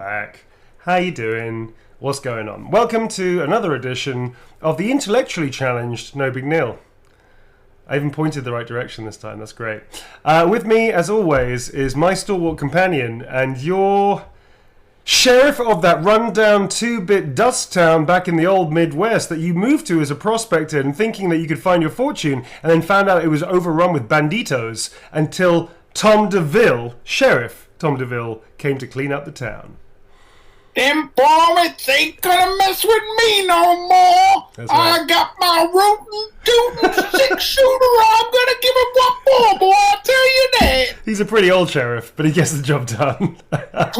Back. How you doing? What's going on? Welcome to another edition of the intellectually challenged No Big Nil. I even pointed the right direction this time. That's great. With me, as always, is my stalwart companion and your sheriff of that rundown 2-bit dust town back in the old Midwest that you moved to as a prospector and thinking that you could find your fortune, and then found out it was overrun with banditos until Tom DeVille, Sheriff Tom DeVille, came to clean up the town. Them varmints ain't gonna mess with me no more. That's right. I got my rootin' tootin' 6-shooter. I'm gonna give it one more, boy. I'll tell you that. He's a pretty old sheriff, but he gets the job done. I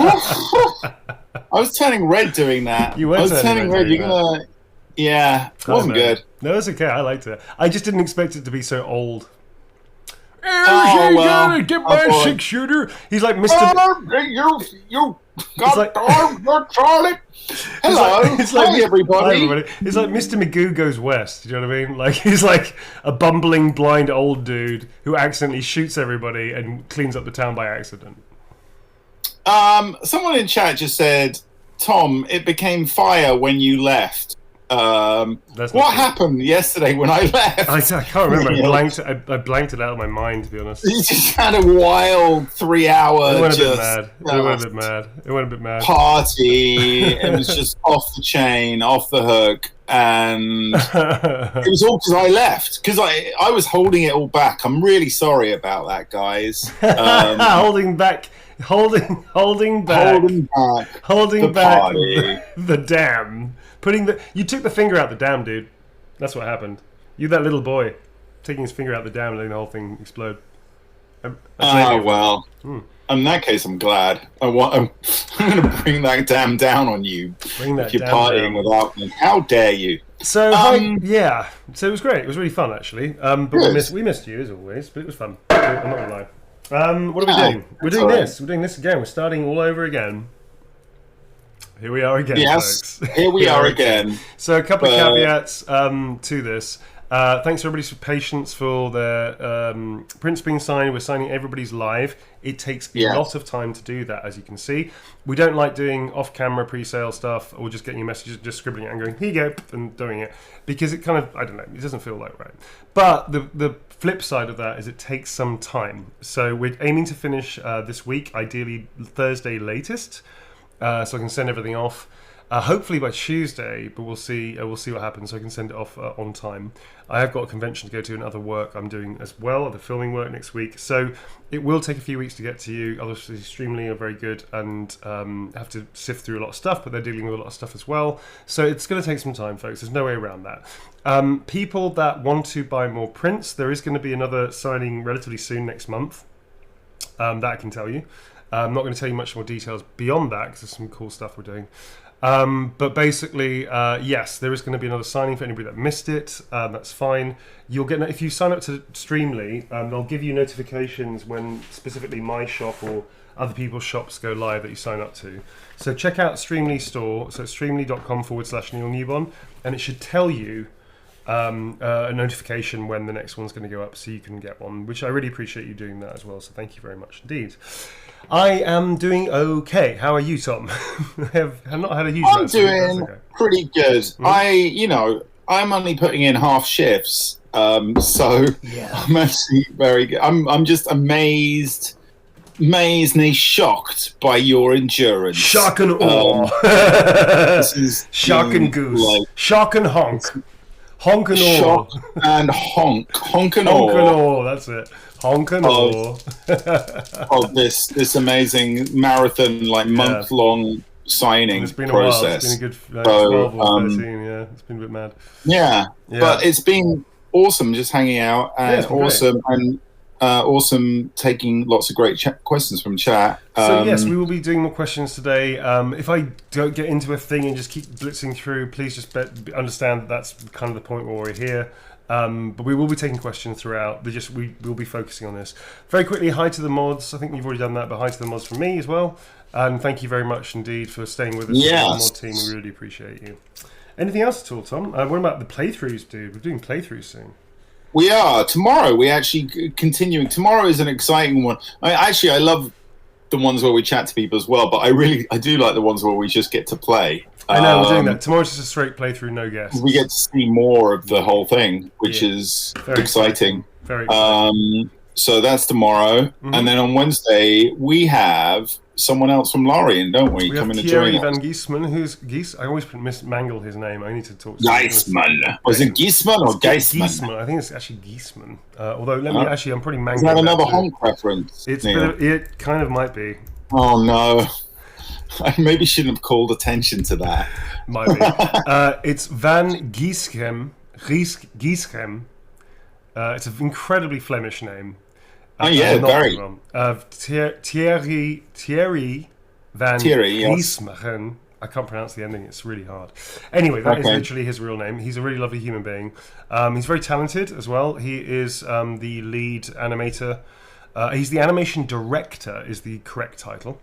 was turning red doing that. You were I was turning red. doing You're gonna. Yeah, it wasn't good. No, it's okay. I liked it. I just didn't expect it to be so old. Oh, well. Get my 6-shooter. He's like Mr. You got Charlie. Hello. Hi, everybody. It's like Mr. Magoo Goes West. Do you know what I mean? Like he's like a bumbling, blind old dude who accidentally shoots everybody and cleans up the town by accident. Someone in chat just said, Tom, it became fire when you left. What happened yesterday when I left? I can't remember. I blanked it out of my mind, to be honest. You just had a wild 3-hour. It went a bit mad. Party. It was just off the chain, off the hook, and it was all because I left. Because I was holding it all back. I'm really sorry about that, guys. Holding back the dam. You took the finger out the dam, dude. That's what happened. You, that little boy, taking his finger out the dam and letting the whole thing explode. Well. In that case, I'm glad. I'm going to bring that dam down on you. Bring that if you're dam partying down. Without me. How dare you? So yeah. So it was great. It was really fun, actually. But we missed you as always. But it was fun. I'm not gonna lie. What are we doing? We're doing this. We're doing this again. We're starting all over again. Here we are again, folks. Here we are again. So a couple of caveats to this. Thanks everybody for patience for their prints being signed. We're signing everybody's live. It takes a lot of time to do that, as you can see. We don't like doing off-camera pre-sale stuff or just getting your messages, just scribbling it and going, here you go, and doing it. Because it kind of, I don't know, it doesn't feel like right. But the flip side of that is it takes some time. So we're aiming to finish this week, ideally Thursday latest. So I can send everything off, hopefully by Tuesday, but we'll see. We'll see what happens. So I can send it off on time. I have got a convention to go to and other work I'm doing as well, other filming work next week. So it will take a few weeks to get to you. Obviously, Streamily are very good and have to sift through a lot of stuff, but they're dealing with a lot of stuff as well. So it's going to take some time, folks. There's no way around that. People that want to buy more prints, there is going to be another signing relatively soon next month. That I can tell you. I'm not going to tell you much more details beyond that because there's some cool stuff we're doing. But basically, yes, there is going to be another signing for anybody that missed it. That's fine. You'll get if you sign up to Streamily, they'll give you notifications when specifically my shop or other people's shops go live that you sign up to. So check out Streamily store. So it's streamily.com/Neil Newbon, and it should tell you a notification when the next one's going to go up, so you can get one. Which I really appreciate you doing that as well. So thank you very much indeed. I am doing okay. How are you, Tom? I have not had a huge. I'm doing pretty good. I'm only putting in half shifts, so I'm actually very good. I'm just amazed shocked by your endurance. Shock and awe. Shock and goose. Shock and honk. Honk and awe. Shock and honk. Honk and awe. Honk and awe. That's it. Honk and awe. Of this amazing marathon, month-long signing it's been process. A while. It's been a good 12 or 13, yeah. It's been a bit mad. Yeah, but it's been awesome just hanging out and awesome taking lots of great questions from chat. So yes, we will be doing more questions today. If I don't get into a thing and just keep blitzing through, please just understand that's kind of the point where we're here. But we will be taking questions throughout. We will be focusing on this. Very quickly, hi to the mods. I think you've already done that, but hi to the mods from me as well. And thank you very much indeed for staying with us. Yes. The mod team, we really appreciate you. Anything else at all, Tom? What about the playthroughs, dude? We're doing playthroughs soon. We are. Tomorrow, we actually continuing. Tomorrow is an exciting one. I love the ones where we chat to people as well, but I do like the ones where we just get to play. I know, we're doing that. Tomorrow's just a straight playthrough, no guests. We get to see more of the whole thing, which is very exciting. Very exciting. So that's tomorrow. And then on Wednesday, we have someone else from Lorien, don't we? We have Thierry Van Giesman, who's I always mismangle his name. I need to talk to Giesman. Was it Giesman or Giesman? Giesman. I think it's actually Giesman. Although, I'm pretty mangling. Is that another honk reference? It kind of might be. Oh, no. I maybe shouldn't have called attention to that. Might be. It's Van Gieschem. Gieschem. It's an incredibly Flemish name. Very. Thierry Van Giesmachen. I can't pronounce the ending. It's really hard. Anyway, that is literally his real name. He's a really lovely human being. He's very talented as well. He is the lead animator. He's the animation director is the correct title.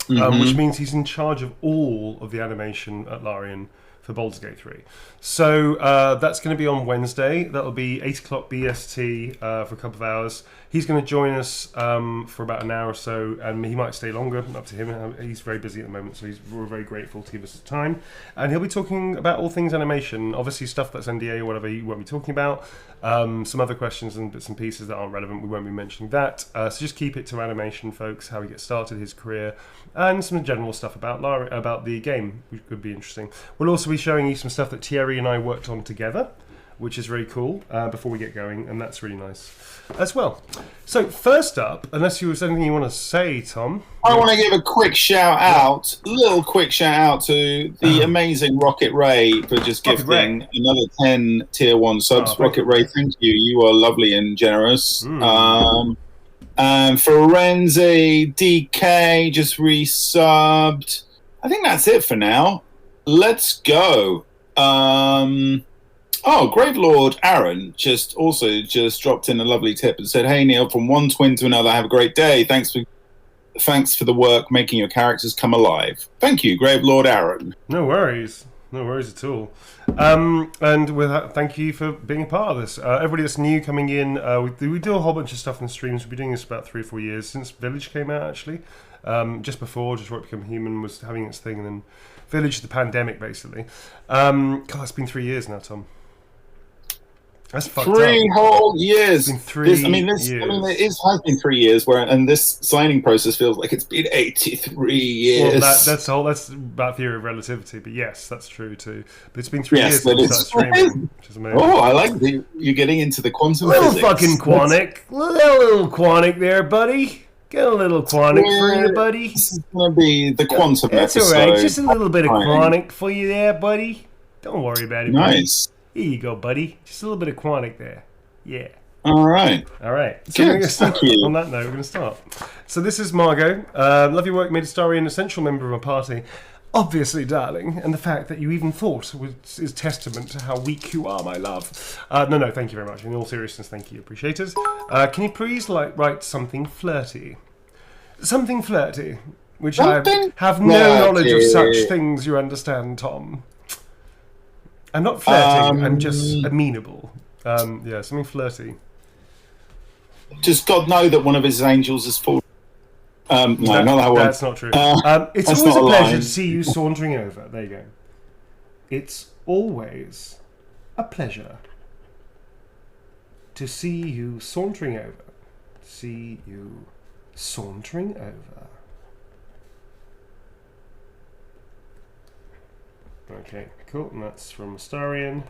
Which means he's in charge of all of the animation at Lorien for Baldur's Gate 3. So that's going to be on Wednesday. That'll be 8 o'clock BST for a couple of hours. He's going to join us for about an hour or so, and he might stay longer, up to him. He's very busy at the moment, so we're very grateful to give us the time. And he'll be talking about all things animation, obviously stuff that's NDA or whatever he won't be talking about. Some other questions and bits and pieces that aren't relevant, we won't be mentioning that. So just keep it to animation, folks, how he gets started, his career, and some general stuff about the game, which could be interesting. We'll also be showing you some stuff that Thierry and I worked on together, which is very cool, before we get going, and that's really nice as well. So first up, unless there's anything you want to say, Tom. I want to give a little quick shout out to the amazing Rocket Ray for just gifting another 10 tier 1 subs. Rocket Ray, thank you. You are lovely and generous. And Forenzi DK just resubbed. I think that's it for now. Let's go. Gravelord Aaron just dropped in a lovely tip and said, "Hey Neil, from one twin to another, have a great day. Thanks for the work making your characters come alive." Thank you, Gravelord Aaron. No worries at all. And with that, thank you for being a part of this. Everybody that's new coming in, we do a whole bunch of stuff in streams. We've been doing this about 3 or 4 years since Village came out, actually. Just before Become Human was having its thing, and then Village, the pandemic, basically. God, it's been 3 years now, Tom. That's fucked up. 3 whole years. It's been 3 years. It has been 3 years, and this signing process feels like it's been 83 years. Well, that's about theory of relativity, but yes, that's true too. But it's been 3 years since I started streaming, which is amazing. Oh, I like you're getting into the quantum physics. Fucking Quantic. Little Quantic there, buddy. Get a little Quantic for you, buddy. This is going to be the quantum That's episode. That's all right. Just a little bit of Quantic for you there, buddy. Don't worry about it, nice. Buddy. Here you go, buddy. Just a little bit of Quantic there. Yeah. All right. So Thank you. On that note, we're going to start. So this is Margot. Love your work, made a story, an essential member of my party. Obviously, darling, and the fact that you even thought is testament to how weak you are, my love. No, thank you very much. In all seriousness, thank you. Appreciate it. Can you please write something flirty? Something flirty, which I have no knowledge of such things, you understand, Tom. I'm not flirting, I'm just amenable. Something flirty. Does God know that one of his angels is fallen? No, not that one. That's not true. It's always a pleasure to see you sauntering over. There you go. It's always a pleasure to see you sauntering over. See you sauntering over. Okay, cool. And that's from Astarian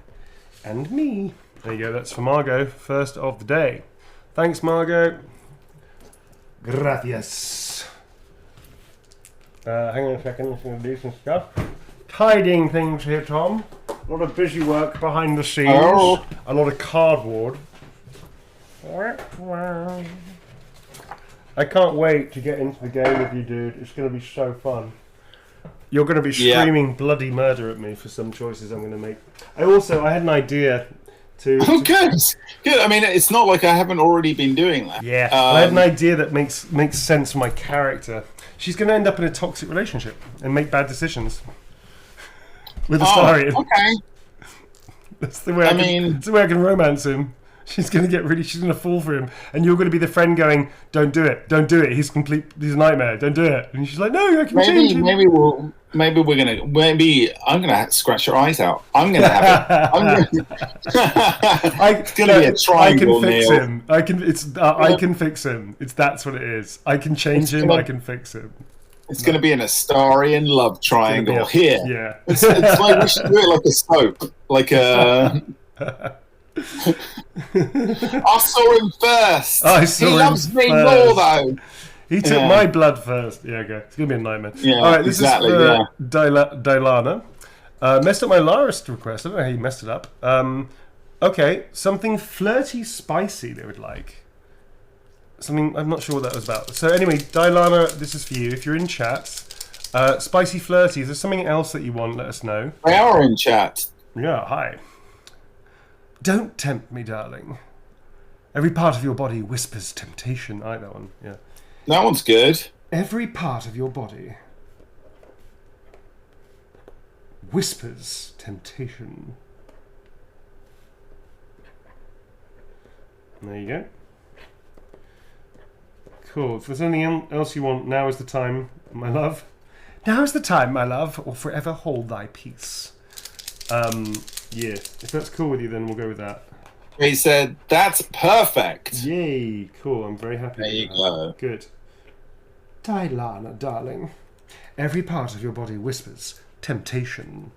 and me. There you go. That's for Margot, first of the day. Thanks, Margot. Gracias. Hang on a second. I'm just going to do some stuff. Tidying things here, Tom. A lot of busy work behind the scenes. Oh. A lot of cardboard. I can't wait to get into the game with you, dude. It's going to be so fun. You're going to be screaming bloody murder at me for some choices I'm going to make. I had an idea to... Oh, good. I mean, it's not like I haven't already been doing that. Yeah, I had an idea that makes sense for my character. She's going to end up in a toxic relationship and make bad decisions. With Astarian. Okay. That's the way I can romance him. She's going to fall for him, and you're going to be the friend going, don't do it, he's a nightmare, don't do it. And she's like, no, I can change him. Maybe I'm gonna scratch your eyes out. I'm gonna have it. It's gonna be a triangle. I can fix him. I can fix him. That's what it is. I can change him. I can fix him. It's going to be an Astarian love triangle here. Yeah. It's like we should do it like a soap. Like a... I saw him first. He loves me more, though. He took my blood first. Yeah, okay. It's going to be a nightmare. Yeah, all right, this exactly, is for Dylana. Messed up my last request. I don't know how you messed it up. Okay, something flirty spicy they would like. Something, I'm not sure what that was about. So anyway, Dylana, this is for you. If you're in chat, spicy flirty, if there's something else that you want, let us know. They are in chat. Yeah, hi. Don't tempt me, darling. Every part of your body whispers temptation. I like that one, yeah. That one's good. Every part of your body whispers temptation. There you go. Cool. If there's anything else you want, now is the time, my love. Now is the time, my love, or forever hold thy peace. Yeah. If that's cool with you, then we'll go with that. He said, that's perfect. Yay. Cool. I'm very happy there with you that. go. Good. Dylana, darling. Every part of your body whispers temptation.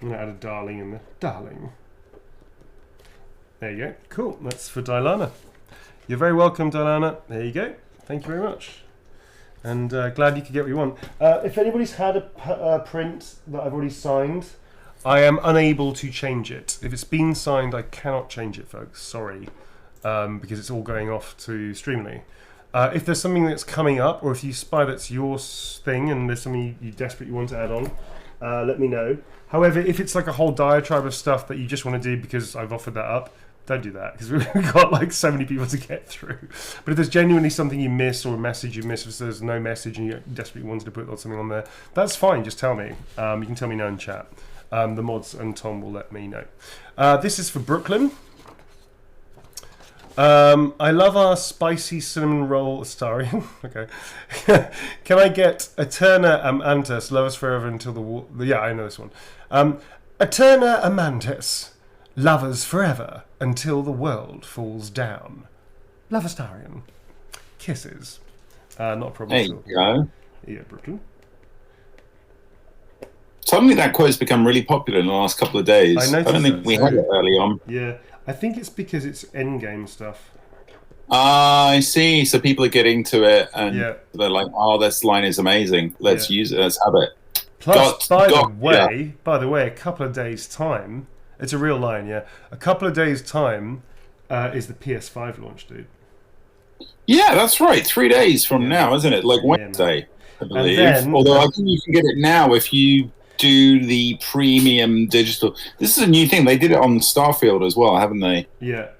I'm going to add a darling in there. Darling. There you go. Cool. That's for Dylana. You're very welcome, Dylana. There you go. Thank you very much. And glad you could get what you want. If anybody's had a print that I've already signed, I am unable to change it. If it's been signed, I cannot change it, folks. Sorry. Because it's all going off to Streamily. If there's something that's coming up, or if you spy that's your thing and there's something you desperately want to add on, let me know. However, if it's like a whole diatribe of stuff that you just want to do because I've offered that up, don't do that, because we've got like so many people to get through. But if there's genuinely something you miss or a message you miss, if there's no message and you desperately wanted to put something on there, that's fine, just tell me. You can tell me now in chat. The mods and Tom will let me know. This is for Brooklyn. I love our spicy cinnamon roll Astarian. Okay. Can I get Eterna Amantis, love us forever until the war... Yeah, I know this one. Eterna Amantis, lovers forever until the world falls down. Love Astarian. Kisses. Not a problem. There you go. Yeah, Brooklyn. Suddenly that quote's become really popular in the last couple of days. I don't think we had it early on. Yeah, I think it's because it's endgame stuff. I see. So people are getting to it and they're like, oh, this line is amazing. Let's use it. Let's have it. Plus, by the way, a couple of days' time, it's a real line, yeah. A couple of days' time is the PS5 launch, dude. Yeah, that's right. 3 days from now, isn't it? Like Wednesday, I believe. Although I think you can get it now if you do the premium digital. This is a new thing. They did it on Starfield as well, haven't they? Yeah.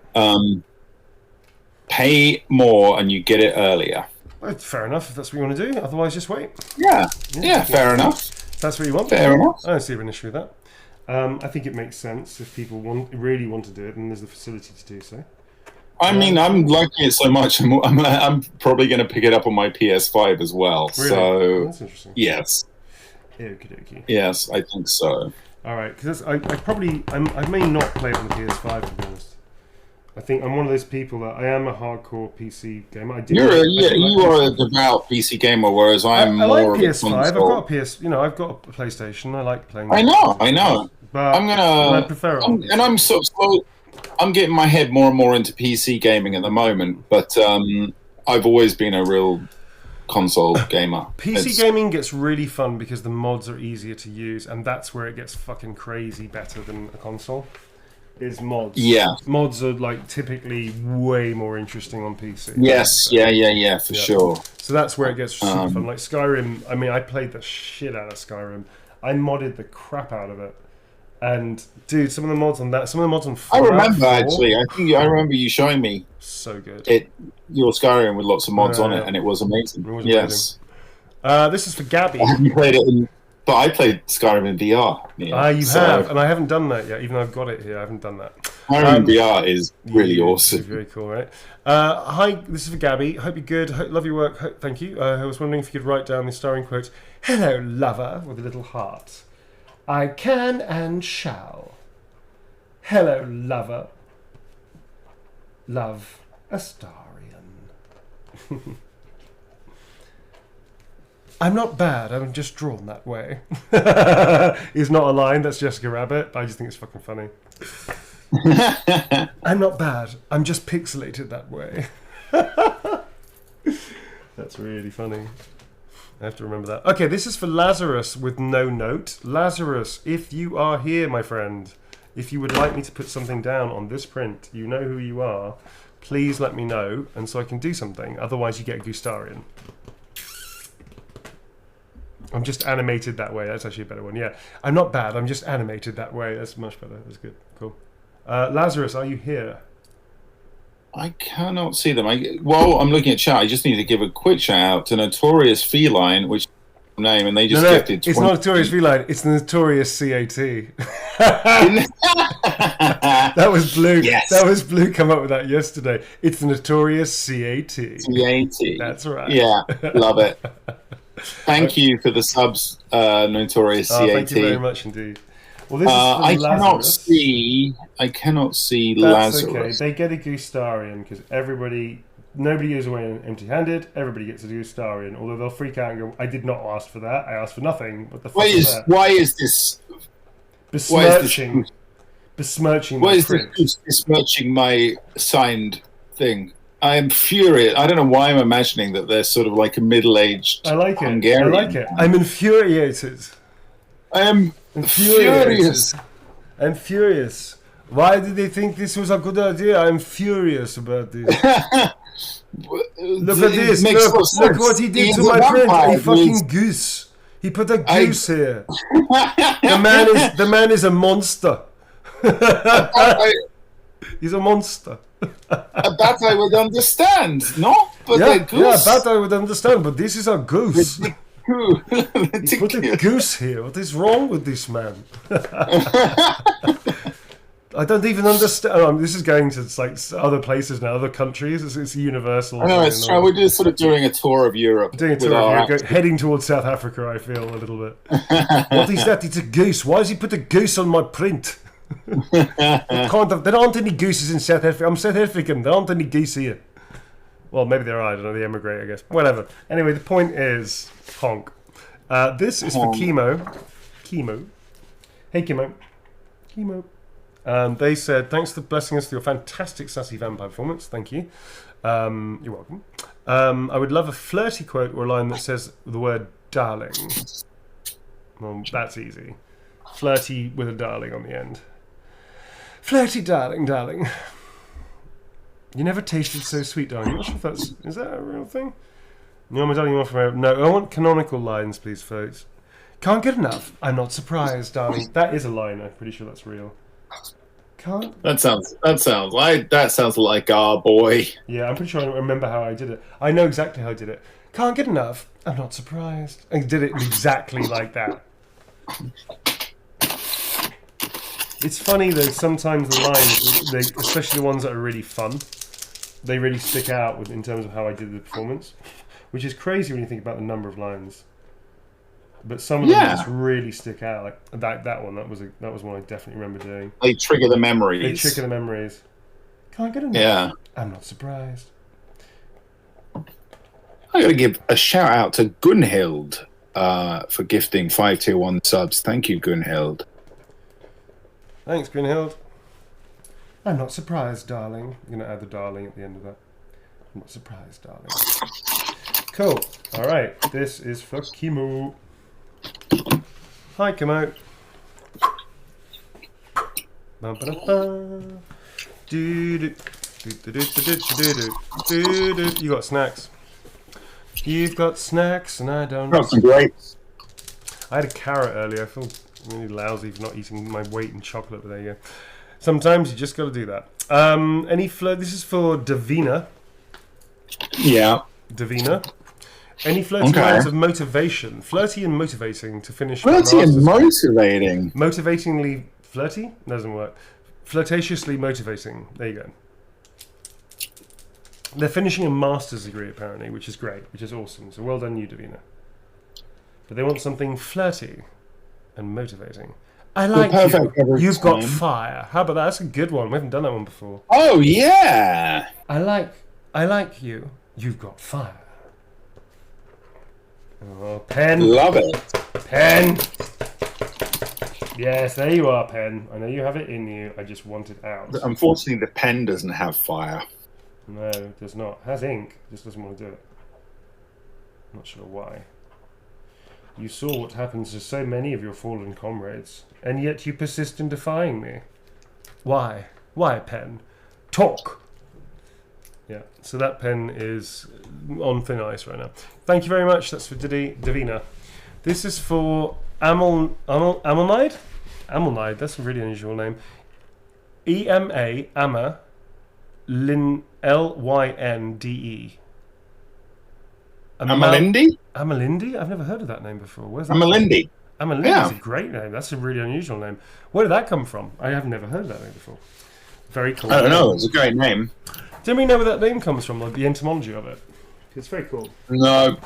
Pay more and you get it earlier. Well, fair enough if that's what you want to do. Otherwise, just wait. Yeah, fair enough. If that's what you want. Fair enough. I don't see an issue with that. I think it makes sense if people really want to do it, and there's the facility to do so. I mean, I'm liking it so much. I'm probably going to pick it up on my PS5 as well. Really? So that's interesting. Yes. Okie. Yes, I think so. All right, because I may not play it on the PS5 to be honest. I think I'm one of those people that I am a hardcore PC gamer. You are a devout PC gamer, whereas I'm more like of PS5. a I've got a PS. I've got a PlayStation. I like playing. I know. But I prefer it. I'm getting my head more and more into PC gaming at the moment, but I've always been a real console gamer. PC gaming gets really fun because the mods are easier to use, and that's where it gets fucking crazy better than a console. Is mods. Yeah. Mods are like typically way more interesting on PC. Yes, for sure. So that's where it gets super fun. Like Skyrim, I mean, I played the shit out of Skyrim. I modded the crap out of it. And dude, some of the mods on Fallout I remember 4, actually. I remember you showing me. So good. Your Skyrim with lots of mods on it, and it was amazing. Yes. This is for Gabby. I haven't played it but I played Skyrim in VR. You have, and I haven't done that yet, even though I've got it here. I haven't done that. Hiring VR is really awesome. Very cool, right? Hi, this is for Gabby. Hope you're good. Love your work. Thank you. I was wondering if you could write down the starring quote. Hello, lover, with a little heart. I can and shall. Hello, lover. Love, Astarion. I'm not bad, I'm just drawn that way. Is not a line, that's Jessica Rabbit, but I just think it's fucking funny. I'm not bad, I'm just pixelated that way. That's really funny. I have to remember that. Okay, this is for Lazarus with no note. Lazarus, if you are here, my friend, if you would like me to put something down on this print, you know who you are, please let me know, and so I can do something. Otherwise, you get a Gustarian. I'm just animated that way. That's actually a better one. Yeah, I'm not bad. I'm just animated that way. That's much better. That's good. Cool. Lazarus, are you here? I cannot see them. While I'm looking at chat, I just need to give a quick shout out to Notorious Feline, which is the name, and they just gifted. It's not Notorious Feline. It's the Notorious CAT. That was Blue. Yes. That was Blue. Come up with that yesterday. It's the Notorious CAT. CAT. That's right. Yeah, love it. Thank you for the subs, Notorious CAT. Thank you very much indeed. Well, this is I cannot see That's Lazarus. okay. They get a Gustarian because nobody goes away empty-handed. Everybody gets a Gustarian. Although they'll freak out and go, "I did not ask for that. I asked for nothing." What the fuck is that? Why is this besmirching my print? Besmirching my signed thing? I am furious. I don't know why I'm imagining that they're sort of like a middle-aged Hungarian. I like it. I'm infuriated. I am furious. I'm furious. Why did they think this was a good idea? I'm furious about this. Look at this. Look what he did to my print. A fucking goose. He put a goose here. The man is a monster. He's a monster. That I would understand, no? But that I would understand. But this is a goose. He put a goose here. What is wrong with this man? I don't even understand. This is going to like other places now, other countries. It's universal. I know. It's true. We're just sort of doing a tour of Europe. Doing a tour of Europe, heading towards South Africa. I feel a little bit. What is that? It's a goose. Why has he put a goose on my print? There aren't any gooses in South Africa. I'm South African. There aren't any geese here. Well, maybe there are. I don't know. They emigrate, I guess. Whatever. Anyway, the point is, honk. This is for Chemo. Chemo. Hey, Chemo. Chemo. They said, thanks for blessing us with your fantastic sassy vampire performance. Thank you. You're welcome. I would love a flirty quote or a line that says the word darling. Well, that's easy. Flirty with a darling on the end. Flirty darling, darling. You never tasted so sweet, darling. I'm not sure if is that a real thing? No, my darling, you're from no. I want canonical lines, please, folks. Can't get enough. I'm not surprised, darling. That is a line. I'm pretty sure that's real. Can't. That sounds like our boy. Yeah, I'm pretty sure I don't remember how I did it. I know exactly how I did it. Can't get enough. I'm not surprised. I did it exactly like that. It's funny though. Sometimes the lines, especially the ones that are really fun, they really stick out in terms of how I did the performance, which is crazy when you think about the number of lines. But some of them just really stick out. Like that one. That was one I definitely remember doing. They trigger the memories. Can't get enough. Yeah. I'm not surprised. I got to give a shout out to Gunhild for gifting 521 subs. Thank you, Gunhild. Thanks, Gunhild. I'm not surprised, darling. I'm going to add the darling at the end of that. I'm not surprised, darling. Cool. All right. This is for Kimo. Hi, Kimo. You got snacks. You've got snacks, and I don't. Got some grapes. I had a carrot earlier. I feel really lousy for not eating my weight in chocolate, but there you go. Sometimes you just got to do that. This is for Davina. Yeah. Davina. Any flirty lines of motivation? Flirty and motivating to finish. Flirty and motivating. Motivatingly flirty? Doesn't work. Flirtatiously motivating. There you go. They're finishing a master's degree, apparently, which is great, which is awesome. So well done you, Davina. But they want something flirty and motivating. I like you. You've got fire. How about that? That's a good one. We haven't done that one before. Oh, yeah. I like you. You've got fire. Oh, Pen. Love it. Pen. Yes, there you are, Pen. I know you have it in you. I just want it out. Unfortunately, the pen doesn't have fire. No, it does not. It has ink. Just doesn't want to do it. Not sure why. You saw what happens to so many of your fallen comrades, and yet you persist in defying me. Why? Why, Pen? Talk! Yeah, so that pen is on thin ice right now. Thank you very much. That's for Davina. This is for Amelnide? Amelnide, that's a really unusual name. E-M-A, Amma, L-Y-N-D-E. Amalindi? Amalindi? I've never heard of that name before. Where's that? Amalindi. Amalindi is a great name. That's a really unusual name. Where did that come from? I have never heard of that name before. Very cool. I don't know. It's a great name. Do you know where that name comes from? Like the etymology of it? It's very cool. No.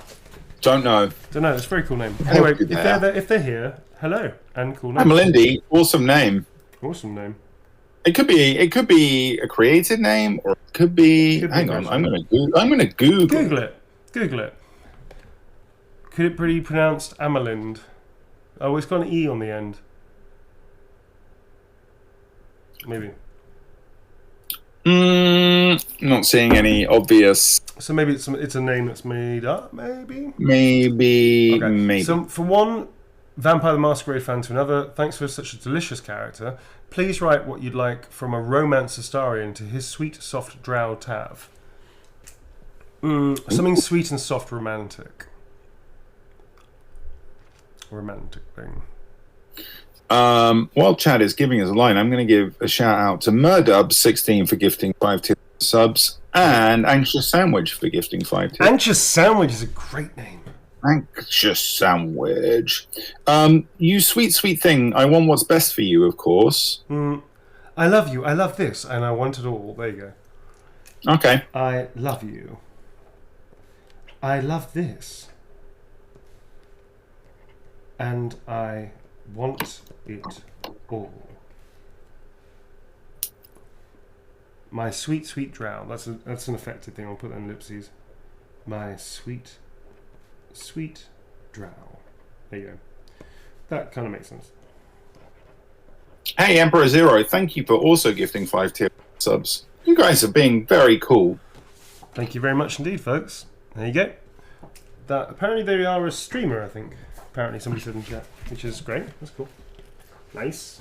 Don't know. Don't know. It's a very cool name. Anyway, if they're here, hello and cool name. Amalindi, awesome name. Awesome name. It could be a created name, or it could be. Hang on, I'm gonna Google. Google it. Google it. Could it be pronounced Amalind? Oh, it's got an E on the end. Maybe. Not seeing any obvious. So maybe it's a name that's made up. Maybe. Maybe. So for one Vampire the Masquerade fan to another, thanks for such a delicious character. Please write what you'd like from a romance historian to his sweet, soft drow tav. Something sweet and soft, romantic. Romantic thing. While Chad is giving us a line, I'm going to give a shout out to Murdub16 for gifting 5 tier subs and Anxious Sandwich for gifting 5 tier. Anxious Sandwich is a great name. Anxious Sandwich. You sweet thing. I want what's best for you, of course. I love you. I love this, and I want it all. There you go. Okay. I love you. I love this, and I want it all. My sweet drow. That's an effective thing. I'll put that in ellipses. My sweet drow. There you go. That kind of makes sense. Hey, Emperor Zero, thank you for also gifting 5 tier subs. You guys are being very cool. Thank you very much indeed, folks. There you go. That apparently they are a streamer, I think. Apparently somebody said in chat, which is great. That's cool. Nice.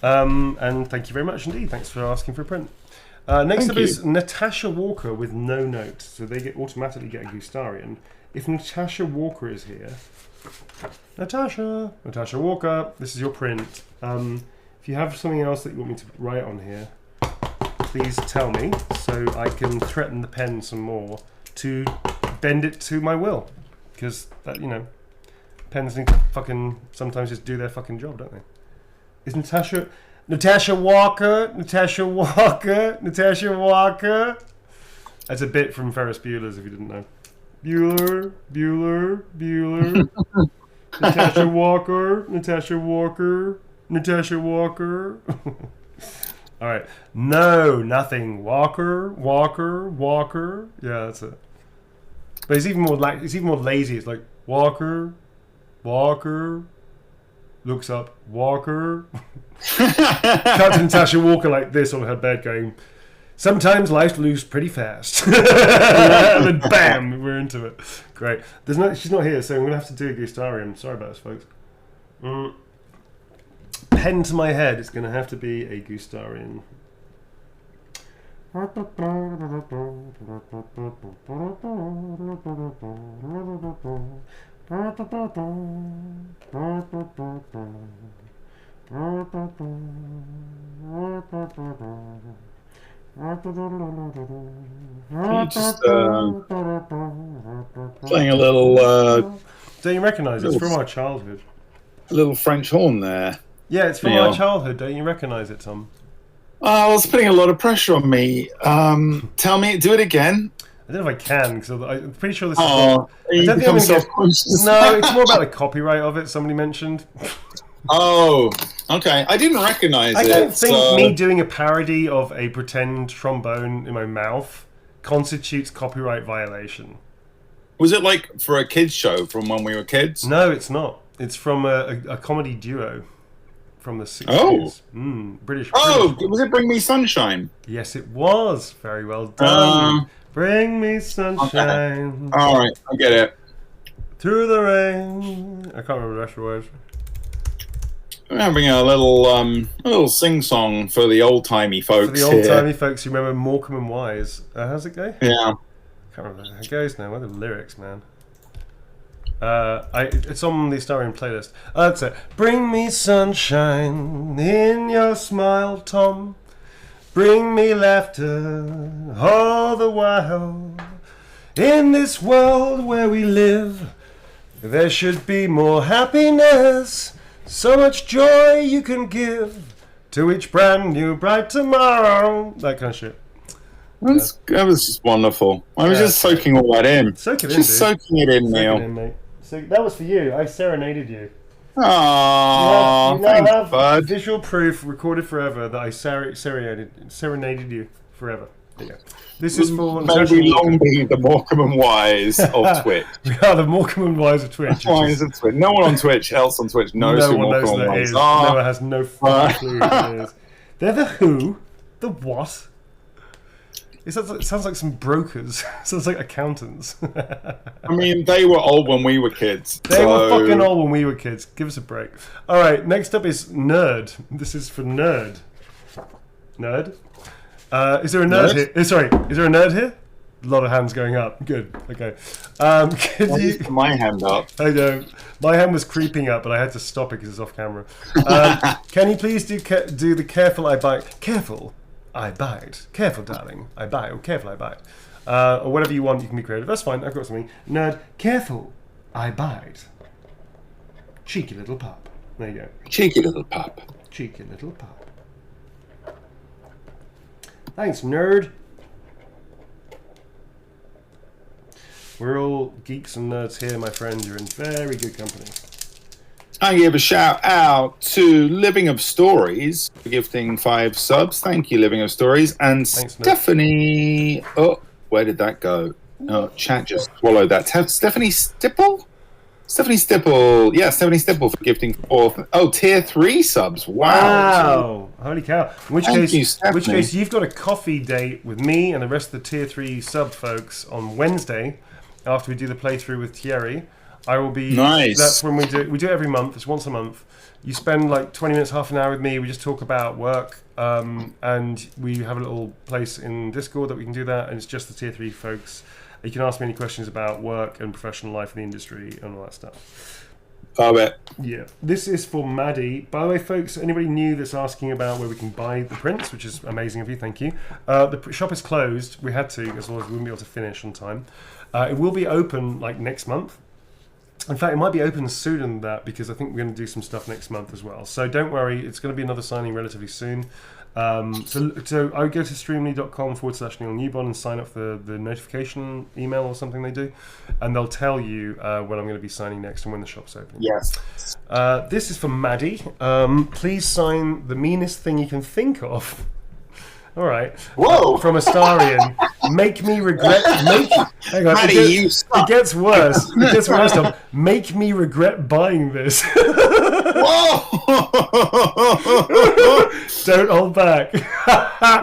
And thank you very much indeed. Thanks for asking for a print. Next up is Natasha Walker with no note. So they automatically get a Gustarian. If Natasha Walker is here, Natasha Walker, this is your print. If you have something else that you want me to write on here, please tell me so I can threaten the pen some more to bend it to my will. Because that, pens need to fucking sometimes just do their fucking job, don't they? Is Natasha Walker? That's a bit from Ferris Bueller's, if you didn't know. Bueller. Natasha Walker. All right. No, nothing. Walker. Yeah, that's it. But it's even more lazy. It's like Walker. Looks up. Walker. Cut to Natasha Walker like this on her bed going, sometimes life moves pretty fast. And then bam, we're into it. Great. She's not here, so I'm going to have to do a Gustarian. Sorry about this, folks. Pen to my head, it's going to have to be a Gustarian. Just playing a little. Don't you recognise it? It's from our childhood. A little French horn there. Yeah, it's from our childhood. Don't you recognise it, Tom? Oh, it's putting a lot of pressure on me. Tell me, do it again. I don't know if I can, because I'm pretty sure this is... you become self-conscious. No, it's more about the copyright of it, somebody mentioned. Oh, okay. I didn't recognise it. I don't think me doing a parody of a pretend trombone in my mouth constitutes copyright violation. Was it like for a kids show from when we were kids? No, it's not. It's from a comedy duo from the 60s. Oh. British. Was it Bring Me Sunshine? Yes, it was. Very well done. Bring me sunshine. Okay. All right, I get it. Through the rain. I can't remember the rest of the words. We're having a little sing-song for the old-timey folks. For the old-timey folks who remember Morecambe and Wise. How's it go? Yeah. I can't remember how it goes now. What are the lyrics, man? It's on the Starian playlist. That's it. Bring me sunshine in your smile, Tom. Bring me laughter all the while. In this world where we live, there should be more happiness. So much joy you can give to each brand new bright tomorrow. That kind of shit. That was just wonderful. I was just soaking all that in. Soak it in, just soaking it in, Neil. Mate. So that was for you. I serenaded you. Aww, thanks, have bud. Visual proof, recorded forever, that I serenaded you forever. There you go. This is for maybe Lonley, the Morecambe and Wise of Twitch. We are the Morecambe and Wise of Twitch. No one on Twitch else on Twitch knows who Morecambe and Wise are. No one has no fucking clue who it is. They're the who? The what? It sounds like some brokers. It sounds like accountants. I mean, they were old when we were kids. They were fucking old when we were kids. Give us a break. All right, next up is Nerd. This is for Nerd. Nerd? Is there a nerd here? Sorry, is there a nerd here? A lot of hands going up. Good. Okay. Can you... My hand up. I know. My hand was creeping up, but I had to stop it because it's off camera. Can you please do the careful I bite? Careful. I bite. Careful, darling. I bite. Or careful, I bite. Or whatever you want, you can be creative. That's fine. I've got something. Nerd. Careful. I bite. Cheeky little pup. There you go. Cheeky little pup. Cheeky little pup. Thanks, nerd. We're all geeks and nerds here, my friend. You're in very good company. I give a shout out to Living of Stories for gifting 5 subs. Thank you, Living of Stories. And thanks, Stephanie... Oh, where did that go? Oh, chat just swallowed that. Stephanie Stipple? Stephanie Stipple. Yeah, Stephanie Stipple for gifting 4... Oh, tier 3 subs. Wow. Holy cow. In which case, you've got a coffee date with me and the rest of the tier 3 sub folks on Wednesday after we do the playthrough with Thierry. I will be... Nice. That's when we do it every month. It's once a month. You spend like 20 minutes, half an hour with me. We just talk about work. And we have a little place in Discord that we can do that. And it's just the tier 3 folks. You can ask me any questions about work and professional life in the industry and all that stuff. Love it. Yeah. This is for Maddie. By the way, folks, anybody new that's asking about where we can buy the prints, which is amazing of you, thank you. The shop is closed. We had to, as well as we wouldn't be able to finish on time. It will be open like next month. In fact, it might be open sooner than that because I think we're going to do some stuff next month as well. So don't worry, it's going to be another signing relatively soon. So I would go to streamily.com/Neil Newbon and sign up for the notification email or something they do. And they'll tell you when I'm going to be signing next and when the shop's opening. Yes. This is for Maddie. Please sign the meanest thing you can think of. All right. Whoa! From Astarian. Make me regret... hang on. Maddie, you suck. It gets worse. It gets worse, Tom. Make me regret buying this. Whoa! Don't hold back.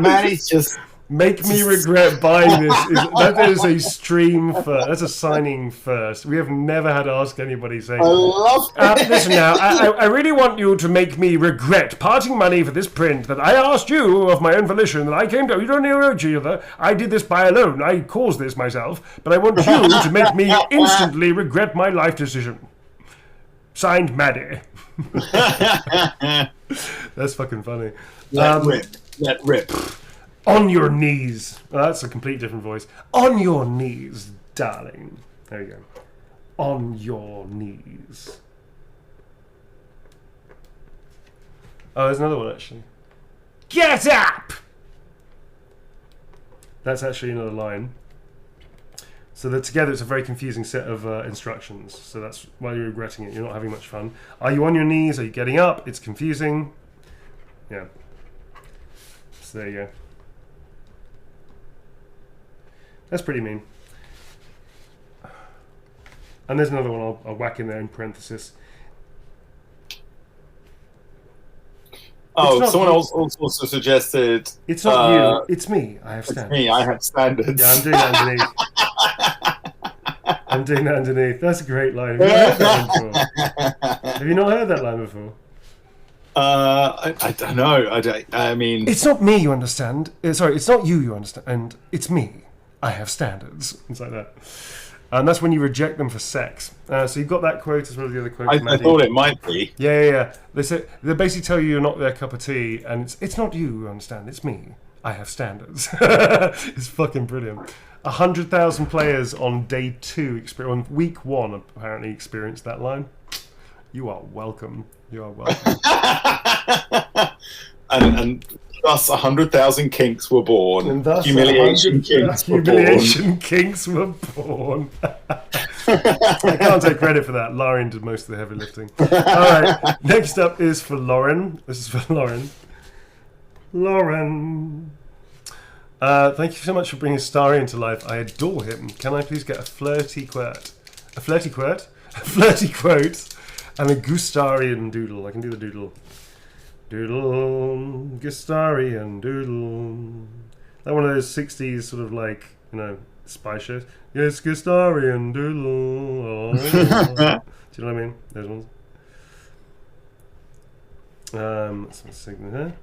Maddie's just... Make me regret buying this. That is a stream first. That's a signing first. We have never had to ask anybody saying. I love it. Listen now, I really want you to make me regret parting money for this print that I asked you of my own volition that I came to. You don't know each other. I did this by alone. I caused this myself. But I want you to make me instantly regret my life decision. Signed, Maddie. That's fucking funny. Let rip. On your knees. Oh, that's a complete different voice. On your knees, darling. There you go. On your knees. Oh, there's another one actually. Get up! That's actually another line. So that together it's a very confusing set of instructions. So that's why you're regretting it. You're not having much fun. Are you on your knees? Are you getting up? It's confusing. Yeah. So there you go. That's pretty mean. And there's another one I'll whack in there in parenthesis. Oh, someone else also suggested... It's not you, it's me. I have standards. It's me, I have standards. Yeah, I'm doing that underneath. I'm doing that underneath. That's a great line. Have you not heard that one before? Have you not heard that line before? I don't know. I mean... It's not me, you understand. Sorry, it's not you, you understand. And it's me. I have standards. It's like that. And that's when you reject them for sex. So you've got that quote as well as the other quote. I thought it might be. Yeah. They basically tell you you're not their cup of tea, and it's not you who understand, it's me. I have standards. It's fucking brilliant. 100,000 players on day 2, on week 1, apparently experienced that line. You are welcome. You are welcome. and thus 100,000 kinks were born. And thus humiliation kinks were born. I can't take credit for that. Lauren did most of the heavy lifting. Alright, next up is for Lauren. This is for Lauren. Lauren. Thank you so much for bringing Starry into life. I adore him. Can I please get a flirty quote? A flirty quote? A flirty quote and a Gustarian doodle. I can do the doodle. Doodle, Gustarian doodle. Like one of those 60s sort of like, spy shows. Yes, Gustarian doodle. Oh. Do you know what I mean? Those ones. Let's signal here.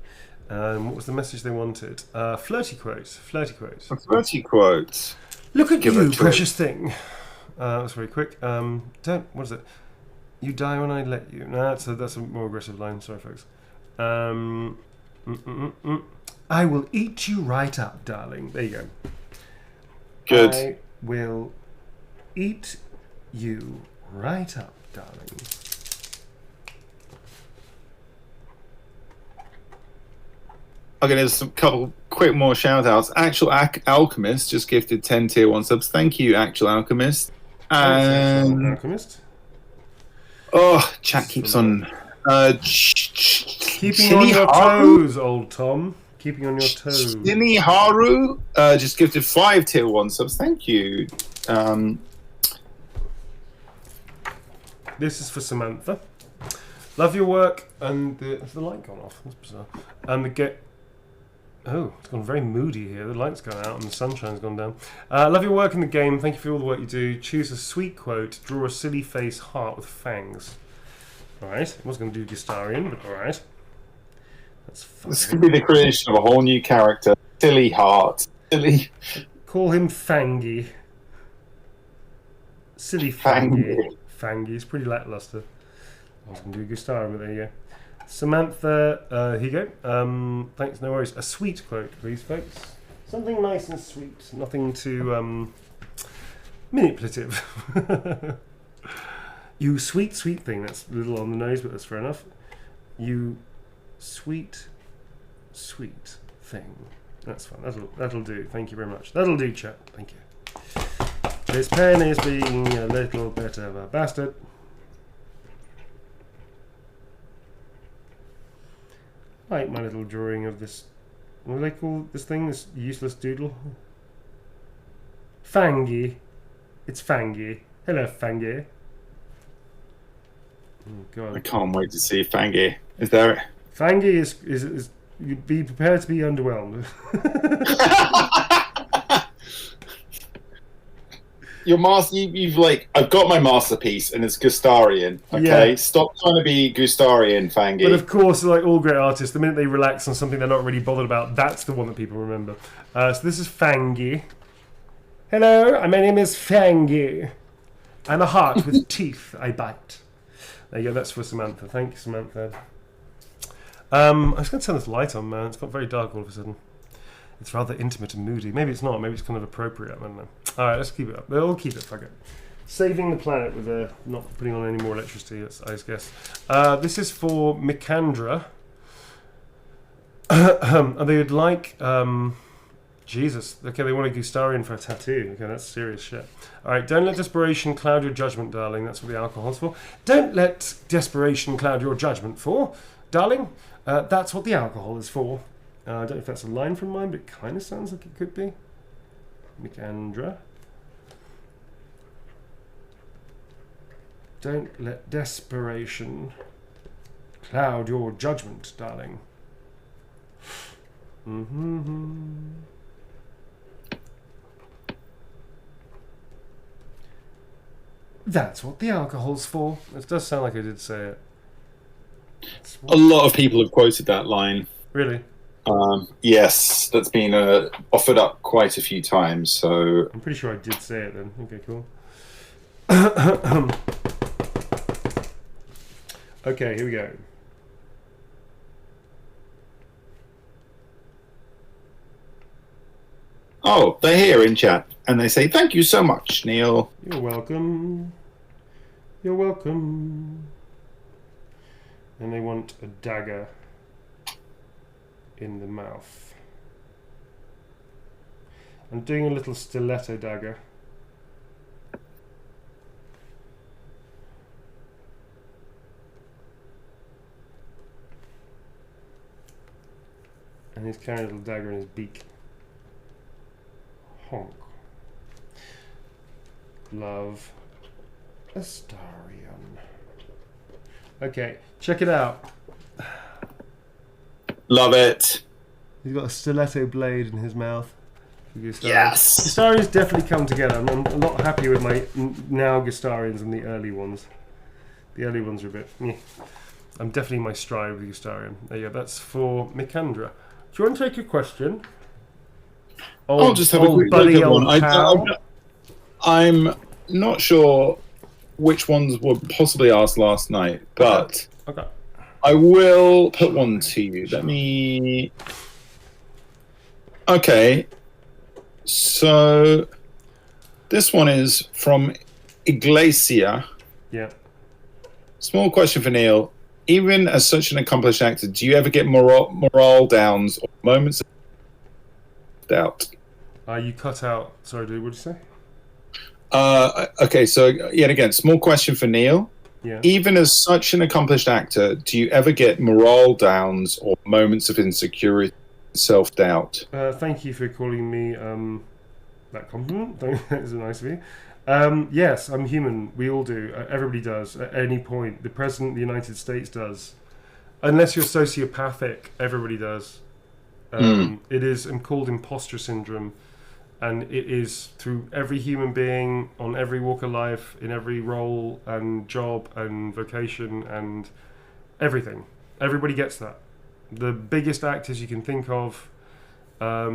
What was the message they wanted? Flirty quote. Flirty quote. A flirty quote. Look at you, precious thing. That's very quick. What is it? You die when I let you. No, that's a more aggressive line. Sorry, folks. I will eat you right up, darling. There you go. Good. I will eat you right up, darling. Okay, there's a couple quick more shout outs. Actual Alchemist just gifted 10 tier 1 subs. Thank you, Actual Alchemist. And Alchemist. Oh, chat keeps on keeping on your toes, old Tom. Keeping on your toes. Shini Haru just gifted 5 tier 1 subs. Thank you. This is for Samantha. Love your work. And has the light gone off? That's bizarre. And oh, it's gone very moody here. The light's gone out and the sunshine's gone down. Love your work in the game. Thank you for all the work you do. Choose a sweet quote. Draw a silly face heart with fangs. Alright. I was going to do Gustarian, but alright. This could be the creation of a whole new character. Silly heart. Silly. Call him Fangy. Silly Fangy. Fangy. It's pretty lackluster. I was going to do Gustarian, but there you go. Samantha, here you go. Thanks, no worries. A sweet quote, please, folks. Something nice and sweet. Nothing too manipulative. You sweet, sweet thing. That's a little on the nose, but that's fair enough. You sweet, sweet thing. That's fine. That'll do. Thank you very much. That'll do, chat. Thank you. This pen is being a little bit of a bastard. I like my little drawing of this. What do they call this thing? This useless doodle? Fangy. It's Fangy. Hello, Fangy. Oh, God. I can't wait to see Fangy. Is there? Fangy is you'd be prepared to be underwhelmed. Your you've I've got my masterpiece and it's Gustarian. Okay, yeah. Stop trying to be Gustarian, Fangy. But of course, like all great artists, the minute they relax on something they're not really bothered about, that's the one that people remember. So this is Fangy. Hello, my name is Fangy. I'm a heart with teeth I bite. There you go. That's for Samantha. Thank you, Samantha. I'm just going to turn this light on, man. It's got very dark all of a sudden. It's rather intimate and moody. Maybe it's not. Maybe it's kind of appropriate. I don't know. All right, let's keep it up. We'll keep it. Fuck it. Saving the planet with not putting on any more electricity, I guess. This is for Mikandra. And they would like, Jesus. Okay, they want a Gustarian for a tattoo. Okay, that's serious shit. All right, don't let desperation cloud your judgment, darling. That's what the alcohol's for. Don't let desperation cloud your judgment for, darling. That's what the alcohol is for. I don't know if that's a line from mine, but it kind of sounds like it could be. Nicandra. Don't let desperation cloud your judgment, darling. That's what the alcohol's for. It does sound like I did say it. A lot of people have quoted that line. Really? Yes, that's been offered up quite a few times. So I'm pretty sure I did say it then. Okay, cool. Okay, here we go. Oh, they're here in chat, and they say, thank you so much, Neil. You're welcome. You're welcome. And they want a dagger in the mouth. I'm doing a little stiletto dagger. And he's carrying a little dagger in his beak. Honk. Love. Astarion. Okay, check it out. Love it. He's got a stiletto blade in his mouth. Yes. Gustarians definitely come together. I'm a lot happier with my now Gustarians than the early ones. The early ones are a bit... Yeah. I'm definitely in my stride with Gustarian. There you go. That's for Mikandra. Do you want to take a question? I'll just have a quick look at one. I'm not sure which ones were possibly asked last night, but okay. I will put one to you. Let me... Okay. So this one is from Iglesia. Yeah. Small question for Neil. Even as such an accomplished actor, do you ever get morale downs or moments of doubt? You cut out. Sorry, dude. What did you say? Okay, so yet again, small question for Neil. Yeah. Even as such an accomplished actor, do you ever get morale downs or moments of insecurity, self-doubt? Thank you for calling me that compliment. That is nice of you. Yes, I'm human. We all do. Everybody does. At any point. The President of the United States does. Unless you're sociopathic, everybody does. It is called imposter syndrome. And it is through every human being, on every walk of life, in every role and job and vocation and everything. Everybody gets that. The biggest actors you can think of, a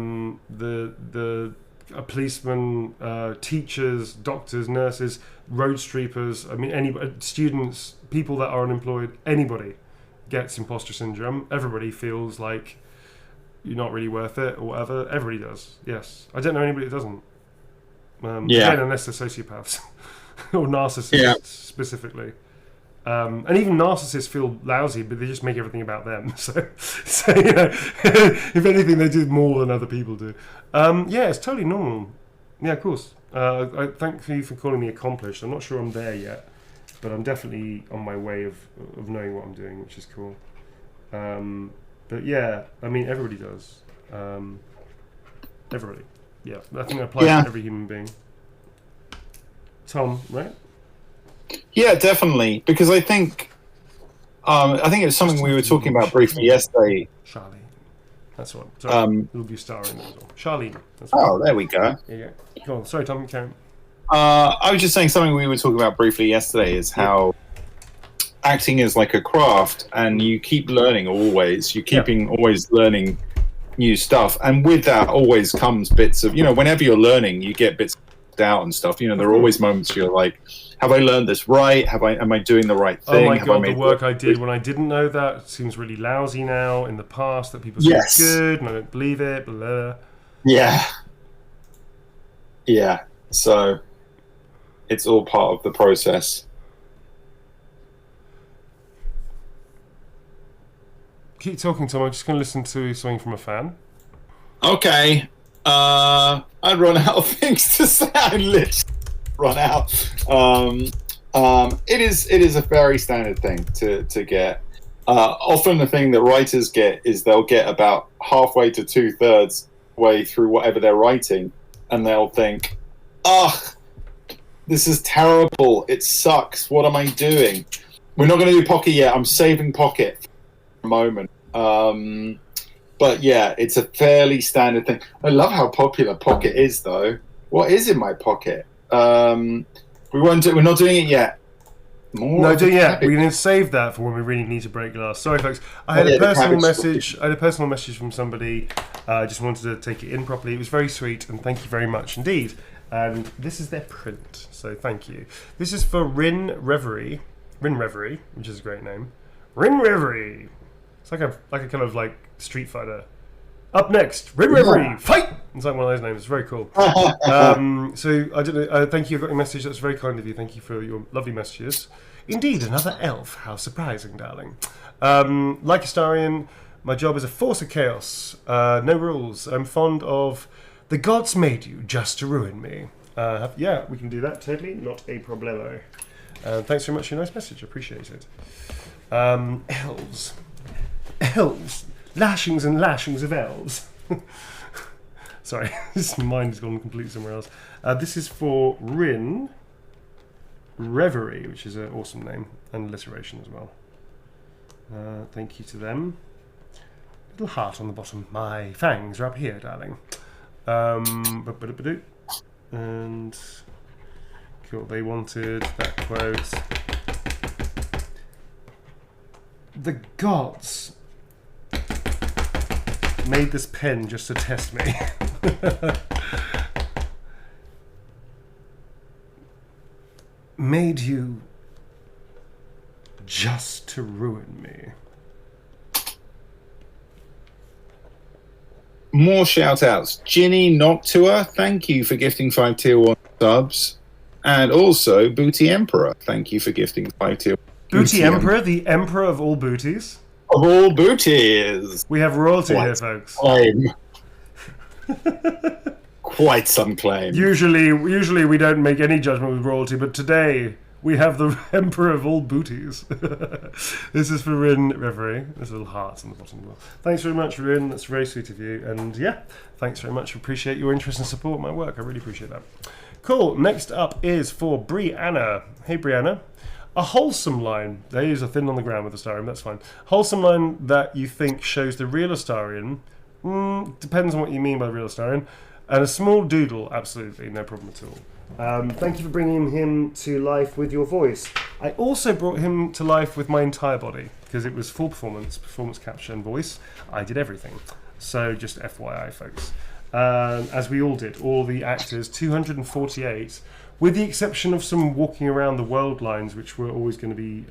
policeman, teachers, doctors, nurses, road sweepers, I mean, anybody, students, people that are unemployed, anybody gets imposter syndrome. Everybody feels like you're not really worth it or whatever. Everybody does, yes. I don't know anybody that doesn't. Again, unless they're sociopaths or narcissists specifically. And even narcissists feel lousy, but they just make everything about them. So you know, if anything, they do more than other people do. Yeah, it's totally normal. Yeah, of course. I thank you for calling me accomplished. I'm not sure I'm there yet, but I'm definitely on my way of knowing what I'm doing, which is cool. But yeah, I mean, everybody does. Everybody. Yeah, I think that applies to every human being. Tom, right? Yeah, definitely. Because I think it's something we were talking about briefly yesterday. Charlene. That's what. Sorry, it'll be starring as well. Charlene. That's there we go. There you go. Go on. Sorry, Tom. Carry on. I was just saying something we were talking about briefly yesterday is how acting is like a craft, and you keep learning always. You're keeping always learning new stuff, and with that always comes bits of, whenever you're learning, you get bits of doubt and stuff. There are always moments you're like, have I learned this right? Am I doing the right thing? Oh my god, the work I did when I didn't know that seems really lousy now. In the past, that people say it's good, and I don't believe it. Blah. Yeah. So it's all part of the process. keep talking, Tom. I'm just going to listen to something from a fan. Okay. I'd run out of things to say. I literally run out. It is a very standard thing to get. Often the thing that writers get is they'll get about halfway to 2/3 way through whatever they're writing, and they'll think, ugh, this is terrible. It sucks. What am I doing? We're not going to do Pocket yet. I'm saving Pocket for a moment. But yeah, it's a fairly standard thing. I love how popular Pocket is, though. What is in my pocket? We're not doing it yet. We're going to save that for when we really need to break glass. Sorry, folks. I had a personal message from somebody. I just wanted to take it in properly. It was very sweet, and thank you very much indeed. And this is their print, so thank you. This is for Rin Reverie, which is a great name. Rin Reverie. It's like a kind of like Street Fighter. Up next, Rin Reverie, fight! It's like one of those names. It's very cool. So I don't know. Thank you. I got your message. That's very kind of you. Thank you for your lovely messages. Indeed, another elf. How surprising, darling. Like Astarion, my job is a force of chaos. No rules. I'm fond of the gods made you just to ruin me. Yeah, we can do that. Totally, not a problemo. Thanks very much for your nice message. I appreciate it. Elves. Lashings and lashings of elves. Sorry, this mind has gone completely somewhere else. This is for Rin Reverie, which is an awesome name and alliteration as well. Thank you to them. Little heart on the bottom. My fangs are up here, darling. And cool. They wanted that quote. The gods made this pen just to test me. Made you just to ruin me. More shout outs. Ginny Noctua, thank you for gifting 5 tier 1 subs. And also Booty Emperor, thank you for gifting 5 tier 1. Booty Emperor, the emperor of all booties. Of all booties. We have royalty here, folks. Claim. Quite some claim. Usually we don't make any judgment with royalty, but today we have the emperor of all booties. This is for Rin Reverie. There's little hearts on the bottom as well. Thanks very much, Rin. That's very sweet of you. And yeah, thanks very much. Appreciate your interest and support in my work. I really appreciate that. Cool. Next up is for Brianna. Hey, Brianna. A wholesome line. They use a thin on the ground with Astarion, that's fine. Wholesome line that you think shows the real Astarion. Depends on what you mean by the real Astarion. And a small doodle, absolutely, no problem at all. Thank you for bringing him to life with your voice. I also brought him to life with my entire body, because it was full performance capture and voice. I did everything. So just FYI, folks. As we all did, all the actors, 248, with the exception of some walking around the world lines, which were always going to be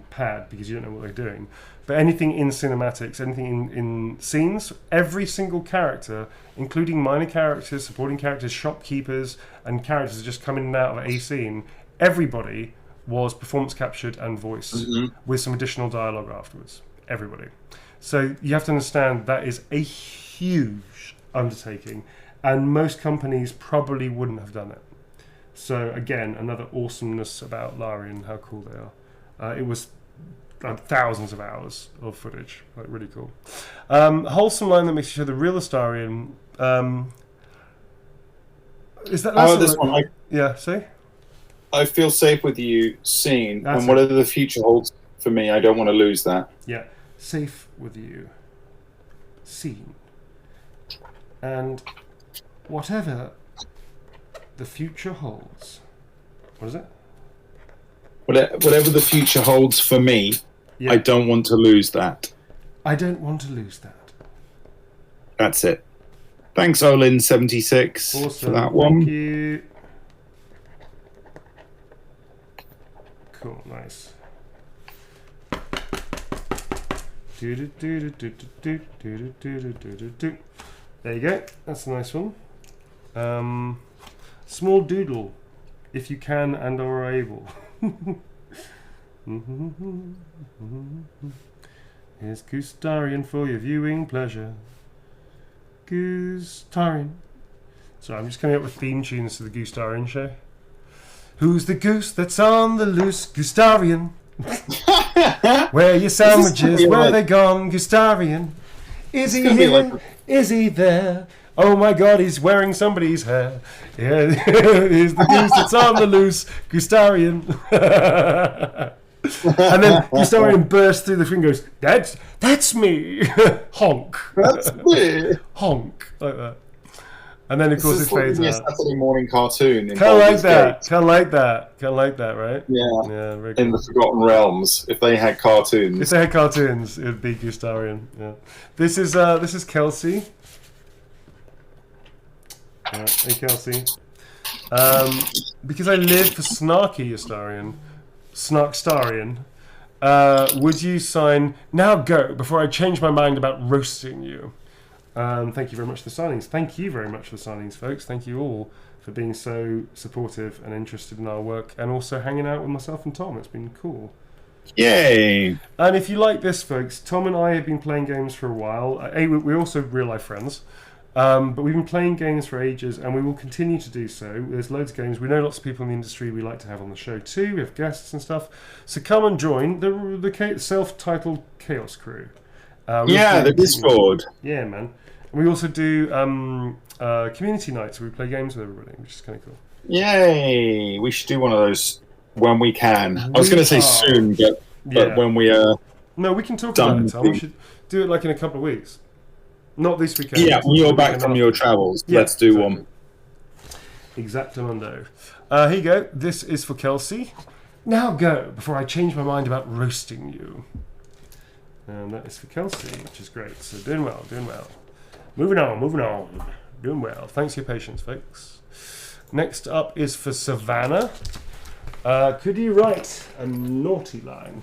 pad, because you don't know what they're doing. But anything in cinematics, anything in scenes, every single character, including minor characters, supporting characters, shopkeepers, and characters just come in and out of a scene, everybody was performance captured and voiced with some additional dialogue afterwards. Everybody. So you have to understand that is a huge undertaking, and most companies probably wouldn't have done it. So again, another awesomeness about Larian, how cool they are. It was thousands of hours of footage, like really cool. Wholesome line that makes you show the real Astarion. Is that this one? Yeah, see? I feel safe with you, seen, and whatever the future holds for me, I don't want to lose that. Yeah, safe with you, seen, and whatever the future holds. What is it? Whatever the future holds for me, yeah. I don't want to lose that. I don't want to lose that. That's it. Thanks, Olin76, awesome. For that one. Thank you. Cool, nice. There you go. That's a nice one. Small doodle, if you can and are able. Here's Goostarian for your viewing pleasure. Goostarian. So I'm just coming up with theme tunes to the Goostarian show. Who's the goose that's on the loose? Goostarian. Where are your sandwiches? Where are they gone? Goostarian. Is he here? Is he there? Oh my God, he's wearing somebody's hair. Yeah, he's the goose that's on the loose. Goostarian. And then Goostarian bursts through the thing and goes, that's me. Honk. That's me. Honk. Like that. And then, of course, it fades out. It's a Saturday morning cartoon. Kind of like that. Kind of like that. Kind of like that, right? Yeah. Very cool. In the Forgotten Realms, if they had cartoons. If they had cartoons, it would be Goostarian. Yeah. This is Kelsey. Hey, Kelsey. Because I live for Snarky Snarkstarian, would you sign Now Go before I change my mind about roasting you? Thank you very much for the signings. Thank you very much for the signings, folks. Thank you all for being so supportive and interested in our work, and also hanging out with myself and Tom. It's been cool. Yay! And if you like this, folks, Tom and I have been playing games for a while. We're also real-life friends. But we've been playing games for ages, and we will continue to do so. There's loads of games. We know lots of people in the industry we like to have on the show too. We have guests and stuff. So come and join the self-titled Chaos Crew. The Discord. Yeah, man. And we also do community nights where we play games with everybody, which is kind of cool. Yay! We should do one of those when we can. I was going to say soon, but when we are... No, we can talk about it, Tom. We should do it like in a couple of weeks. Not this weekend. Yeah, when you're back from your travels, let's do one. Exactamundo. Here you go. This is for Kelsey. Now go, before I change my mind about roasting you. And that is for Kelsey, which is great. So doing well. Moving on. Doing well. Thanks for your patience, folks. Next up is for Savannah. Could you write a naughty line?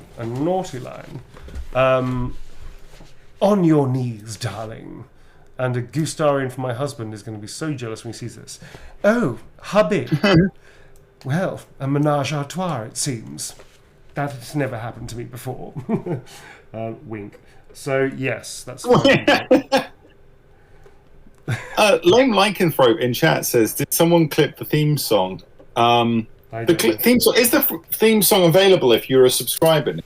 On your knees, darling. And a Goostarian for my husband is going to be so jealous when he sees this. Oh, hubby. Well, a menage a trois, it seems. That has never happened to me before. Wink. So, yes, that's fine. Lame Lycanthrope in chat says, did someone clip the theme song? Theme song is the theme song available if you're a subscriber?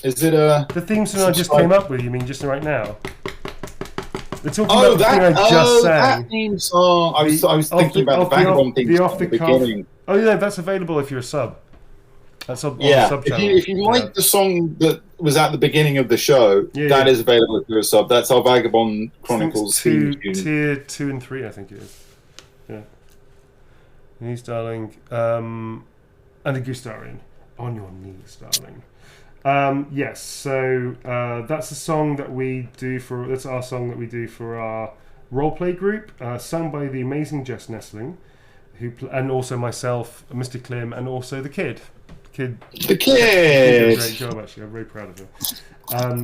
Is it a... The theme song I just came up with, you mean just right now? We're talking about the thing I just sang. That theme song. I was thinking about the Vagabond theme song at the beginning. Oh, yeah, that's available if you're a sub. That's on the sub channel. If you like the song that was at the beginning of the show, that is available if you're a sub. That's our Vagabond Chronicles theme tune. Tier 2 and 3, I think it is. Yeah. Knees, darling. And a Goostarian. On your knees, darling. Yes, so that's the song that we do for. That's our song that we do for our roleplay group, sung by the amazing Jess Nestling, and also myself, Mr. Klim, and also the kid. The kid did a great job, actually. I'm very proud of her.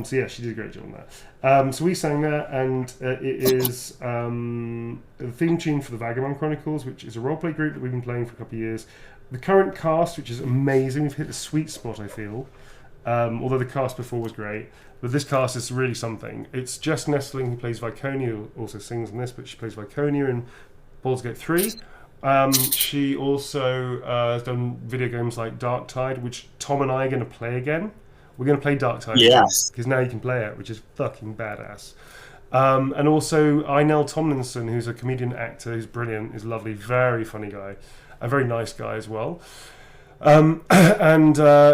So yeah, she did a great job on that. So we sang that, and it is the theme tune for the Vagabond Chronicles, which is a roleplay group that we've been playing for a couple of years. The current cast, which is amazing, we've hit the sweet spot, I feel. Although the cast before was great, but this cast is really something. It's Jess Nestling, who plays Viconia, who also sings in this, but she plays Viconia in Baldur's Gate 3. She also has done video games like Dark Tide, which Tom and I are going to play again. We're going to play Dark Tide, yes, because now you can play it, which is fucking badass. And also Einel Tomlinson, who's a comedian actor, who's brilliant, is lovely, very funny guy, a very nice guy as well. And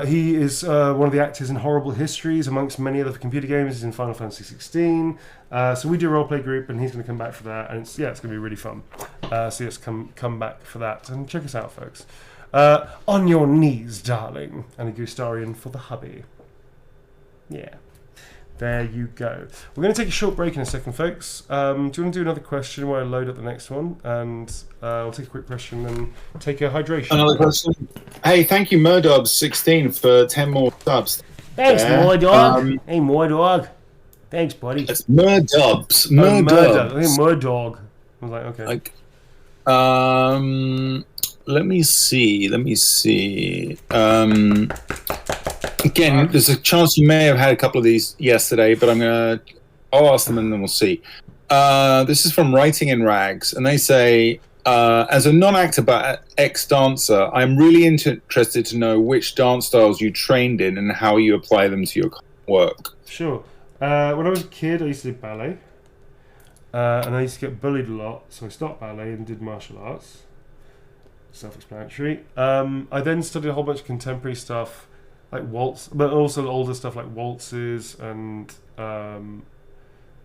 he is one of the actors in Horrible Histories, amongst many other computer games. He's in Final Fantasy 16. So we do a roleplay group, and he's going to come back for that, and it's going to be really fun. So yes, come back for that, and check us out, folks. On your knees, darling, and a Goostarian for the hubby. Yeah. There you go. We're going to take a short break in a second, folks. Do you want to do another question while I load up the next one? And I'll take a quick question and take a hydration. Another question. Hey, thank you, Murdub16, for 10 more subs. Thanks, Murdog. Hey, Murdog. Thanks, buddy. It's Murdubs. Murdog. I think Murdog. I was like, okay. Let me see. Again, there's a chance you may have had a couple of these yesterday, but I'll ask them and then we'll see. This is from Writing in Rags, and they say, as a non-actor but ex-dancer, I'm really interested to know which dance styles you trained in and how you apply them to your work. Sure. When I was a kid, I used to do ballet, and I used to get bullied a lot, so I stopped ballet and did martial arts. Self-explanatory. I then studied a whole bunch of contemporary stuff, like waltz, but also older stuff like waltzes and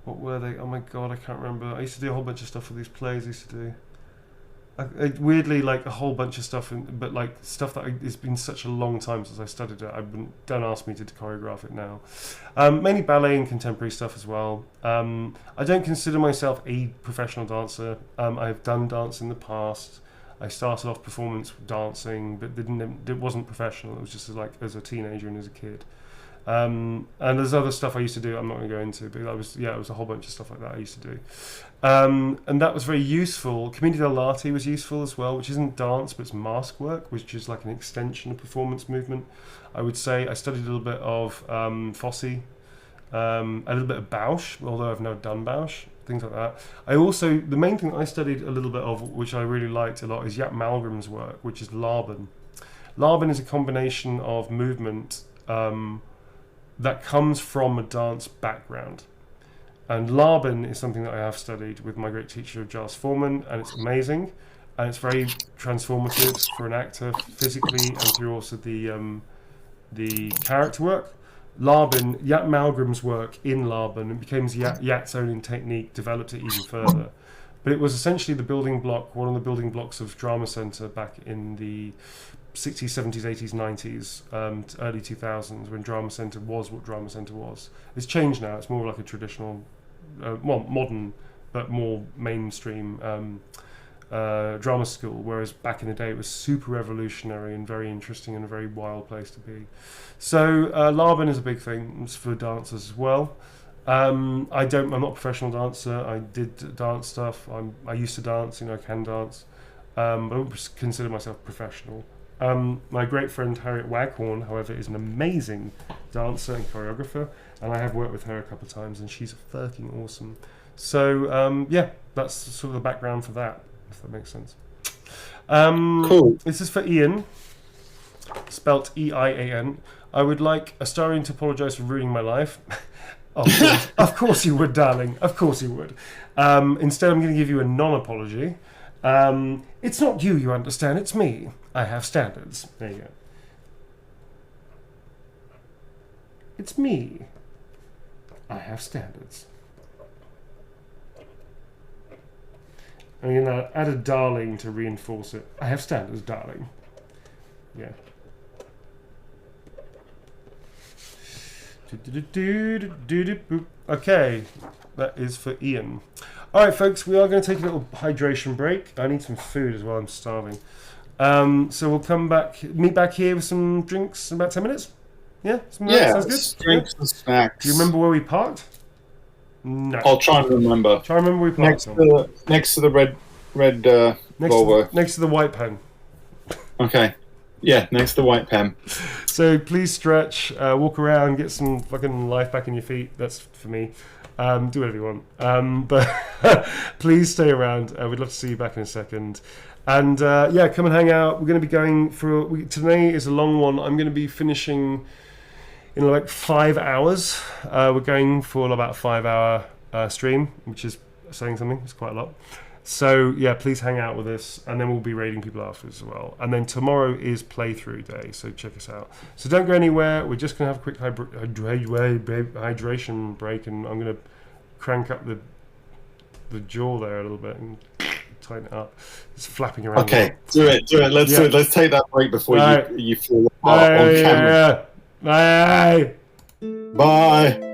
what were they? Oh my god, I can't remember. I used to do a whole bunch of stuff with these plays I used to do. Weirdly, like a whole bunch of stuff, but like stuff that it's been such a long time since I studied it. Don't ask me to choreograph it now. Mainly ballet and contemporary stuff as well. I don't consider myself a professional dancer. I've done dance in the past. I started off performance dancing, but it wasn't professional. It was just like as a teenager and as a kid. And there's other stuff I used to do I'm not going to go into, but it was a whole bunch of stuff like that I used to do. And that was very useful. Commedia dell'arte was useful as well, which isn't dance, but it's mask work, which is like an extension of performance movement. I would say I studied a little bit of Fosse, a little bit of Bausch, although I've never done Bausch, things like that. The main thing I studied a little bit of, which I really liked a lot, is Jaap Malgrim's work, which is Laban. Laban is a combination of movement that comes from a dance background. And Laban is something that I have studied with my great teacher, Giles Foreman, and it's amazing. And it's very transformative for an actor physically and through also the character work. Laban, Jaap Malgrim's work in Laban, it became Jaap's own technique, developed it even further. But it was essentially one of the building blocks of Drama Centre back in the 60s, 70s, 80s, 90s, early 2000s, when Drama Centre was what Drama Centre was. It's changed now. It's more like a traditional, modern, but more mainstream drama school, whereas back in the day it was super revolutionary and very interesting and a very wild place to be. So Laban is a big thing for dancers as well. I'm not a professional dancer. I did dance stuff. I used to dance, I can dance, but I don't consider myself professional. My great friend Harriet Waghorn, however, is an amazing dancer and choreographer, and I have worked with her a couple of times, and she's fucking awesome. So that's sort of the background for that, if that makes sense. Cool. This is for Ian, spelt E-I-A-N. I would like Astarion to apologise for ruining my life. Of course you would, darling. Of course you would. Instead, I'm going to give you a non-apology. It's not you understand, it's me. I have standards. There you go. It's me. I have standards. I'm going to add a darling to reinforce it. I have standards, darling. Yeah. Okay, that is for Ian. All right, folks, we are going to take a little hydration break. I need some food as well. I'm starving. So we'll meet back here with some drinks in about 10 minutes. Yeah, sounds good. Drinks and snacks. Do you remember where we parked? No. I'll try and remember. Try and remember where we parked. Next to the red Volvo. Next to the white pen. Okay. Yeah, next to the white pen. So please stretch, walk around, get some fucking life back in your feet. That's for me. Do whatever you want. But please stay around. We'd love to see you back in a second. And come and hang out. We're going to be going today is a long one. I'm going to be finishing in like 5 hours. We're going for about a 5-hour stream, which is saying something. It's quite a lot. So please hang out with us, and then we'll be raiding people afterwards as well. And then tomorrow is playthrough day, so check us out. So don't go anywhere. We're just gonna have a quick hydration break, and I'm gonna crank up the jaw there a little bit and tighten it up. It's flapping around. Okay, do it. Let's do it. Let's take that break before you fall apart on camera. Bye. Bye.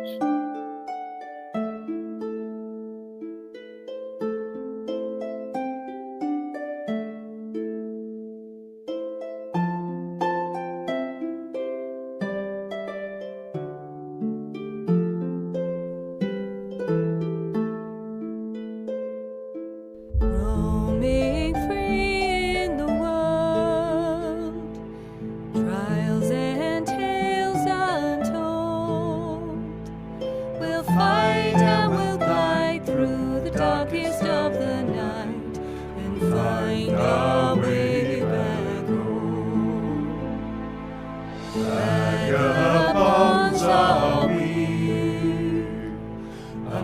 Trials and tales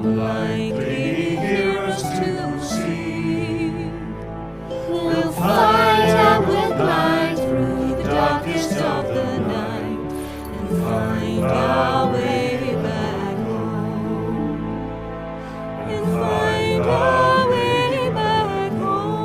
unlikely heroes to see. We'll fight and we'll glide through the darkest of the night and find our way back home. And find our way back home.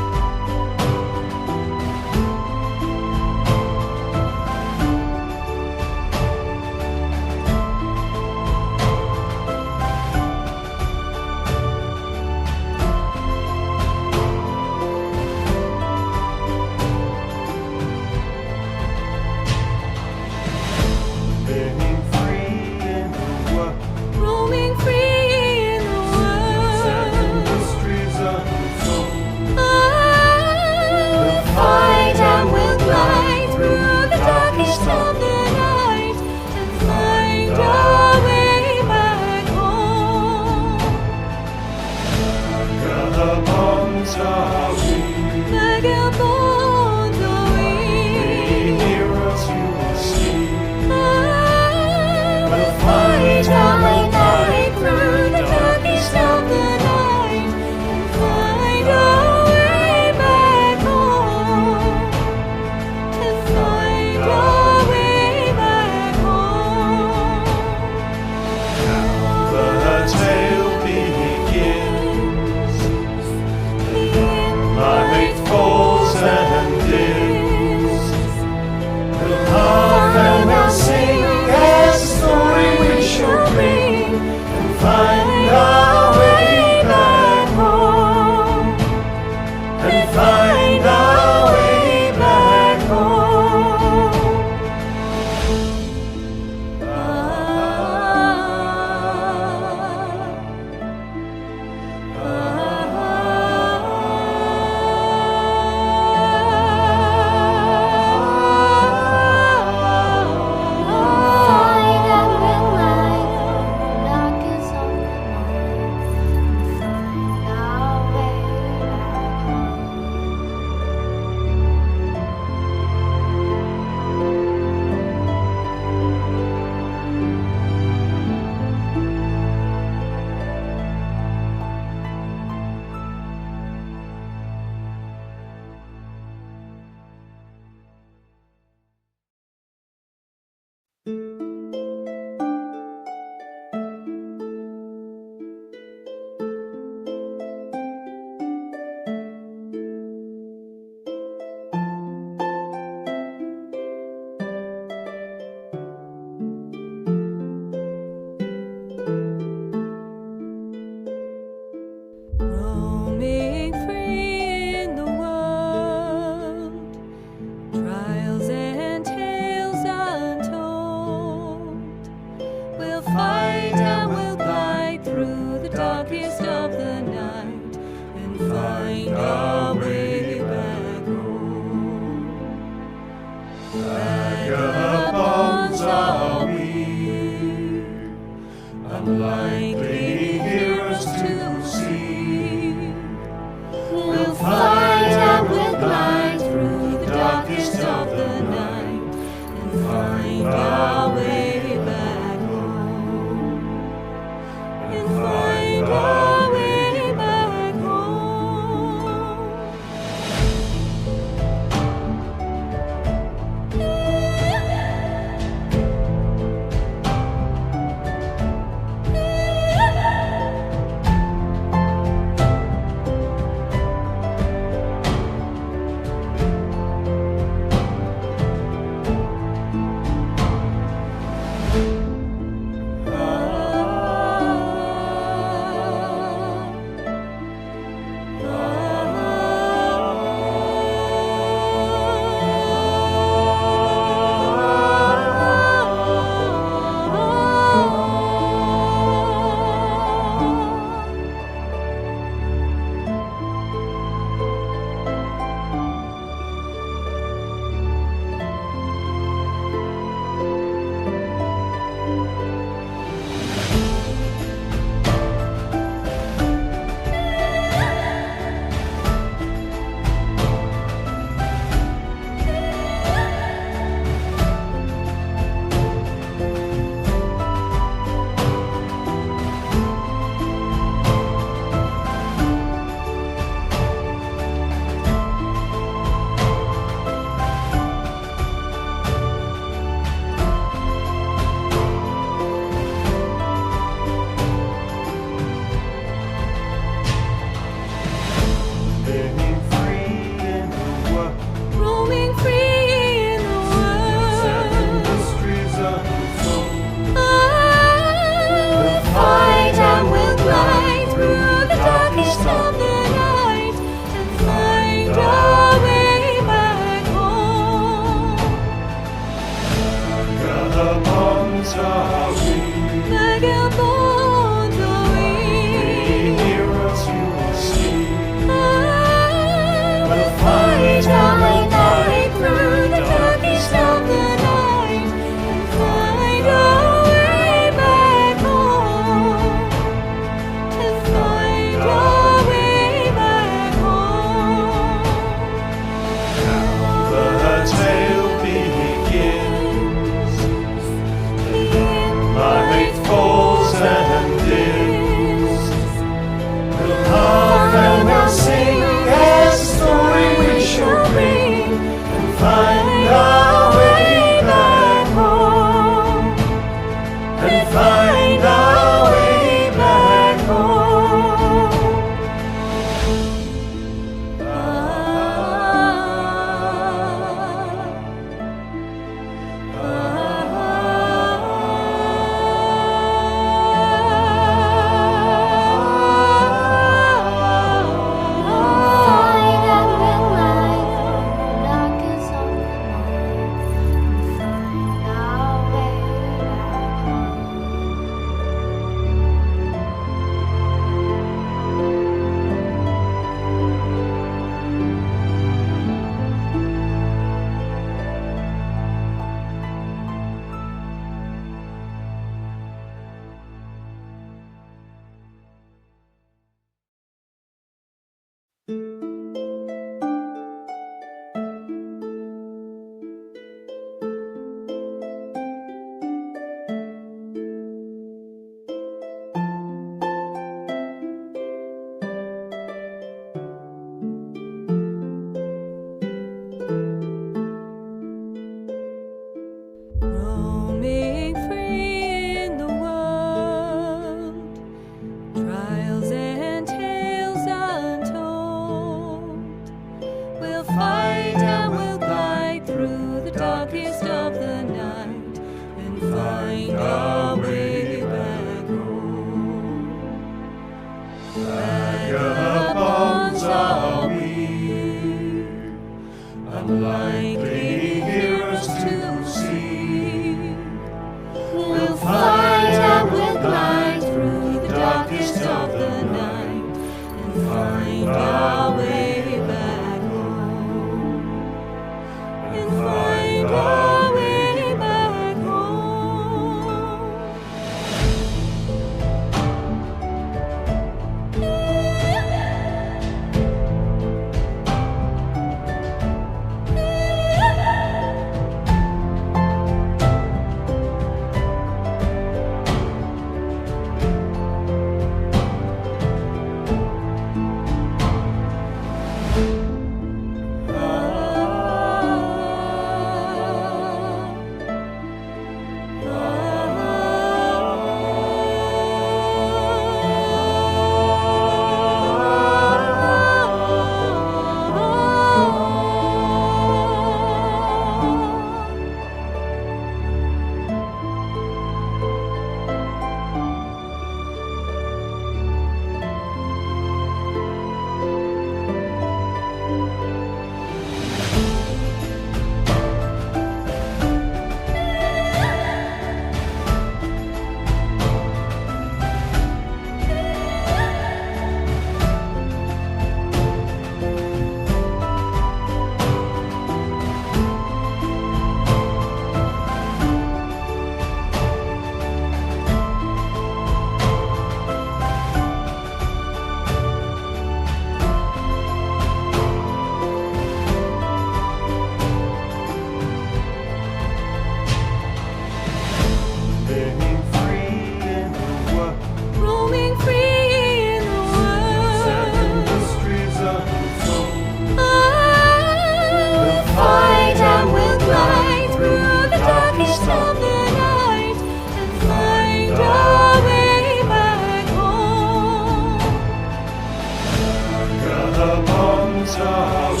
Vagabonds are we.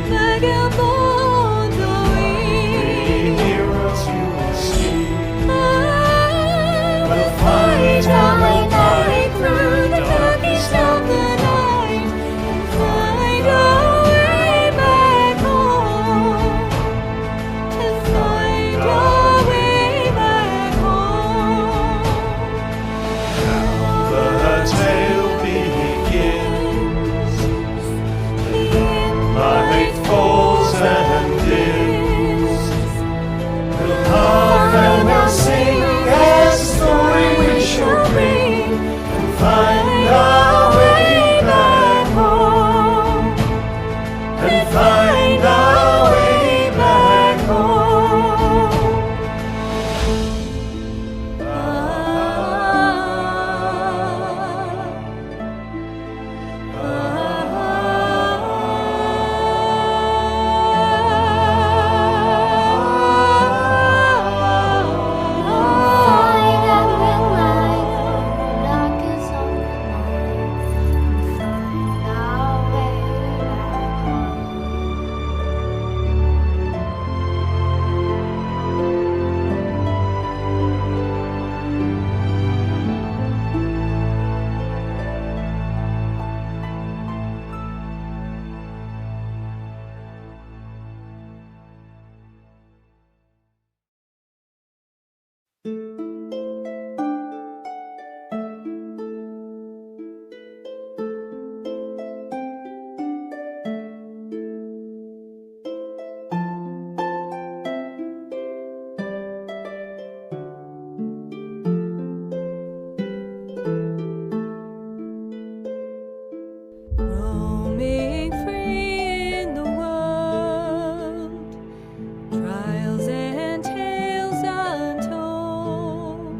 Vagabonds are we. Heroes you will see. We'll fight our way back through the darkest of the night and find our way back home. And find our way back home. The tale begins. Night falls and dims. We'll laugh and we'll sing as the story we shall bring and find our way back home. And find our way back home. Find out when light from the darkest of the night and find our way back home. Roaming free in the world, trials and tales untold.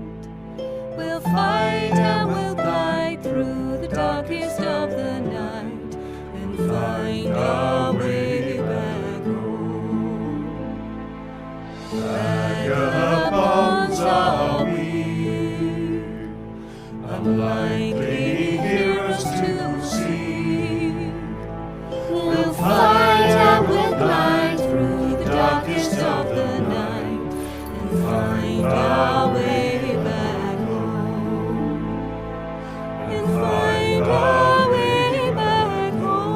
We'll fight and we'll glide through the darkest of the night and find our way back home. Vagabonds are we. Unlikely heroes to see. We'll fight and we'll glide through the darkest of the night and find our way back home. And find our way back home.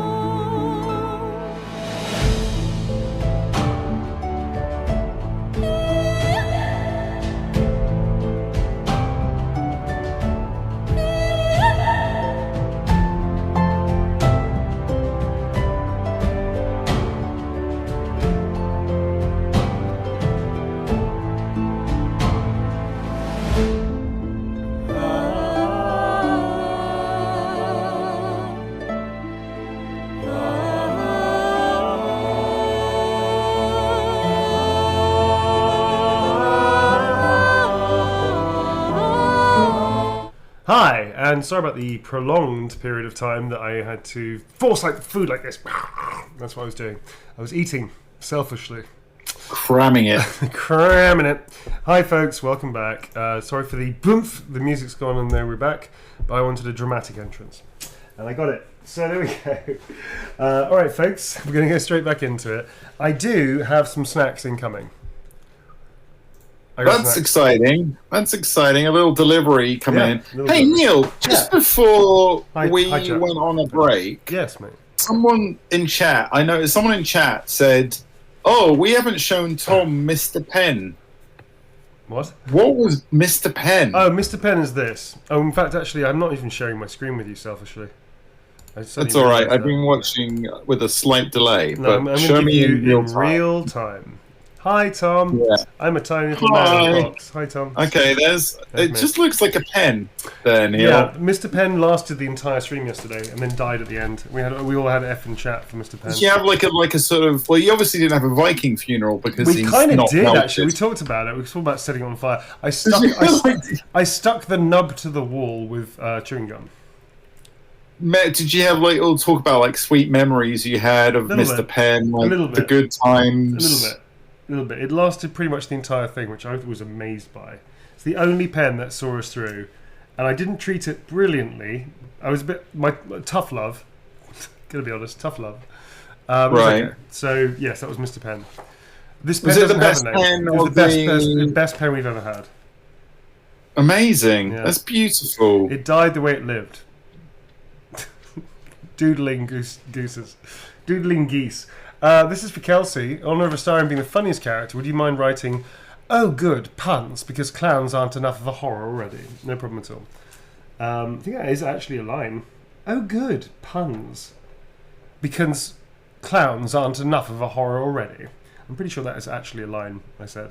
Hi, and sorry about the prolonged period of time that I had to force like food like this. That's what I was doing. I was eating selfishly. Cramming it. Cramming it. Hi folks, welcome back. Sorry for the boomf. The music's gone and there we're back. But I wanted a dramatic entrance. And I got it. So there we go. Alright folks, we're going to go straight back into it. I do have some snacks incoming. That's exciting. That's exciting. A little delivery coming in. Hey, delivery. Neil, just before we hi, Jack. went on a break, Yes, mate. someone in chat, I noticed someone in chat said, "Oh, we haven't shown Tom Mr. Penn." What? What was Mr. Penn? Oh, Mr. Penn is this. Oh, in fact, actually, I'm not even sharing my screen with you selfishly. That's all right. I've been watching with a slight delay, No, but I'm going show to give me you in real in time. real time. Hi, Tom. Yeah. I'm a tiny little man in a Hi. box. Hi, Tom. Okay, it me. just looks like a pen there, Neil. Yeah, Mr. Penn lasted the entire stream yesterday and then died at the end. We all had F in chat for Mr. Penn. Did you have like a sort of? Well, you obviously didn't have a Viking funeral because We he's kind of not did melted. actually. We talked about it. We talked about setting it on fire. I stuck the nub to the wall with chewing gum. Did you have like all talk about like sweet memories you had of Little Mr. bit. Penn, like Little the bit. good times? A little bit. It lasted pretty much the entire thing, which I was amazed by. It's the only pen that saw us through, and I didn't treat it brilliantly. I was a bit tough love. Gotta be honest, tough love. Right. Okay. So yes, that was Mr. Pen. This pen Was it the doesn't have best a name. pen It was or the best pen we've ever had. Amazing. Yeah. That's beautiful. It died the way it lived. Doodling gooses. Doodling geese. This is for Kelsey. Honour of a star in being the funniest character. Would you mind writing, "Oh, good puns," because clowns aren't enough of a horror already? No problem at all. I think that is actually a line. Oh, good puns, because clowns aren't enough of a horror already. I'm pretty sure that is actually a line I said.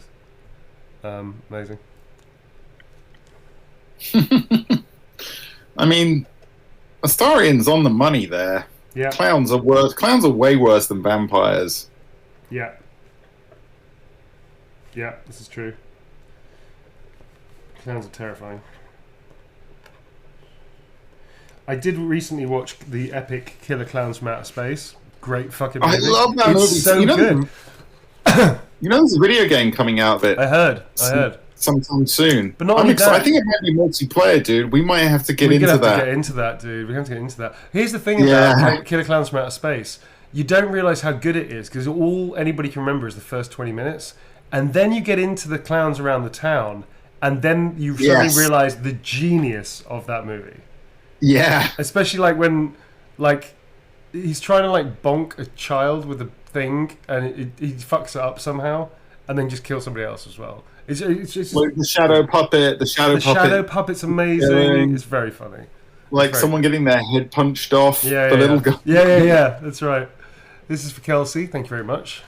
Amazing. I mean, Astarian's on the money there. Yeah. Clowns are worse. Clowns are way worse than vampires. Yeah. Yeah, this is true. Clowns are terrifying. I did recently watch the epic Killer Clowns from Outer Space. Great fucking movie. I love that it's movie. so good. You know, there's a video game coming out of it. I heard. Sometime soon. But not only that. I think it might be multiplayer, dude. We might have to get into We're that. to get into that, dude. We have to get into that. Here's the thing about Killer Clowns from Outer Space. You don't realise how good it is because all anybody can remember is the first 20 minutes. And then you get into the clowns around the town, and then you suddenly realise the genius of that movie. Yeah. Especially like when, like, he's trying to like bonk a child with a thing, and he fucks it up somehow, and then just kills somebody else as well. It's just like the shadow puppet. The shadow puppet's amazing. It's very funny. Like someone getting their head punched off. Yeah, the little guy. Yeah. That's right. This is for Kelsey. Thank you very much.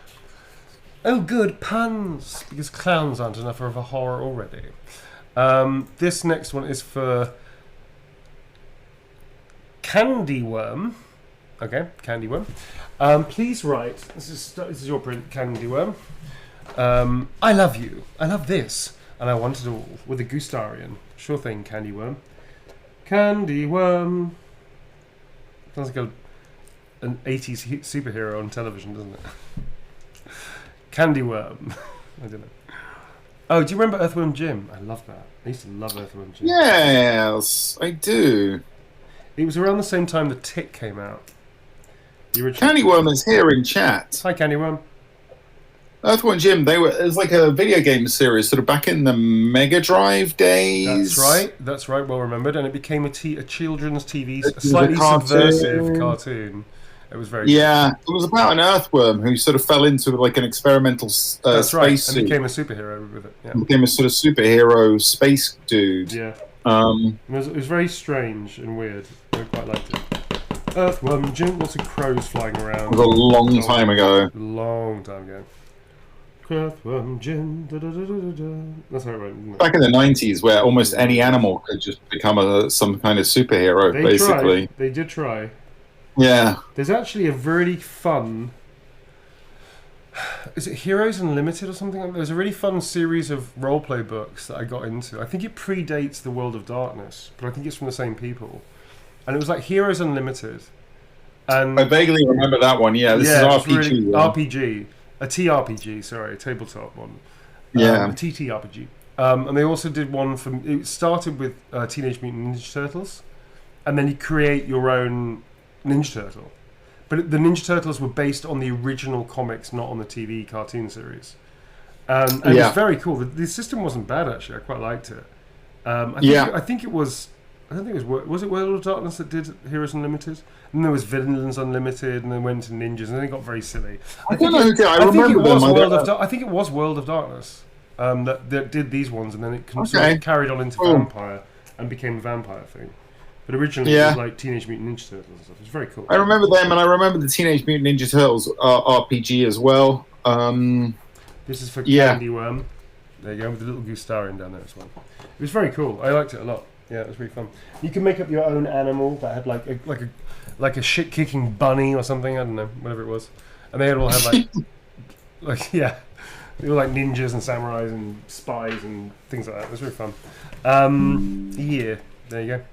Oh, good puns, because clowns aren't enough of a horror already. This next one is for Candyworm. Okay, Candyworm. Please write. This is your print, Candyworm. I love you. I love this, and I want it all with a Gustarian. Sure thing, Candyworm. Candyworm. Sounds like an 80s superhero on television, doesn't it? Candyworm. I don't know. Oh, do you remember Earthworm Jim? I love that. I used to love Earthworm Jim. Yes, I do. It was around the same time The Tick came out. Candyworm is here in chat. Hi, Candyworm. Earthworm Jim, it was like a video game series, sort of back in the Mega Drive days. That's right, well remembered. And it became a children's TV, a slightly subversive cartoon. It was very good. It was about an earthworm who sort of fell into like an experimental space suit. And became a superhero with it. Yeah. And became a sort of superhero space dude. Yeah. It was very strange and weird. I quite liked it. Earthworm Jim, lots of crows flying around. It was a long time ago. Long time ago. Earthworm Jim. That's how it went, isn't it? Back in the 90s, where almost any animal could just become some kind of superhero, basically. They did try. Yeah. There's actually a really fun... Is it Heroes Unlimited or something? There's a really fun series of roleplay books that I got into. I think it predates The World of Darkness, but I think it's from the same people. And it was like Heroes Unlimited. And I vaguely remember that one, yeah. This is RPG. Really, RPG. A TRPG, sorry, a tabletop one. Yeah. A TTRPG. And they also did one from... It started with Teenage Mutant Ninja Turtles. And then you create your own Ninja Turtle. But the Ninja Turtles were based on the original comics, not on the TV cartoon series. And it was very cool. The system wasn't bad, actually. I quite liked it. I think it was... I don't think it was... Was it World of Darkness that did Heroes Unlimited? And there was Villains Unlimited, and then went to Ninjas, and then it got very silly. I think it was World of Darkness that did these ones, and then it sort of carried on into Vampire and became a Vampire thing. But originally it was like Teenage Mutant Ninja Turtles and stuff. It was very cool. I remember them, and I remember the Teenage Mutant Ninja Turtles RPG as well. This is for Candyworm. There you go, with the little Gustarian down there as well. It was very cool. I liked it a lot. Yeah, it was really fun. You can make up your own animal that had like a shit-kicking bunny or something. I don't know, whatever it was. And they all had they were like ninjas and samurais and spies and things like that. It was really fun. There you go.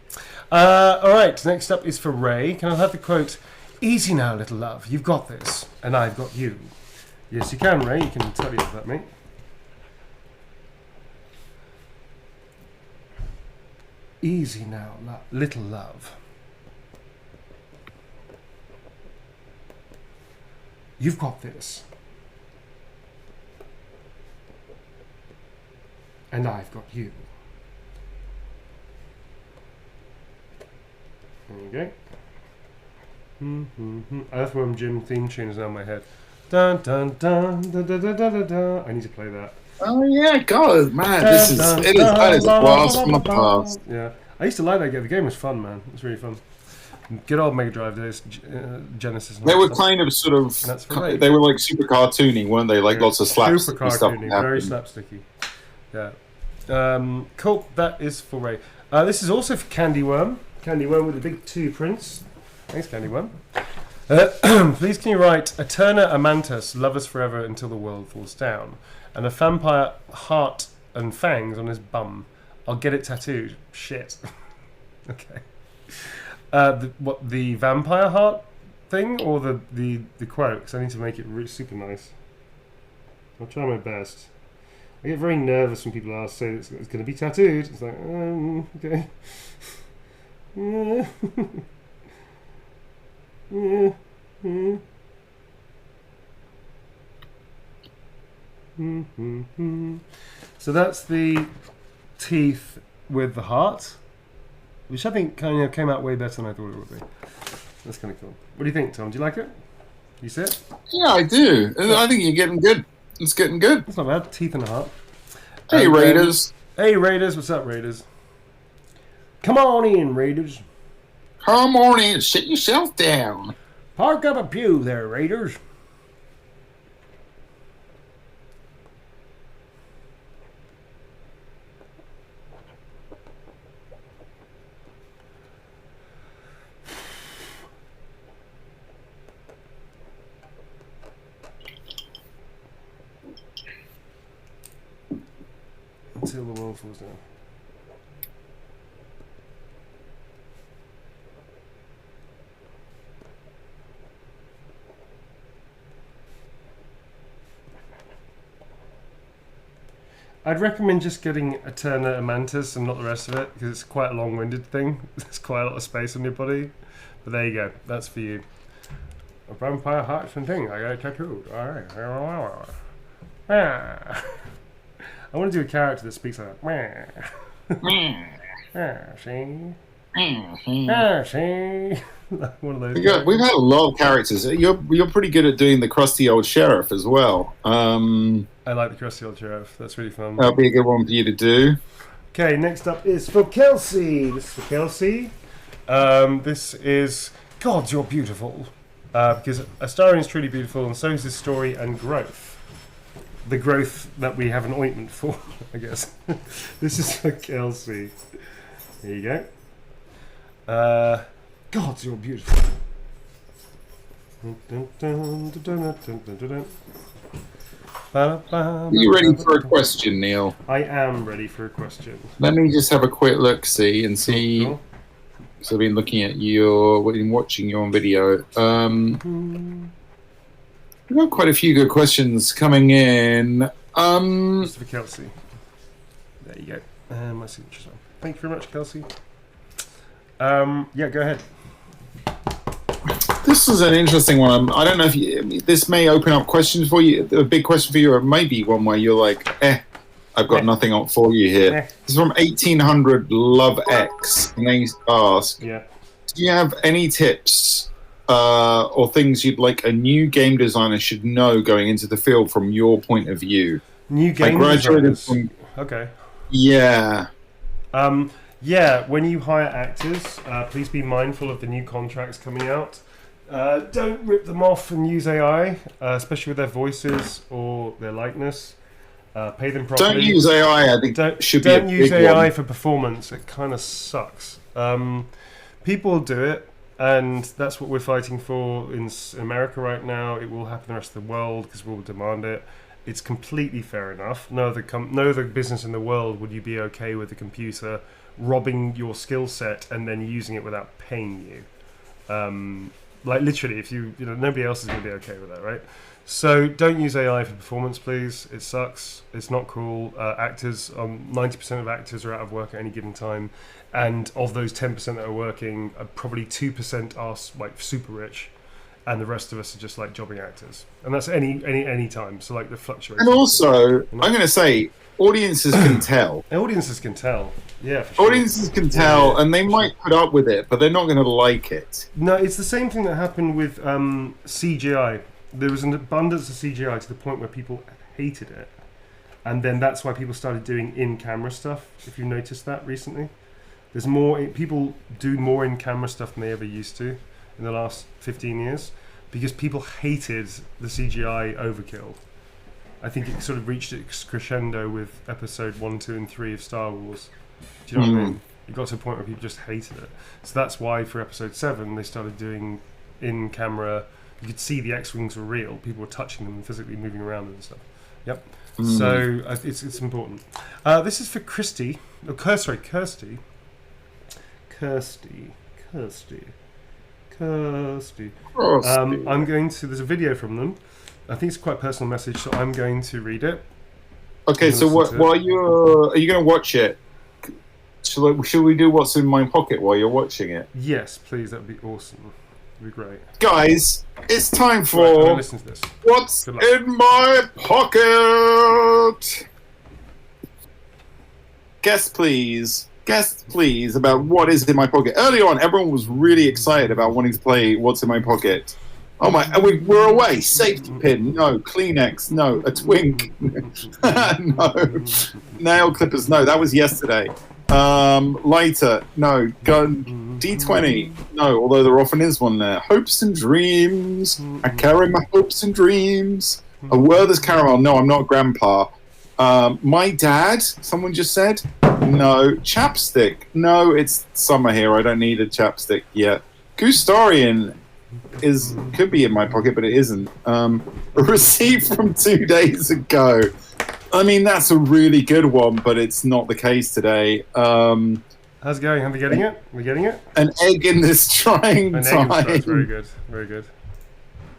All right, next up is for Ray. Can I have the quote? "Easy now, little love. You've got this, and I've got you." Yes, you can, Ray. You can tell you that, mate. Easy now, little love. You've got this. And I've got you. There you go. Earthworm Jim theme tune is now in my head. Dun dun dun dun dun dun dun dun. I need to play that. Oh yeah, God, man, that is a blast from the past. Yeah, I used to like that game. The game was fun, man. It was really fun. Good old Mega Drive days, Genesis. They were kind of sort of, they were like super cartoony, weren't they? Like lots of slaps. Super cartoony, very slapsticky. Yeah. Cool. That is for Ray. This is also for Candy Worm. Candy Worm with the big 2 prints. Thanks, Candy Worm. Please can you write Eterna Amantus, love us forever until the world falls down, and a vampire heart and fangs on his bum. I'll get it tattooed. Shit. Okay. The vampire heart thing or the quote? Because I need to make it really super nice. I'll try my best. I get very nervous when people say it's going to be tattooed. It's like, okay. So that's the teeth with the heart, which I think kind of came out way better than I thought it would be. That's kind of cool. What do you think, Tom? Do you like it? You see it? Yeah, I do. I think you're getting good. It's getting good. It's not bad. Teeth and a heart. Hey, Raiders. Hey, Raiders. What's up, Raiders? Come on in, Raiders. Come on in. Sit yourself down. Park up a pew there, Raiders. Until the world falls down. I'd recommend just getting Eterna Amantus and not the rest of it, because it's quite a long-winded thing. There's quite a lot of space on your body. But there you go. That's for you. A vampire hearts and thing. I got it tattooed. Alright. I want to do a character that speaks like that. See? See? One of those. We've had a lot of characters. You're pretty good at doing the crusty old sheriff as well. I like the crusty old sheriff. That's really fun. That'll be a good one for you to do. Okay, next up is for Kelsey. This is for Kelsey. This is God, you're beautiful. Because Astarion is truly beautiful, and so is his story and growth. The growth that we have an ointment for, I guess. This is for Kelsey. Here you go. God, you're beautiful. Are you ready for a question, Neil? I am ready for a question. Let me just have a quick look-see and see. Cool. So I've been looking at watching you on video. We've got quite a few good questions coming in. This is for Kelsey. There you go. My signature's on. Thank you very much, Kelsey. Yeah, go ahead. This is an interesting one. I don't know if this may open up questions for you. A big question for you, or maybe one where you're like, I've got nothing on for you here. This is from 1800 Love X, and they ask, do you have any tips or things you'd like a new game designer should know going into the field from your point of view? New game designers. Okay. Yeah. Yeah, when you hire actors, please be mindful of the new contracts coming out. Don't rip them off and use AI, especially with their voices or their likeness. Pay them properly. Don't use AI. I think don't use AI for performance. It kind of sucks. People do it, and that's what we're fighting for in America right now. It will happen in the rest of the world because we'll demand it. It's completely fair enough. No other business in the world would you be okay with a computer robbing your skill set and then using it without paying you. Like literally, if nobody else is going to be okay with that, right? So don't use AI for performance, please. It sucks. It's not cool. Actors, 90% of actors are out of work at any given time, and of those 10% that are working, probably 2% are like super rich, and the rest of us are just like jobbing actors, and that's any time. So like the fluctuation. And also, I'm going to say, audiences can tell. Audiences can tell. Yeah, for sure. Audiences can tell, and they might put up with it, but they're not going to like it. No, it's the same thing that happened with CGI. There was an abundance of CGI to the point where people hated it, and then that's why people started doing in-camera stuff. If you've noticed that recently, there's more people do more in-camera stuff than they ever used to in the last 15 years because people hated the CGI overkill. I think it sort of reached its crescendo with episode 1, 2, and 3 of Star Wars. Do you know what I mean? It got to a point where people just hated it. So that's why for episode 7 they started doing in-camera. You could see the X-Wings were real. People were touching them and physically moving around and stuff. Yep. So it's important. This is for Kirsty. Kirsty. I'm going to. There's a video from them. I think it's quite a personal message, so I'm going to read it. Okay, so while are you going to watch it? Should we do what's in my pocket while you're watching it? Yes, please. That would be awesome. That'd be great. Guys, it's time for listen to this. What's in my pocket? Guess please about what is in my pocket. Early on, everyone was really excited about wanting to play What's in My Pocket. Oh my, we're away. Safety pin, no. Kleenex, no. A twink, no. Nail clippers, no. That was yesterday. Lighter, no. Gun, D20, no. Although there often is one there. Hopes and dreams. I carry my hopes and dreams. A Werther's caramel, no. I'm not grandpa. My dad, someone just said. No. Chapstick, no. It's summer here. I don't need a chapstick yet. Gustarian could be in my pocket, but it isn't. A receipt from 2 days ago. I mean, that's a really good one, but it's not the case today. How's it going? Are we getting it? An egg in this trying time. That's very good. Very good.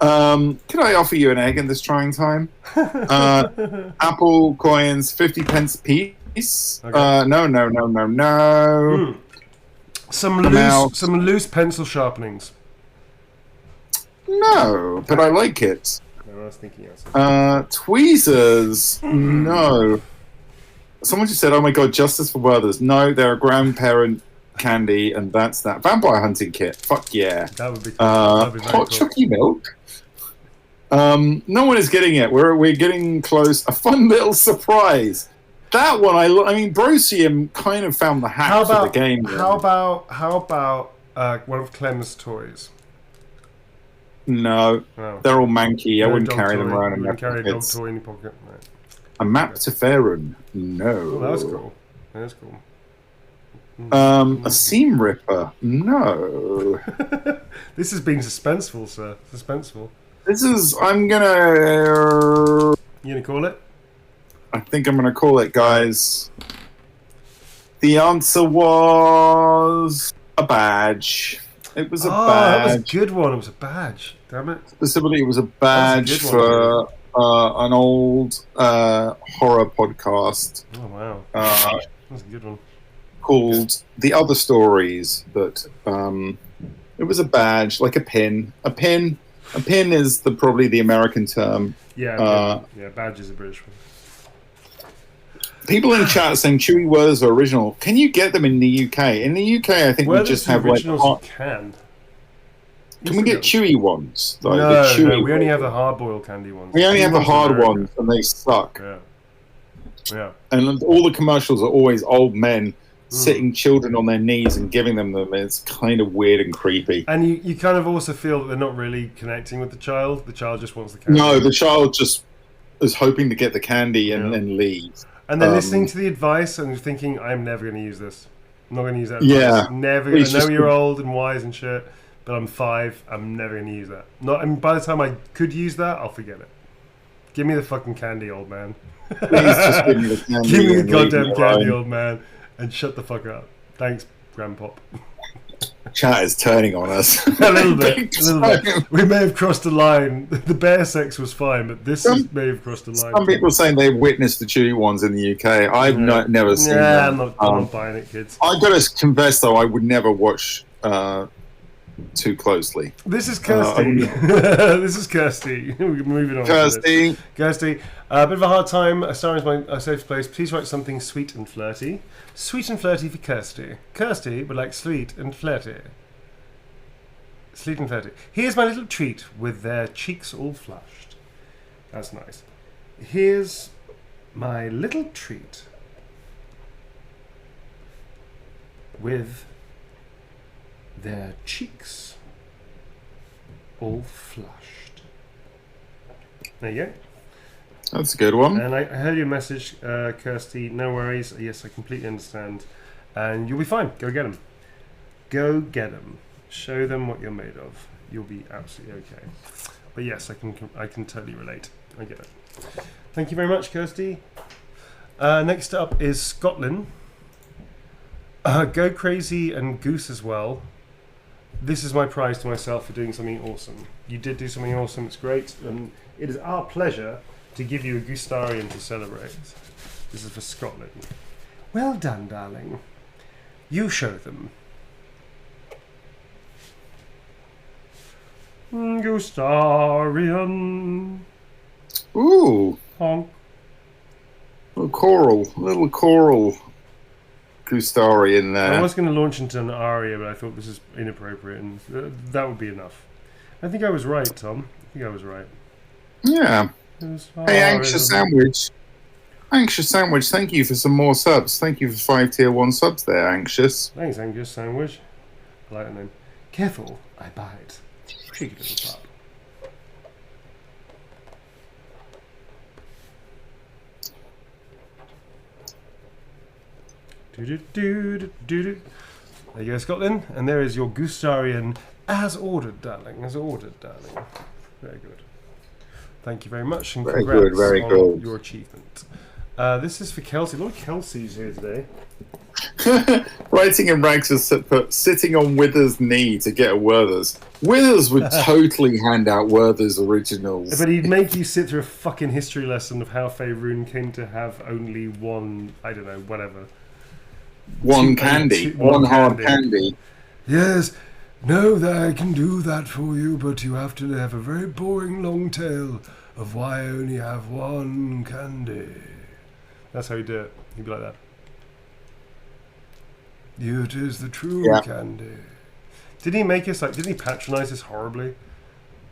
Can I offer you an egg in this trying time? Apple coins, 50 pence a piece. Okay. No. Some loose pencil sharpenings. No, but I like it. No, I was thinking else. Tweezers. No. Someone just said, "Oh my god, justice for Werther's." No, they're a grandparent candy, and that's that. Vampire hunting kit. Fuck yeah. That would be cool. Hot cool. Chucky milk. No one is getting it. We're getting close. A fun little surprise. That one, I mean, Brosium kind of found the hack for the game. How about one of Clem's toys? No, they're all manky. I wouldn't carry them around in my carry pockets. a dog toy in your pocket. No. A map to Faerun. No. Oh, that's cool. That's cool. A seam ripper. No. This is being suspenseful, sir. Suspenseful. This is. I'm gonna. You gonna call it? I think I'm gonna call it, guys. The answer was a badge. It was a badge. That was a good one. It was a badge. Damn it. Specifically, it was a badge for an old horror podcast. Oh, wow. That's a good one. Called The Other Stories. But it was a badge, like a pin. A pin is probably the American term. Yeah, badge is a British one. People in chat are saying Chewy Werther's are original. Can you get them in the UK? In the UK, I think we just have like. Can we get chewy ones? Like no, we only have the hard-boiled candy ones. We only have the hard ones, and they suck. Yeah. And all the commercials are always old men sitting children on their knees and giving them. It's kind of weird and creepy. And you kind of also feel that they're not really connecting with the child. The child just wants the candy. No, the child just is hoping to get the candy and leave. And then listening to the advice and thinking, I'm never going to use this. I'm not going to use that advice. Yeah. Never. I know you're old and wise and shit, but I'm 5. I'm never going to use that. And by the time I could use that, I'll forget it. Give me the fucking candy, old man. Please just give me the candy. Give me the goddamn candy, old man, and shut the fuck up. Thanks, Grandpop. Chat is turning on us. A little bit. We may have crossed the line. The bear sex was fine, but this may have crossed the line. Some people are saying they've witnessed the chewy ones in the UK. I've never seen them. I'm not buying it, kids. I've got to confess, though, I would never watch too closely. This is Kirsty. This is Kirsty. We're moving on. Kirsty. Kirsty. A bit of a hard time. A star is my safe place. Please write something sweet and flirty. Sweet and flirty for Kirsty. Kirsty would like sweet and flirty. Sweet and flirty. Here's my little treat with their cheeks all flushed. That's nice. Here's my little treat with their cheeks all flushed. There you go. That's a good one. And I heard your message, Kirsty. No worries. Yes, I completely understand. And you'll be fine. Go get them. Go get them. Show them what you're made of. You'll be absolutely okay. But yes, I can totally relate. I get it. Thank you very much, Kirsty. Next up is Scotland. Go crazy and Goose as well. This is my prize to myself for doing something awesome. You did do something awesome. It's great, and it is our pleasure to give you a Gustarian to celebrate. This is for Scotland. Well done, darling. You show them. Gustarian. Ooh. Honk. Little choral Gustarian there. I was going to launch into an aria, but I thought this is inappropriate, and that would be enough. I think I was right, Tom. I think I was right. Yeah. Hey, Anxious Sandwich. Anxious Sandwich, thank you for some more subs. Thank you for 5 tier 1 subs there, Anxious. Thanks, Anxious Sandwich. I like the name. Careful, I bite. Cheeky little pup. Do-do-do-do-do-do. There you go, Scotland. And there is your Gustarian as ordered, darling. As ordered, darling. Very good. Thank you very much, and congrats on your achievement. This is for Kelsey. A lot of Kelseys here today. Writing in ranks has put sitting on Withers' knee to get a Werther's. Withers would totally hand out Werther's originals. But he'd make you sit through a fucking history lesson of how Faerun came to have only one, I don't know, whatever. One hard candy. Yes. No, I can do that for you, but you have to have a very boring long tale of why I only have one candy. That's how you do it. He'd be like that. It is the true candy. Didn't he make us didn't he patronize us horribly?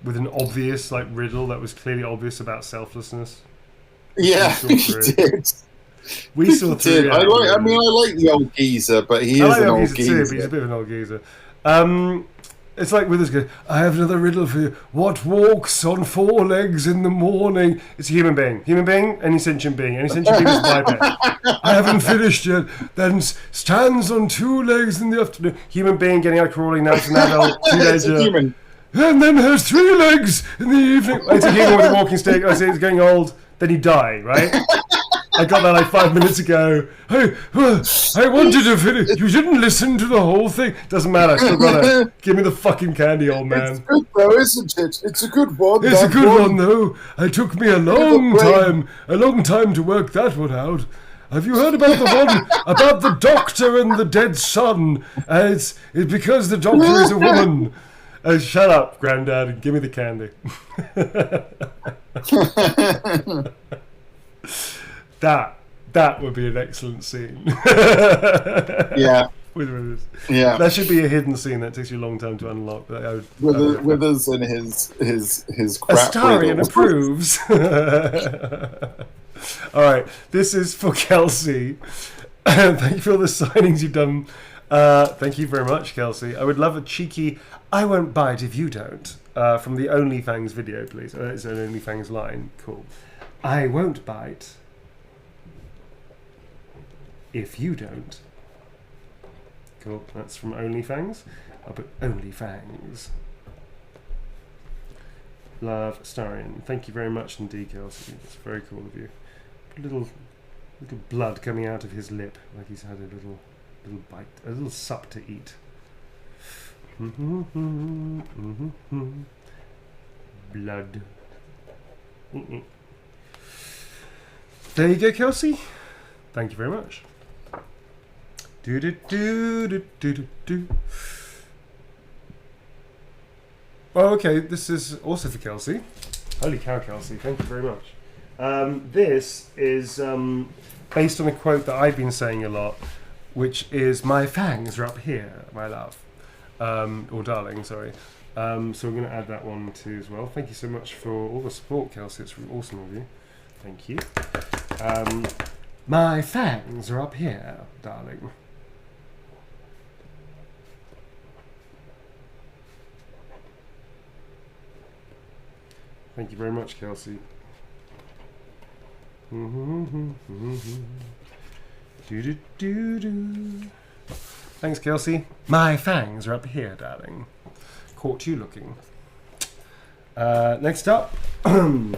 With an obvious riddle that was clearly obvious about selflessness? Yeah, he did. We saw through it. I like the old geezer, but he is an old geezer. Too, but he's a bit of an old geezer. It's like with us go, I have another riddle for you. What walks on 4 legs in the morning? It's a human being. Human being, any sentient being. Any sentient being is a biped. I haven't finished yet. Then stands on 2 legs in the afternoon. Human being getting out crawling, now it's an adult, teenager. Human. And then has 3 legs in the evening. It's a human with a walking stick. I say it's getting old. Then you die, right? I got that 5 minutes ago. I wanted to finish. You didn't listen to the whole thing. Doesn't matter. I still got it. Give me the fucking candy, old man. It's good though, isn't it? It's a good one. It's a good one though. It took me a long time to work that one out. Have you heard about the one about the doctor and the dead son? It's because the doctor is a woman. Shut up, Grandad, and give me the candy. That would be an excellent scene. Yeah. With Withers. Yeah. That should be a hidden scene that takes you a long time to unlock. But Withers and his crap. Astarian approves. Alright, this is for Kelsey. Thank you for all the signings you've done. Thank you very much, Kelsey. I would love a cheeky I won't bite if you don't from the OnlyFans video, please. It's an OnlyFans line. Cool. I won't bite if you don't. Cool. That's from OnlyFans. I'll put OnlyFans. Love, Starian. Thank you very much indeed, Kelsey. It's very cool of you. A little blood coming out of his lip, like he's had a little bite, a little sup to eat. Blood. There you go, Kelsey. Thank you very much. Do do do do do do do. Well, okay, this is also for Kelsey. Holy cow, Kelsey, thank you very much. This is based on a quote that I've been saying a lot, which is, "My fangs are up here, my love." Or darling, sorry. So we're going to add that one too as well. Thank you so much for all the support, Kelsey. It's awesome of you. Thank you. My fangs are up here, darling. Thank you very much, Kelsey. Thanks, Kelsey. My fangs are up here, darling. Caught you looking. Next up. Holy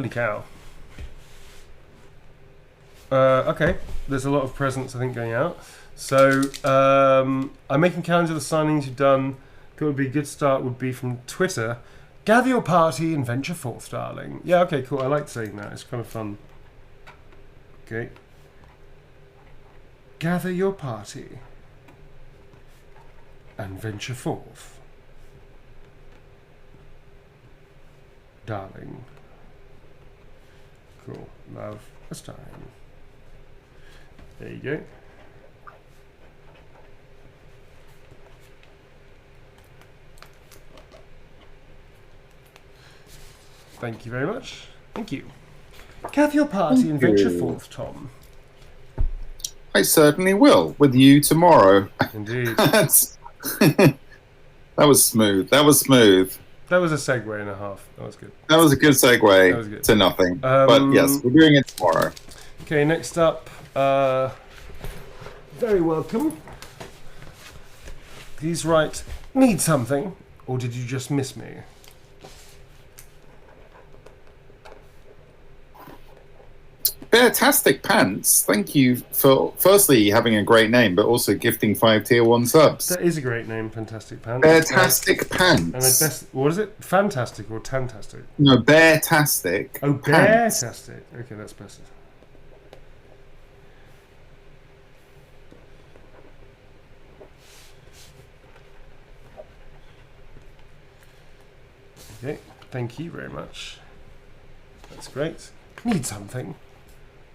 cow. Okay, there's a lot of presents, I think, going out. So, I'm making calendar of the signings you've done. Thought would be a good start would be from Twitter. Gather your party and venture forth, darling. Yeah, okay, cool. I like saying that. It's kind of fun. Okay. Gather your party and venture forth, darling. Cool. Love a time. There you go. Thank you very much. Thank you. Gather your party and venture forth, Tom. I certainly will, with you tomorrow. Indeed. That was smooth. That was smooth. That was a segue and a half. That was good. That was a good segue to nothing. But yes, we're doing it tomorrow. Okay, next up, very welcome. Please write, need something, or did you just miss me? Fantastic Pants. Thank you for firstly having a great name, but also gifting 5 tier 1 subs. That is a great name, Fantastic Pants. Fantastic Pants. And I best, what is it? Fantastic or Tantastic? No, Beartastic. Oh, Beartastic. Okay, that's better. Okay, thank you very much. That's great. Need something?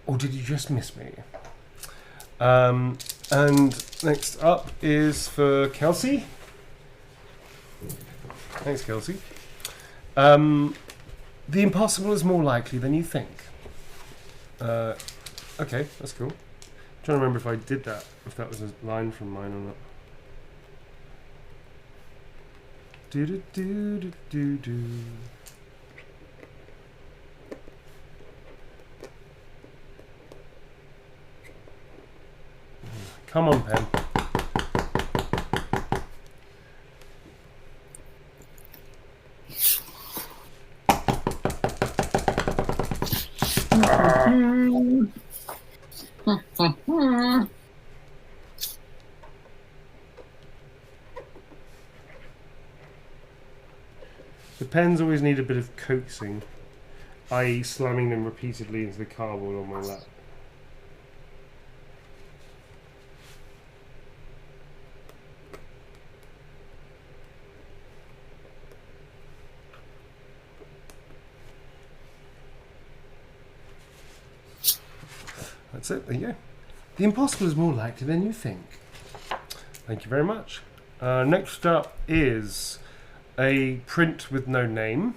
Or did you just miss me? And next up is for Kelsey. Thanks, Kelsey. The impossible is more likely than you think. Okay, that's cool. I'm trying to remember if I did that, if that was a line from mine or not. Do do do do do do. Come on, pen. The pens always need a bit of coaxing, i.e. slamming them repeatedly into the cardboard on my lap. That's it, there you go. The impossible is more likely than you think. Thank you very much. Next up is a print with no name.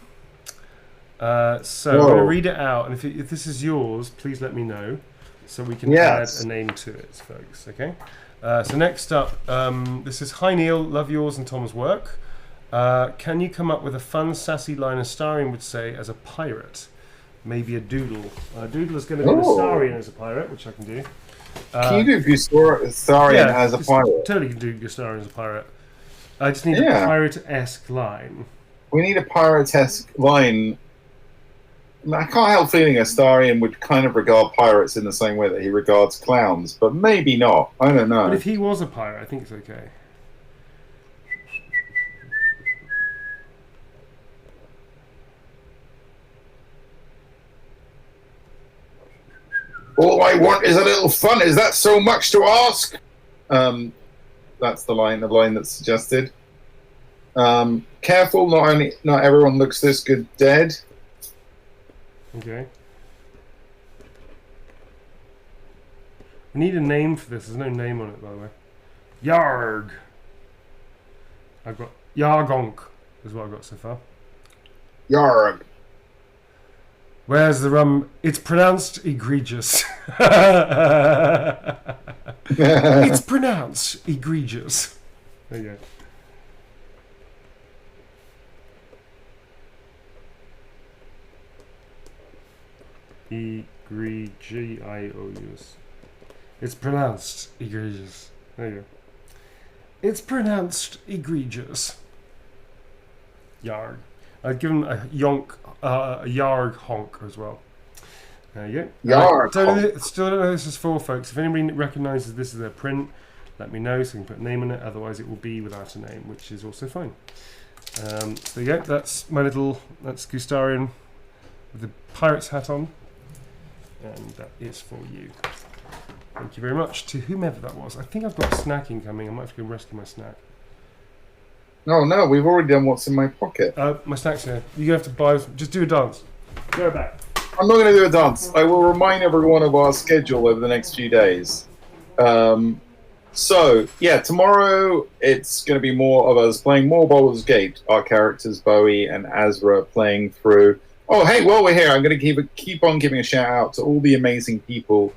So I'm going to read it out, and if this is yours, please let me know so we can add a name to it, folks. Okay. So next up, this is Hi Neil, love yours and Tom's work. Can you come up with a fun, sassy line a Starian would say as a pirate? Maybe a doodle. Doodle is going to be the Starian as a pirate, which I can do. Can you do Gustarian as a pirate? Totally can do Gustarian as a pirate. I just need a pirate-esque line. We need a pirate-esque line. I can't help feeling Astarian would kind of regard pirates in the same way that he regards clowns, but maybe not. I don't know. But if he was a pirate, I think it's okay. All I want is a little fun. Is that so much to ask? That's the line that's suggested. Careful, not everyone looks this good dead. Okay. We need a name for this. There's no name on it, by the way. Yarg. I've got Yargonk is what I've got so far. Yarg. Where's the rum? It's pronounced egregious. It's pronounced egregious. There you go. Egregious. It's pronounced egregious. There you go. It's pronounced egregious. Yarg. I'd give him a yarg honk as well. There you go. Yarg. Still don't know who this is for, folks. If anybody recognises this as their print, let me know so we can put a name on it. Otherwise, it will be without a name, which is also fine. So there you go. That's Gustarian with the pirate's hat on. And that is for you. Thank you very much to whomever that was. I think I've got a snack incoming. I might have to go rescue my snack. No, we've already done what's in my pocket. My snack's here. You have to buy. Just do a dance. Go back. I'm not going to do a dance. I will remind everyone of our schedule over the next few days. So, yeah, tomorrow it's going to be more of us playing more Baldur's Gate. Our characters, Bowie and Azra, playing through. Oh, hey, while we're here, I'm going to keep on giving a shout out to all the amazing people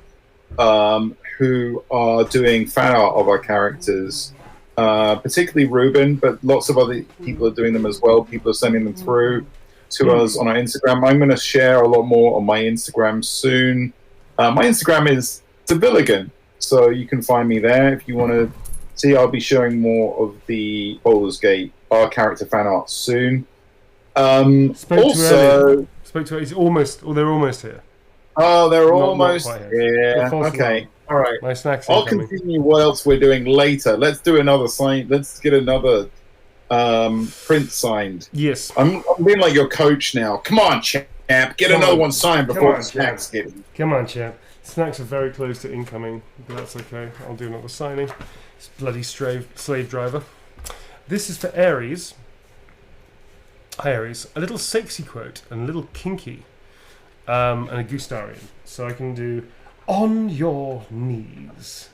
who are doing fan art of our characters. Particularly Ruben, but lots of other people are doing them as well. People are sending them through to us on our Instagram. I'm going to share a lot more on my Instagram soon. My Instagram is Devilligan, so you can find me there if you want to see. I'll be showing more of the Baldur's Gate, our character fan art soon. Spoke to it's almost. Oh, they're almost here. Oh, they're Not almost quite here. Okay. All right. My snacks. I'll continue what else we're doing later. Let's do another sign. Let's get another print signed. Yes. I'm being like your coach now. Come on, champ. Get another one signed before the snacks get in. Come on, champ. Snacks are very close to incoming, but that's okay. I'll do another signing. This bloody slave driver. This is for Aries. Hi, Aries. A little sexy quote and a little kinky. And a Gustarian. So I can do on your knees,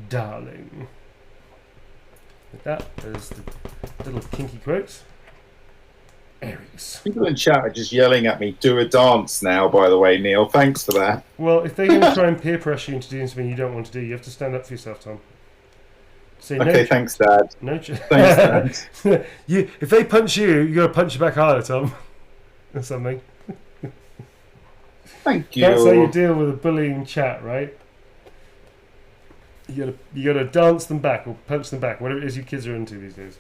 darling. With that, there's the little kinky quote. Aries. People in chat are just yelling at me, do a dance now, by the way, Neil. Thanks for that. Well, if they're going to try and peer pressure you into doing something you don't want to do, you have to stand up for yourself, Tom. Say okay, thanks, Dad. No, thanks, Dad. If they punch you, you got to punch back harder, Tom. Or something. Thank you. That's how you deal with a bullying chat, right? You gotta dance them back or punch them back, whatever it is you kids are into these days.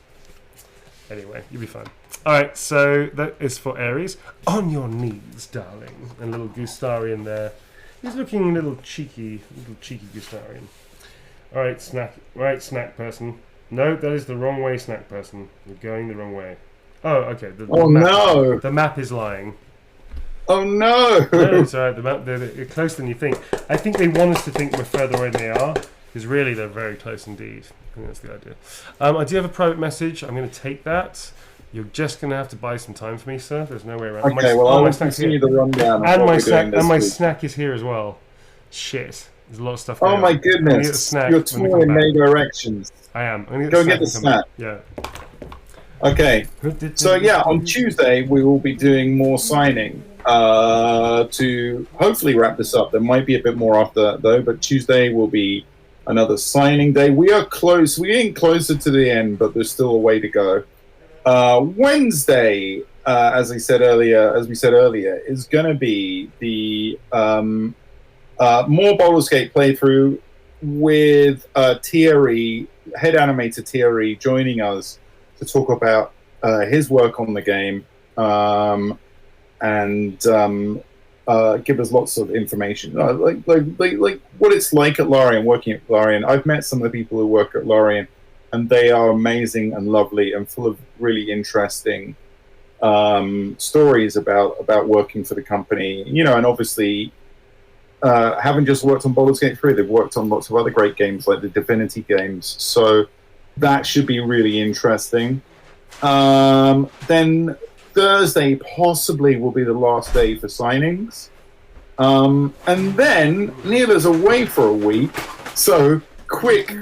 Anyway, you'll be fine. Alright, so that is for Aries. On your knees, darling. And little Gustarian there. He's looking a little cheeky Gustarian. Alright, snack person. No, that is the wrong way, snack person. You're going the wrong way. Oh, okay. No! The map is lying. Oh no! No, it's alright. They're closer than you think. I think they want us to think we're further away than they are, because really they're very close indeed. I think that's the idea. I do have a private message. I'm going to take that. You're just going to have to buy some time for me, sir. There's no way around. Okay, well, I'll continue the rundown. And my snack is here as well. Shit. There's a lot of stuff going on. Oh my goodness. You're touring in many directions. I am. Go get the snack. Yeah. Okay. So yeah, on Tuesday we will be doing more signing to hopefully wrap this up. There might be a bit more after that though, but Tuesday will be another signing day. We are close. We're getting closer to the end, but there's still a way to go. Wednesday, as we said earlier, is going to be the more Baldur's Gate playthrough with Thierry, head animator Thierry, joining us to talk about his work on the game and give us lots of information, like what it's like at Lorien, working at Lorien. I've met some of the people who work at Lorien, and they are amazing and lovely and full of really interesting stories about working for the company. You know, and obviously haven't just worked on Baldur's Gate 3, they've worked on lots of other great games like the Divinity games. So that should be really interesting. Then Thursday possibly will be the last day for signings. And then Neil is away for a week. So quick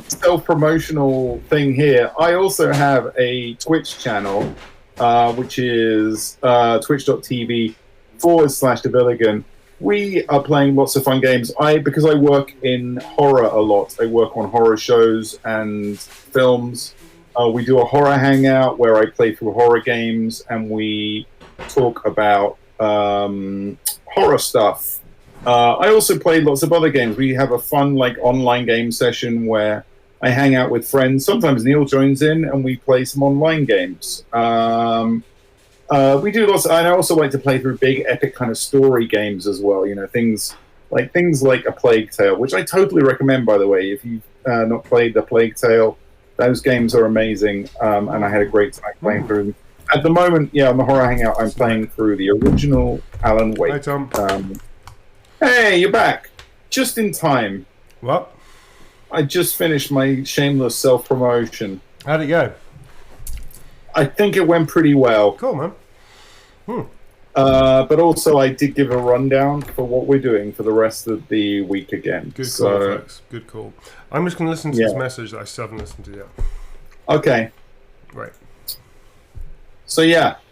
self-promotional thing here. I also have a Twitch channel, which is twitch.tv/TheBilligan. We are playing lots of fun games. Because I work in horror a lot. I work on horror shows and films. We do a horror hangout where I play through horror games and we talk about horror stuff. I also play lots of other games. We have a fun online game session where I hang out with friends. Sometimes Neil joins in and we play some online games. We do lots. I also like to play through big epic kind of story games as well. Things like A Plague Tale, which I totally recommend, by the way. If you've not played The Plague Tale, those games are amazing, and I had a great time playing through them. At the moment, on the Horror Hangout, I'm playing through the original Alan Wake. Hi, Tom. Hey, you're back. Just in time. What? I just finished my shameless self-promotion. How'd it go? I think it went pretty well. Cool, man. But also, I did give a rundown for what we're doing for the rest of the week again. Good call, folks. Good call. I'm just going to listen to this message that I still haven't listened to yet. Okay. Right. So,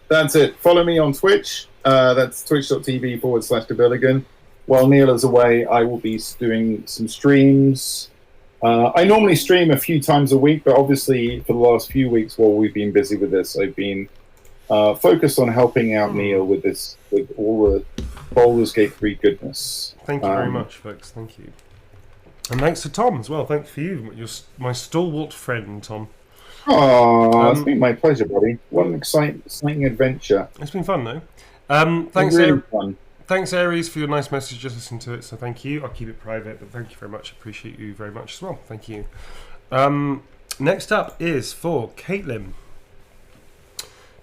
that's it. Follow me on Twitch. That's twitch.tv/TheBilligan. While Neil is away, I will be doing some streams. I normally stream a few times a week, but obviously for the last few weeks while we've been busy with this, I've been focused on helping out Neil with all the Baldur's Gate 3 goodness. Thank you very much, folks. Thank you. And thanks to Tom as well. Thanks for you. You're my stalwart friend, Tom. Oh, it's been my pleasure, buddy. What an exciting adventure. It's been fun, though. Thanks, really fun. Thanks, Aries, for your nice message. Just listen to it, so thank you. I'll keep it private, but thank you very much. Appreciate you very much as well. Thank you. Next up is for Caitlin.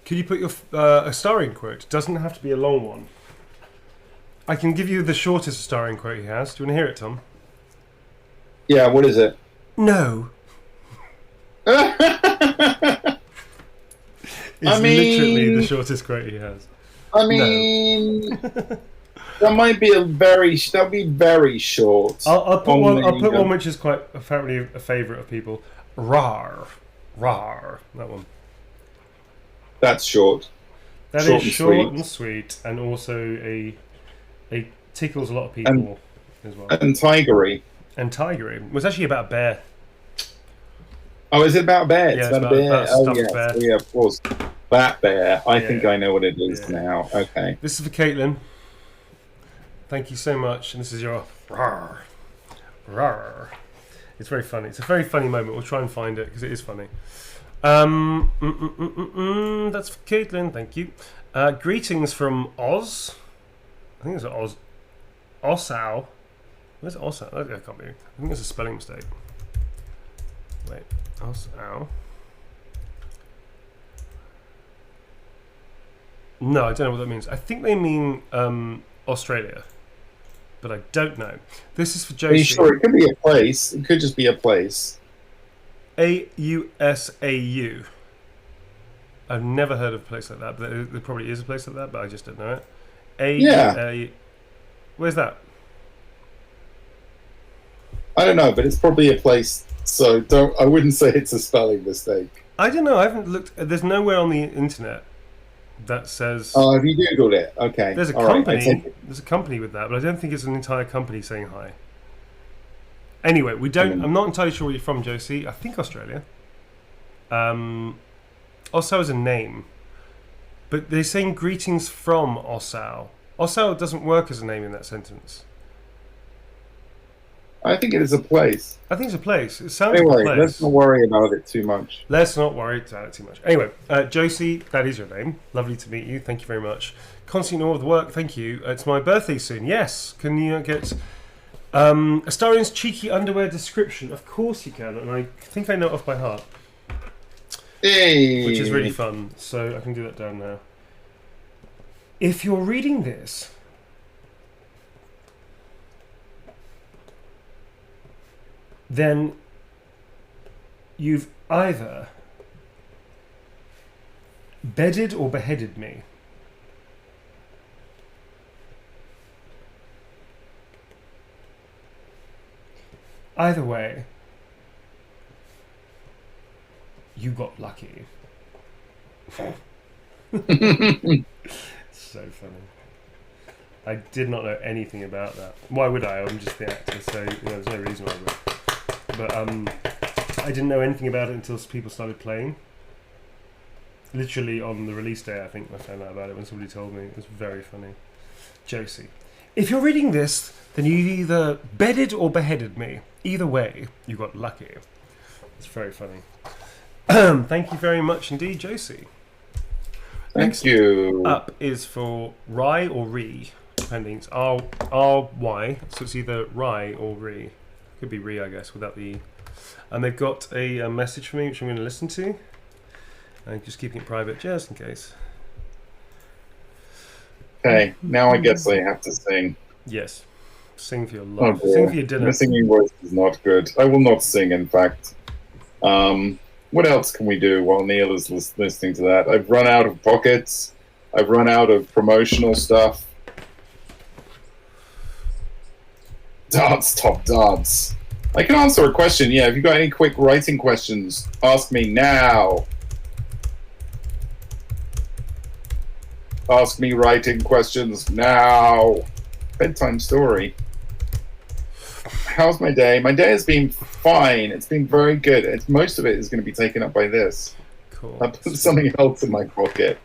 Could you put your a starring quote? Doesn't have to be a long one. I can give you the shortest starring quote he has. Do you want to hear it, Tom? Yeah, what is it? No. It's literally the shortest quote he has. I mean, that'll be very short. I'll put one which is quite apparently a favourite of people. Rar, that one. That's short. That is short and sweet, and also a tickles a lot of people as well. And tigery. It was actually about a bear. Oh, is it about a bear? Yeah, it's about a bear. About a stuffed bear. Yeah, of course. That bear. I think I know what it is now. Okay. This is for Caitlin. Thank you so much. And this is your rar. It's very funny. It's a very funny moment. We'll try and find it because it is funny. That's for Caitlin. Thank you. Greetings from Oz. I think it's Oz. Ossow. Where's Ossow? That can't be. I think it's a spelling mistake. Wait. Ossow. No, I don't know what that means. I think they mean Australia, but I don't know. This is for Josie. Are you sure? It could be a place. It could just be a place. AUSAU. I've never heard of a place like that, but there probably is a place like that, but I just don't know it. Where's that? I don't know, but it's probably a place. So I wouldn't say it's a spelling mistake. I don't know. I haven't looked. There's nowhere on the internet that says. Oh, have you googled it? Okay. There's a company. There's a company with that, but I don't think it's an entire company saying hi. Anyway, we don't. I'm not entirely sure where you're from, Josie. I think Australia. Ossow is a name, but they're saying greetings from Ossow. Ossow doesn't work as a name in that sentence. I think it is a place. I think it's a place. It sounds anyway, like a place. Let's not worry about it too much. Let's not worry about it too much. Anyway, Josie, that is your name. Lovely to meet you. Thank you very much. Constant awe of the work. Thank you. It's my birthday soon. Yes. Can you get Astarian's cheeky underwear description? Of course you can. And I think I know it off by heart. Hey. Which is really fun. So I can do that down now. If you're reading this, then you've either Bedded or beheaded me? Either way, you got lucky. So funny. I did not know anything about that. Why would I? I'm just the actor, so there's no reason why I would. But I didn't know anything about it until people started playing. Literally on the release day, I think I found out about it when somebody told me. It was very funny. Josie. If you're reading this, then you either bedded or beheaded me. Either way, you got lucky. It's very funny. Thank you very much indeed, Josie. Thank you. Up is for Rye or Re, depending. It's R-Y, so it's either Rye or Re. Could be Re, I guess, without the E. And they've got a message for me, which I'm going to listen to. And just keeping it private, just in case. Okay, now I guess I have to sing. Yes. Sing for your life. Oh, sing for your dinner. My singing voice is not good. I will not sing, in fact. What else can we do while Neil is listening to that? I've run out of pockets. I've run out of promotional stuff. Dance, top dance. I can answer a question, yeah. If you've got any quick writing questions, ask me now. Ask me writing questions now. Bedtime story. How's my day? My day has been fine. It's been very good. Most of it is going to be taken up by this. Cool. I put something else in my pocket.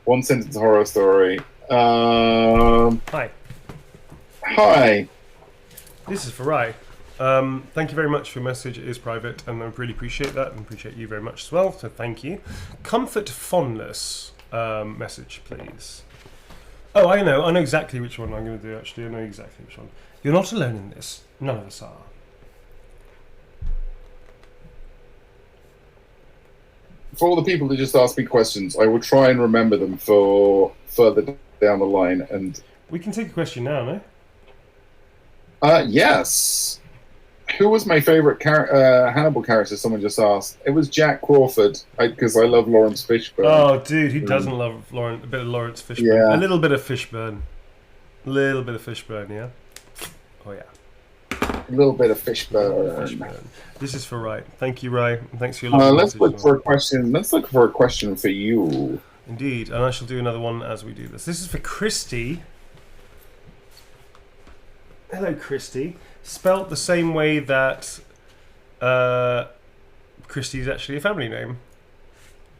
One sentence horror story. Hi. Hi. This is for Rye. Thank you very much for your message. It is private, and I really appreciate that, and appreciate you very much as well. So thank you. Comfort fondness message, please. Oh, I know exactly which one I'm going to do. Actually, I know exactly which one. You're not alone in this. None of us are. For all the people that just asked me questions, I will try and remember them for further down the line. And we can take a question now, no? Yes. Who was my favorite Hannibal character? Someone just asked. It was Jack Crawford, because I love Lawrence Fishburne. Oh, dude, who doesn't love a bit of Lawrence Fishburne? Yeah. A little bit of Fishburne. Yeah. Oh yeah. A little bit of Fishburne. This is for Rye. Thank you, Rye. Thanks for your love. Let's look for a question. Let's look for a question for you. Indeed, and I shall do another one as we do this. This is for Christy. Hello, Christy. Spelt the same way that Christy is actually a family name.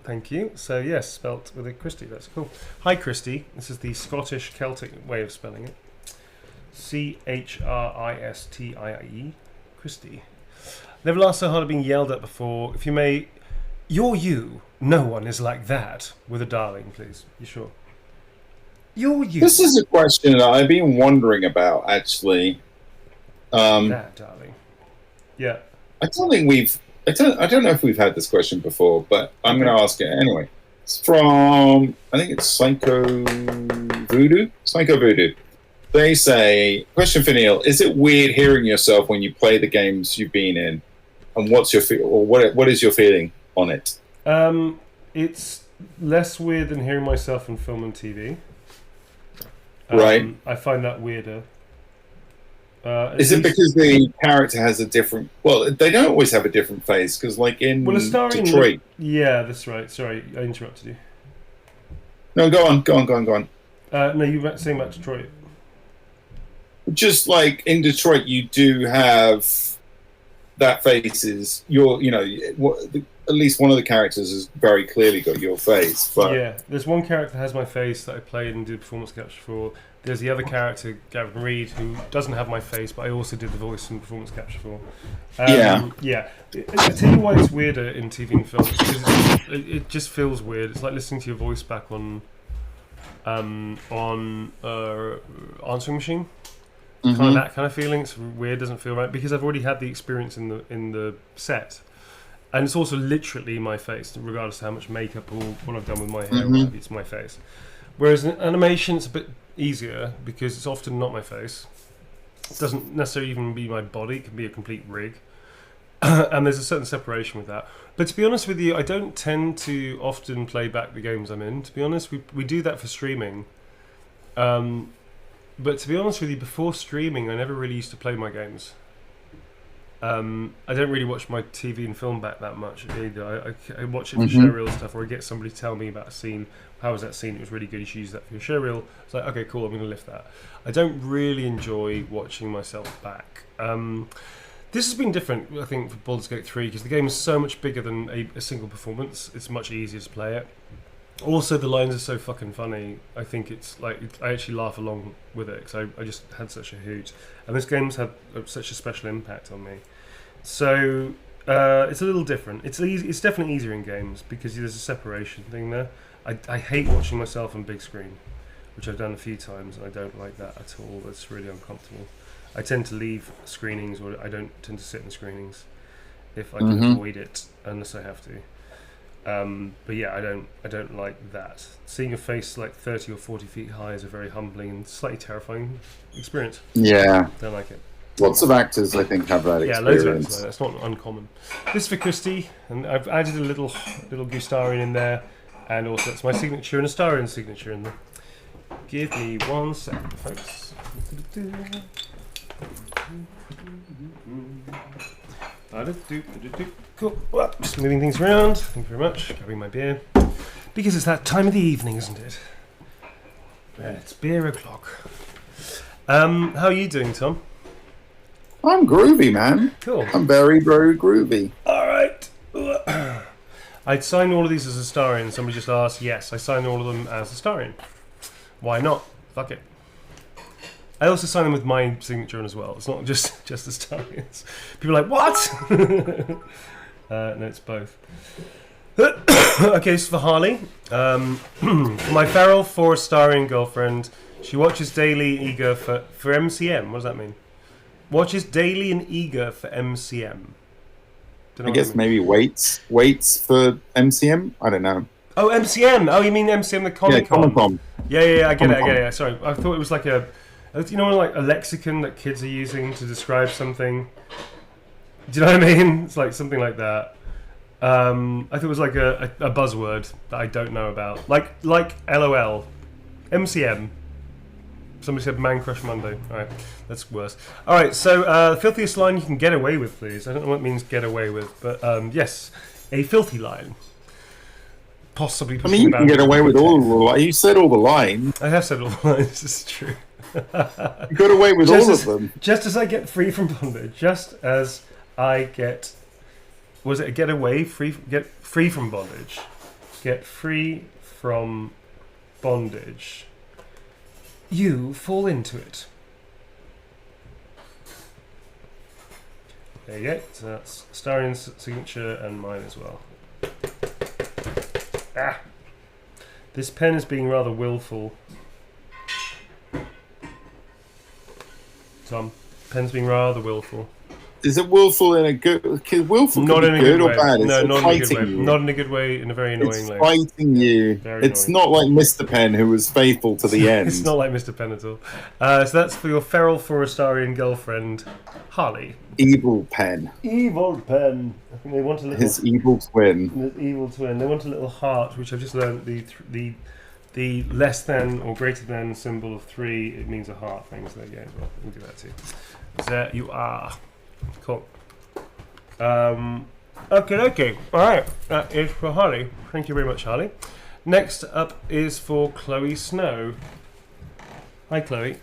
Thank you. So yes, spelt with a Christy. That's cool. Hi, Christy. This is the Scottish Celtic way of spelling it. Christie. Christy. Never laughed so hard at being yelled at before. If you may, you're you. No one is like that. With a darling, please. You sure? You're you. This is a question that I've been wondering about, actually. That, darling. Yeah. I don't think I don't know if we've had this question before, but I'm going to ask it anyway. It's from, I think it's Psycho Voodoo. They say, question for Neil: is it weird hearing yourself when you play the games you've been in, and what is your feeling on it? It's less weird than hearing myself in film and TV. Right. I find that weirder. Is it because the character has a different? Well, they don't always have a different face, because like in Detroit. Yeah, that's right. Sorry, I interrupted you. No, go on. No, you were saying about Detroit. Just like in Detroit, you do have that face is at least one of the characters has very clearly got your face. But yeah, there's one character that has my face that I played and did performance capture for. There's the other character, Gavin Reed, who doesn't have my face, but I also did the voice and performance capture for. Yeah. I tell you why it's weirder in TV and film, because it just feels weird. It's like listening to your voice back on answering machine. Mm-hmm. Kind of that kind of feeling. It's weird, doesn't feel right, because I've already had the experience in the set, and it's also literally my face, regardless of how much makeup or what I've done with my hair. Mm-hmm. It's my face. Whereas in animation, it's a bit easier because it's often not my face. It doesn't necessarily even be my body. It can be a complete rig, and there's a certain separation with that. But to be honest with you, I don't tend to often play back the games I'm in. To be honest, we do that for streaming. But to be honest with you, before streaming, I never really used to play my games. I don't really watch my TV and film back that much either. I watch it for showreel stuff, or I get somebody to tell me about a scene. How was that scene? It was really good. You should use that for your showreel. It's like, okay, cool. I'm going to lift that. I don't really enjoy watching myself back. This has been different, I think, for Baldur's Gate 3 because the game is so much bigger than a single performance. It's much easier to play it. Also, the lines are so fucking funny. I think it's like I actually laugh along with it because I just had such a hoot, and this game's had such a special impact on me. So it's a little different. It's easy. It's definitely easier in games because there's a separation thing there. I hate watching myself on big screen, which I've done a few times, and I don't like that at all. It's really uncomfortable. I tend to leave screenings, or I don't tend to sit in screenings if I can avoid it unless I have to. But yeah, I don't like that. Seeing a face like 30 or 40 feet high is a very humbling and slightly terrifying experience. Yeah. Don't like it. Lots of actors, I think, have that experience. Yeah, loads of actors like that. It's not uncommon. This is for Christy, and I've added a little Gustarian in there, and also it's my signature and a Starian signature in there. Give me 1 second, folks. Cool. Well, just moving things around. Thank you very much. Grabbing my beer. Because it's that time of the evening, isn't it? Yeah, it's beer o'clock. How are you doing, Tom? I'm groovy, man. Cool. I'm very, very groovy. Alright. I'd signed all of these as a Starian. Somebody just asked. Yes, I signed all of them as a Starian. Why not? Fuck it. I also sign them with my signature as well. It's not just the Starians. People are like, what? No, it's both. Okay, so for Harley. My feral 4-Starian girlfriend. She watches daily, eager for MCM. What does that mean? Watches daily and eager for MCM. I guess maybe waits for MCM? I don't know. Oh, MCM. Oh, you mean MCM the Comic Con? Yeah, Comic-Con. Yeah, I get it. Yeah. Sorry, I thought it was like a... You know, like a lexicon that kids are using to describe something. Do you know what I mean? It's like something like that. I thought it was like a buzzword that I don't know about, like LOL, MCM. Somebody said Man Crush Monday. All right, that's worse. All right, so the filthiest line you can get away with, please. I don't know what it means get away with, but yes, a filthy line. Possibly. I mean, you can get away with all the lines. You said all the lines. I have said all the lines. It's true. You got away with all of them. Just as I get free from bondage, just as I get, was it get away, get free from bondage, get free from bondage, you fall into it. There you go. So that's Starian's signature and mine as well. Ah, this pen is being rather willful. Tom, pen's being rather willful. Is it willful in a good? Willful not in a good good or way. bad? No, not in a good way. You. Not in a good way. In a very annoying way. It's fighting you. Very it's annoying. not like Mr. Penn, who was faithful to the end. It's not like Mr. Penn at all. So that's for your feral Forestarian girlfriend, Harley. Evil Penn. Evil Penn. I think they want a little. His evil twin. His evil twin. They want a little heart, which I've just learned the less than or greater than symbol of 3. It means a heart thing. So there you go. Well, we'll do that too. There you are. Cool. Okay. Alright, that is for Harley. Thank you very much, Harley. Next up is for Chloe Snow. Hi, Chloe.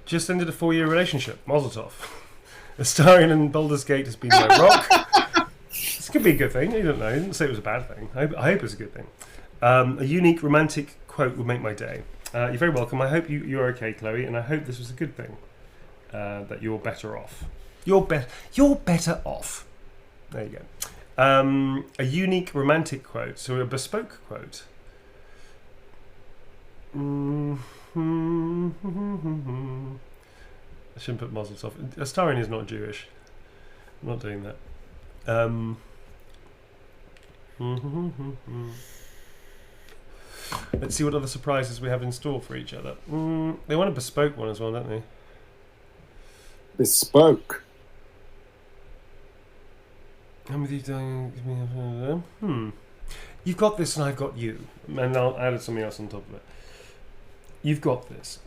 Just ended a 4-year relationship. Mazel tov. Astarion and Baldur's Gate has been my rock. This could be a good thing. You don't know. I didn't say it was a bad thing. I hope it's a good thing. A unique romantic quote would make my day. You're very welcome. I hope you're okay, Chloe, and I hope this was a good thing. That you're better off. You're better off. There you go. A unique romantic quote, so a bespoke quote. I shouldn't put Mazel Tov. Astarion is not Jewish. I'm not doing that. Let's see what other surprises we have in store for each other. They want a bespoke one as well, don't they? Bespoke. I'm with you. You've got this and I've got you. And I'll add something else on top of it. You've got this.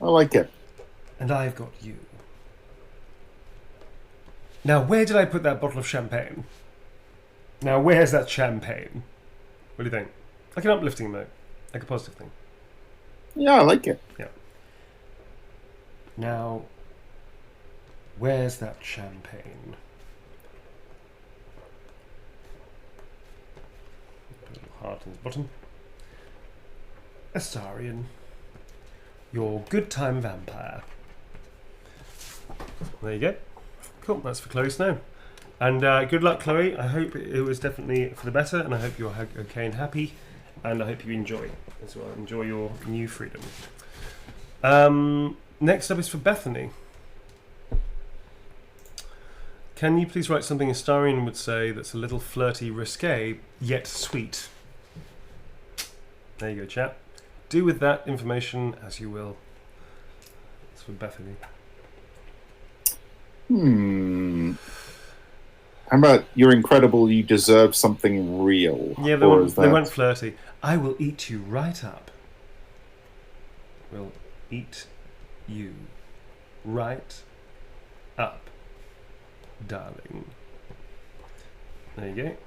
I like it. And I've got you. Now, where did I put that bottle of champagne? Now, where's that champagne? What do you think? Like an uplifting note. Like a positive thing. Yeah, I like it. Yeah. Now, where's that champagne? Put a little heart in the bottom. Astarion. Your good time vampire. There you go. Cool, that's for Chloe Snow. And good luck, Chloe. I hope it was definitely for the better, and I hope you're okay and happy, and I hope you enjoy as well. Enjoy your new freedom. Next up is for Bethany. Can you please write something Astarion would say that's a little flirty, risque, yet sweet? There you go, chat. Do with that information as you will. That's for Bethany. How about you're incredible, you deserve something real? Yeah, they weren't flirty. I will eat you right up. Will eat you right up, darling. There you go.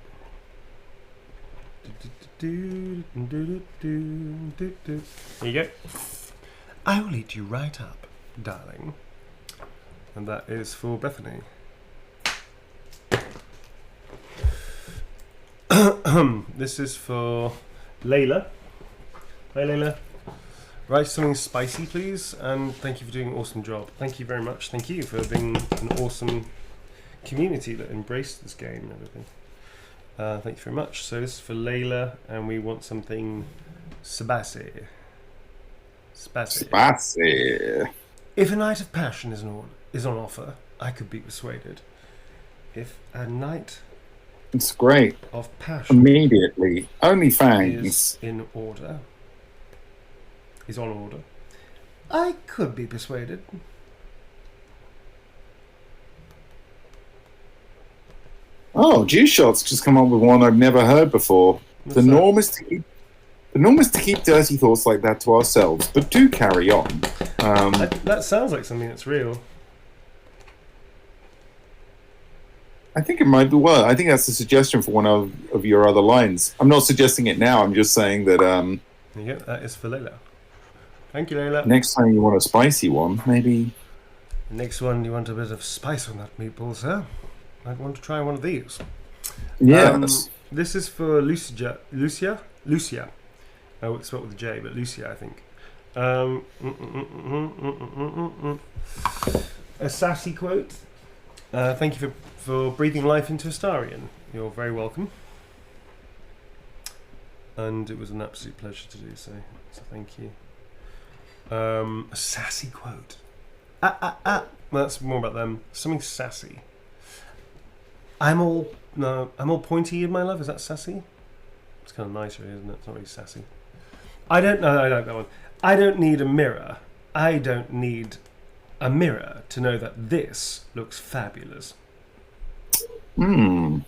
There you go. I will eat you right up, darling. And that is for Bethany. This is for Layla. Hi, Layla. Write something spicy, please, and thank you for doing an awesome job. Thank you very much. Thank you for being an awesome community that embraced this game and everything. Thank you very much. So this is for Layla, and we want something spicy. Spicy. If a night of passion is on offer, I could be persuaded. If a night It's great. of passion Immediately. OnlyFans. is on order, I could be persuaded. Oh, G-Shot's just come up with one I've never heard before. What's The that? norm is to keep dirty thoughts like that to ourselves, but do carry on. That sounds like something that's real. I think it might be well. I think that's a suggestion for one of your other lines. I'm not suggesting it now. I'm just saying that There you go. That is for Layla. Thank you, Layla. next time you want a spicy one, maybe. Next one, you want a bit of spice on that meatball, sir? Might want to try one of these. Yes. This is for Lucia. Oh, it's spelled with a J, but Lucia, I think. A sassy quote. Thank you for breathing life into Astarion. You're very welcome. And it was an absolute pleasure to do so. So thank you. A sassy quote. Well, that's more about them. Something sassy. I'm all pointy in my love. Is that sassy? It's kind of nicer, isn't it? It's not really sassy. I don't know. I like that one. I don't need a mirror. I don't need a mirror to know that this looks fabulous. You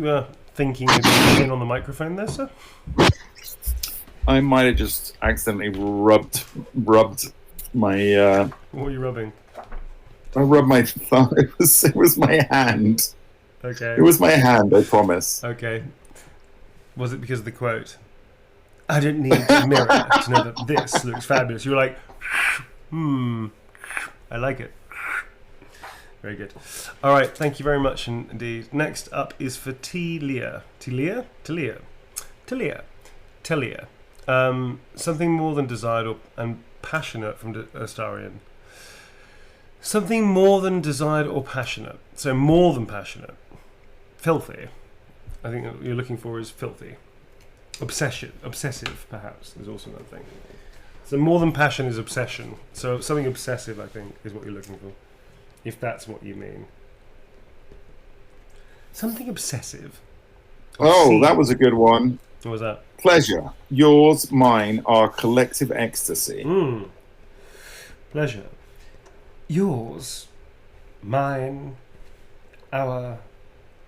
were thinking of being on the microphone there, sir? I might have just accidentally rubbed my. What are you rubbing? I rubbed my thumb. It was my hand. Okay. It was my hand. I promise. Okay. Was it because of the quote? I don't need a mirror to know that this looks fabulous. You were like, I like it. Very good. All right, thank you very much indeed. Next up is for Talia. Something more than desired and passionate from Astarion. Something more than desired or passionate. So more than passionate. Filthy. I think what you're looking for is filthy. Obsessive, perhaps, is also another thing. So more than passion is obsession. So something obsessive, I think, is what you're looking for. if that's what you mean. Something obsessive. Oh, that was a good one. What was that? Pleasure. Yours, mine, our collective ecstasy. Pleasure. Yours, mine, our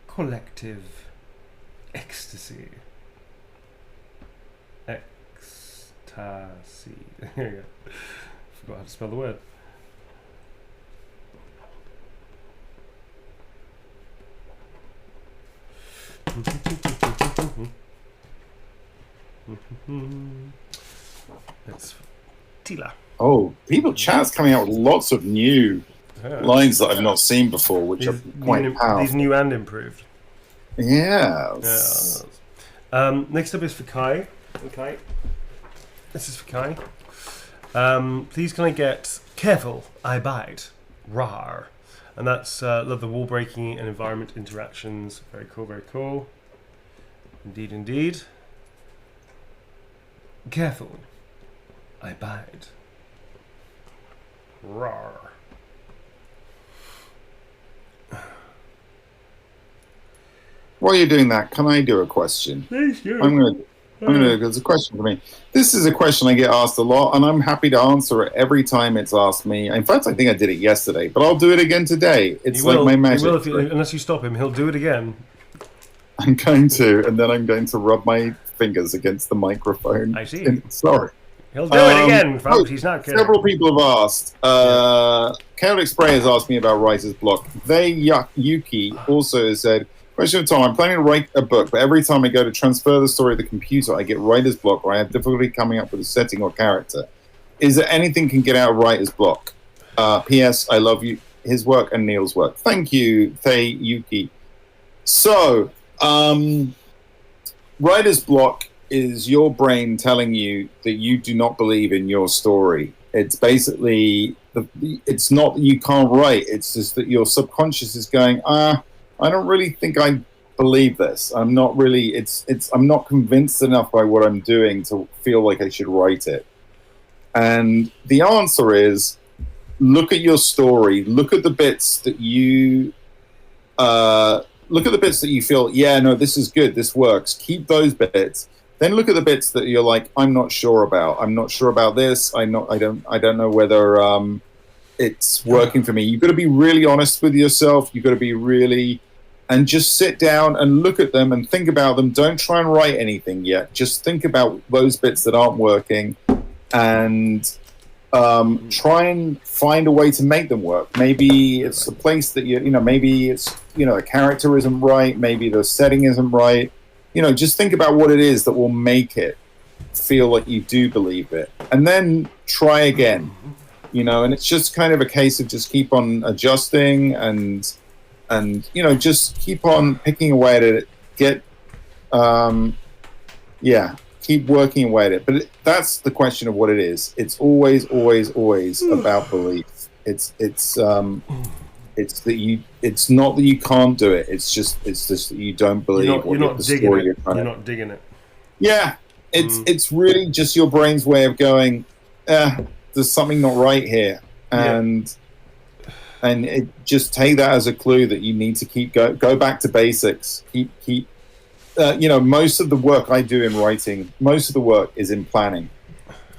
collective ecstasy. Ecstasy. There you go. Forgot how to spell the word. It's Tila. Oh, chat's coming out with lots of new lines that I've not seen before, which are quite powerful. These new and improved. Yes. Next up is for Kai. Okay. This is for Kai. Please can I get careful, I bite. Rar. And that's love the wall breaking and environment interactions. Very cool, very cool. Indeed, indeed. Careful, I bite. Rar. While you're doing that, can I do a question? Please do. I'm gonna. There's a question for me. This is a question I get asked a lot, and I'm happy to answer it every time it's asked me. In fact, I think I did it yesterday, but I'll do it again today. It's like my magic. Unless you stop him, he'll do it again. I'm going to, and then I'm going to rub my fingers against the microphone. I see. Sorry. He'll do it again, folks. He's not kidding. Several people have asked. Chaotic Spray has asked me about writer's block. Yuki also has said, question of Tom, I'm planning to write a book, but every time I go to transfer the story to the computer, I get writer's block, or I have difficulty coming up with a setting or character. Is there anything can get out of writer's block? P.S. I love you, his work and Neil's work. Thank you, Yuki. So, writer's block is your brain telling you that you do not believe in your story. It's basically, it's not that you can't write, it's just that your subconscious is going, I don't really think I believe this. I'm not really, I'm not convinced enough by what I'm doing to feel like I should write it. And the answer is, look at your story, look at the bits that you, feel, yeah, no, this is good, this works. Keep those bits. Then look at the bits that you're like, I'm not sure about. I'm not sure about this. I don't know whether it's working for me. You've got to be really honest with yourself. You've got to be really, and just sit down and look at them and think about them. Don't try and write anything yet. Just think about those bits that aren't working, and try and find a way to make them work. Maybe it's a place that maybe it's, a character isn't right. Maybe the setting isn't right. Just think about what it is that will make it feel like you do believe it, and then try again. And it's just kind of a case of just keep on adjusting and just keep on picking away at it. Keep working away at it. But that's the question of what it is. It's always, always, always about belief. It's that you. It's not that you can't do it. It's just that you don't believe. You're not digging it. Yeah, it's really just your brain's way of going, there's something not right here, and it just take that as a clue that you need to go back to basics. Keep. Most of the work I do in writing, most of the work is in planning.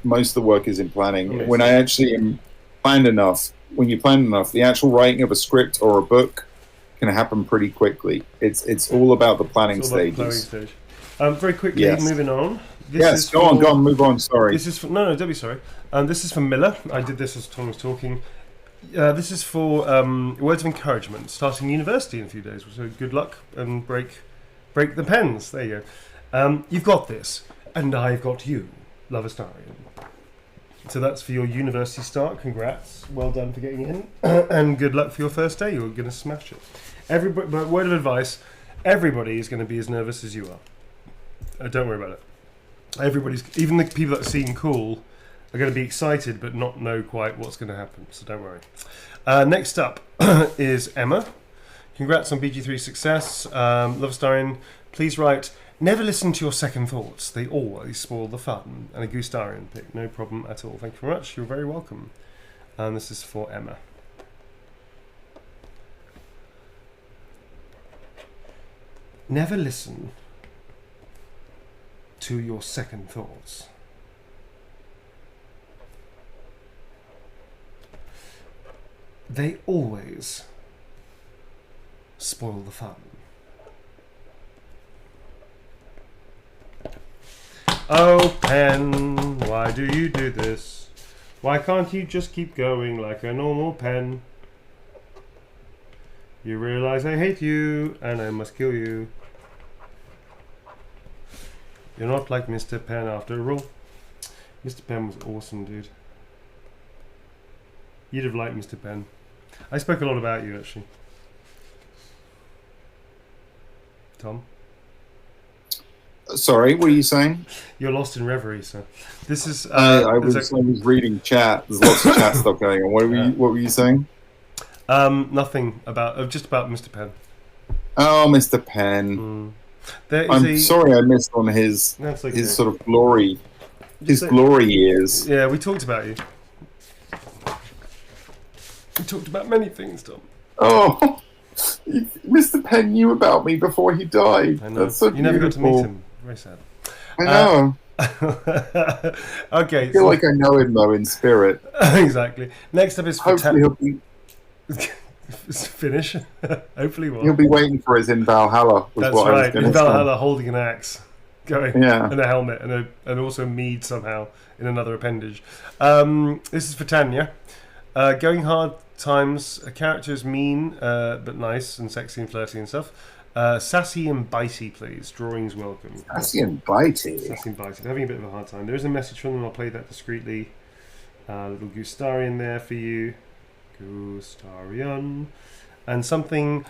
When I actually am planned enough. When you plan enough, the actual writing of a script or a book can happen pretty quickly. It's all about the planning stages. Very quickly, moving on. Go on, move on. Sorry. This is don't be sorry. This is for Miller. I did this as Tom was talking. This is for words of encouragement. Starting university in a few days. So good luck and break the pens. There you go. You've got this, and I've got you, Love Astarian. So that's for your university start. Congrats. Well done for getting in. And good luck for your first day. You're going to smash it. But word of advice, everybody is going to be as nervous as you are. Don't worry about it. Even the people that seem cool are going to be excited but not know quite what's going to happen. So don't worry. Next up is Emma. Congrats on BG3 success. Love Starring. Please write, never listen to your second thoughts. They always spoil the fun. And a Gustarian pick. No problem at all. Thank you very much. You're very welcome. And this is for Emma. Never listen to your second thoughts. They always spoil the fun. Oh, pen, why do you do this? Why can't you just keep going like a normal pen? You realize I hate you and I must kill you. You're not like Mr. Penn after all. Mr. Penn was awesome, dude. You'd have liked Mr. Penn. I spoke a lot about you, actually. Tom? Sorry, what are you saying? You're lost in reverie, sir. This is... I was reading chat. There's lots of chat stuff going on. What were you saying? Nothing about... just about Mr. Penn. Oh, Mr. Penn. I'm sorry I missed on his sort of glory. His glory years. Yeah, we talked about you. We talked about many things, Tom. Oh, Mr. Penn knew about me before he died. I know. That's so you never got to meet him. Very sad. I know. Okay. I feel like I know him though in spirit. Exactly. Next up is hopefully he'll be finish. Hopefully, what? He'll be waiting for us in Valhalla. That's right. In Valhalla, holding an axe, going, yeah, and a helmet, and also mead somehow in another appendage. This is for Tanya. Going hard times. A character is mean, but nice and sexy and flirty and stuff. Sassy and bitey, please. Drawings welcome. Sassy and bitey. Sassy and bitey. They're having a bit of a hard time. There is a message from them. I'll play that discreetly. Little Gustarian there for you. Gustarian. And something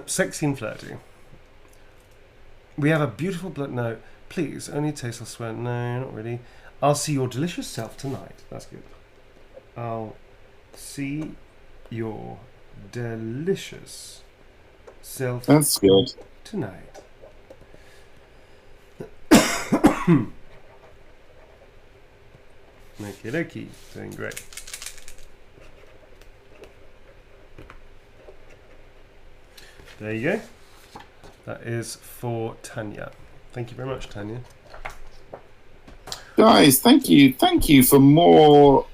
sexy and flirty. We have a beautiful blood. No, please. Only taste or sweat. No, not really. I'll see your delicious self tonight. That's good. I'll see your delicious self. That's good. Tonight. Okie dokie. Doing great. There you go. That is for Tanya. Thank you very much, Tanya. Guys, thank you for more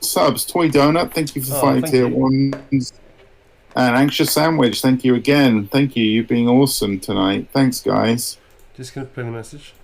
subs. Toy Donut, thank you for 5 tier 1s. And Anxious Sandwich, thank you again. Thank you. You've been awesome tonight. Thanks, guys. Just going to play the message.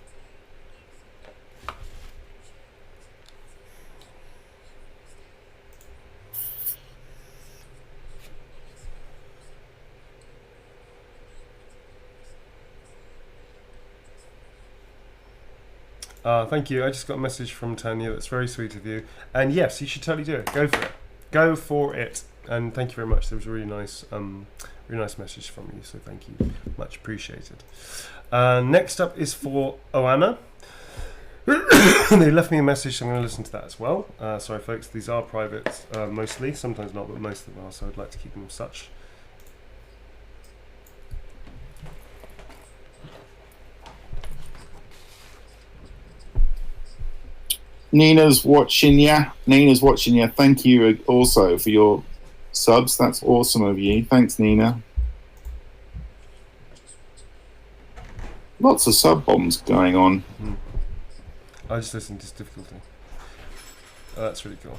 Thank you. I just got a message from Tanya. That's very sweet of you. And yes, you should totally do it. Go for it. Go for it. And thank you very much. There was a really nice message from you. So thank you. Much appreciated. Next up is for Oana. They left me a message, so I'm going to listen to that as well. Sorry, folks. These are private, mostly. Sometimes not, but most of them are. So I'd like to keep them as such. Nina's watching ya. Thank you also for your subs. That's awesome of you. Thanks, Nina. Lots of sub bombs going on. I just listened to difficulty. Oh, that's really cool.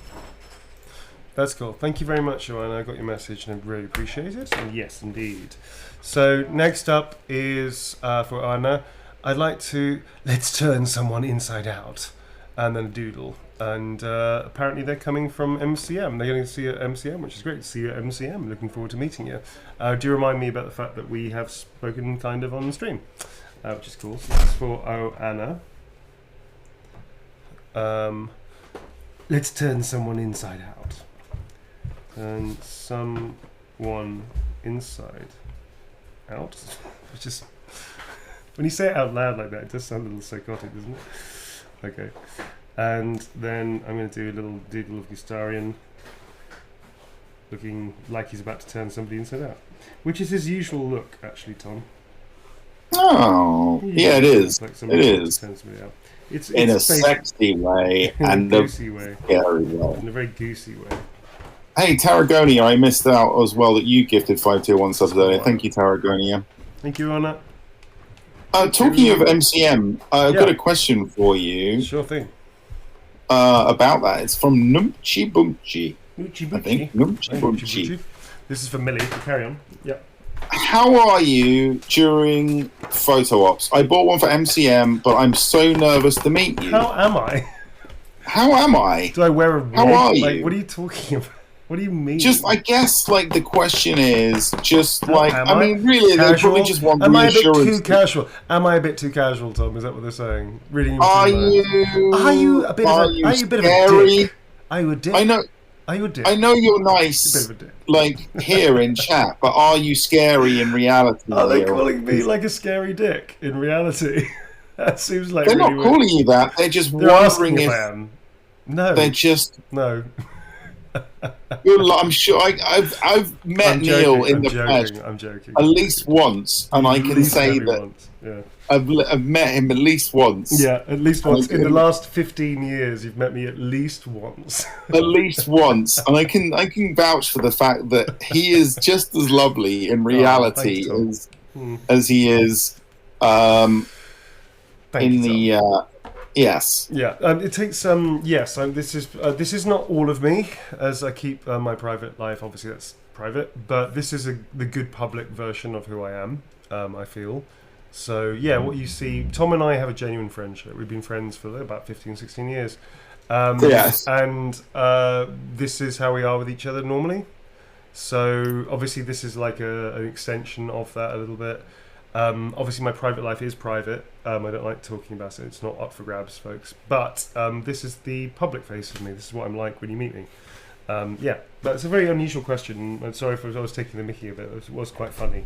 That's cool. Thank you very much, Joanna. I got your message and I really appreciate it. And yes, indeed. So next up is for Anna. I'd like to let's turn someone inside out. And then a doodle. And apparently they're coming from MCM. They're going to see you at MCM, which is great to see you at MCM. Looking forward to meeting you. Do remind me about the fact that we have spoken kind of on the stream, which is cool. So this is for Anna. Let's turn someone inside out. Turn someone inside out. Which is, when you say it out loud like that, it does sound a little psychotic, doesn't it? Okay, and then I'm going to do a little doodle of Gustarian looking like he's about to turn somebody inside out, which is his usual look, actually, Tom. Oh, yeah, it is. Like it is. Turn somebody out. It's in a sexy way and a goosey way. Scary way. In a very goosey way. Hey, Tarragonia, I missed out as well that you gifted 5 tier 1 subs earlier. Thank you, Tarragonia. Thank you, Anna. Talking of MCM, I've got a question for you. Sure thing. About that. It's from Numchi Bumchi. Nuchi I think. Numchi Bumchi. This is for Millie. Carry on. Yep. How are you during photo ops? I bought one for MCM, but I'm so nervous to meet you. How am I? How am I? Do I wear a wig? How are you? Like, what are you talking about? What do you mean? Just, I guess, like, the question is just How like, am I mean, really, they casual? probably just want Am I a bit reassurance. too casual? Am I a bit too casual, Tom? Is that what they're saying? Reading in Are between you? lines. Are you a bit of a? Are you a bit of a scary? dick? Are you a dick? I know. Are you a dick? I know you're You're a nice, bit of a dick. like here in chat, but are you scary in reality? Are they here? calling me like a scary dick in reality? That seems like They're really not weird. calling you that. They're just They're asking wondering if if I am. No. they're just. No. I'm sure I've met Neil in the flesh I'm joking. at least once, and I can say that once. Yeah. I've met him at least once. Yeah, at least once. In the last 15 years, you've met me at least once. At least once, and I can vouch for the fact that he is just as lovely in reality thanks, Tom. as he is Thank in you, Tom. the yes. Yeah, it takes yes. This is not all of me, as I keep my private life. Obviously, that's private, but this is the good public version of who I am. I feel so. Yeah, what you see, Tom and I have a genuine friendship. We've been friends for about 15, 16 years. Yes, and this is how we are with each other normally. So obviously, this is like an extension of that a little bit. Obviously, my private life is private. I don't like talking about it. It's not up for grabs, folks. But this is the public face of me. This is what I'm like when you meet me. Yeah, but it's a very unusual question. I'm sorry if I was taking the mickey a bit. It was quite funny.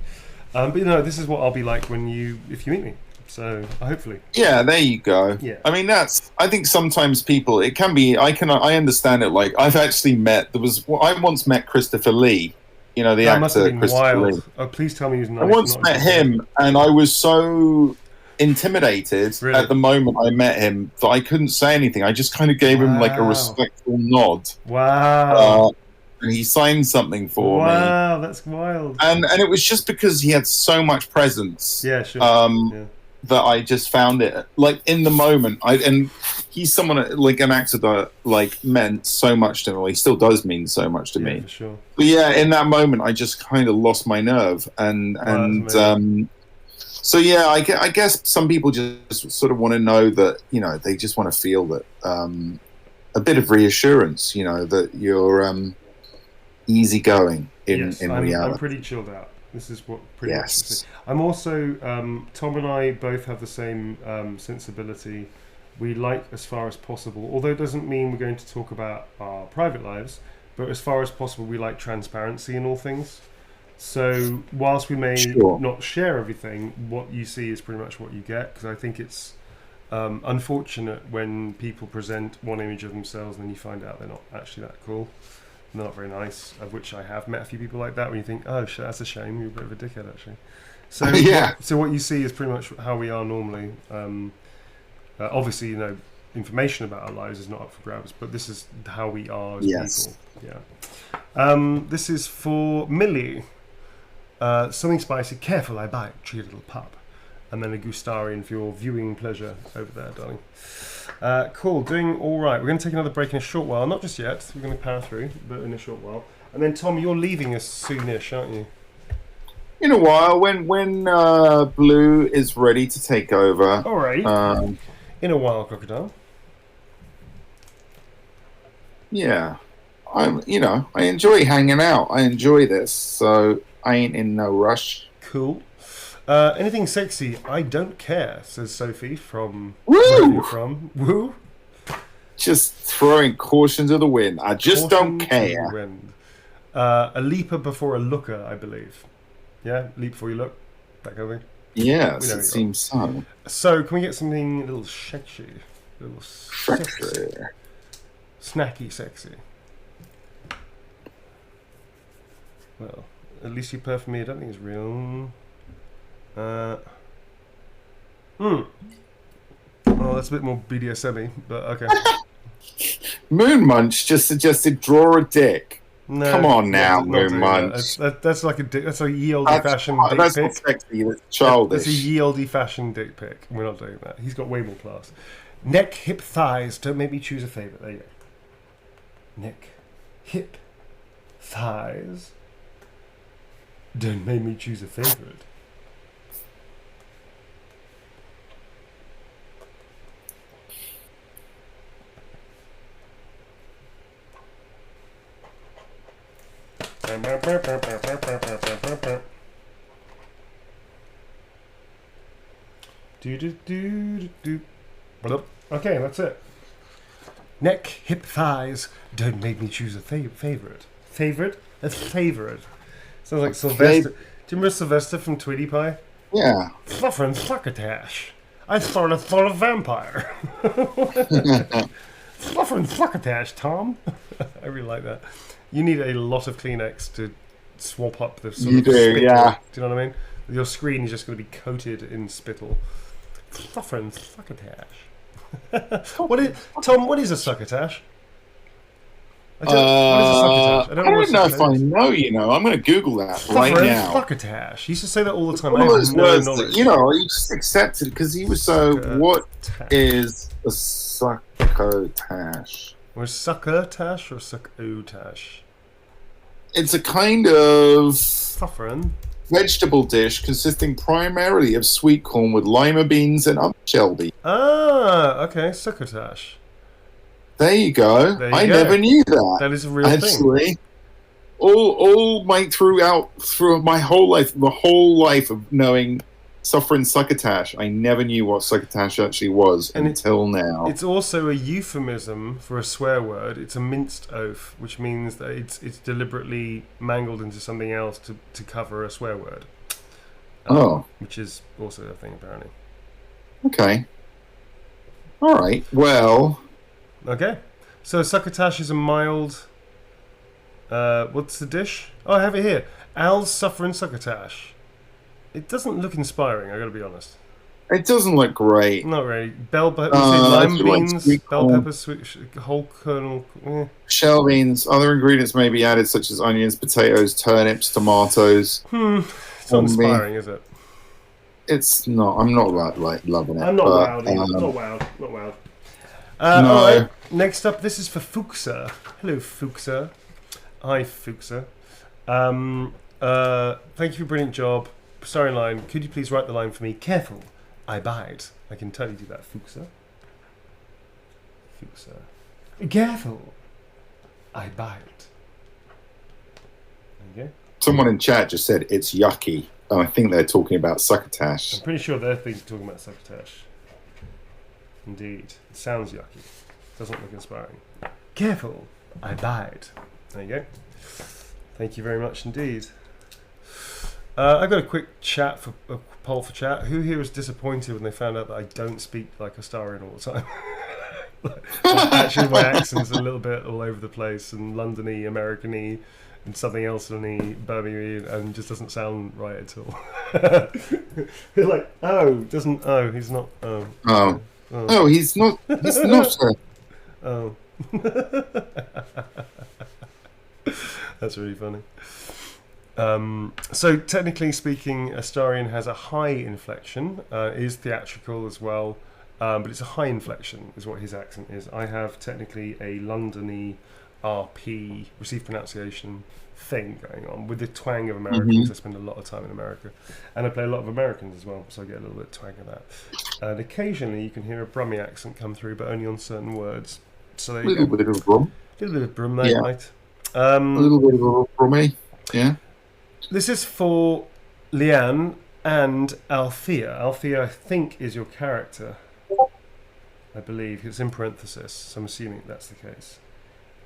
But you know, this is what I'll be like if you meet me. So hopefully. yeah. There you go. Yeah. I mean, I think sometimes people. It can be. I understand it. Like I've actually met. I once met Christopher Lee. You know, the That must have actor been Christopher Lee. wild. Oh, please tell me he's nice. I once not met a dick. him, and I was so intimidated Really? at the moment I met him that I couldn't say anything. I just kind of gave him like a Wow. respectful nod, Wow. and he signed something for me. Wow, that's wild. And it was just because he had so much presence. Yeah, sure. Yeah. That I just found it like in the moment. And he's someone like an actor that like meant so much to me. Well, he still does mean so much to Yeah, me. for sure. But yeah, in that moment, I just kind of lost my nerve, and that's amazing. so yeah, I guess some people just sort of want to know that they just want to feel that a bit of reassurance, that you're easygoing in reality. I'm pretty chilled out. This is what pretty much. Yes. I'm also Tom and I both have the same sensibility. We like as far as possible, although it doesn't mean we're going to talk about our private lives. But as far as possible, we like transparency in all things. So whilst we may not share everything, what you see is pretty much what you get. Because I think it's unfortunate when people present one image of themselves and then you find out they're not actually that cool. They're not very nice, of which I have met a few people like that, when you think, oh shit, that's a shame, you're a bit of a dickhead actually. So yeah. So what you see is pretty much how we are normally. Obviously, information about our lives is not up for grabs, but this is how we are as people. Yeah. This is for Millie. Something spicy. Careful, I bite. Treat a little pup. And then a Gustarian for your viewing pleasure over there, darling. Cool. Doing all right. We're going to take another break in a short while. Not just yet. We're going to power through, but in a short while. And then, Tom, you're leaving us soonish, aren't you? In a while, when Blue is ready to take over. All right. In a while, Crocodile. Yeah. I enjoy hanging out. I enjoy this, so I ain't in no rush. Cool. Anything sexy? I don't care, says Sophie from Woo! where you're from. Woo! Just throwing caution to the wind. I just don't Caution to care. the wind. A leaper before a looker, I believe. Yeah, leap before you look. That kind of thing. Yes, We know it you seems so. So, can we get something a little sexy? A little sexy. Sexy. Snacky sexy. Well, at least you purr for me. I don't think it's real. Oh, that's a bit more BDSM-y, but okay. Moon Munch just suggested draw a dick. No, Come on now, not Moon doing Munch. that's like that's a ye olde fashioned dick That's pic. not sexy. That's childish. That's a ye olde fashioned dick pic. We're not doing that. He's got way more class. Neck, hip, thighs. Don't make me choose a favourite. There you go. Neck, hip, thighs. Don't make me choose a favourite. Okay, that's it. Neck, hip, thighs. Don't make me choose a favourite. Favourite? A favourite. Sounds like Sylvester. Do you remember Sylvester from Tweety Pie? Yeah. Fluffer and Succotash. I thought a vampire. Fluffer and Succotash, Tom. I really like that. You need a lot of Kleenex to swap up the sort of spittle. Yeah. Do you know what I mean? Your screen is just going to be coated in spittle. Fluffer and Succotash. Tom, what is a succotash? What is a succotash? I don't know if I know, I'm going to Google that right now. Succotash. He used to say that all the time. One of those words knowledge. that, he just accepted because he was so, what is a succotash? Or succotash or succotash? It's a kind of Suffering. vegetable dish consisting primarily of sweet corn with lima beans and other shell beans. Ah, okay, succotash. There you go. I never knew that. That is a real thing. All through my whole life, the whole life of knowing suffering succotash, I never knew what succotash actually was until now. It's also a euphemism for a swear word. It's a minced oath, which means that it's deliberately mangled into something else to cover a swear word. Which is also a thing, apparently. Okay. All right. Well. Okay. So succotash is a mild... what's the dish? Oh, I have it here. Al's suffering succotash. It doesn't look inspiring, I gotta be honest. It doesn't look great. Not really. Bell pepper, lime beans, bell corn. pepper, whole kernel. Shell beans. Other ingredients may be added, such as onions, potatoes, turnips, tomatoes. It's not inspiring, is it? It's not. I'm not loving it. I'm not wowed. Not wowed. Not wowed. No. All right. Next up, this is for Fuchsa. Hello, Fuchsa. Hi, Fuchsa. Thank you for a brilliant job. Starry line, could you please write the line for me? Careful, I bite. I can totally do that, Fuchsa. Fuchsa. Careful, I bite. There you go. Someone in chat just said it's yucky. Oh, I think they're talking about succotash. I'm pretty sure they're talking about succotash. Indeed. It sounds yucky. Doesn't look inspiring. Careful, I bite. There you go. Thank you very much indeed. I've got a quick poll for chat. Who here was disappointed when they found out that I don't speak like Astarian all the time? Actually, my accent's a little bit all over the place, and Londony, American-y, and something else in Birmingham, and just doesn't sound right at all. They're like, he's not. He's not. He's not. Oh. That's really funny. So technically speaking, Astarian has a high inflection, is theatrical as well, but it's a high inflection is what his accent is. I have technically a Londony RP, received pronunciation thing going on with the twang of Americans. I spend a lot of time in America, and I play a lot of Americans as well, so I get a little bit of twang of that. And occasionally you can hear a Brummie accent come through, but only on certain words. So there you go. A little bit of Brum. A little bit of Brum, mate. Yeah. Right. A little bit of Brummie. Yeah. This is for Leanne and Althea. Althea, I think, is your character. I believe. It's in parenthesis, so I'm assuming that's the case.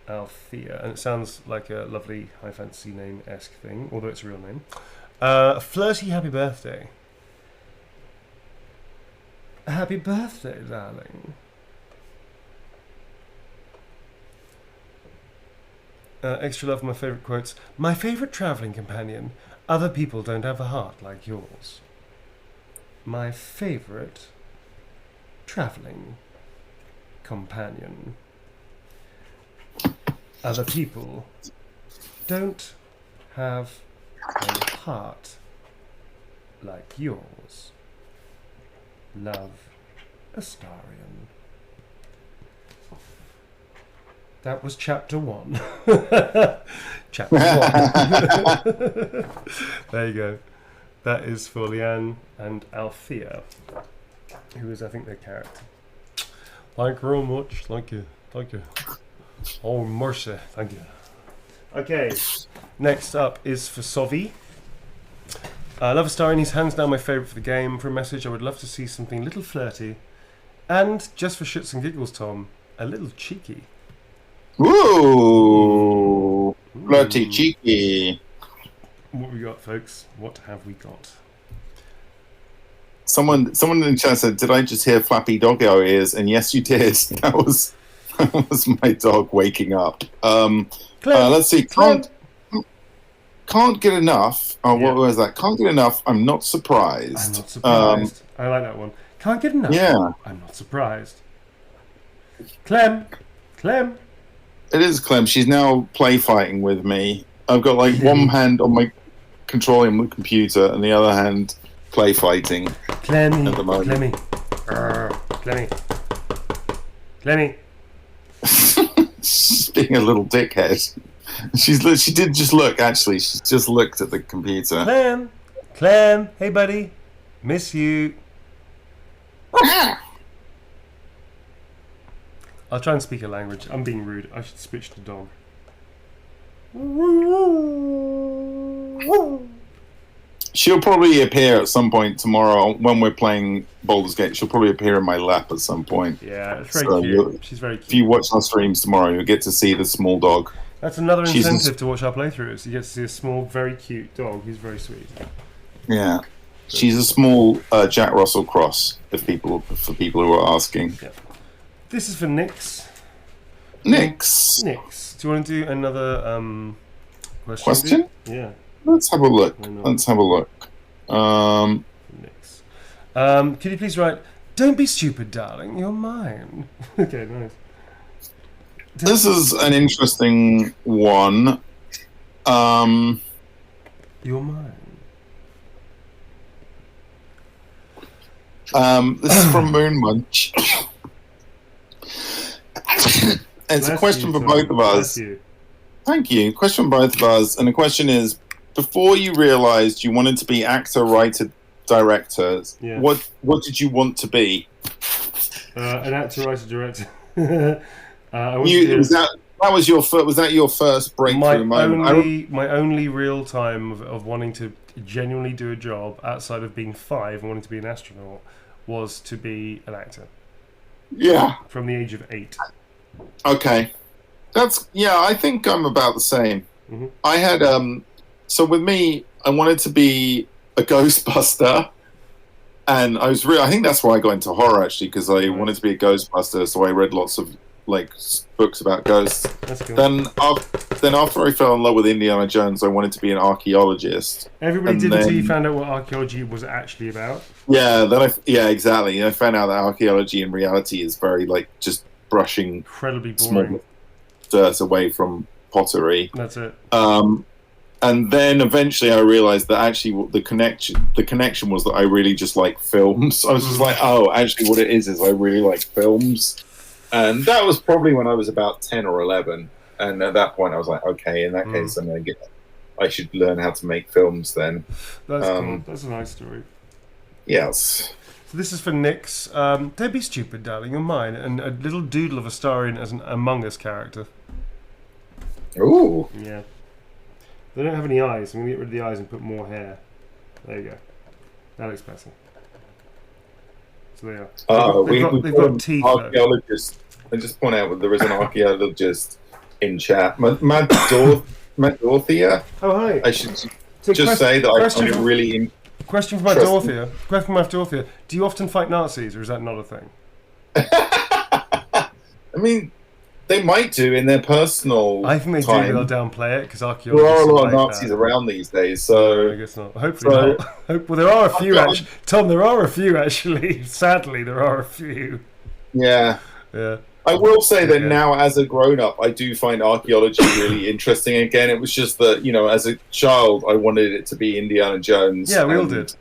Althea. And it sounds like a lovely high fantasy name-esque thing, although it's a real name. A flirty happy birthday. Happy birthday, darling. Extra love, my favourite quotes. My favourite travelling companion. Other people don't have a heart like yours. My favourite travelling companion. Other people don't have a heart like yours. Love, Astarion. That was chapter 1. Chapter 1. There you go. That is for Leanne and Althea, who is, I think, their character. Thank you very much. Thank you. Thank you. Oh, mercy. Thank you. Okay. Next up is for Sovi. Love Astarion. He's hands down my favourite for the game. For a message, I would love to see something a little flirty. And, just for shits and giggles, Tom, a little cheeky. Ooh. Flirty cheeky. What we got, folks? What have we got? Someone in the chat said, "Did I just hear flappy doggo ears?" And yes, you did. That was my dog waking up. Let's see. Can't get enough. Oh, what was that? Can't get enough. I'm not surprised. I'm not surprised. I like that one. Can't get enough. Yeah. I'm not surprised. Clem. It is Clem. She's now play fighting with me. I've got like one hand on my controlling the computer and the other hand play fighting. Clemmy. At the moment. Clemmy. She's being a little dickhead. She did just look. Actually, she just looked at the computer. Clem. Hey, buddy. Miss you. I'll try and speak a language. I'm being rude. I should switch to dog. She'll probably appear at some point tomorrow when we're playing Baldur's Gate. She'll probably appear in my lap at some point. Yeah, it's very cute. She's very cute. If you watch our streams tomorrow, you'll get to see the small dog. That's another incentive to watch our playthroughs. You get to see a small, very cute dog. He's very sweet. Yeah. She's a small Jack Russell cross, for people who are asking. Yep. This is for Nix. Nix. Do you want to do another question? Yeah. Let's have a look. Nix. Could you please write, "Don't be stupid, darling. You're mine." Okay, nice. This is an interesting one. You're mine. This is from Moon Munch. It's a question for both of us. Thank you. Question for both of us. And the question is, before you realised you wanted to be actor, writer, director, what did you want to be? An actor, writer, director. Was that your first breakthrough moment? My only real time of wanting to genuinely do a job outside of being 5 and wanting to be an astronaut was to be an actor. Yeah. From the age of 8. Okay. I think I'm about the same. Mm-hmm. I had so with me, I wanted to be a Ghostbuster, and I think that's why I got into horror, actually, because I wanted to be a Ghostbuster, so I read lots of books about ghosts. That's cool. Then after I fell in love with Indiana Jones, I wanted to be an archaeologist. Everybody did until you found out what archaeology was actually about. Yeah, exactly. I found out that archaeology in reality is very just brushing incredibly boring dirt away from pottery. That's it. And then eventually I realized that actually the connection was that I really just like films. I was just like, oh, actually what it is I really like films. And that was probably when I was about 10 or 11. And at that point I was like, okay, in that case I should learn how to make films then. That's cool. That's a nice story. Yes. So this is for Nix. Don't be stupid, darling, you're mine. And a little doodle of Astarion as an Among Us character. Ooh. Yeah. They don't have any eyes. I'm going to get rid of the eyes and put more hair. There you go. That looks better. So they are. They've got teeth. Archaeologist. I just point out that there is an archaeologist in chat. Matt Dorothea. Oh, hi. I should just say that I find it really Question from my Dorothea. Do you often fight Nazis, or is that not a thing? I mean, they might do in their personal I think they time. do, they'll downplay it, because archaeologists there are a lot of Nazis around these days, so... I guess not. Hopefully not. Well, there are a few, actually. Tom, there are a few, actually. Sadly, there are a few. Yeah. Yeah. I will say that now, as a grown-up, I do find archaeology really interesting again. It was just that, as a child, I wanted it to be Indiana Jones. Yeah, we all did.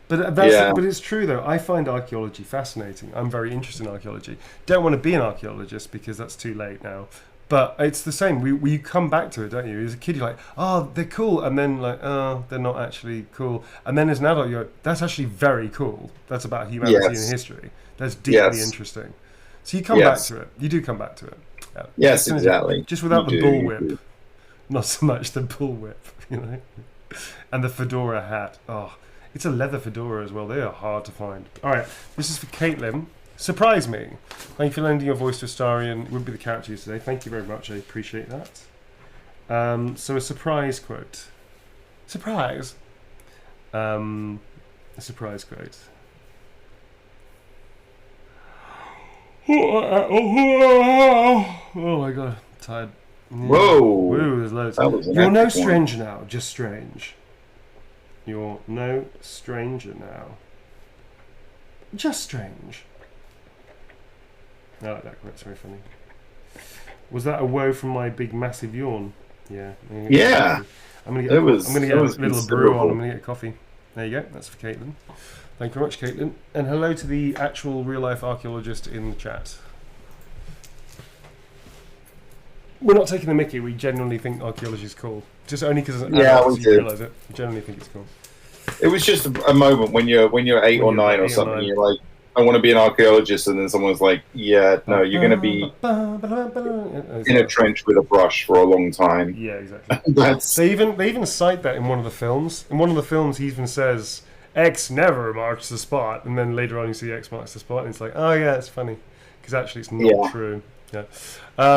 But but it's true, though. I find archaeology fascinating. I'm very interested in archaeology. Don't want to be an archaeologist because that's too late now. But it's the same. You come back to it, don't you? As a kid, you're like, oh, they're cool. And then like, oh, they're not actually cool. And then as an adult, you're like, that's actually very cool. That's about humanity and history. That's deeply interesting. So you come back to it. You do come back to it. Yeah. Yes, exactly. Just without the bullwhip. Not so much the bullwhip, And the fedora hat. Oh, it's a leather fedora as well. They are hard to find. All right, this is for Caitlin. Surprise me. Thank you for lending your voice to Astarion. Would be the character today. Thank you very much. I appreciate that. So a surprise quote. Surprise. A surprise quote. Oh my god, I'm tired. Whoa. Woo, there's loads. You're no stranger now, just strange. You're no stranger now. Just strange. I like that quote, it's very funny. Was that a woe from my big massive yawn? Yeah. Yeah. I'm gonna get a little brew on, I'm gonna get a coffee. There you go, that's for Caitlin. Thank you very much, Caitlin. And hello to the actual real-life archaeologist in the chat. We're not taking the mickey, we genuinely think archaeology is cool. Just only because you realise it. We genuinely think it's cool. It was just a moment when you're 8 or 9 or something, you're like, I want to be an archaeologist, and then someone's like, yeah, no, you're going to be in a trench with a brush for a long time. Yeah, exactly. They even cite that in one of the films. In one of the films, he even says, X never marks the spot, and then later on you see X marks the spot, and it's like, oh yeah, it's funny, because actually it's not true. Yeah.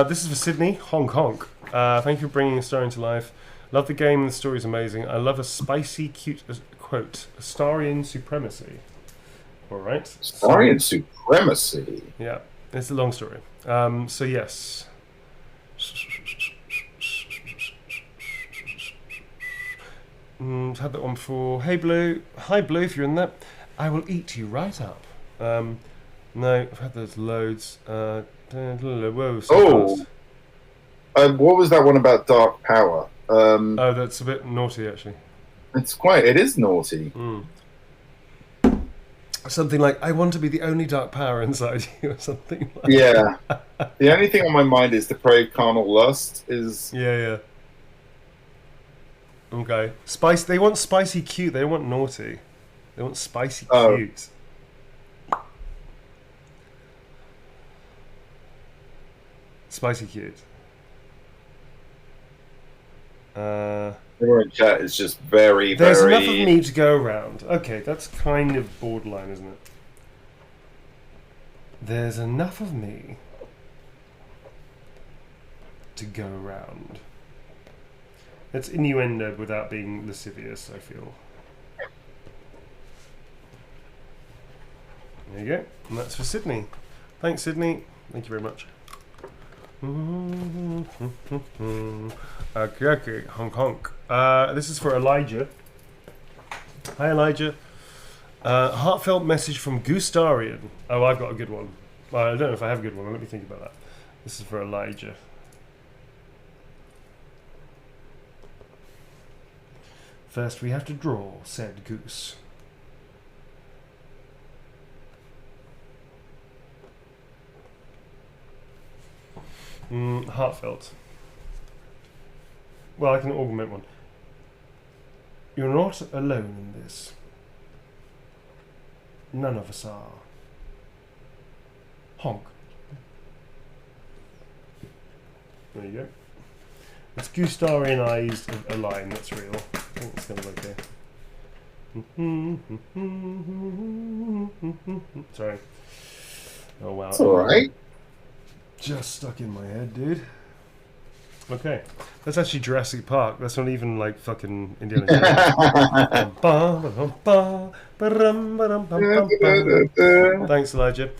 This is for Sydney, honk honk. Thank you for bringing Astarion to life. Love the game, the story's amazing. I love a spicy, cute quote, Astarion supremacy. All right. Astarion supremacy. Yeah, it's a long story. So yes. Had that one before. Hey Blue, hi Blue, if you're in that, I will eat you right up. No, I've had those loads. Whoa. What was that one about dark power? Oh, that's a bit naughty actually. It is naughty. Something like, I want to be the only dark power inside you, or something like that. The only thing on my mind is depraved carnal lust is... Yeah. Okay. Spice. They want spicy cute, they don't want naughty. They want spicy cute. Spicy cute. Everyone in chat is just very, There's enough of me to go around. Okay, that's kind of borderline, isn't it? There's enough of me to go around. That's innuendo without being lascivious, I feel. There you go. And that's for Sydney. Thanks, Sydney. Thank you very much. Okay, honk honk. This is for Elijah. Hi, Elijah. Heartfelt message from Gustarian. Oh, I've got a good one. Well, I don't know if I have a good one. Let me think about that. This is for Elijah. First, we have to draw, said Goose. Heartfelt. Well, I can augment one. You're not alone in this. None of us are. Honk. There you go. It's Gustarianized a line, that's real. I think it's going to look okay. Sorry. Oh, wow. It's alright. Just stuck in my head, dude. Okay. That's actually Jurassic Park. That's not even like fucking Indiana Jones. Thanks, Elijah.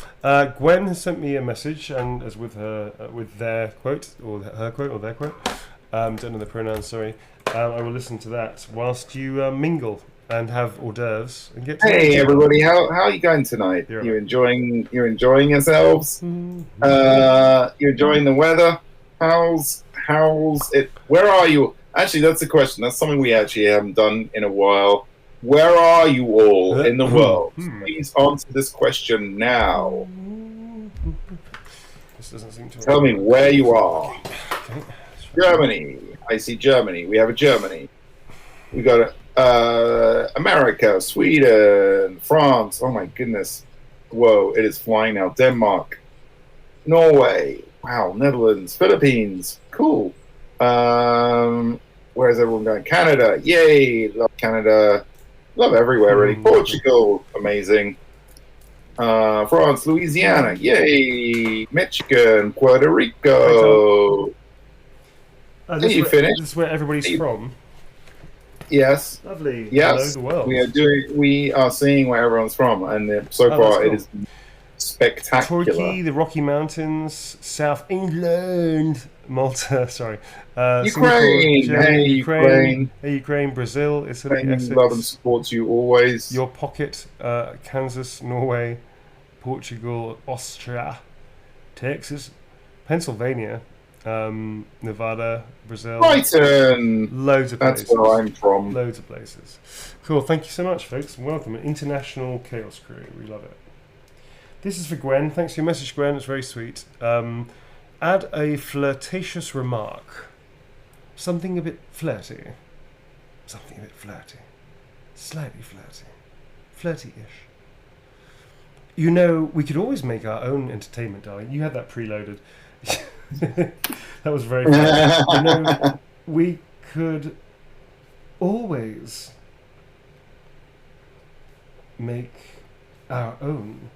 Gwen has sent me a message, and as with her, with their quote, or her quote, or their quote. Don't know the pronouns, sorry. I will listen to that whilst you mingle and have hors d'oeuvres and get to know Hey each other. everybody, how are you going tonight? You're You enjoying yourselves? You enjoying the weather? How's it? Where are you? Actually, that's the question. That's something we actually haven't done in a while. Where are you all in the world? Please answer this question now. This doesn't seem to Tell me where you are. Okay. Germany. I see Germany. We have a Germany. We got America, Sweden, France. Oh my goodness. Whoa, it is flying now. Denmark. Norway. Wow, Netherlands. Philippines. Cool. Where's everyone going? Canada. Yay. Love Canada. Love everywhere, really. Portugal. Amazing. France, Louisiana. Yay. Michigan. Puerto Rico. Are you finished? This is where everybody's from. Yes. Lovely. Yes. Hello, the world. We are seeing where everyone's from, and so far it is spectacular. Turkey, the Rocky Mountains, South England, Malta. Sorry, Ukraine. Singapore, Germany, Ukraine. Hey, Ukraine, Brazil, Italy, Essex. Love and supports you always. Your pocket, Kansas, Norway, Portugal, Austria, Texas, Pennsylvania. Nevada, Brazil, Brighton. Loads of places. That's where I'm from. Loads of places. Cool. Thank you so much, folks. Welcome, International Chaos Crew. We love it. This is for Gwen. Thanks for your message, Gwen. It's very sweet. Add a flirtatious remark. Something a bit flirty. Something a bit flirty. Slightly flirty. Flirty-ish. You know, we could always make our own entertainment, darling. You had that preloaded. That was very funny. You know, we could always make our own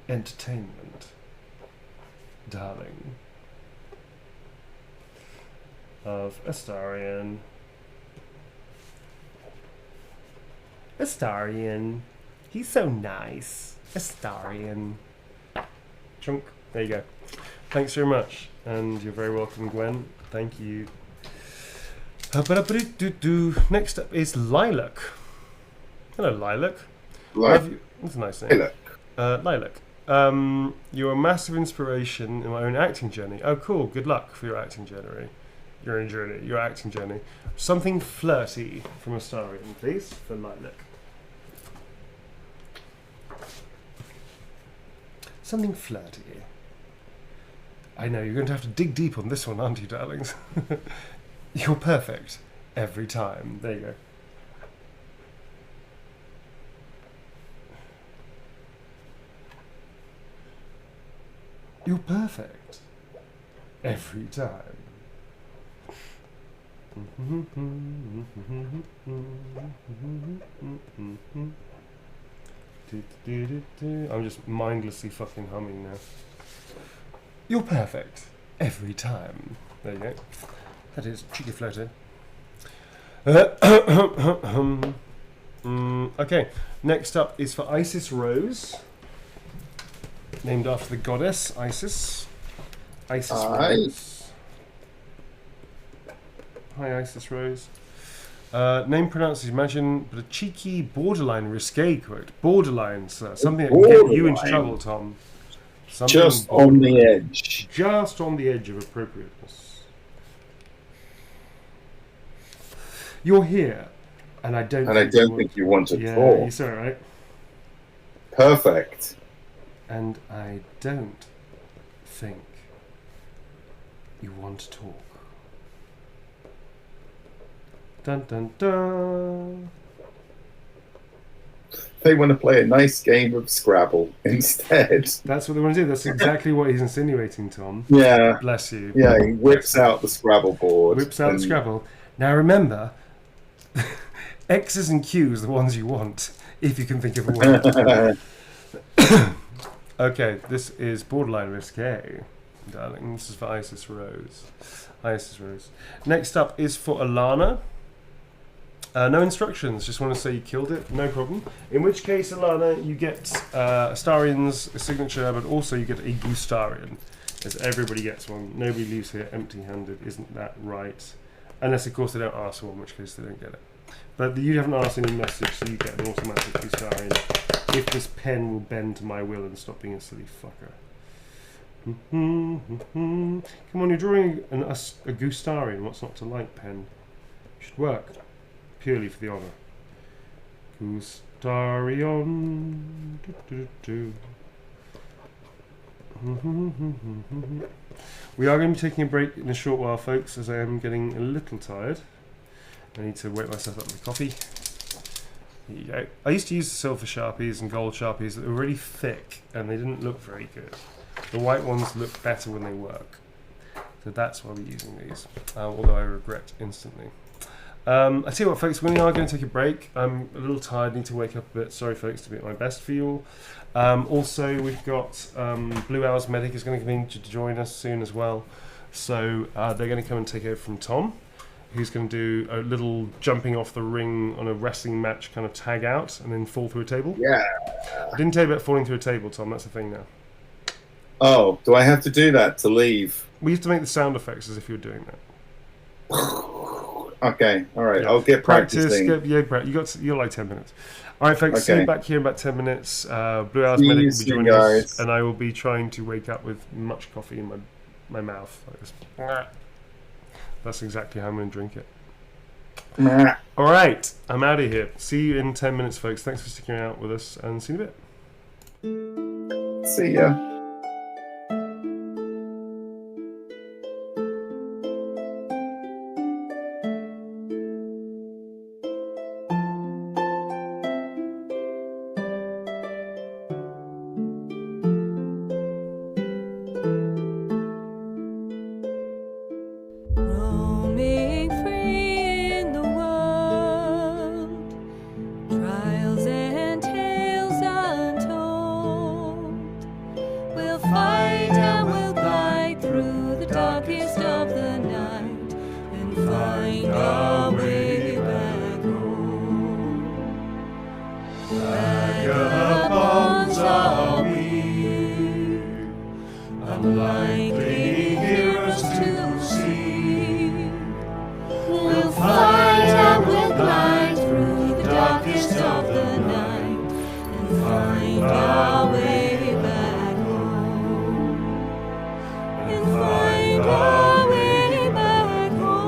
entertainment, darling. Of Astarion. Astarion. He's so nice. Astarion. Chunk. There you go. Thanks very much. And you're very welcome, Gwen. Thank you. Next up is Lilac. Hello, Lilac. That's a nice name. Lilac. You're a massive inspiration in my own acting journey. Oh, cool. Good luck for your acting journey. Your acting journey. Something flirty from Astarion, please, for Lilac. Something flirty. I know, you're going to have to dig deep on this one, aren't you, darlings? You're perfect every time. There you go. You're perfect every time. I'm just mindlessly fucking humming now. You're perfect every time. There you go. That is cheeky floater. Okay, next up is for Isis Rose, named after the goddess Isis. Isis Rose. Hi, Isis Rose. Name pronounced as imagine, but a cheeky, borderline risque quote. Borderline, sir. Something that can get you into trouble, Tom. Something just on the edge. Just on the edge of appropriateness. You're here, and I don't think you want to talk. You saw it, right? Perfect. And I don't think you want to talk. Dun dun dun. They want to play a nice game of Scrabble instead. That's what they want to do. That's exactly what he's insinuating, Tom. Yeah. Bless you. Yeah, he whips out the Scrabble board. Whips out the Scrabble. Now remember, X's and Q's are the ones you want, if you can think of a word. Okay, this is borderline risque, darling. This is for Isis Rose. Isis Rose. Next up is for Alana. No instructions, just want to say you killed it, no problem. In which case, Alana, you get Astarion's signature, but also you get a Gustarian, as everybody gets one. Nobody leaves here empty-handed, isn't that right? Unless, of course, they don't ask for one, in which case they don't get it. But you haven't asked any message, so you get an automatic Gustar in. If this pen will bend to my will and stop being a silly fucker. Come on, you're drawing a Gustarian. What's not to like, pen? Should work. Purely for the honour. Gustarion. We are going to be taking a break in a short while, folks, as I am getting a little tired. I need to wake myself up with coffee. There you go. I used to use the silver Sharpies and gold Sharpies that were really thick and they didn't look very good. The white ones look better when they work. So that's why we're using these, although I regret instantly. I tell you what, folks, we are going to take a break. I'm a little tired, need to wake up a bit. Sorry, folks, to be at my best for you all. Also, we've got Blue Owl's Medic is going to come in to join us soon as well. So they're going to come and take over from Tom, who's going to do a little jumping off the ring on a wrestling match kind of tag out and then fall through a table. Yeah. I didn't tell you about falling through a table, Tom. That's the thing now. Oh, do I have to do that to leave? We used to make the sound effects as if you were doing that. Okay, all right. Yeah. I'll get practicing. You got like 10 minutes. All right, folks. See you back here in about 10 minutes. Blue Owl's Medic will be joining us, and I will be trying to wake up with much coffee in my mouth. Like this. That's exactly how I'm going to drink it. All right, I'm out of here. See you in 10 minutes, folks. Thanks for sticking out with us, and see you in a bit. See ya. Roaming free in the world, trials and tales untold. We'll fight and we'll glide through the darkest of the night and find our way back home. Vagabonds are we, unlikely heroes to see. We'll fight and we'll glide through the darkest of the night and find our way back home. And find our way back home.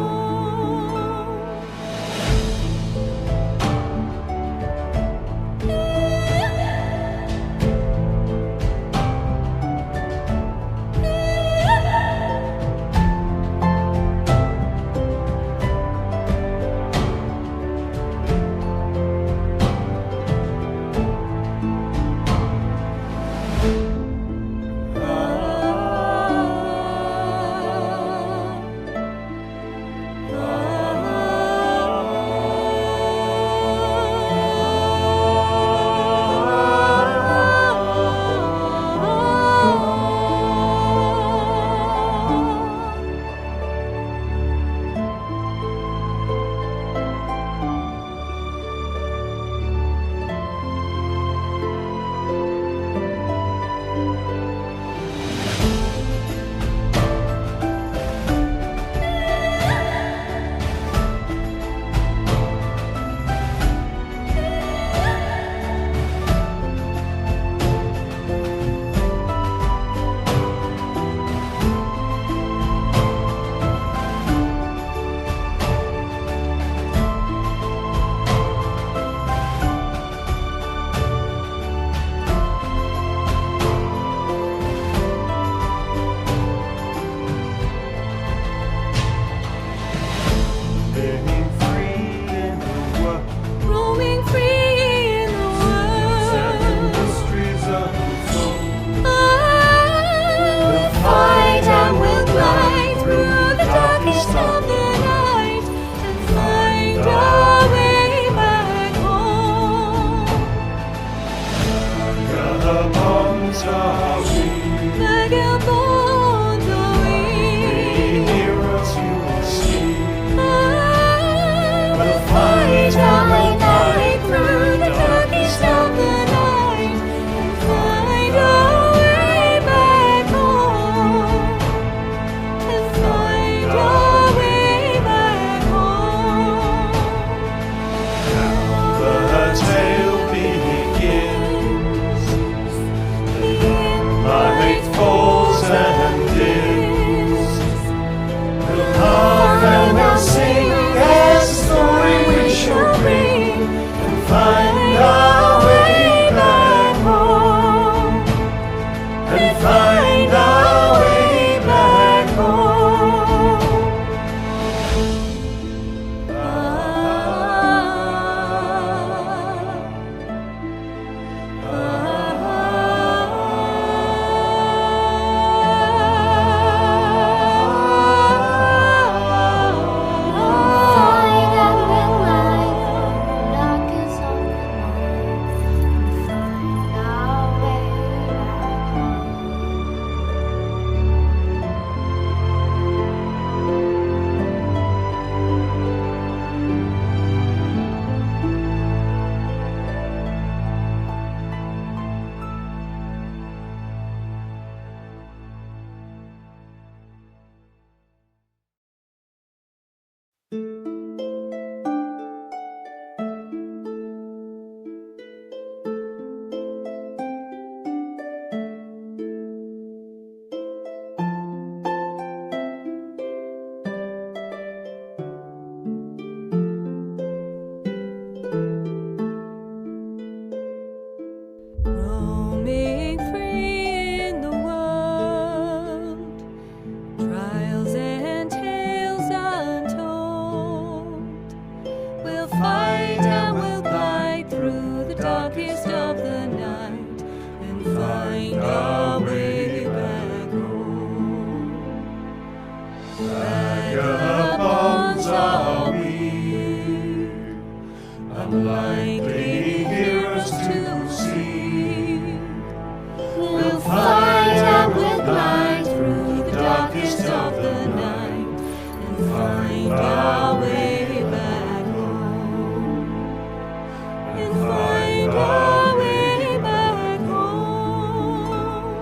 Living free in the world, Roaming free in the seven world. mysteries unfold. We'll fight and we'll glide through the darkest of the night and find our way back home. Vagabonds are we, Vagabonds are we. heroes you will see. We'll fight and we'll glide through the darkest of the night and find our way back home. And find our way back home. Roaming free in the world, trials and tales untold. We'll fight and we'll glide through the darkest of the night and find our way back home. Vagabonds are we, unlikely heroes to see. We'll fight and we'll glide through the darkest of the night and find our way back home. And find our way back home.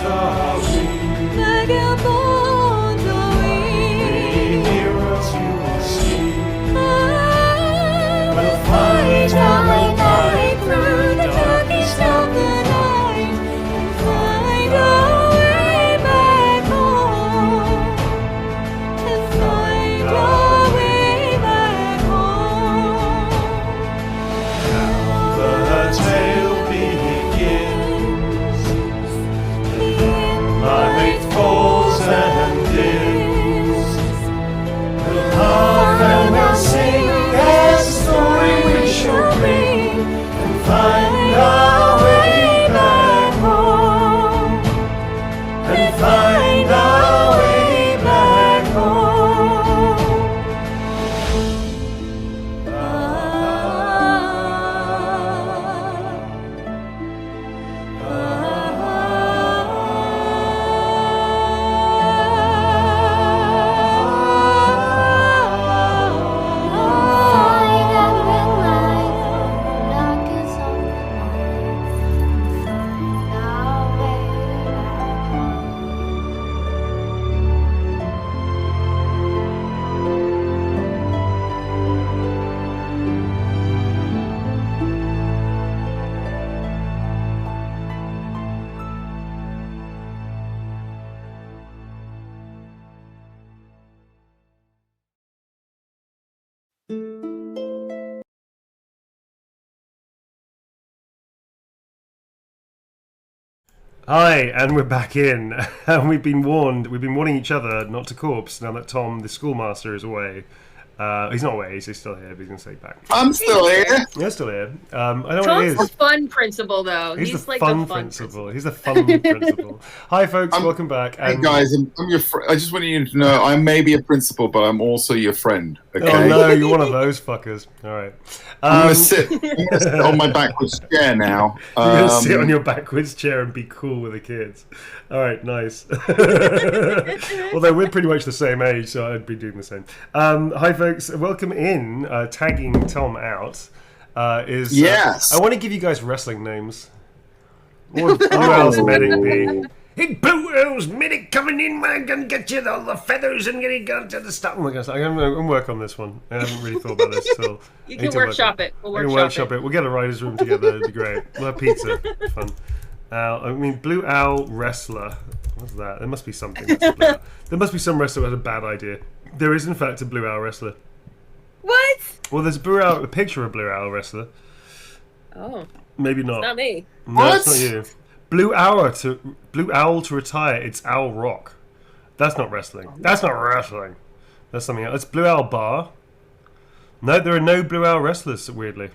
are we. Vagabonds are we. Heroes you will see. We'll fight our way through the darkest of the night and find our way back home. And find our way back home. The tale begins. Night falls and dims. We'll laugh and we'll sing as the story we shall bring and find our way back home. And find our way back home. Find our light, darkest of the night, and find our way back home. Hi, and we're back in. And we've been warning each other not to corpse now that Tom, the schoolmaster, is away. He's not away, he's still here, but he's going to stay back. I'm still here. You're still here. I don't know what it Tom's the is. fun principal, though. He's He's the like fun the fun principal. He's the fun principal. Hi, folks. Welcome back. Hey And guys, I'm your I just want you to know I may be a principal, but I'm also your friend. Okay. oh no, you're one of those fuckers. All right. I'm gonna sit on my backwards chair now. You're gonna sit on your backwards chair and be cool with the kids. All right, nice. Although we're pretty much the same age, so I'd be doing the same. Hi, folks. Welcome in. Tagging Tom out is Yes. I want to give you guys wrestling names. What would Blue Owl's medic be? Hey, Blue Owl's medic coming in. We're gonna get you all the feathers and gonna go to the stuff. Oh my gosh, I'm gonna work on this one. I haven't really thought about this till. You can workshop it. We'll workshop it. We'll get a writer's room together. It'd be great. We'll have pizza. Fun. I mean, Blue Owl wrestler. What's that? There must be something. That's a Blue Owl. There must be some wrestler who had a bad idea. There is, in fact, a Blue Owl wrestler. What? Well, there's a picture of a Blue Owl wrestler. Oh, Maybe not. not me. No, it's not you. Blue Owl to retire. It's Owl Rock. That's not wrestling. That's not wrestling. That's something else. It's Blue Owl Bar. No, there are no Blue Owl wrestlers. Weirdly.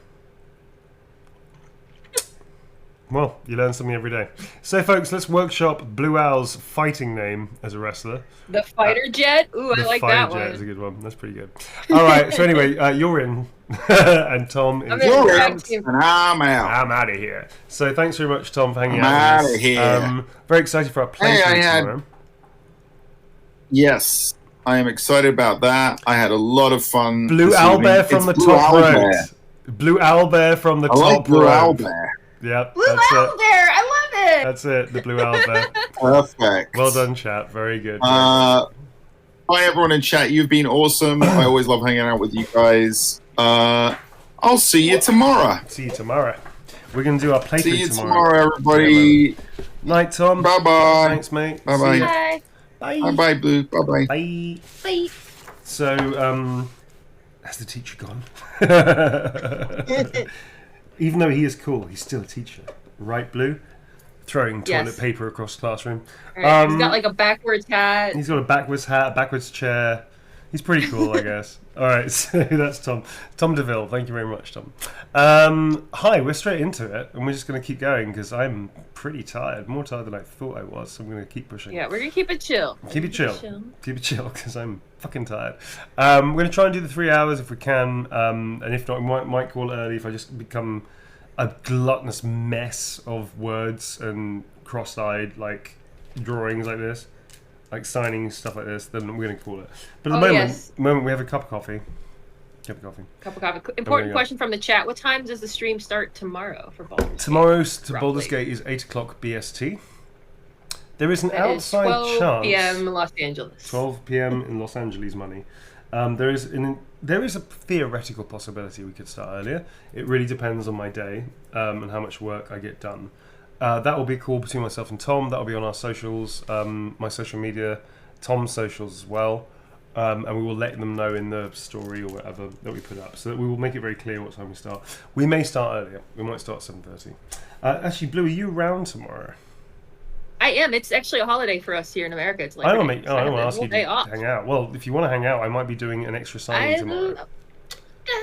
Well, you learn something every day. So, folks, let's workshop Blue Owl's fighting name as a wrestler. The fighter jet? Ooh, I like that Fighter Jet is a one. good one. That's pretty good. All right. So anyway, you're in, and Tom is. I'm in. You're Tag in, team. and I'm out. I'm out of here. So thanks very much, Tom, for hanging I'm out with us. outta here. Very excited for our Hey, playthrough I had- tomorrow. Yes, I am excited about that. I had a lot of fun. Blue this Owlbear evening. from the It's Blue top Owlbear. rope. Blue Owlbear from the I like top Blue rope. Owlbear. Yep, Blue that's Owl it. there! I love it! That's it. The Blue Owlbear. Perfect. Well done, chat. Very good. Hi, everyone in chat. You've been awesome. I always love hanging out with you guys. I'll see you tomorrow. See you tomorrow. We're gonna do our playthrough See you tomorrow. tomorrow, everybody. Night, Tom. Bye-bye. Thanks, mate. Bye-bye. See ya. Bye. Bye. Bye-bye, Blue. Bye-bye. Bye. Bye. So, has the teacher gone? Even though he is cool, he's still a teacher. Right, Blue? Throwing toilet Yes. paper across the classroom. Alright, he's got like a backwards hat. He's got a backwards hat, a backwards chair. He's pretty cool, I guess. All right, so that's Tom. Tom DeVille, thank you very much, Tom. Hi, we're straight into it, and we're just going to keep going because I'm pretty tired, more tired than I thought I was, so I'm going to keep pushing. Yeah, we're gonna keep it chill. Keep it chill. Keep it chill, because I'm fucking tired. We're going to try and do the 3 hours if we can, and if not, we might call it early if I just become a gluttonous mess of words and cross-eyed, like, drawings like this. Like signing stuff like this, then we're going to call it. But at the moment we have a cup of coffee. Cup of coffee. Cup of coffee. Important question from the chat. What time does the stream start tomorrow for Baldur's Gate? Tomorrow's to Roughly. Baldur's Gate is 8 o'clock BST. There is an That is outside 12 chance. p.m. Los Angeles. 12 p.m. in Los Angeles money. There is a theoretical possibility we could start earlier. It really depends on my day and how much work I get done. That will be a call between myself and Tom. That will be on our socials, my social media, Tom's socials as well. And we will let them know in the story or whatever that we put up, so that we will make it very clear what time we start. We may start earlier. We might start at 7:30. Actually, Blue, are you around tomorrow? I am. It's actually a holiday for us here in America. It's like I don't want to ask you to off. hang out. Well, if you want to hang out, I might be doing an extra signing I tomorrow. love to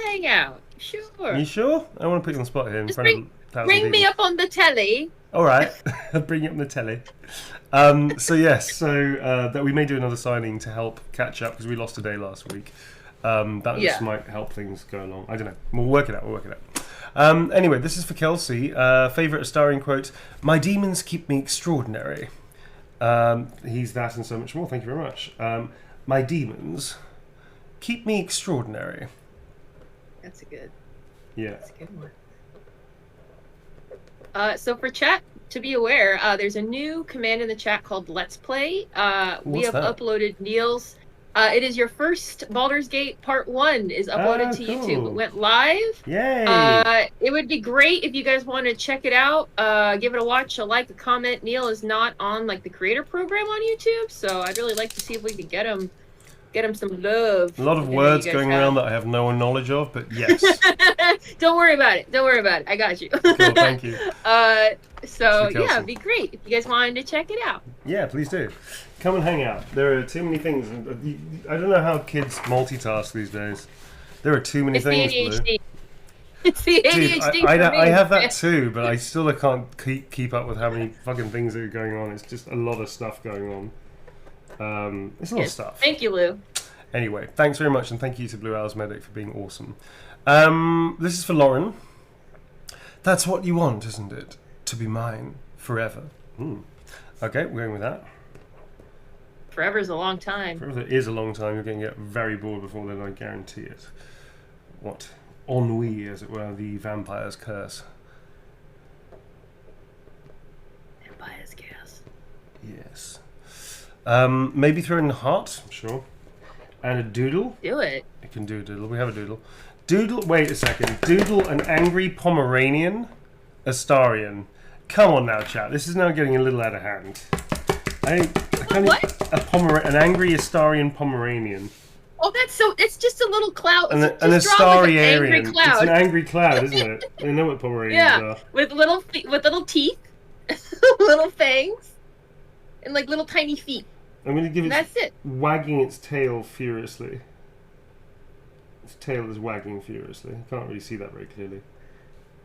hang out. Sure. Are you sure? I don't want to put you on the spot here in Just front of thousands Bring of me people. up on the telly. All right, I'll bring you up on the telly. That we may do another signing to help catch up because we lost a day last week. That just might help things go along. I don't know. We'll work it out. Anyway, this is for Kelsey. Favourite starring quote: "My demons keep me extraordinary." He's that and so much more. Thank you very much. My demons keep me extraordinary. That's a good. Yeah. That's a good one. So for chat, to be aware, there's a new command in the chat called Let's Play. We have uploaded Neil's. It is your first Baldur's Gate Part 1 is uploaded to YouTube. It went live. Yay! It would be great if you guys want to check it out. Give it a watch, a like, a comment. Neil is not on like the creator program on YouTube, so I'd really like to see if we could get him some love. A lot of words going around that I have no knowledge of, but yes. Don't worry about it. I got you. Cool, thank you. So yeah, it'd be great if you guys wanted to check it out. Yeah, please do. Come and hang out. There are too many things. I don't know how kids multitask these days. There are too many things. The it's the ADHD. Dude, I have that too, but I still can't keep up with how many fucking things are going on. It's just a lot of stuff going on. It's a lot of stuff. Thank you, Lou. Anyway, thanks very much, and thank you to Blue Owls Medic for being awesome. This is for Lauren. That's what you want, isn't it? To be mine forever. Okay, we're going with that. Forever is a long time. Forever is a long time. You're going to get very bored before then, I guarantee it. What? Ennui, as it were, the vampire's curse. Vampire's curse. Yes. Maybe throw in a heart, sure. And a doodle. Do it. I can do a doodle. We have a doodle. Doodle, wait a second. Doodle an angry Pomeranian Astarian. Come on now, chat. This is now getting a little out of hand. I can't What? An angry Astarian Pomeranian. Oh, it's just a little cloud. An Astarian. It's an angry cloud, isn't it? I know what Pomeranians are. With little teeth, little fangs, and like little tiny feet. I'm going to give it. That's it. Wagging its tail furiously. Its tail is wagging furiously. I can't really see that very clearly.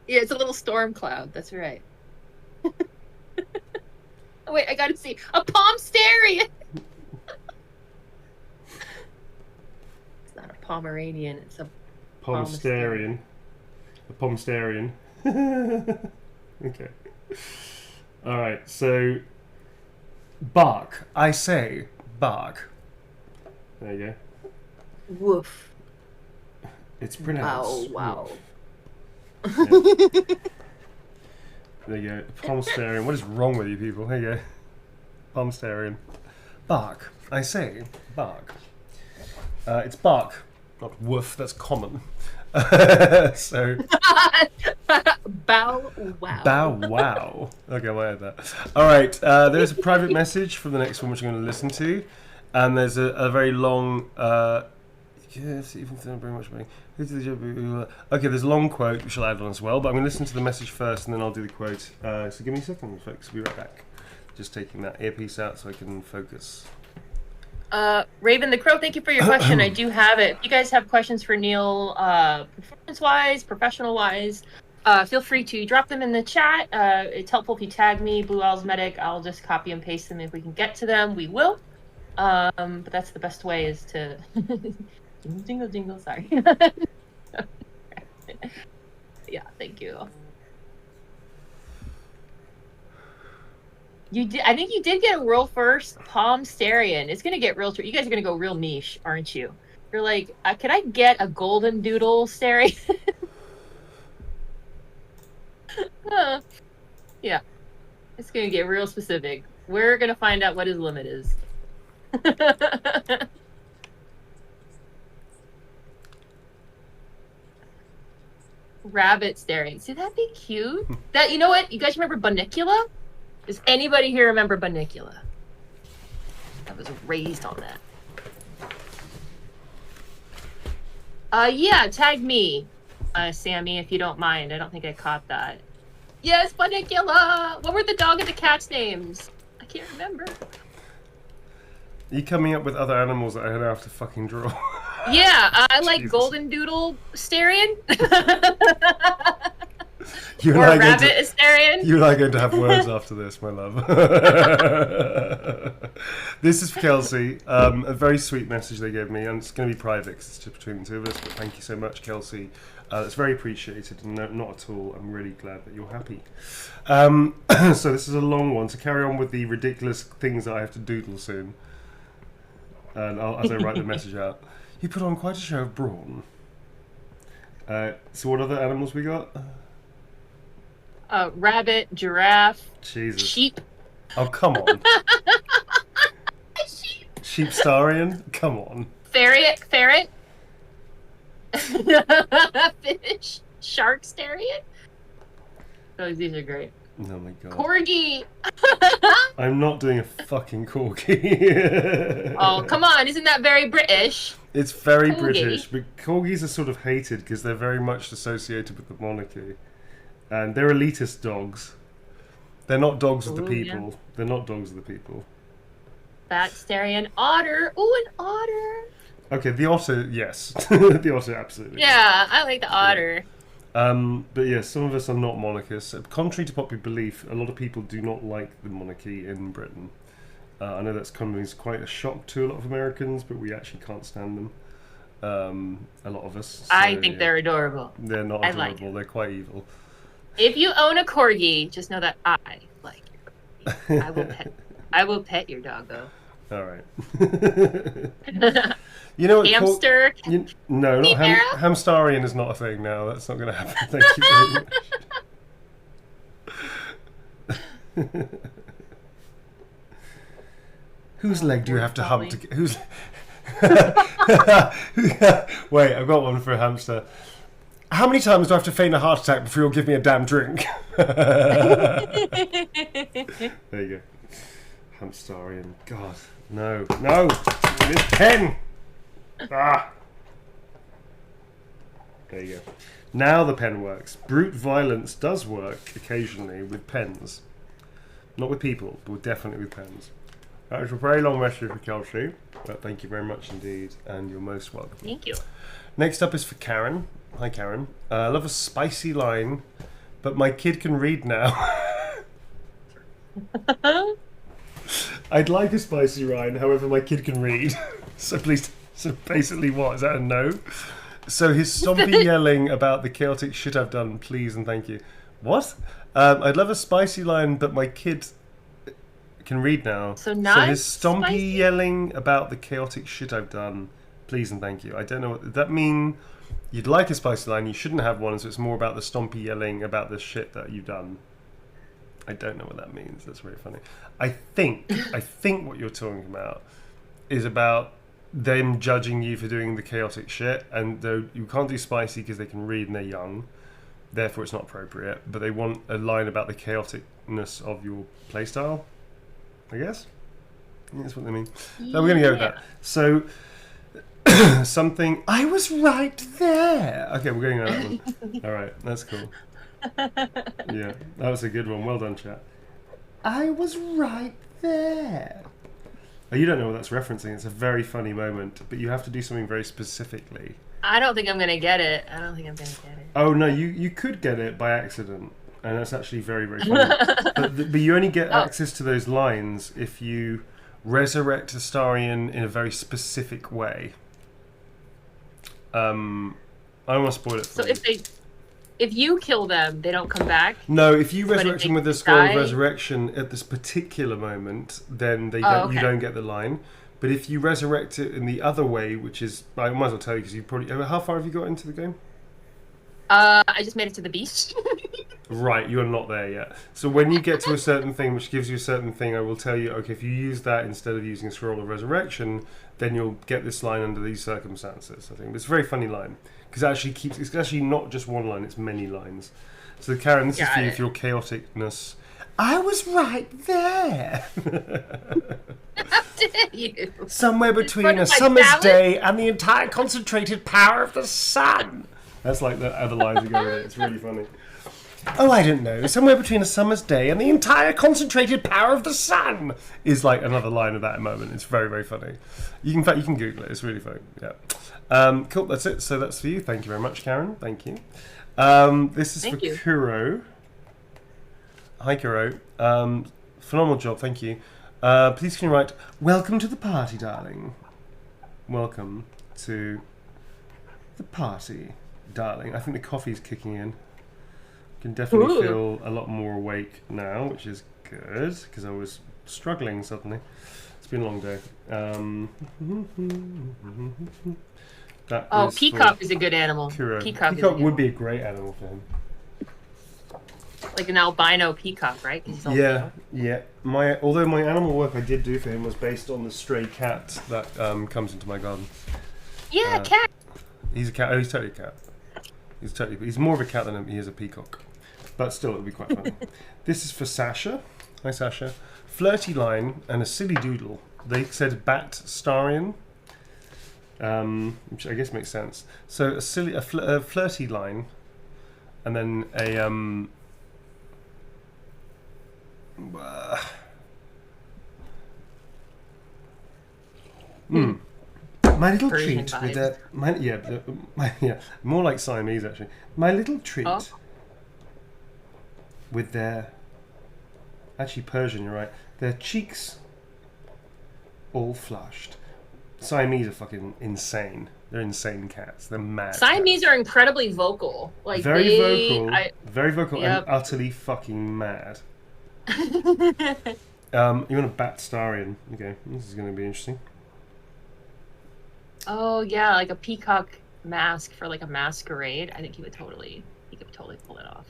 Yeah, it's a little storm cloud. That's right. Oh, wait, I gotta see. A Pomsterian! It's not a Pomeranian, it's a Pomsterian. A Pomsterian. Okay. Alright, so... Bark. I say, bark. There you go. Woof. It's pronounced. Wow. Yeah. There you go. Pomsterian. What is wrong with you people? There you go. Pomsterian. Bark. I say, bark. It's bark, not woof. That's common. So. Bow wow. Bow wow. Okay, I'll add that. All right. There's a private message for the next one, which I'm going to listen to, and there's a very long. Yes, even very much. Okay, there's a long quote which I'll add on as well, but I'm going to listen to the message first, and then I'll do the quote. So give me a second, folks. I'll be right back. Just taking that earpiece out so I can focus. Raven the Crow, thank you for your question. I do have it. If you guys have questions for Neil, performance-wise, professional-wise, feel free to drop them in the chat. It's helpful if you tag me, Blue Owls Medic. I'll just copy and paste them. If we can get to them, we will. But that's the best way is to... jingle, jingle, sorry. Yeah, thank you. You did. I think you did get a world first Pomsterian. It's gonna get real. You guys are gonna go real niche, aren't you? You're like, could I get a golden doodle Starian? Yeah, it's gonna get real specific. We're gonna find out what his limit is. Rabbit staring. See, that'd be cute. That, you know what? You guys remember Bunnicula? Does anybody here remember Bunnicula? I was raised on that. Yeah, tag me, Sammy, if you don't mind. I don't think I caught that. Yes, Bunnicula! What were the dog and the cat's names? I can't remember. Are you coming up with other animals that I have to fucking draw? Yeah, I like Golden Doodle Asterian. You or Rabbit Asterian. You and I are going to have words after this, my love. This is for Kelsey. A very sweet message they gave me, and it's going to be private because it's just between the two of us, but thank you so much, Kelsey. It's very appreciated, and not at all. I'm really glad that you're happy. So this is a long one, to carry on with the ridiculous things that I have to doodle soon. And as I write the message out. You put on quite a show of brawn. So what other animals we got? Rabbit, giraffe, Jesus. sheep. Oh, come on. Sheepstarian? Come on. Ferret. Fish. Sharkstarian. Oh, these are great. Oh my god. Corgi. I'm not doing a fucking corgi. Oh, come on. Isn't that very British? It's very Corgi. British, but corgis are sort of hated because they're very much associated with the monarchy. And they're elitist dogs. They're not dogs of the people. Yeah. They're not dogs of the people. Batstarian. Otter. Ooh, an otter. Okay, the otter, yes. The otter, absolutely. Yeah, I like the otter. But yes, some of us are not monarchists. Contrary to popular belief, a lot of people do not like the monarchy in Britain. I know that's coming as quite a shock to a lot of Americans, but we actually can't stand them. A lot of us. So, I think they're adorable. They're not adorable. Like they're quite evil. If you own a corgi, just know that I like your corgi. I will pet your doggo. All right. You know what? Hamster. No, not hamstarian is not a thing now. That's not going to happen. Thank you very much. Whose leg do you have to hump to get? Whose? Wait, I've got one for a hamster. How many times do I have to feign a heart attack before you'll give me a damn drink? There you go. Hamstarian. God, no. This pen. Ah. There you go. Now the pen works. Brute violence does work occasionally with pens. Not with people, but definitely with pens. That was a very long message for Kelsey, but thank you very much indeed, and you're most welcome. Thank you. Next up is for Karen. Hi, Karen. I love a spicy line, but my kid can read now. I'd like a spicy line, however, my kid can read. So please, so basically what? Is that a no? So his stompy yelling about the chaotic shit I've done, please and thank you. What? I'd love a spicy line, but my kid can read now. So his stompy spicy? yelling about the chaotic shit I've done, please and thank you. I don't know what does that mean. You'd like a spicy line, you shouldn't have one, so it's more about the stompy yelling about the shit that you've done. I don't know what that means. That's very funny. I think what you're talking about is about them judging you for doing the chaotic shit, and though you can't do spicy because they can read and they're young, therefore it's not appropriate, but they want a line about the chaoticness of your playstyle, I guess. I think that's what they mean. So we're going to go with that. So something, I was right there. Okay, we're going on that one. All right, that's cool. Yeah, that was a good one. Well done, chat. I was right there. Oh, you don't know what that's referencing. It's a very funny moment, but you have to do something very specifically. I don't think I'm going to get it. Oh, no, you could get it by accident, and that's actually very, very funny. but you only get access to those lines if you resurrect Astarion in a very specific way. I don't want to spoil it for you. So if you kill them, they don't come back? No, if you resurrect them with the scroll of resurrection at this particular moment, then you don't get the line. But if you resurrect it in the other way, which is, I might as well tell you because you probably, how far have you got into the game? I just made it to the beach. Right, you are not there yet. So when you get to a certain thing which gives you a certain thing, I will tell you, okay, if you use that instead of using a Scroll of Resurrection, then you'll get this line under these circumstances, I think. It's a very funny line. Because it's actually not just one line, it's many lines. So Karen, this is for you, for your chaoticness. I was right there. How dare you? Somewhere between a summer's day and the entire concentrated power of the sun. That's like the other lines that go with it. It's really funny. Oh, I don't know. Somewhere between a summer's day and the entire concentrated power of the sun is like another line of that moment. It's very, very funny. In fact, you can Google it. It's really funny. Yeah. Cool. That's it. So that's for you. Thank you very much, Karen. Thank you. This is for Kuro. Hi, Kuro. Phenomenal job. Thank you. Please can you write, welcome to the party, darling. Welcome to the party, darling. I think the coffee's kicking in. Can definitely feel a lot more awake now, which is good, because I was struggling suddenly. It's been a long day. Peacock is a good animal. Peacock would be a great animal for him. Like an albino peacock, right? Yeah. Although my animal work I did do for him was based on the stray cat that comes into my garden. Yeah, cat. He's a cat. Oh, he's totally a cat. He's more of a cat than he is a peacock. But still, it would be quite funny. This is for Sasha. Hi, Sasha. Flirty line and a silly doodle. They said bat starian, which I guess makes sense. So a flirty line, and then a my little Persian treat with a more like Siamese actually. My little treat with their actually Persian. You're right. Their cheeks all flushed. Siamese are fucking insane. They're insane cats. They're mad. Siamese are incredibly vocal. Like very vocal, yep. and utterly fucking mad. You want a bat starian? Okay, this is going to be interesting. Oh yeah, like a peacock mask for like a masquerade. I think he could totally pull it off.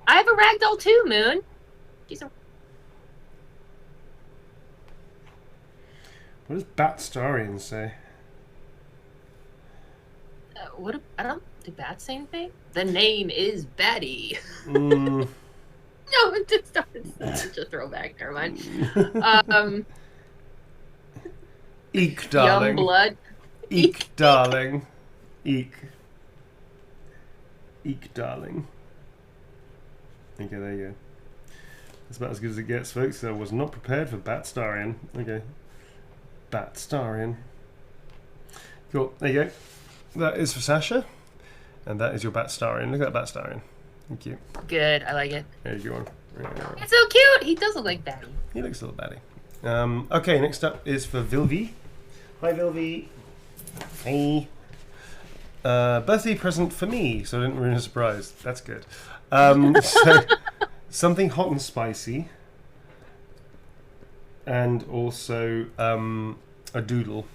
I have a ragdoll too, Moon. What does bat starian say? I don't. Do bats say anything? The name is Batty. Mm. No, it just such a throwback. Never mind. Eek, darling. Young blood. Eek, darling. Eek. Eek, darling. Okay, there you go. That's about as good as it gets, folks. I was not prepared for bat starian. Okay. Bat starian. Cool. There you go. That is for Sasha. And that is your bat starian. Look at that bat starian. Thank you. Good. I like it. There you go. It's so cute. He does look like Batty. He looks a little batty. Okay, next up is for Vilvi. Hi, Vilvi. Hey. Birthday present for me, so I didn't ruin a surprise. That's good. So, something hot and spicy. And also a doodle.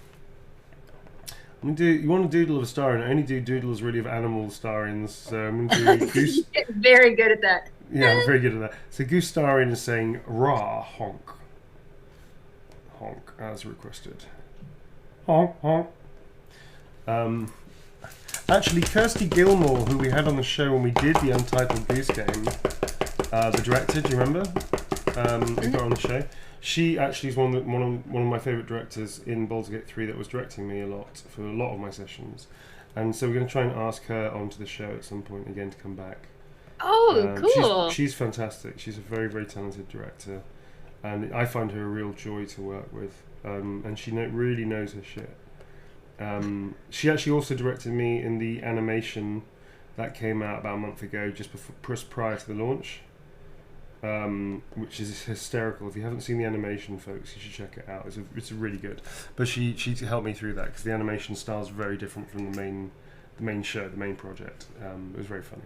You want a doodle of a star, and I only do doodles really of animal starins. So I'm going to do goose. Very good at that. Yeah, I'm very good at that. So goose starin is saying rah honk. Honk as requested. Honk honk. Actually, Kirsty Gilmore, who we had on the show when we did the Untitled Goose Game, the director, do you remember? We got her on the show. She actually is one of my favourite directors in Baldur's Gate 3 that was directing me a lot for a lot of my sessions. And so we're going to try and ask her onto the show at some point again to come back. Oh, cool. She's fantastic. She's a very, very talented director. And I find her a real joy to work with. And she really knows her shit. She actually also directed me in the animation that came out about a month ago, just prior to the launch. Which is hysterical. If you haven't seen the animation, folks, you should check it out. It's really good. But she helped me through that because the animation style is very different from the main show, the main project. It was very funny.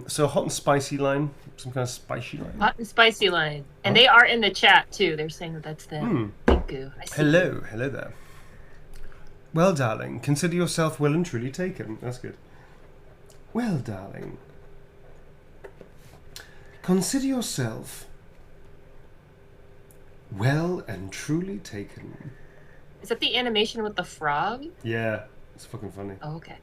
So a hot and spicy line, some kind of spicy line. Hot and spicy line, and they are in the chat too. They're saying that that's them. Thank you. Hello there. Well, darling, consider yourself well and truly taken. That's good. Well, darling. Consider yourself well and truly taken. Is that the animation with the frog? Yeah, it's fucking funny. Oh, okay.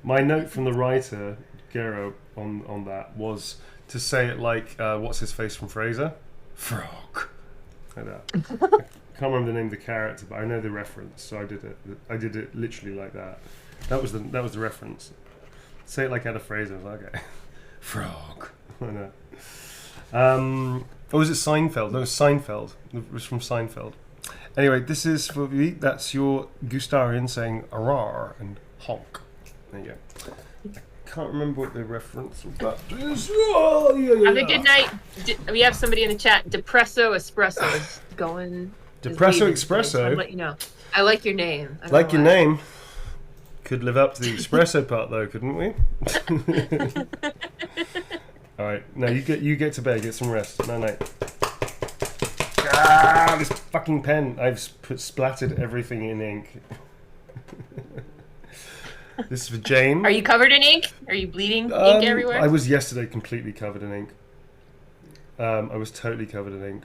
My note from the writer, Gero, on that was to say it like, what's his face from Frasier? Frog. Like that. I can't remember the name of the character, but I know the reference, so I did it. I did it literally like that. That was the reference. Say it like Ada Fraser. I was like, okay. Frog. I know. Or was it Seinfeld? No, it was Seinfeld. It was from Seinfeld. Anyway, this is for you. That's your Gustarian saying "arar" and "honk." There you go. I can't remember what the reference of that is. Oh, yeah. Have a good night. We have somebody in the chat. Depresso Espresso is going. Depresso Espresso? I'll let you know. I like your name. I don't Like know your why. name. Could live up to the espresso part though, couldn't we? All right, now you get to bed, get some rest. Night night. Ah, this fucking pen! I've splattered everything in ink. This is for Jane. Are you covered in ink? Are you bleeding ink everywhere? I was yesterday completely covered in ink. I was totally covered in ink.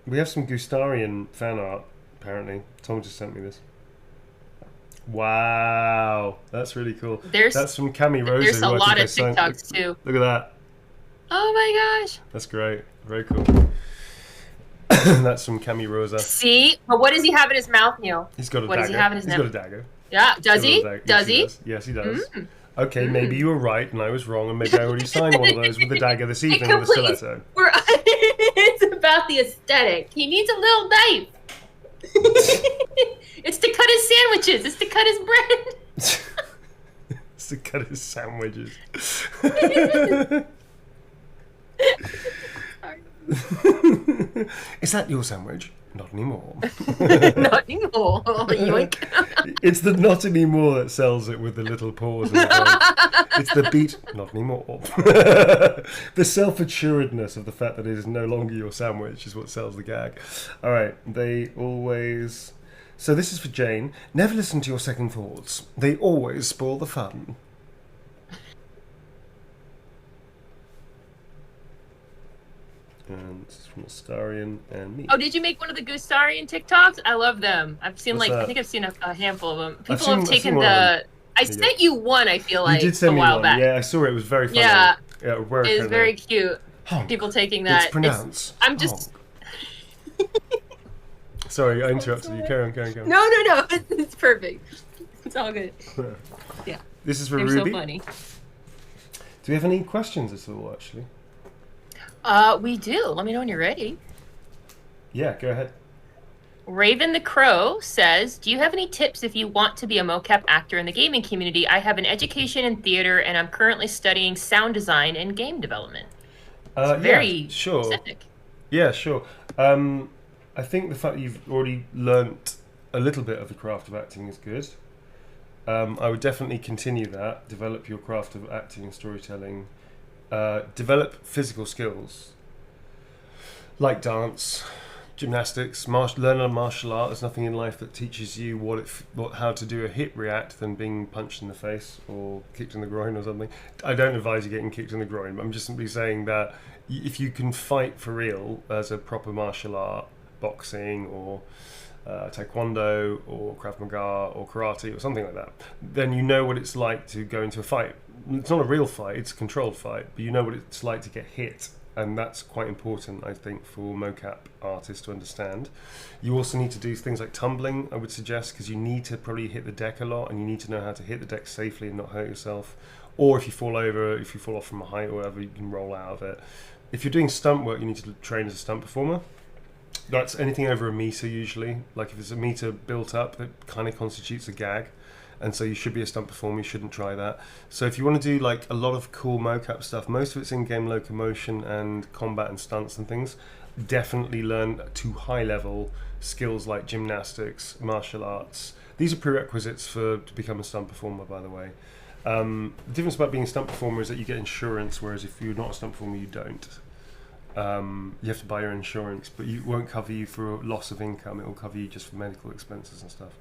We have some Gustarian fan art, apparently. Tom just sent me this. Wow, that's really cool. That's from Cami Rosa. There's a lot of TikToks too. Look at that. Oh my gosh. That's great. Very cool. That's from Cami Rosa. See? But what does he have in his mouth, Neil? He's got a what dagger. Does he have in his He's mouth? got a dagger. Yeah, does he? Does he? Yes, he does. Okay, maybe you were right and I was wrong, and maybe I already signed one of those with the dagger this evening with a stiletto. It's about the aesthetic. He needs a little knife. It's to cut his sandwiches. It's to cut his bread. It's to cut his sandwiches. Is that your sandwich? Not anymore. Not anymore. Yoink. It's the not anymore that sells it with the little pause. In the it's the beat, not anymore. The self-assuredness of the fact that it is no longer your sandwich is what sells the gag. All right, they always... So this is for Jane. Never listen to your second thoughts. They always spoil the fun. And this is from Astarian and me. Oh, did you make one of the Gustarian TikToks? I love them. I've seen What's that? I think I've seen a handful of them. People I've have seen taken one of them. I sent you one, I feel like, you did send a me while one. back. Yeah, I saw it. It was very funny. Yeah. Very It's friendly. very cute. Honk. People taking that. It's pronounced. I'm just... Sorry, I interrupted you. Carry on. No. It's perfect. It's all good. Yeah. This is for You're Ruby. so funny. Do we have any questions at all, actually? We do. Let me know when you're ready. Yeah, go ahead. Raven the Crow says, do you have any tips if you want to be a mocap actor in the gaming community? I have an education in theater and I'm currently studying sound design and game development. It's very sure. specific. Yeah, sure. I think the fact that you've already learnt a little bit of the craft of acting is good. I would definitely continue that. Develop your craft of acting and storytelling. Develop physical skills like dance, gymnastics, learn a martial art. There's nothing in life that teaches you how to do a hit react than being punched in the face or kicked in the groin or something. I don't advise you getting kicked in the groin, but I'm just simply saying that if you can fight for real as a proper martial art, boxing or taekwondo or Krav Maga or karate or something like that, then you know what it's like to go into a fight. It's not a real fight, it's a controlled fight, but you know what it's like to get hit. And that's quite important, I think, for mocap artists to understand. You also need to do things like tumbling, I would suggest, because you need to probably hit the deck a lot, and you need to know how to hit the deck safely and not hurt yourself. Or if you fall over, if you fall off from a height or whatever, you can roll out of it. If you're doing stunt work, you need to train as a stunt performer. That's anything over a meter usually. Like if it's a meter built up, that kind of constitutes a gag. And so you should be a stunt performer, you shouldn't try that. So if you want to do like a lot of cool mocap stuff, most of it's in-game locomotion and combat and stunts and things, definitely learn to high level skills like gymnastics, martial arts. These are prerequisites to become a stunt performer, by the way. The difference about being a stunt performer is that you get insurance, whereas if you're not a stunt performer, you don't. You have to buy your insurance, but it won't cover you for loss of income. It will cover you just for medical expenses and stuff.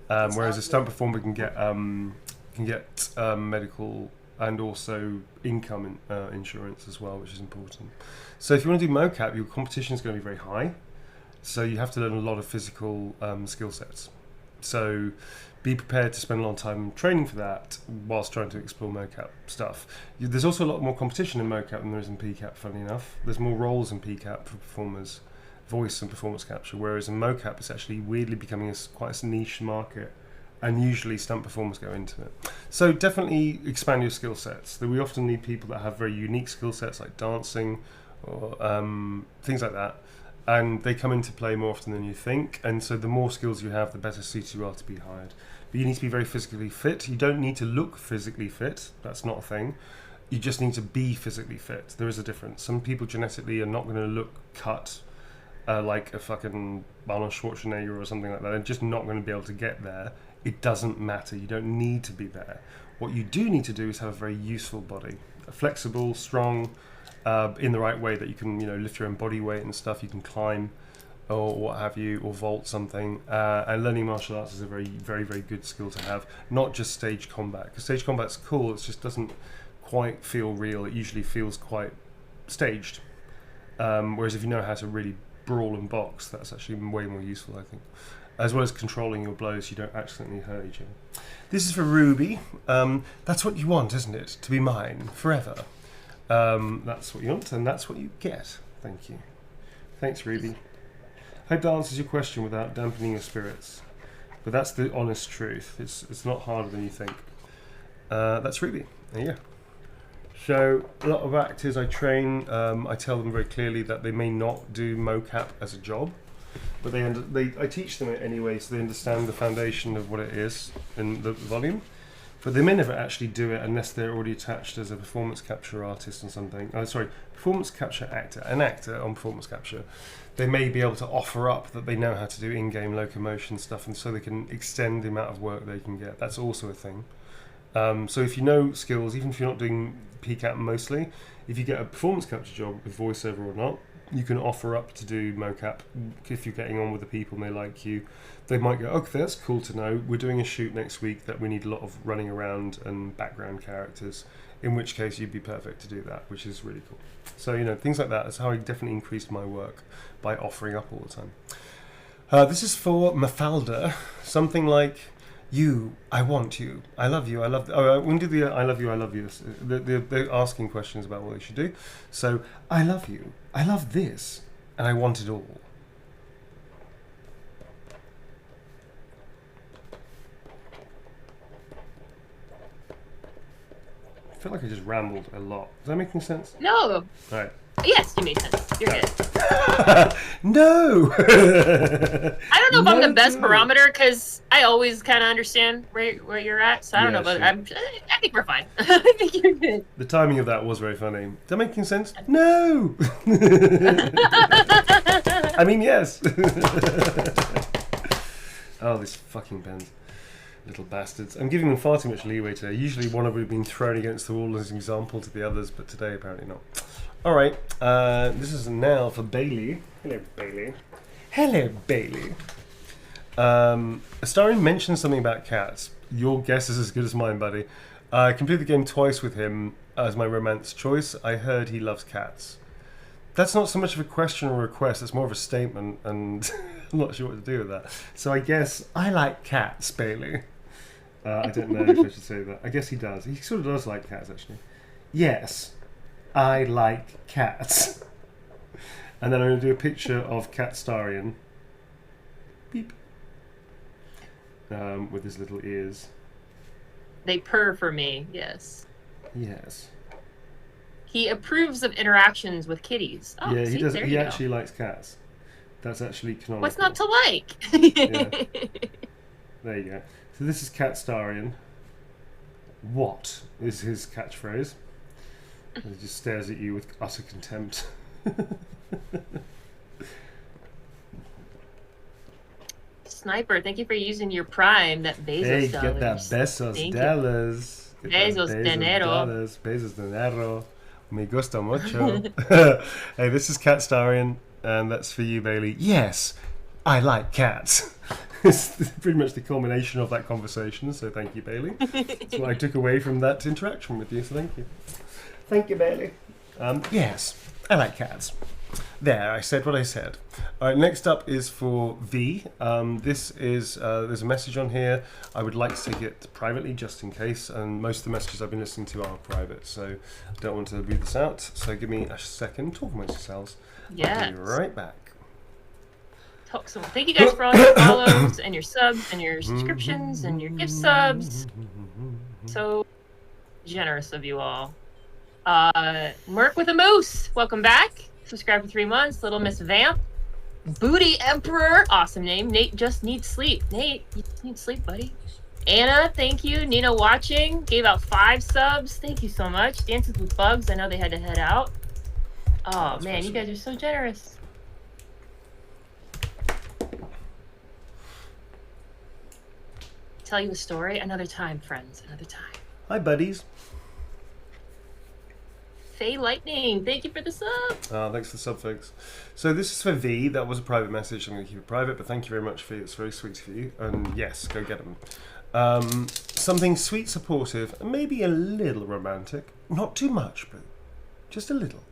Whereas a stunt performer can get medical and also income insurance as well, which is important. So if you want to do mocap, your competition is going to be very high. So you have to learn a lot of physical skill sets. So be prepared to spend a lot of time training for that whilst trying to explore mocap stuff. There's also a lot more competition in mocap than there is in PCAP, funny enough. There's more roles in PCAP for performers, voice and performance capture, whereas in mocap it's actually weirdly becoming quite a niche market, and usually stunt performers go into it. So definitely expand your skill sets. We often need people that have very unique skill sets like dancing or things like that, and they come into play more often than you think, and so the more skills you have, the better suited you are to be hired. But you need to be very physically fit. You don't need to look physically fit, that's not a thing. You just need to be physically fit. There is a difference. Some people genetically are not going to look cut like a fucking Arnold Schwarzenegger or something like that. They're just not going to be able to get there. It doesn't matter. You don't need to be there. What you do need to do is have a very useful body, flexible, strong, in the right way that you can, lift your own body weight and stuff. You can climb, or what have you, or vault something. And learning martial arts is a very, very, very good skill to have. Not just stage combat, because stage combat's cool. It just doesn't quite feel real. It usually feels quite staged. Whereas if you know how to really brawl and box, that's actually way more useful, I think. As well as controlling your blows, you don't accidentally hurt each other. This is for Ruby. That's what you want, isn't it? To be mine forever. That's what you want, and that's what you get. Thank you. Thanks, Ruby. Hope that answers your question without dampening your spirits. But that's the honest truth. It's not harder than you think. That's Ruby. There you go. So a lot of actors I train, I tell them very clearly that they may not do mocap as a job, but I teach them it anyway, so they understand the foundation of what it is in the volume. But they may never actually do it unless they're already attached as a performance capture artist or something. Performance capture actor, an actor on performance capture. They may be able to offer up that they know how to do in-game locomotion stuff, and so they can extend the amount of work they can get. That's also a thing. So if you know skills, even if you're not doing PCAP mostly, if you get a performance capture job with voiceover or not, you can offer up to do mocap if you're getting on with the people and they like you. They might go, okay, that's cool to know. We're doing a shoot next week that we need a lot of running around and background characters, in which case you'd be perfect to do that, which is really cool. So, things like that is how I definitely increased my work, by offering up all the time. This is for Mafalda, something like, you, I want you, I love you, I love... Oh, we can do the I love you, I love you. They're asking questions about what they should do. So, I love you, I love this, and I want it all. I feel like I just rambled a lot. Is that making sense? No. All right. Yes, you made sense. You're good. No. I don't know if I'm the best barometer, because I always kind of understand where you're at. So I don't know, but sure. I think we're fine. I think you're good. The timing of that was very funny. Is that making sense? No. I mean, yes. Oh, these fucking pens. Little bastards. I'm giving them far too much leeway today. Usually one of them would have been thrown against the wall as an example to the others, but today apparently not. Alright, this is now for Bailey. Hello, Bailey. Hello, Bailey. Astarion mentioned something about cats. Your guess is as good as mine, buddy. I completed the game twice with him as my romance choice. I heard he loves cats. That's not so much of a question or request, it's more of a statement, and I'm not sure what to do with that. So I guess I like cats, Bailey. I don't know if I should say that. I guess he does. He sort of does like cats, actually. Yes, I like cats. And then I'm going to do a picture of Catstarian. Beep. With his little ears. They purr for me, yes. Yes. He approves of interactions with kitties. Oh, yeah, see, he does. He go. actually likes cats. That's actually canonical. What's not to like? Yeah. There you go. So this is Catstarian. What is his catchphrase? And he just stares at you with utter contempt. Sniper, thank you for using your Prime, that Bezos Hey, dollars. get that Bezos dollars. Bezos dinero. Bezos dinero. Me gusta mucho. Hey, this is Catstarian, and that's for you, Bailey. Yes, I like cats. it's pretty much the culmination of that conversation. So thank you, Bailey. That's what I took away from that interaction with you. So thank you. Thank you, Bailey. Yes, I like cats. There, I said what I said. All right, next up is for V. This is, there's a message on here. I would like to take it privately just in case, and most of the messages I've been listening to are private, so I don't want to read this out. So give me a second. Talk amongst yourselves. Yes. I'll be right back. Talk some. Thank you guys for all your follows and your subs and your subscriptions and your gift subs. So generous of you all. Merc with a Moose, welcome back. Subscribe for 3 months. Little Miss Vamp. Booty Emperor, awesome name. Nate just needs sleep. Nate, you just need sleep, buddy. Anna, thank you. Nina watching, gave out 5 subs. Thank you so much. Dances with Bugs, I know they had to head out. Oh man, you guys are so generous. Tell you a story another time, friends. Another time. Hi, buddies. Faye Lightning, thank you for the sub. Thanks for the sub, folks. So this is for V. That was a private message. I'm going to keep it private, but thank you very much, V. It's very sweet of you. And yes, go get them. Something sweet, supportive, and maybe a little romantic. Not too much, but just a little.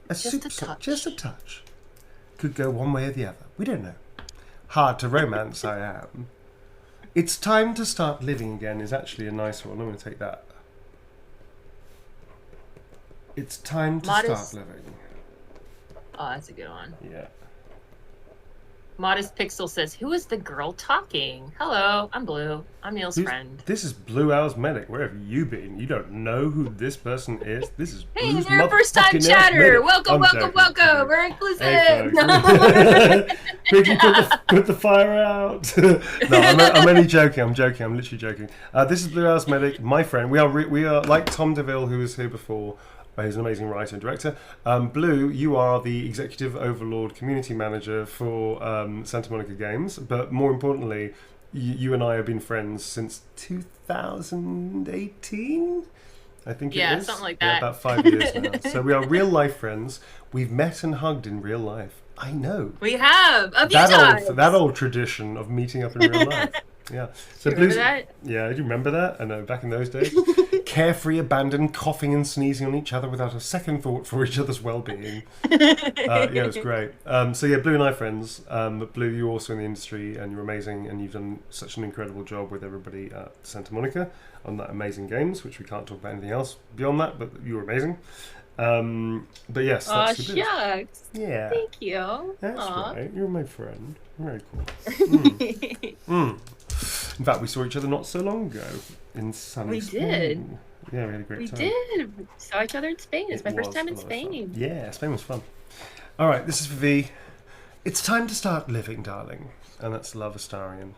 Just a touch. Just a touch. Could go one way or the other. We don't know. Hard to romance, I am. It's time to start living again is actually a nice one. I'm going to take that. It's time to start living. Oh, that's a good one. Yeah. Modest Pixel says, "Who is the girl talking?" Hello, I'm Blue. I'm Neil's friend. This is Blue Owl's Medic. Where have you been? You don't know who this person is? This is Hey, Blue's you're a first-time chatter. Welcome, welcome, welcome. We're inclusive. Hey, quickly put the fire out. No, I'm only joking. I'm joking. I'm literally joking. This is Blue Owl's Medic, my friend. We are like Tom DeVille, who was here before. He's an amazing writer and director. Blue, you are the executive overlord community manager for Santa Monica Games, but more importantly, you and I have been friends since 2018. I think it is. Yeah, something like that. Yeah, about 5 years now. So we are real life friends. We've met and hugged in real life. I know. We have a few times. That old tradition of meeting up in real life. Yeah. So do you remember that? Yeah, do you remember that? I know, back in those days. Carefree, abandoned, coughing and sneezing on each other without a second thought for each other's well-being. Yeah, it was great. So yeah, Blue and I are friends. But Blue, you're also in the industry and you're amazing and you've done such an incredible job with everybody at Santa Monica on that amazing games, which we can't talk about anything else beyond that, but you were amazing. But yes, that's Oh, shucks. Yeah. Thank you. That's Aw. right. You're my friend. Very cool. In fact, we saw each other not so long ago in sunny Spain. did. Yeah, we had a great time. We did. We saw each other in Spain. It's my first time in a lot of fun. Spain. Yeah, Spain was fun. All right, this is for V. It's time to start living, darling. And that's Love Astarian.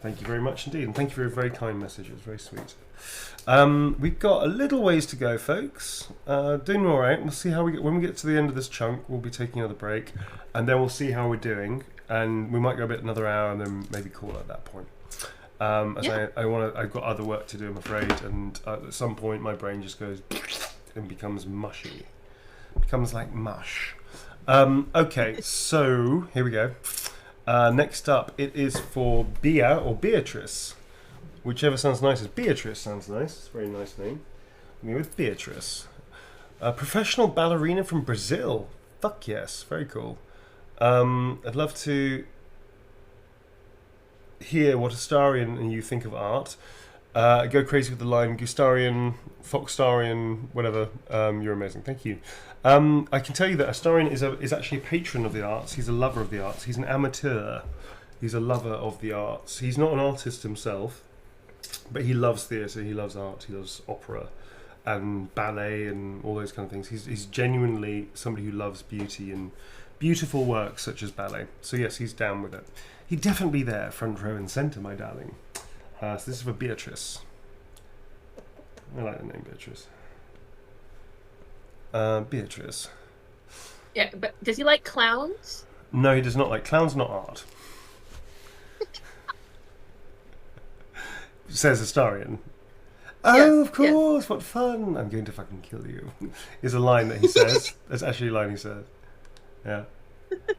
Thank you very much indeed. And thank you for a very kind message. It was very sweet. We've got a little ways to go, folks. Doing all right. We'll see how we get. When we get to the end of this chunk, we'll be taking another break. And then we'll see how we're doing. And we might go a bit another hour and then maybe call at that point. I've got other work to do, I'm afraid, and at some point my brain just goes and becomes mushy. Becomes like mush. Okay, so here we go. Next up, it is for Bea or Beatrice. Whichever sounds nicest. Beatrice sounds nice. It's a very nice name. Me with Beatrice. A professional ballerina from Brazil. Fuck yes, very cool. I'd love to hear what Astarian and you think of art. Go crazy with the line Gustarian, Foxtarian, whatever. You're amazing. Thank you. I can tell you that Astarian is actually a patron of the arts. He's a lover of the arts. He's an amateur. He's a lover of the arts. He's not an artist himself, but he loves theatre. He loves art. He loves opera and ballet and all those kind of things. He's genuinely somebody who loves beauty and beautiful works such as ballet. So yes, he's down with it. He'd definitely be there, front row and centre, my darling. So this is for Beatrice. I like the name Beatrice. Beatrice. Yeah, but does he like clowns? No, he does not like clowns, not art. Says Astarian. Oh, Yes, of course, what fun. I'm going to fucking kill you. Is a line that he says. That's actually a line he says. Yeah.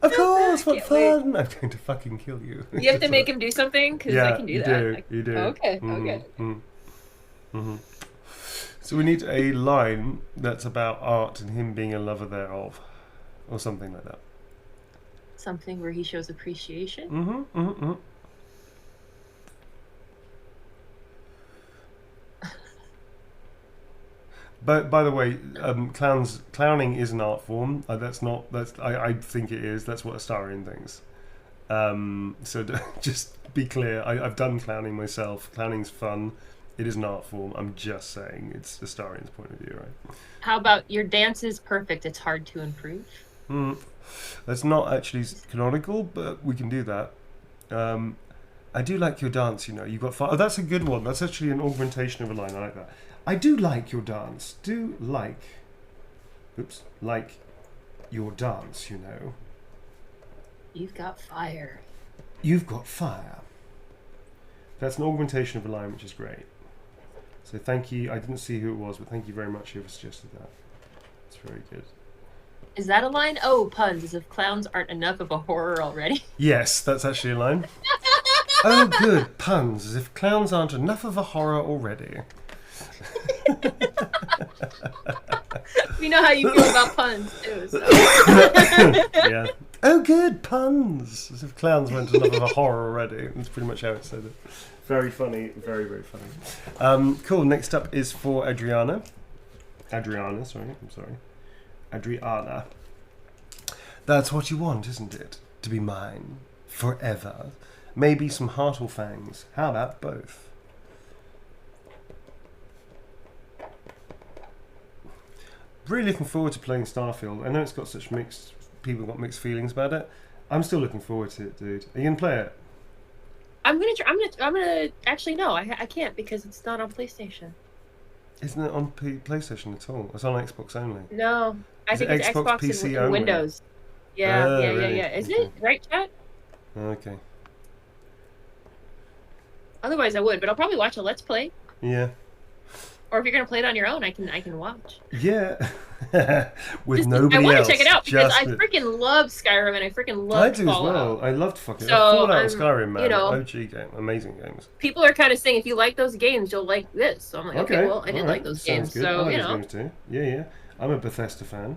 Of course, what Can't wait. fun! I'm going to fucking kill you. You have to make him do something because I can do you that. do. You do. Okay. Okay. So we need a line that's about art and him being a lover thereof, or something like that. Something where he shows appreciation. But by the way, clowning is an art form. I think it is. That's what Astarion thinks. So just be clear. I've done clowning myself. Clowning's fun. It is an art form. I'm just saying it's Astarion's point of view, right? How about your dance is perfect? It's hard to improve. That's not actually canonical, but we can do that. I do like your dance. You know, you've got fun. Oh, that's a good one. That's actually an augmentation of a line. I like that. I do like your dance. Like your dance, you know. You've got fire. You've got fire. That's an augmentation of a line, which is great. So thank you. I didn't see who it was, but thank you very much whoever suggested that. It's very good. Is that a line? Oh, puns, as if clowns aren't enough of a horror already. Yes, that's actually a line. Oh, good. Puns, as if clowns aren't enough of a horror already. We know how you feel about puns, too. So. Yeah. Oh, good. Puns, as if clowns weren't enough of a horror already. That's pretty much how it said it. Very funny. Very, very funny. Cool. Next up is for Adriana. Adriana. That's what you want, isn't it? To be mine forever. Maybe some heart or fangs. How about both? Really looking forward to playing Starfield. I know it's got such mixed... People got mixed feelings about it. I'm still looking forward to it, dude. Are you gonna play it? I'm gonna. Actually, no, I can't because it's not on PlayStation. Isn't it on PlayStation at all? It's on Xbox only. No, I think it's Xbox PC and only? Windows. Yeah, Really? yeah. Isn't it right, chat? Okay. Otherwise, I would, but I'll probably watch a Let's Play. Yeah. Or if you're gonna play it on your own, I can watch. Yeah. With Just, nobody else. I want to check it out because I with... freaking love Skyrim and I freaking love I do Fallout. as well. I loved fucking So, Fallout and Skyrim, man. you know, OG game, amazing games. People are kind of saying if you like those games, you'll like this. So I'm like, okay, well, I did like those Sounds games, good. so I like you those know. games too. Yeah. I'm a Bethesda fan.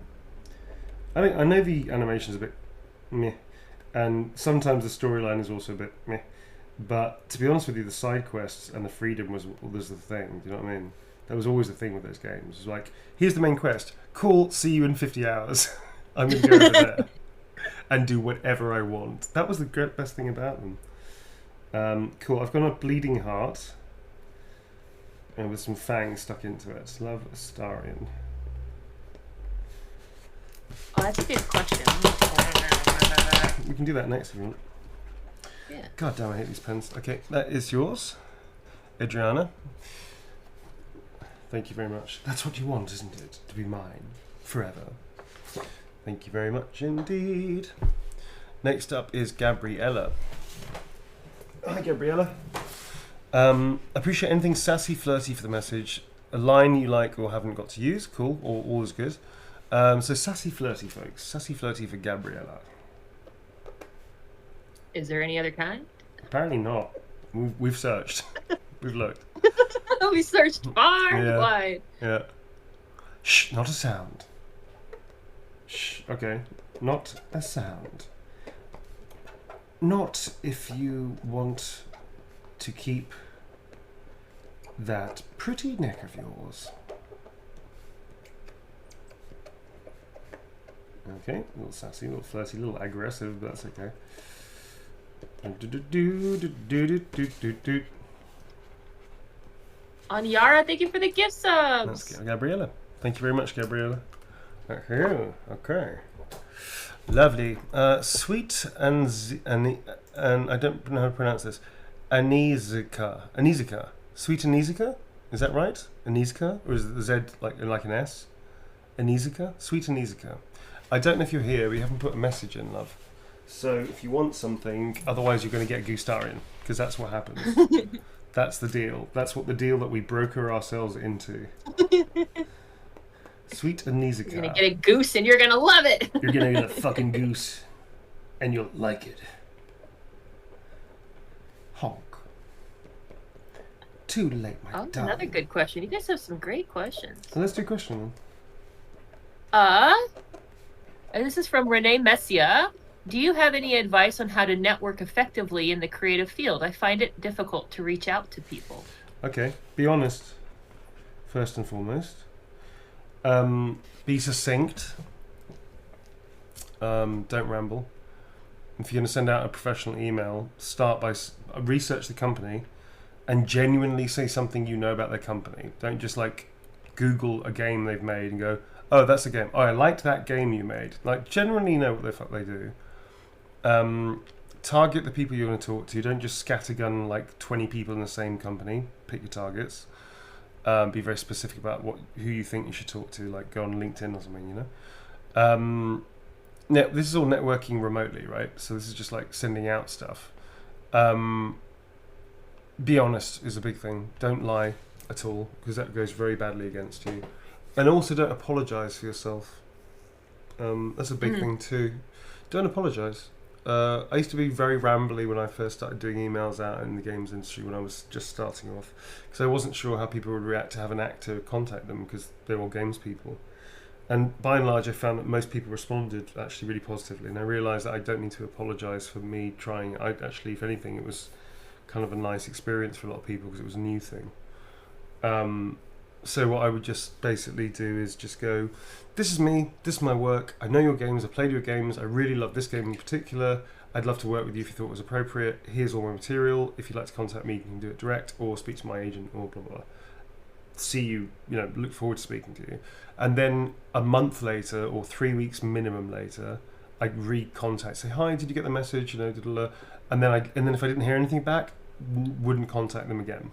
I know the animation's a bit meh, and sometimes the storyline is also a bit meh. But to be honest with you, the side quests and the freedom was the thing. Do you know what I mean? That was always the thing with those games. It was like, here's the main quest. Cool, see you in 50 hours. I'm going to go over there and do whatever I want. That was the best thing about them. Cool, I've got a bleeding heart. And with some fangs stuck into it. Love Astarion. Oh, that's a good question. We can do that next if you want. Yeah. God damn, I hate these pens. Okay, that is yours. Adriana. Thank you very much. That's what you want, isn't it? To be mine forever. Thank you very much indeed. Next up is Gabriella. Hi, Gabriella. Appreciate anything sassy, flirty for the message. A line you like or haven't got to use. Cool. All is good. So sassy, flirty, folks. Sassy, flirty for Gabriella. Is there any other kind? Apparently not. We've searched. We've looked. We searched far and wide. Yeah. Shh, not a sound. Shh, okay. Not a sound. Not if you want to keep that pretty neck of yours. Okay, a little sassy, a little flirty, a little aggressive, but that's okay. Anyara, thank you for the gift subs. That's Gabriella. Thank you very much, Gabriella. Okay. Lovely. Sweet and I don't know how to pronounce this. Anizika. Sweet Anizika? Is that right? Anizika? Or is the Z like an S? Anizika? Sweet Anizika. I don't know if you're here. We haven't put a message in, love. So if you want something, otherwise you're going to get Gustarian, because that's what happens. That's the deal. That's what the deal that we broker ourselves into. Sweet Anizika. You're going to get a goose and you're going to love it. You're going to get a fucking goose. and you'll like it. Honk. Too late, my darling. Another good question. You guys have some great questions. So let's do a question And this is from Renee Messia. Do you have any advice on how to network effectively in the creative field? I find it difficult to reach out to people. Okay, be honest, first and foremost. Be succinct. Don't ramble. If you're going to send out a professional email, start by research the company and genuinely say something you know about their company. Don't just like Google a game they've made and go, oh, that's a game. Oh, I liked that game you made. Like, generally know what the fuck they do. Target the people you want to talk to. Don't just scattergun like 20 people in the same company. Pick your targets. Be very specific about who you think you should talk to. Like, go on LinkedIn or something, you know. This is all networking remotely, right? So this is just like sending out stuff. Be honest is a big thing. Don't lie at all, because that goes very badly against you. And also don't apologize for yourself. That's a big thing too. Don't apologize. I used to be very rambly when I first started doing emails out in the games industry when I was just starting off, because I wasn't sure how people would react to have an actor contact them, because they're all games people. And by and large, I found that most people responded actually really positively, and I realised that I don't need to apologise for me trying. I actually, if anything, it was kind of a nice experience for a lot of people because it was a new thing. So what I would just basically do is just go, this is me, this is my work, I know your games, I played your games, I really love this game in particular, I'd love to work with you if you thought it was appropriate, here's all my material, if you'd like to contact me you can do it direct or speak to my agent or blah blah blah. See you, look forward to speaking to you. And then a month later or 3 weeks minimum later, I'd re-contact, say, hi, did you get the message, and then if I didn't hear anything back, wouldn't contact them again.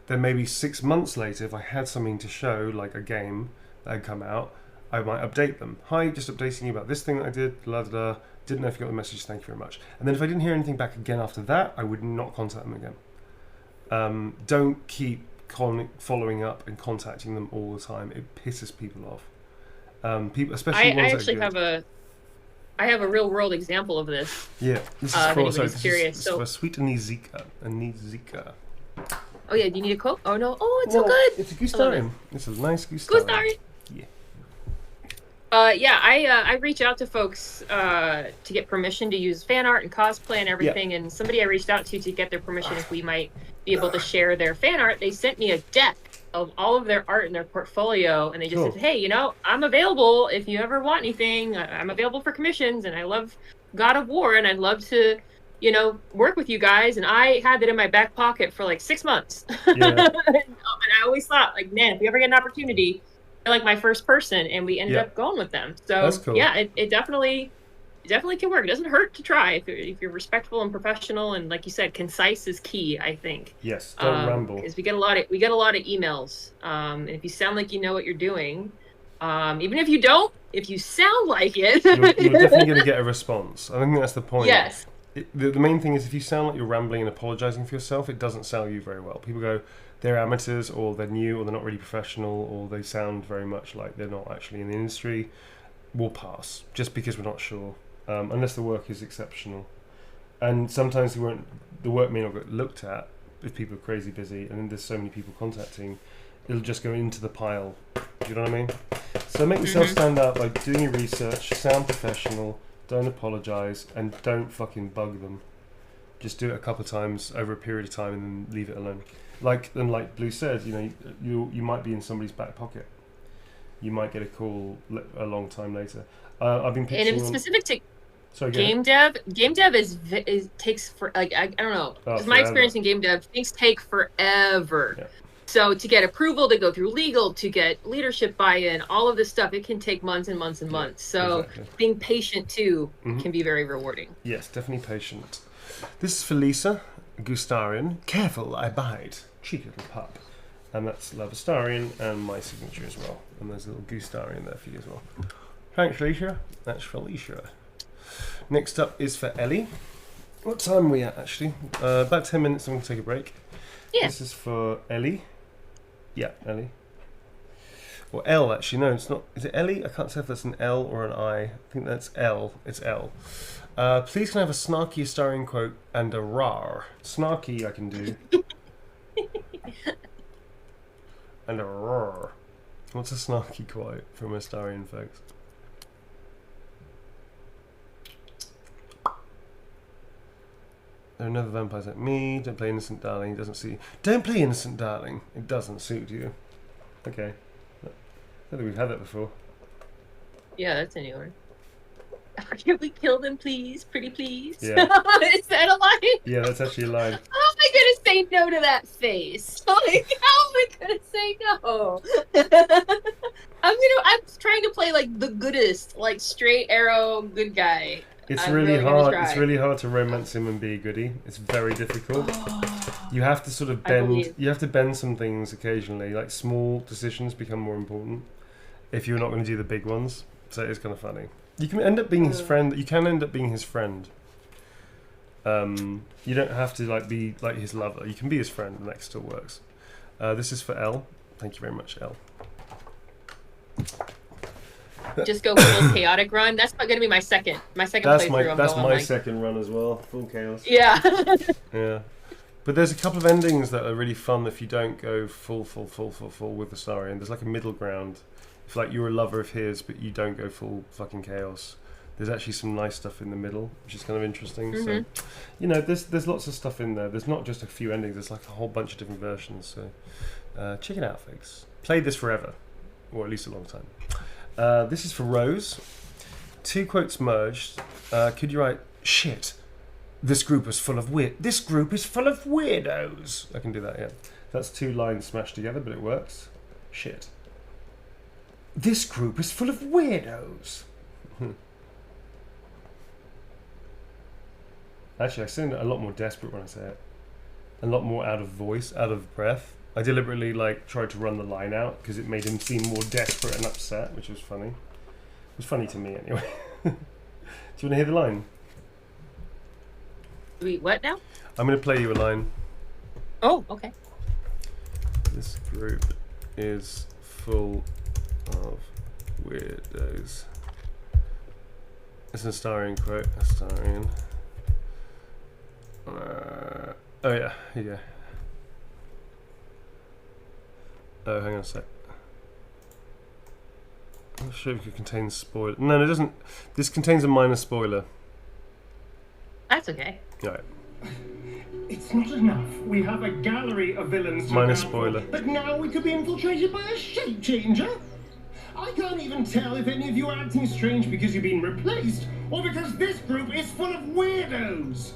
Then maybe 6 months later, if I had something to show, like a game that had come out, I might update them. Hi, just updating you about this thing that I did, blah, blah, blah. Didn't know if you got the message, thank you very much. And then if I didn't hear anything back again after that, I would not contact them again. Don't keep following up and contacting them all the time. It pisses people off. People, especially ones that are good. I have a real world example of this. Yeah, this is curious. This is for sweet Anizika. Oh yeah, do you need a quote? Oh no, it's so good. It's a Gustarian. It's a nice Gustarian. Yeah. I reach out to folks to get permission to use fan art and cosplay and everything. And somebody I reached out to get their permission if we might be able to share their fan art. They sent me a deck of all of their art in their portfolio, and they just said, hey, I'm available if you ever want anything. I'm available for commissions, and I love God of War, and I'd love to work with you guys. And I had that in my back pocket for like 6 months. Yeah. And I always thought, like, man, if we ever get an opportunity, they're like my first person, and we ended up going with them. So that's cool. Yeah, it definitely can work. It doesn't hurt to try if you're respectful and professional, and like you said, concise is key, I think. Yes, don't ramble. Because we get a lot of emails. And if you sound like you know what you're doing, even if you don't, if you sound like it, you're definitely going to get a response. I think that's the point. Yes. The main thing is if you sound like you're rambling and apologising for yourself, it doesn't sell you very well. People go, they're amateurs, or they're new, or they're not really professional, or they sound very much like they're not actually in the industry. We'll pass, just because we're not sure, unless the work is exceptional. And sometimes the work may not get looked at if people are crazy busy, and then there's so many people contacting, it'll just go into the pile. Do you know what I mean? So make yourself stand out by doing your research, sound professional, don't apologise, and don't fucking bug them. Just do it a couple of times over a period of time and then leave it alone. Like Blue said, you might be in somebody's back pocket. You might get a call a long time later. I've been pitching. And in specific to game dev takes for I don't know. Because my experience in game dev, things take forever. Yeah. So to get approval, to go through legal, to get leadership buy-in, all of this stuff, it can take months and months and months. So being patient too can be very rewarding. Yes, definitely patient. This is for Lisa, Gustarian. Careful, I bite. Cheeky little pup. And that's Lavastarian and my signature as well. And there's a little Gustarian there for you as well. Thanks, Lisa. That's for Lisa. Next up is for Ellie. What time are we at, actually? About 10 minutes, I'm going to take a break. Yeah. This is for Ellie. Yeah, Ellie. Or L, actually. No, it's not. Is it Ellie? I can't tell if that's an L or an I. I think that's L. It's L. Please can I have a snarky Astarian quote and a rar. Snarky I can do. And a rar. What's a snarky quote from Astarian, folks? There are never vampires like me. Don't play innocent darling. It doesn't suit you. Don't play innocent darling. It doesn't suit you. Okay. I don't think we've had that before. Yeah, that's a new one. Can we kill them, please? Pretty please? Yeah. Is that a line? Yeah, that's actually a line. How am I going to say no to that face? Like, how am I going to say no? I'm trying to play, like, the goodest, like, straight arrow good guy. It's really hard. It's really hard to romance him and be a goodie. It's very difficult. You have to sort of bend. You have to bend some things occasionally. Like small decisions become more important if you're not going to do the big ones. So it's kind of funny. You can end up being his friend. You can end up being his friend. You don't have to like be like his lover. You can be his friend, and that still works. This is for L. Thank you very much, L. Just go full chaotic run. That's not going to be my second playthrough. That's my second run as well. Full chaos. Yeah. Yeah. But there's a couple of endings that are really fun if you don't go full with the story. And there's like a middle ground. If like you're a lover of his, but you don't go full fucking chaos. There's actually some nice stuff in the middle, which is kind of interesting. So, you know, there's lots of stuff in there. There's not just a few endings. There's like a whole bunch of different versions. So, check it out, folks. Play this forever, or at least a long time. This is for Rose. 2 quotes merged. Could you write shit? This group is full of This group is full of weirdos. I can do that. Yeah, that's 2 lines smashed together, but it works. Shit. This group is full of weirdos. Actually, I sound a lot more desperate when I say it. A lot more out of voice, out of breath. I deliberately tried to run the line out because it made him seem more desperate and upset, which was funny. It was funny to me anyway. Do you want to hear the line? Wait, what now? I'm going to play you a line. Oh, okay. This group is full of weirdos. It's an Astarian quote. Astarian. Oh yeah, here you go. Oh, hang on a sec. I'm not sure if it contains spoiler. No, it doesn't. This contains a minor spoiler. That's okay. Right. It's not enough. We have a gallery of villains. Minor spoiler. But now we could be infiltrated by a shape changer. I can't even tell if any of you are acting strange because you've been replaced, or because this group is full of weirdos.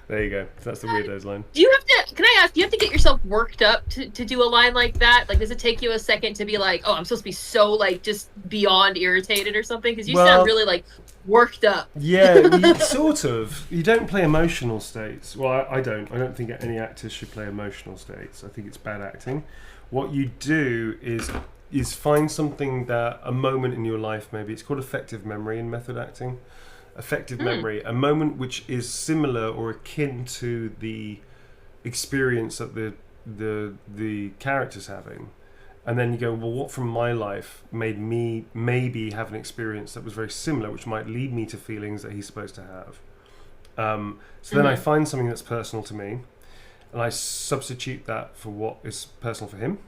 There you go. That's the weirdos line. Do you have to? Can I ask? Do you have to get yourself worked up to do a line like that? Like, does it take you a second to be like, oh, I'm supposed to be so like just beyond irritated or something? Because you sound really like worked up. Yeah, sort of. You don't play emotional states. Well, I don't. I don't think any actors should play emotional states. I think it's bad acting. What you do is find something a moment in your life, maybe. It's called effective memory in method acting. Effective memory, a moment which is similar or akin to the experience that the character's having. And then you go, well, what from my life made me maybe have an experience that was very similar, which might lead me to feelings that he's supposed to have. So then I find something that's personal to me, and I substitute that for what is personal for him.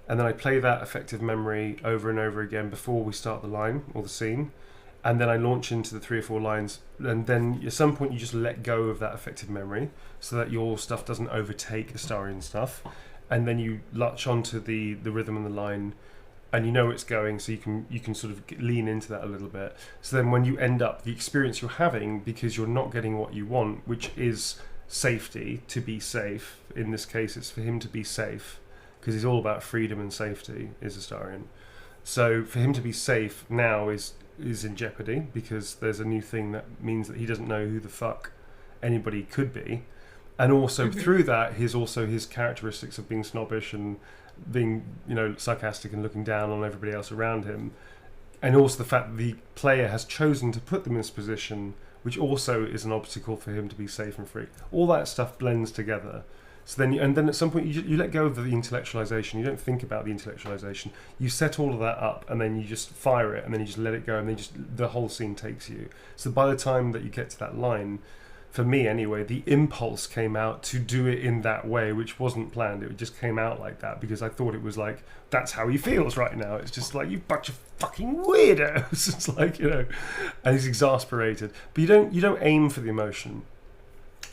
And then I play that effective memory over and over again before we start the line or the scene. And then I launch into the 3 or 4 lines. And then at some point you just let go of that effective memory so that your stuff doesn't overtake Astarian stuff. And then you latch onto the rhythm and the line, and you know it's going, so you can sort of lean into that a little bit. So then when you end up, the experience you're having, because you're not getting what you want, which is safety, to be safe. In this case, it's for him to be safe, because he's all about freedom and safety, is Astarian. So for him to be safe now is in jeopardy, because there's a new thing that means that he doesn't know who the fuck anybody could be. And also through that, his characteristics of being snobbish and being, sarcastic and looking down on everybody else around him. And also the fact that the player has chosen to put them in this position, which also is an obstacle for him to be safe and free. All that stuff blends together So then at some point you let go of the intellectualization. You don't think about the intellectualization. You set all of that up, and then you just fire it, and then you just let it go, and then the whole scene takes you. So by the time that you get to that line, for me anyway, the impulse came out to do it in that way, which wasn't planned. It just came out like that because I thought it was like, that's how he feels right now. It's just like, you bunch of fucking weirdos. It's like, and he's exasperated. But you don't aim for the emotion.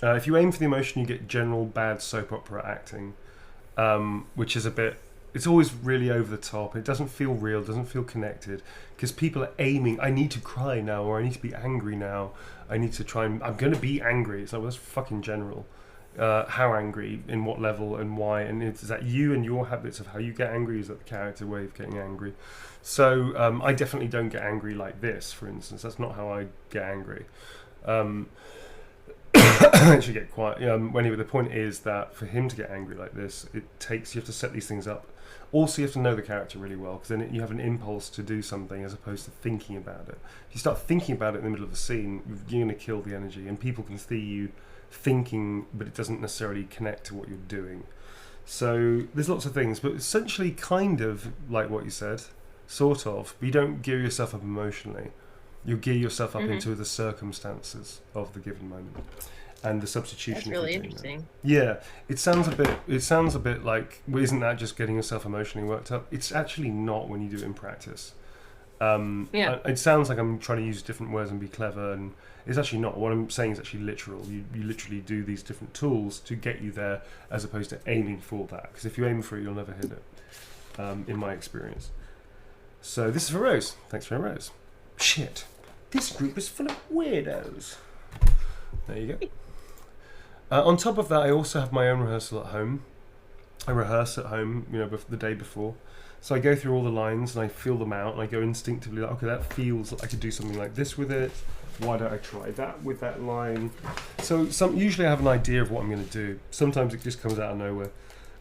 If you aim for the emotion, you get general bad soap opera acting, which is it's always really over the top. It doesn't feel real, doesn't feel connected, because people are aiming, I need to cry now, or I need to be angry now, I need to I'm going to be angry. It's like, well, that's fucking general. How angry, in what level, and why, and is that you and your habits of how you get angry? Is that the character way of getting angry? So I definitely don't get angry like this, for instance. That's not how I get angry. I should get quiet. Anyway, the point is that for him to get angry like this, you have to set these things up. Also, you have to know the character really well, because then you have an impulse to do something as opposed to thinking about it. If you start thinking about it in the middle of a scene, you're going to kill the energy, and people can see you thinking, but it doesn't necessarily connect to what you're doing. So there's lots of things, but essentially kind of like what you said, sort of. But you don't gear yourself up emotionally. You gear yourself up into the circumstances of the given moment. And the substitution. That's really interesting. Yeah, it sounds a bit like, well, isn't that just getting yourself emotionally worked up? It's actually not when you do it in practice. It sounds like I'm trying to use different words and be clever, and it's actually not. What I'm saying is actually literal. You literally do these different tools to get you there, as opposed to aiming for that. Because if you aim for it, you'll never hit it, in my experience. So this is for Rose. Thanks for Rose. Shit, this group is full of weirdos. There you go. On top of that, I also have my own rehearsal at home. I rehearse at home, the day before. So I go through all the lines and I feel them out, and I go instinctively like, okay, that feels like I could do something like this with it. Why don't I try that with that line? So usually I have an idea of what I'm going to do. Sometimes it just comes out of nowhere,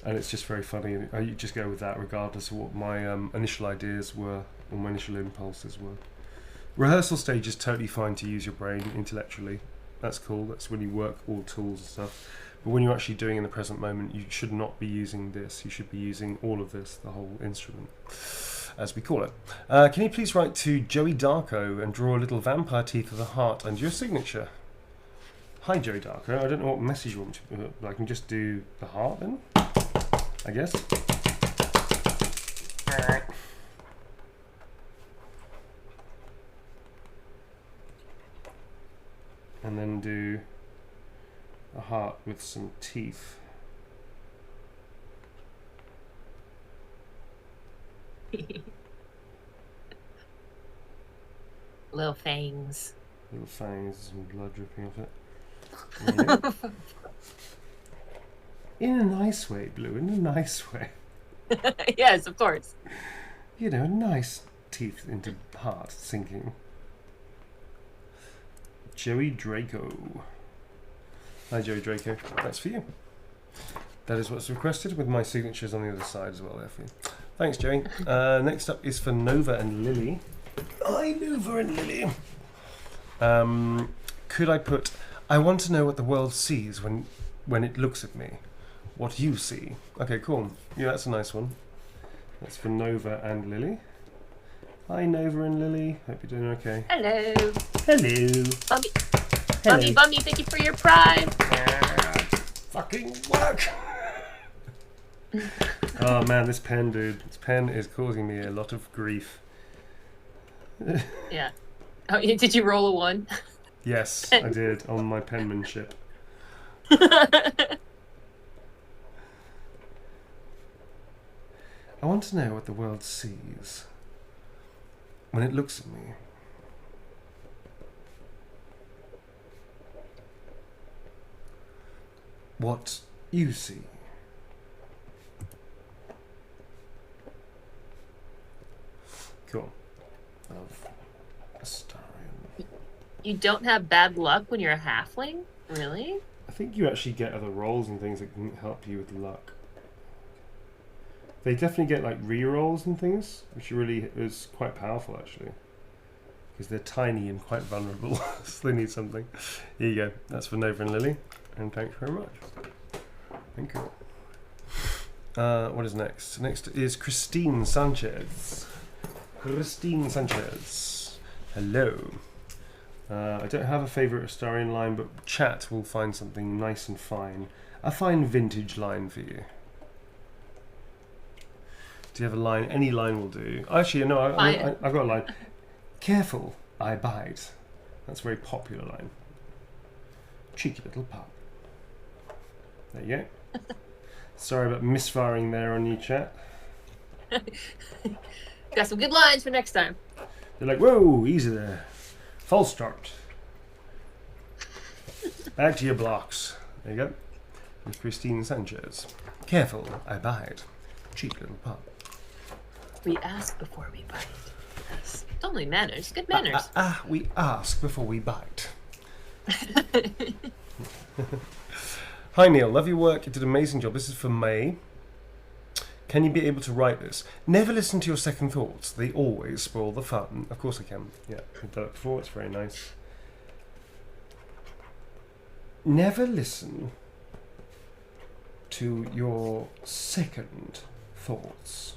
and it's just very funny. And I just go with that regardless of what my initial ideas were or my initial impulses were. Rehearsal stage is totally fine to use your brain intellectually. That's cool. That's when you work all tools and stuff. But when you're actually doing in the present moment, you should not be using this. You should be using all of this, the whole instrument, as we call it. Can you please write to Joey Darko and draw a little vampire teeth of the heart and your signature? Hi, Joey Darko. I don't know what message you want to put. I can just do the heart then, I guess. And then do a heart with some teeth. Little fangs. Little fangs and blood dripping off it. In a nice way, Blue, in a nice way. Yes, of course. Nice teeth into heart sinking. Joey Draco. Hi, Joey Draco. That's for you. That is what's requested, with my signatures on the other side as well there for you. Thanks, Joey. Next up is for Nova and Lily. Hi, Nova and Lily. Could I put, I want to know what the world sees when it looks at me. What you see. Okay, cool. Yeah, that's a nice one. That's for Nova and Lily. Hi, Nova and Lily. Hope you're doing okay. Hello. Hello. Bummy, thank you for your prime. Fucking work. Oh man, this pen, dude. This pen is causing me a lot of grief. Yeah. Oh, did you roll a 1? Yes, I did, on my penmanship. I want to know what the world sees when it looks at me. What you see. Cool. Of Astarion. You don't have bad luck when you're a halfling? Really? I think you actually get other rolls and things that can help you with luck. They definitely get like re-rolls and things, which really is quite powerful actually. Because they're tiny and quite vulnerable, so they need something. Here you go. That's for Nova and Lily. And thanks very much. Thank you. What is next? Next is Christine Sanchez. Christine Sanchez. Hello. I don't have a favourite Astarian line, but chat will find something nice and fine. A fine vintage line for you. Do you have a line? Any line will do. Actually, no, I've got a line. Careful, I bite. That's a very popular line. Cheeky little pup. There you go. Sorry about misfiring there on you, chat. Got some good lines for next time. They're like, whoa, easy there. False start. Back to your blocks. There you go. With Christine Sanchez. Careful, I bite. Cheeky little pup. We ask before we bite. Yes. It's only manners. Good manners. We ask before we bite. Hi Neil, love your work. You did an amazing job. This is for May. Can you be able to write this? Never listen to your second thoughts. They always spoil the fun. Of course I can. Yeah, I've done it before. It's very nice. Never listen to your second thoughts.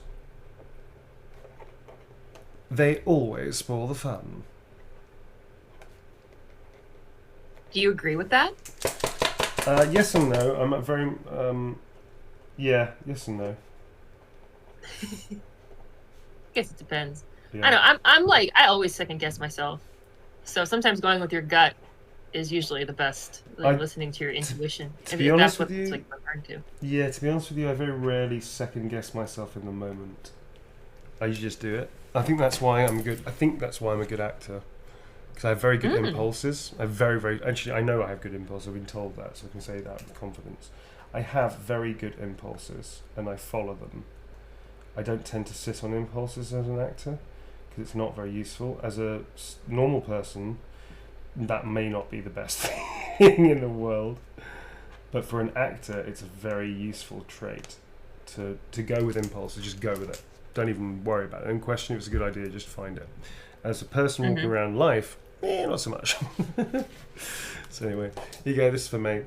They always spoil the fun. Do you agree with that? Yes and no. I'm very yeah, yes and no. Guess it depends. Yeah. I know. I'm like, I always second guess myself. So sometimes going with your gut is usually the best. Like listening to your intuition. To be honest that's with what you, it's like referring to. Yeah, to be honest with you, I very rarely second guess myself in the moment. I usually just do it. I think that's why I'm good. I think that's why I'm a good actor. Because I have very good impulses. I have actually, I know I have good impulses. I've been told that, so I can say that with confidence. I have very good impulses, and I follow them. I don't tend to sit on impulses as an actor, because it's not very useful. As a normal person, that may not be the best thing in the world. But for an actor, it's a very useful trait to go with impulses. Just go with it. Don't even worry about it. Don't question if it's a good idea. Just find it. As a person walking around life, not so much. So anyway, here you go. This is for me.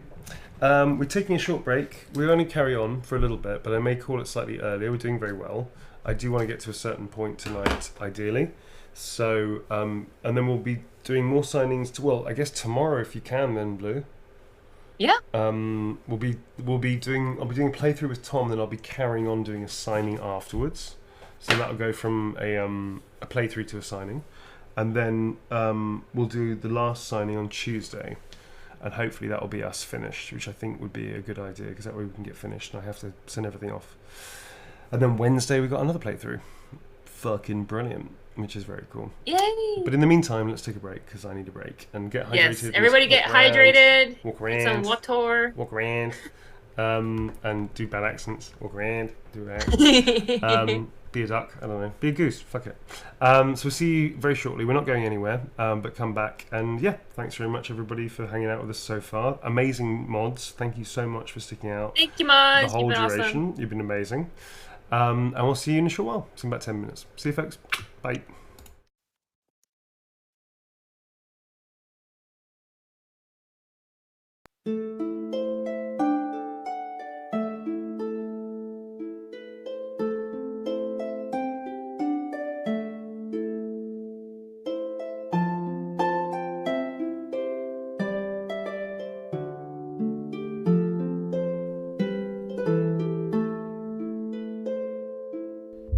We're taking a short break. We'll only carry on for a little bit, but I may call it slightly earlier. We're doing very well. I do want to get to a certain point tonight, ideally. So, and then we'll be doing more signings. Well, I guess tomorrow, if you can, then Blue. Yeah. I'll be doing a playthrough with Tom. Then I'll be carrying on doing a signing afterwards. So that'll go from a playthrough to a signing, and then we'll do the last signing on Tuesday. And hopefully that will be us finished, which I think would be a good idea, because that way we can get finished and I have to send everything off. And then Wednesday we've got another playthrough. Fucking brilliant, which is very cool. Yay! But in the meantime, let's take a break, because I need a break. And get hydrated. Yes, everybody get hydrated. Walk around. Get some water. Walk around. And do bad accents. Walk around. Do that. Be a duck, I don't know. Be a goose, fuck it. So we'll see you very shortly. We're not going anywhere, but come back. And yeah, thanks very much everybody for hanging out with us so far. Amazing mods. Thank you so much for sticking out. Thank you, mods. The whole You've been duration. Awesome. You've been amazing. And we'll see you in a short while. See you in about 10 minutes. See you folks. Bye.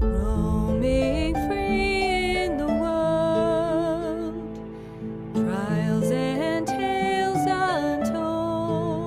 Roaming free in the world, trials and tales untold.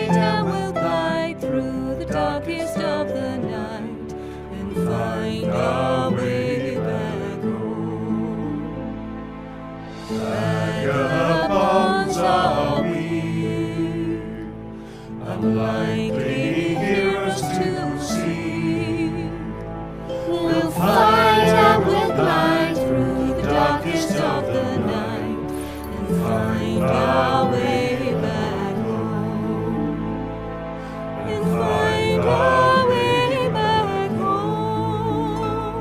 fly down, we'll glide through the darkest of the night and find our way back home. Vagabonds are we, unlikely heroes to see. We'll fight and we'll glide through the darkest of the night and find our way back home. And find our way back home.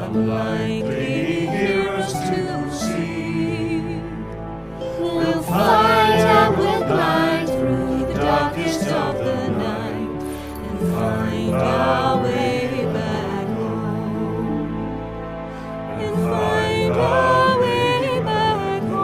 unlikely heroes to see. We'll fight and we'll glide through the darkest of the night and find our way back home. And find our way back home.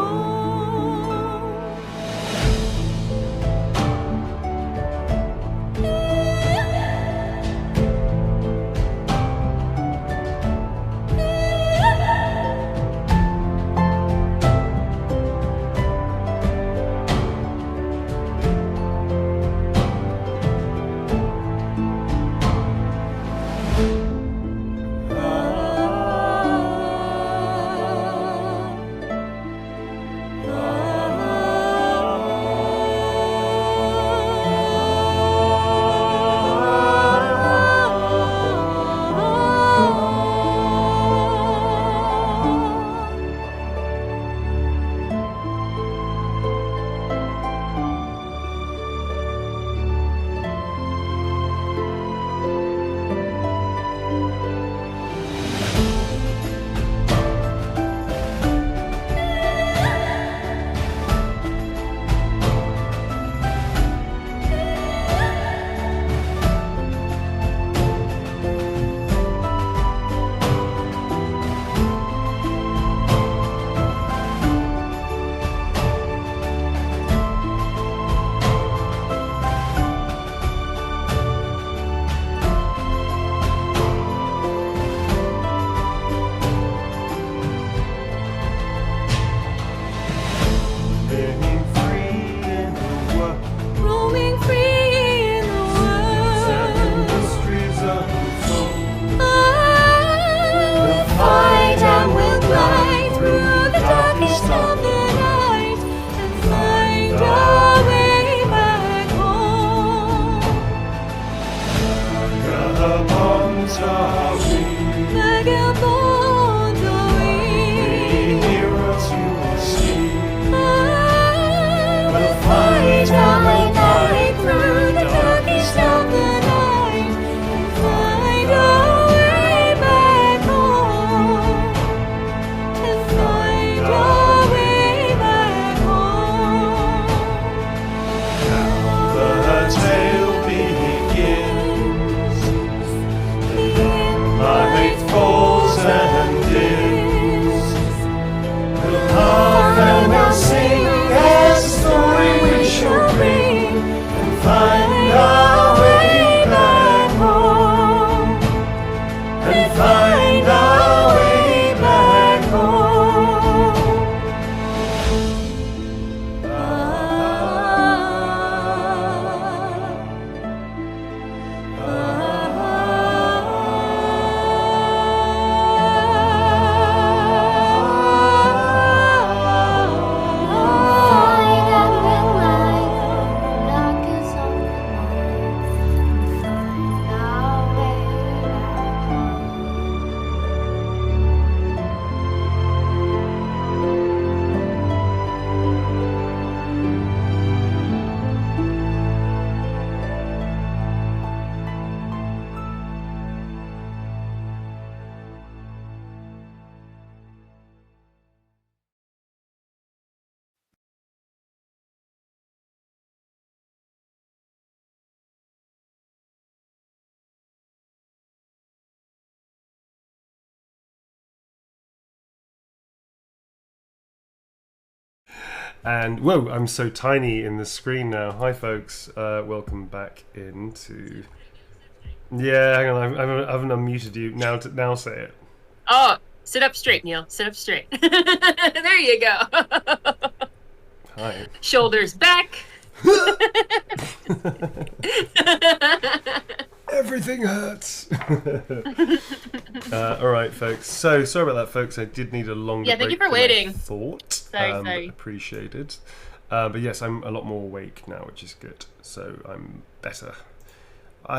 Roaming free in the world. We'll fight and we'll glide through the darkest of the night and find our way back home. Vagabonds are we. We'll fight and we'll glide through the darkest of the night and find our way back home. And find our way back home. Now the tale begins. The light falls and dims. We'll laugh and we'll sing as the story we shall bring and find our way back home. And find our way back home. Find and we'll glide through the darkest of the night and find our way back home. And whoa, I'm so tiny in the screen now. Hi, folks. Welcome back into. Yeah, hang on. I haven't unmuted you now. Now say it. Oh, sit up straight, Neil. Sit up straight. There you go. Hi. Shoulders back. Everything hurts. All right, folks. So sorry about that, folks. I did need a longer. Yeah, thank you break for than I waiting. thought. Sorry. Appreciated. But yes, I'm a lot more awake now, which is good. So I'm better.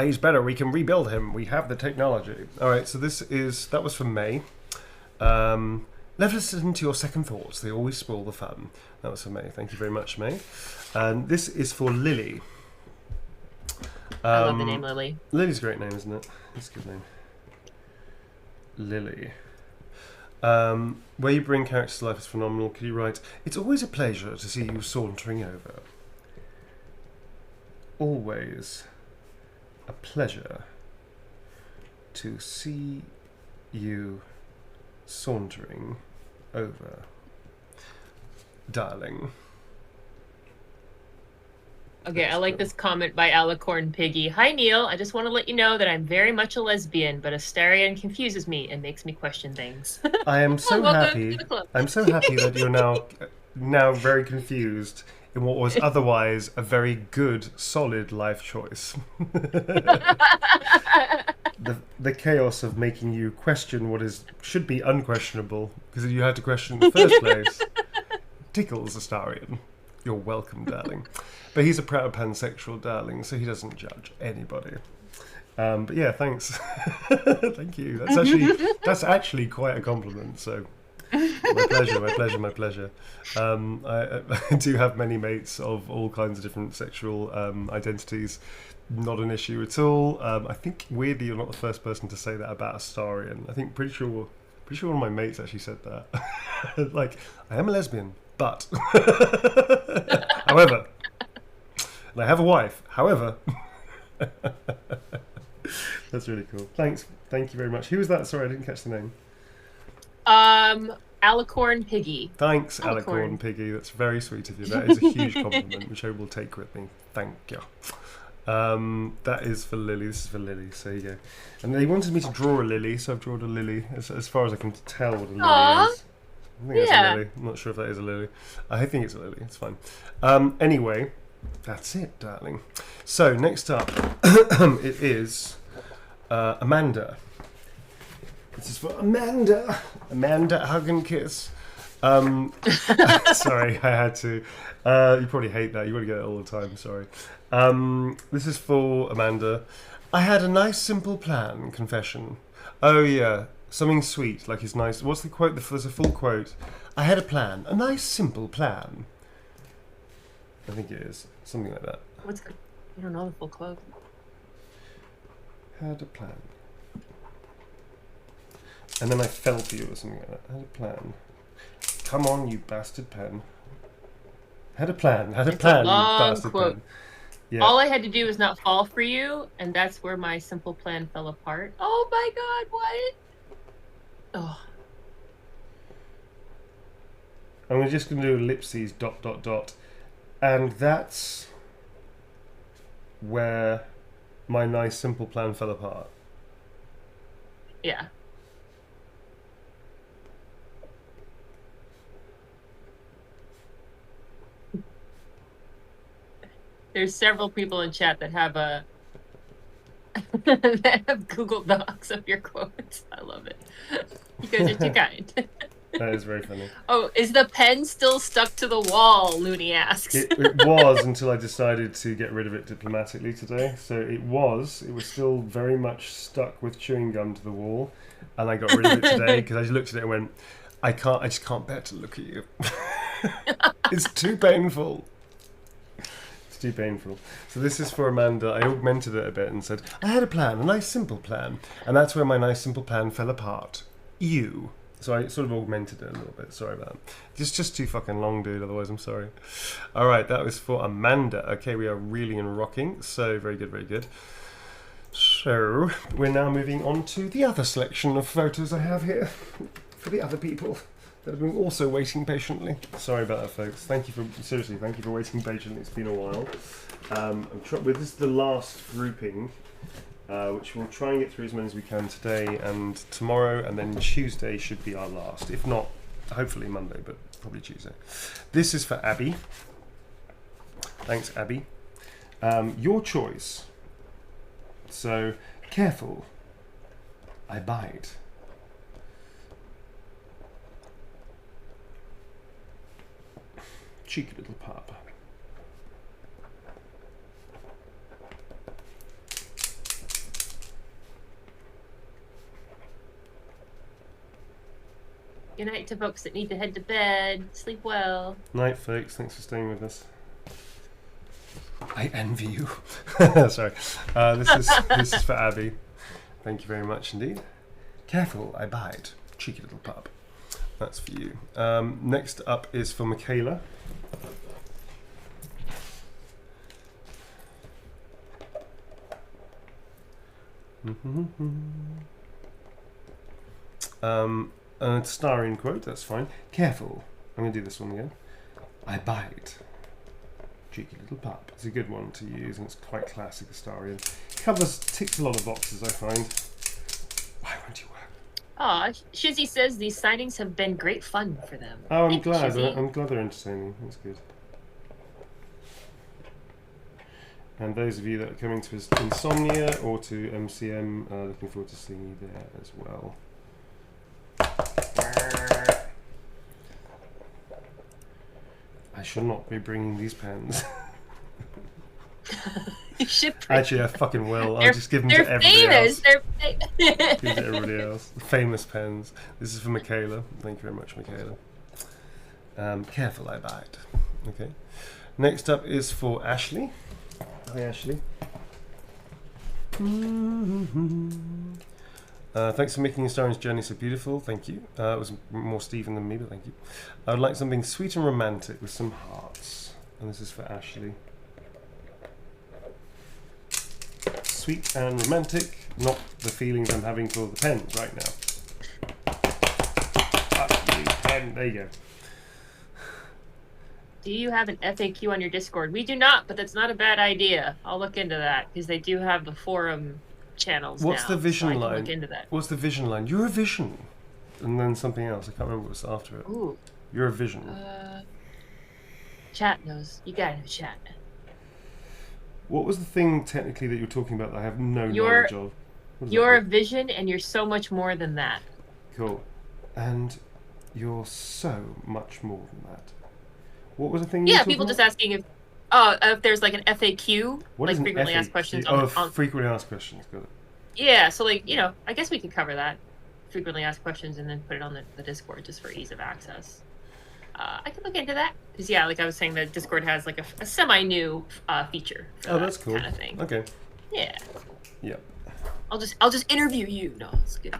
He's better. We can rebuild him. We have the technology. All right. So that was from May. Let us listen to your second thoughts. They always spoil the fun. That was for May. Thank you very much, May. And this is for Lily. I love the name Lily. Lily's a great name, isn't it? It's a good name. Lily. Where you bring characters to life is phenomenal. Could you write, it's always a pleasure to see you sauntering over. Always a pleasure to see you sauntering over. Darling. Okay, I like this comment by Alicorn Piggy. Hi, Neil. I just want to let you know that I'm very much a lesbian, but Astarion confuses me and makes me question things. I am so Welcome happy. to the club. I'm so happy that you're now very confused in what was otherwise a very good, solid life choice. The chaos of making you question what should be unquestionable because you had to question in the first place tickles Astarion. You're welcome, darling. But he's a proud pansexual, darling, so he doesn't judge anybody. But yeah, thanks. Thank you. That's actually quite a compliment. So my pleasure. I do have many mates of all kinds of different sexual identities. Not an issue at all. I think weirdly you're not the first person to say that about Astarion. I think pretty sure one of my mates actually said that. Like, I am a lesbian, but however, and I have a wife. However, that's really cool. Thank you very much. Who was that? Sorry, I didn't catch the name. Alicorn Piggy. Thanks, Alicorn Piggy. That's very sweet of you. That is a huge compliment, which I will take with me. Thank you. That is for Lily. This is for Lily. So there you go. And they wanted me to draw a lily, so I've drawn a lily. As far as I can tell, what a lily is. I think it's a lily. I'm not sure if that is a lily. I think it's a lily. It's fine. Anyway, that's it, darling. So next up, it is Amanda. This is for Amanda. Amanda, hug and kiss. Sorry, I had to. You probably hate that. You want to get it all the time. Sorry. This is for Amanda. I had a nice, simple plan. Confession. Oh yeah, something sweet, like it's nice. What's the quote? There's a full quote. I had a plan. A nice, simple plan. I think it is something like that. What's? I don't know the full quote. Had a plan. And then I fell for you or something like that. Had a plan. Come on, you bastard pen. Had a plan. Had a plan, you bastard pen. Yeah. All I had to do was not fall for you, and that's where my simple plan fell apart. Oh my god, what? Oh. I'm just going to do ellipses ... And that's where my nice simple plan fell apart. Yeah. There's several people in chat that have that have Google Docs of your quotes. I love it. You guys are too kind. That is very funny. Oh, is the pen still stuck to the wall? Looney asks. It was until I decided to get rid of it diplomatically today. So it was still very much stuck with chewing gum to the wall, and I got rid of it today because I just looked at it and went, I just can't bear to look at you. It's too painful. Too painful. So this is for Amanda. I augmented it a bit and said, I had a plan, a nice simple plan, and that's where my nice simple plan fell apart. You. So I sort of augmented it a little bit. Sorry about that. It's just too fucking long, dude. Otherwise, I'm sorry. All right, that was for Amanda. Okay, we are reeling and rocking. So very good, very good. So we're now moving on to the other selection of photos I have here for the other people that have been also waiting patiently. Sorry about that, folks. Thank you for waiting patiently. It's been a while. This is the last grouping, which we'll try and get through as many as we can today and tomorrow, and then Tuesday should be our last. If not, hopefully Monday, but probably Tuesday. This is for Abby. Thanks, Abby. Your choice. So, careful. I bite. Cheeky little pup. Good night to folks that need to head to bed. Sleep well. Night, folks. Thanks for staying with us. I envy you. Sorry. This is for Abby. Thank you very much indeed. Careful, I bite. Cheeky little pup. That's for you. Next up is for Michaela. A starring quote, that's fine. Careful. I'm going to do this one again. I bite. Cheeky little pup. It's a good one to use, and it's quite classic Astarian. Ticks a lot of boxes, I find. Why won't you work? Aw, Shizzy says these signings have been great fun for them. Oh, I'm Thank you, glad. Shizzy. I'm glad they're entertaining. That's good. And those of you that are coming to Insomnia or to MCM, looking forward to seeing you there as well. I should not be bringing these pens. You should bring Actually, I fucking will. I'll just give them to They're everybody famous. else. They're Give them to everybody else. Famous pens. This is for Michaela. Thank you very much, Michaela. Careful, I bite. Okay. Next up is for Ashley. Hi, Ashley. Thanks for making Astarian's journey so beautiful. Thank you. It was more Stephen than me, but thank you. I would like something sweet and romantic with some hearts. And this is for Ashley. Sweet and romantic, not the feelings I'm having for the pens right now. Pen. There you go. Do you have an FAQ on your Discord? We do not, but that's not a bad idea. I'll look into that because they do have the forum channels. What's now, the vision so I can line? Look into that. What's the vision line? You're a vision. And then something else. I can't remember what's after it. Ooh. You're a vision. Chat knows. You gotta know chat. What was the thing technically that you were talking about that I have no knowledge of? What does You're a that vision, and you're so much more than that. mean? Cool. And you're so much more than that. What was the thing you were Yeah, talking people about? just asking if there's like an FAQ, What like is an frequently asked FAQ? questions Oh, on. frequently asked questions. Got it. Yeah, so like I guess we could cover that, frequently asked questions, and then put it on the Discord just for ease of access. I could look into that because like I was saying, the Discord has like a semi-new feature. For Oh, that's cool. Kind of thing. Okay. Yeah. Yep. I'll just interview you. No, it's good.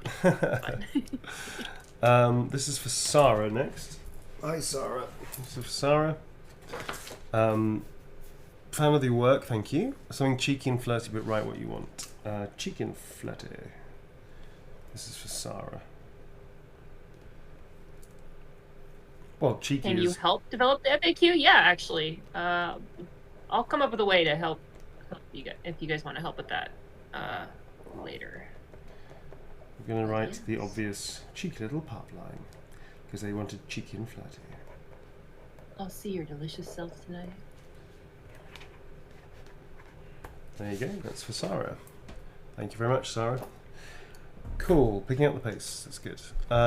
This is for Sarah next. Hi, Sarah. This is for Sarah. Fan of your work, thank you. Something cheeky and flirty, but write what you want. Cheeky and flirty. This is for Sarah. Well, cheeky Can is... you help develop the FAQ? Yeah, actually. I'll come up with a way to help you guys if you guys want to help with that later. I'm going to write the obvious cheeky little pop line because they wanted cheeky and flirty. I'll see your delicious self tonight. There you go, that's for Sarah. Thank you very much, Sarah. Cool, picking up the pace, that's good.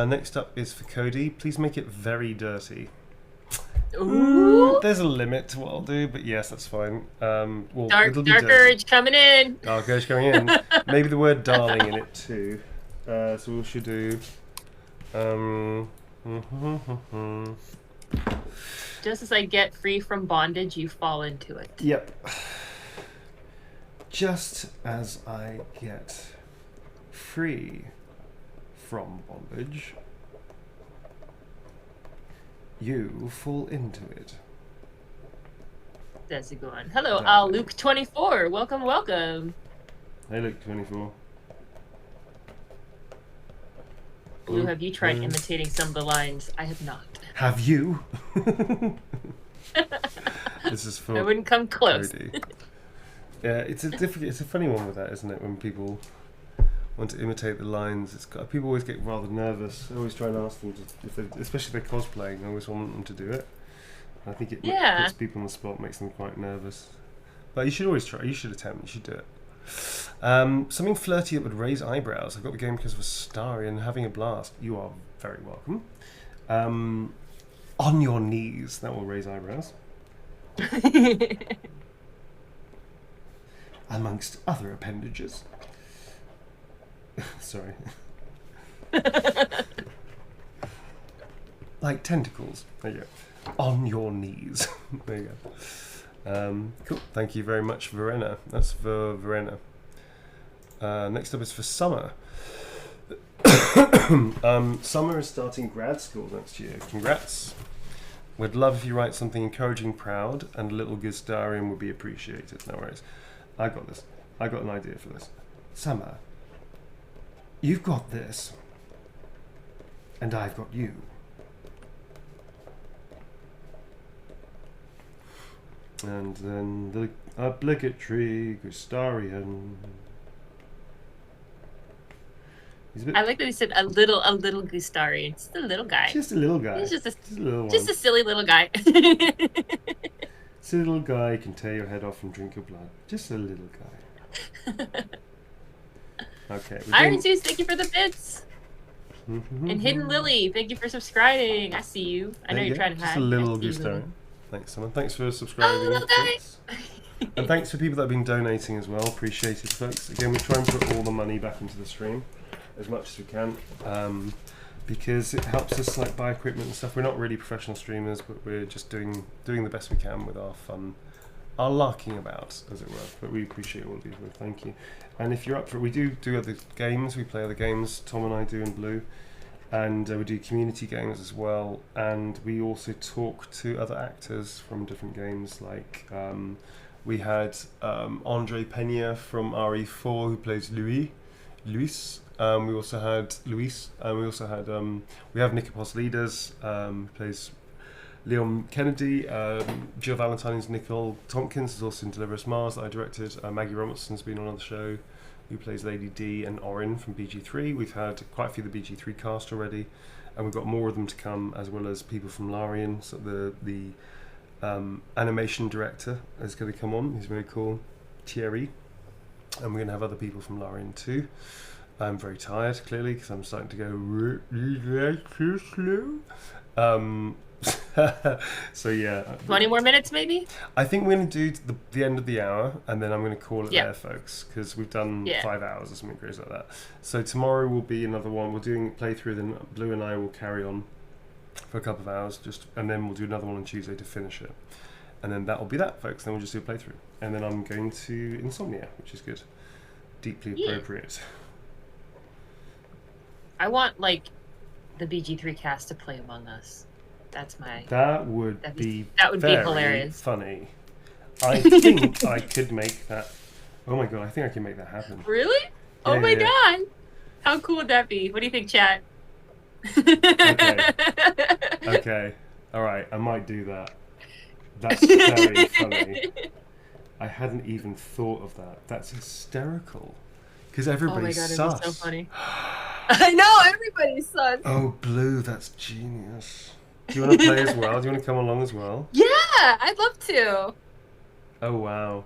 Next up is for Cody. Please make it very dirty. Ooh! There's a limit to what I'll do, but yes, that's fine. Well, Dark it'll be dirty. Urge coming in. Dark Urge coming in. Maybe the word darling in it too. So we should do... Just as I get free from bondage, you fall into it. Yep. Just as I get free from bondage, you fall into it. That's a good one. Hello, Darling. Luke24. Welcome, welcome. Hey, Luke 24. Blue, have you tried imitating some of the lines? I have not. Have you? This is for I wouldn't come close. Cody. Yeah, it's a funny one with that, isn't it? When people want to imitate the lines, people always get rather nervous. I always try and ask them, especially if they're cosplaying. I always want them to do it. I think it puts people on the spot, makes them quite nervous. But you should always try. You should attempt. You should do it. Something flirty that would raise eyebrows. I got the game because of a starry and having a blast. You are very welcome. On your knees. That will raise eyebrows. Amongst other appendages. Sorry. Like tentacles. There you go. On your knees. There you go. Cool. Thank you very much, Verena. That's for Verena. Next up is for Summer. Summer is starting grad school next year. Congrats. We'd love if you write something encouraging, proud, and a little Gustarian would be appreciated. No worries. I got this. I got an idea for this. Summer, you've got this. And I've got you. And then the obligatory Gustarian. I like that he said a little Gustarian. Just a little guy. Just a little guy. He's just a little just one. a silly little guy. This little guy can tear your head off and drink your blood. Just a little guy. Okay. Iron Zeus, thank you for the bits. And Hidden Lily, thank you for subscribing. I see you. I know you're trying to hide. Just a little Gustarian. Thanks, someone. Thanks for subscribing. little guy. And thanks for people that have been donating as well. Appreciate it, folks. Again, we try and put all the money back into the stream as much as we can, because it helps us like buy equipment and stuff. We're not really professional streamers, but we're just doing the best we can with our fun, our larking about, as it were. But we appreciate all of you. Thank you. And if you're up for it, we do other games. We play other games. Tom and I do in Blue, and we do community games as well. And we also talk to other actors from different games. Like we had Andre Pena from RE4 who plays Luis. We also had Luis, and we also had we have Nikopos Leaders, who plays Leon Kennedy. Jill Valentine's Nicole Tompkins is also in Deliver Us Mars that I directed. Maggie Robertson's been on the show, who plays Lady D, and Orin from BG3. We've had quite a few of the BG3 cast already, and we've got more of them to come, as well as people from Larian. So the animation director is going to come on. He's very cool, Thierry, and we're going to have other people from Larian too. I'm very tired, clearly, because I'm starting to go too slow. So yeah. 20 more minutes, maybe? I think we're going to do the end of the hour, and then I'm going to call it there, folks, because we've done 5 hours or something crazy like that. So tomorrow will be another one. We're doing a playthrough, then Blue and I will carry on for a couple of hours, and then we'll do another one on Tuesday to finish it. And then that will be that, folks. Then we'll just do a playthrough. And then I'm going to Insomnia, which is good. Deeply appropriate. I want, like, the BG3 cast to play Among Us. That's my... That would be hilarious. Funny. I think I could make that... Oh my god, I think I can make that happen. Really? Yeah, oh my god! How cool would that be? What do you think, chat? Okay. Alright, I might do that. That's very funny. I hadn't even thought of that. That's hysterical. Because everybody's sus. Oh my god, it'd be so funny. I know, everybody's sus. Oh, Blue, that's genius. Do you want to play as well? Do you want to come along as well? Yeah, I'd love to. Oh, wow.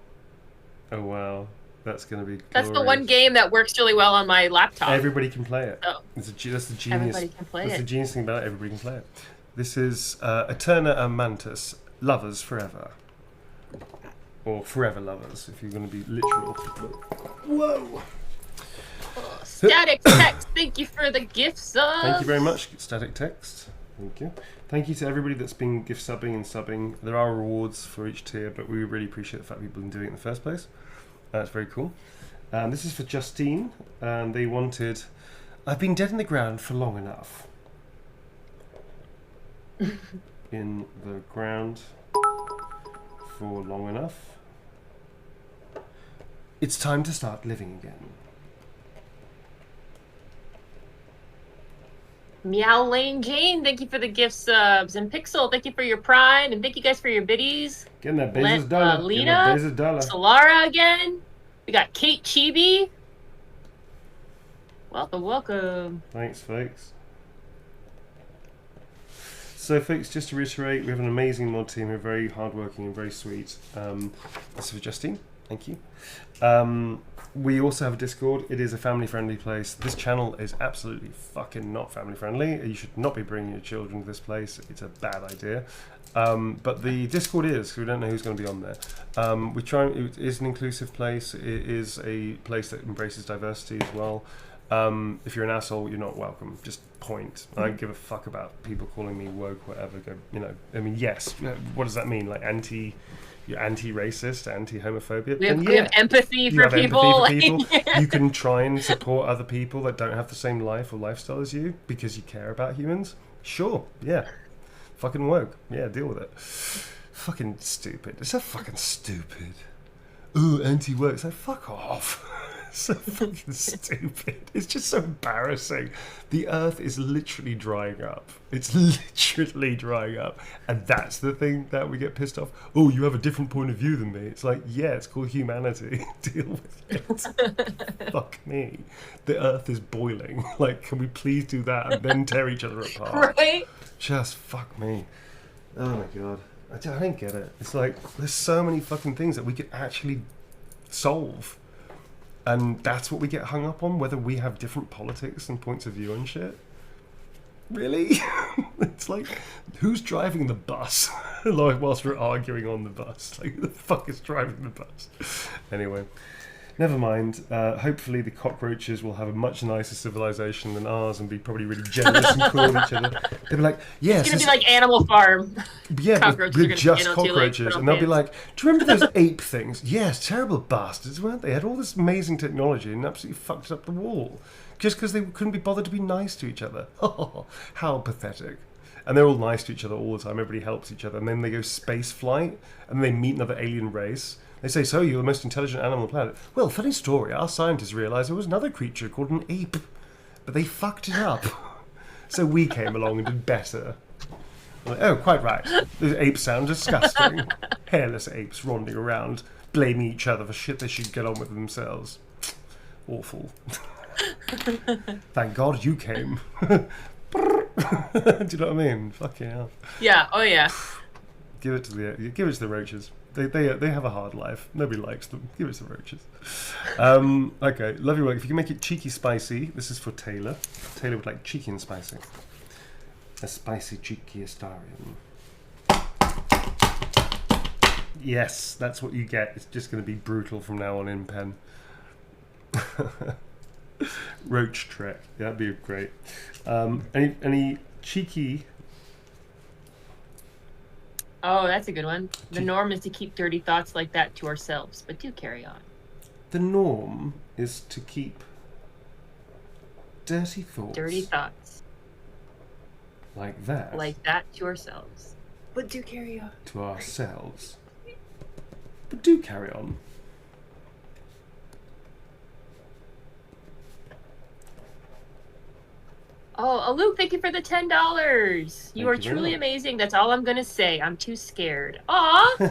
Oh, wow. That's going to be glorious. That's the one game that works really well on my laptop. Everybody can play it. Oh. That's the genius. Everybody can play That's it. the genius thing about it. Everybody can play it. This is Eterna and Mantis, Lovers Forever. Or Forever Lovers, if you're going to be literal. Whoa! Static Text, thank you for the gift sub. Thank you very much, Static Text. Thank you. Thank you to everybody that's been gift subbing and subbing. There are rewards for each tier, but we really appreciate the fact people have been doing it in the first place. That's very cool. This is for Justine, and they wanted, I've been dead in the ground for long enough. In the ground for long enough. It's time to start living again. Meow Lane Jane, thank you for the gift subs. And Pixel, thank you for your prime. And thank you guys for your biddies. Getting that Bezos dollar. Lena, Solara again. We got Kate Chibi. Welcome, welcome. Thanks, folks. So, folks, just to reiterate, we have an amazing mod team who are very hardworking and very sweet. This is for Justine. Thank you. We also have a Discord. It is a family-friendly place. This channel is absolutely fucking not family-friendly. You should not be bringing your children to this place. It's a bad idea. But the Discord is, because we don't know who's going to be on there. We try. It is an inclusive place. It is a place that embraces diversity as well. If you're an asshole, you're not welcome. Just point. I don't give a fuck about people calling me woke, whatever. I mean, yes. What does that mean? Like you're anti-racist, anti-homophobia. We have empathy for people. You can try and support other people that don't have the same life or lifestyle as you because you care about humans. Sure, yeah. Fucking woke. Yeah, deal with it. Fucking stupid. It's so fucking stupid. Ooh, anti-woke. It's like, fuck off. So fucking stupid. It's just so embarrassing. The earth is literally drying up. It's literally drying up. And that's the thing that we get pissed off. Oh, you have a different point of view than me. It's like, yeah, it's called humanity. Deal with it. Fuck me. The earth is boiling. Like, can we please do that and then tear each other apart? Right? Just fuck me. Oh my god. I don't get it. It's like, there's so many fucking things that we could actually solve. And that's what we get hung up on, whether we have different politics and points of view and shit. Really? It's like, who's driving the bus? Like, whilst we're arguing on the bus. Like, who the fuck is driving the bus? Anyway, never mind. Hopefully the cockroaches will have a much nicer civilization than ours and be probably really generous and cool with each other. They'll be like, yes. It's going to be like Animal Farm. Yeah, cockroaches but just cockroaches. And they'll be like, do you remember those ape things? Yes, terrible bastards, weren't they? Had all this amazing technology and absolutely fucked up the wall. Just because they couldn't be bothered to be nice to each other. Oh, how pathetic. And they're all nice to each other all the time. Everybody helps each other. And then they go space flight. And they meet another alien race. They say, so you're the most intelligent animal on the planet. Well, funny story. Our scientists realised there was another creature called an ape. But they fucked it up. So we came along and did better. Like, oh, quite right. Those apes sound disgusting. Hairless apes ronding around, blaming each other for shit they should get on with themselves. Awful. Thank God you came. Do you know what I mean? Fucking hell. Yeah. Oh yeah. Give it to the roaches. They have a hard life. Nobody likes them. Give it to the roaches. Okay, love your work. If you can make it cheeky spicy, this is for Taylor. Taylor would like cheeky and spicy. A spicy cheeky Astarian. Yes, that's what you get. It's just going to be brutal from now on in pen. Roach Trek. Yeah, that'd be great. Any cheeky? Oh, that's a good one. The norm is to keep dirty thoughts like that to ourselves, but do carry on. The norm is to keep dirty thoughts. Dirty thoughts. Like that. Like that to ourselves. But do carry on. To ourselves. But do carry on. Oh, Luke, thank you for the $10. You are truly much. Amazing. That's all I'm going to say. I'm too scared. Aw. You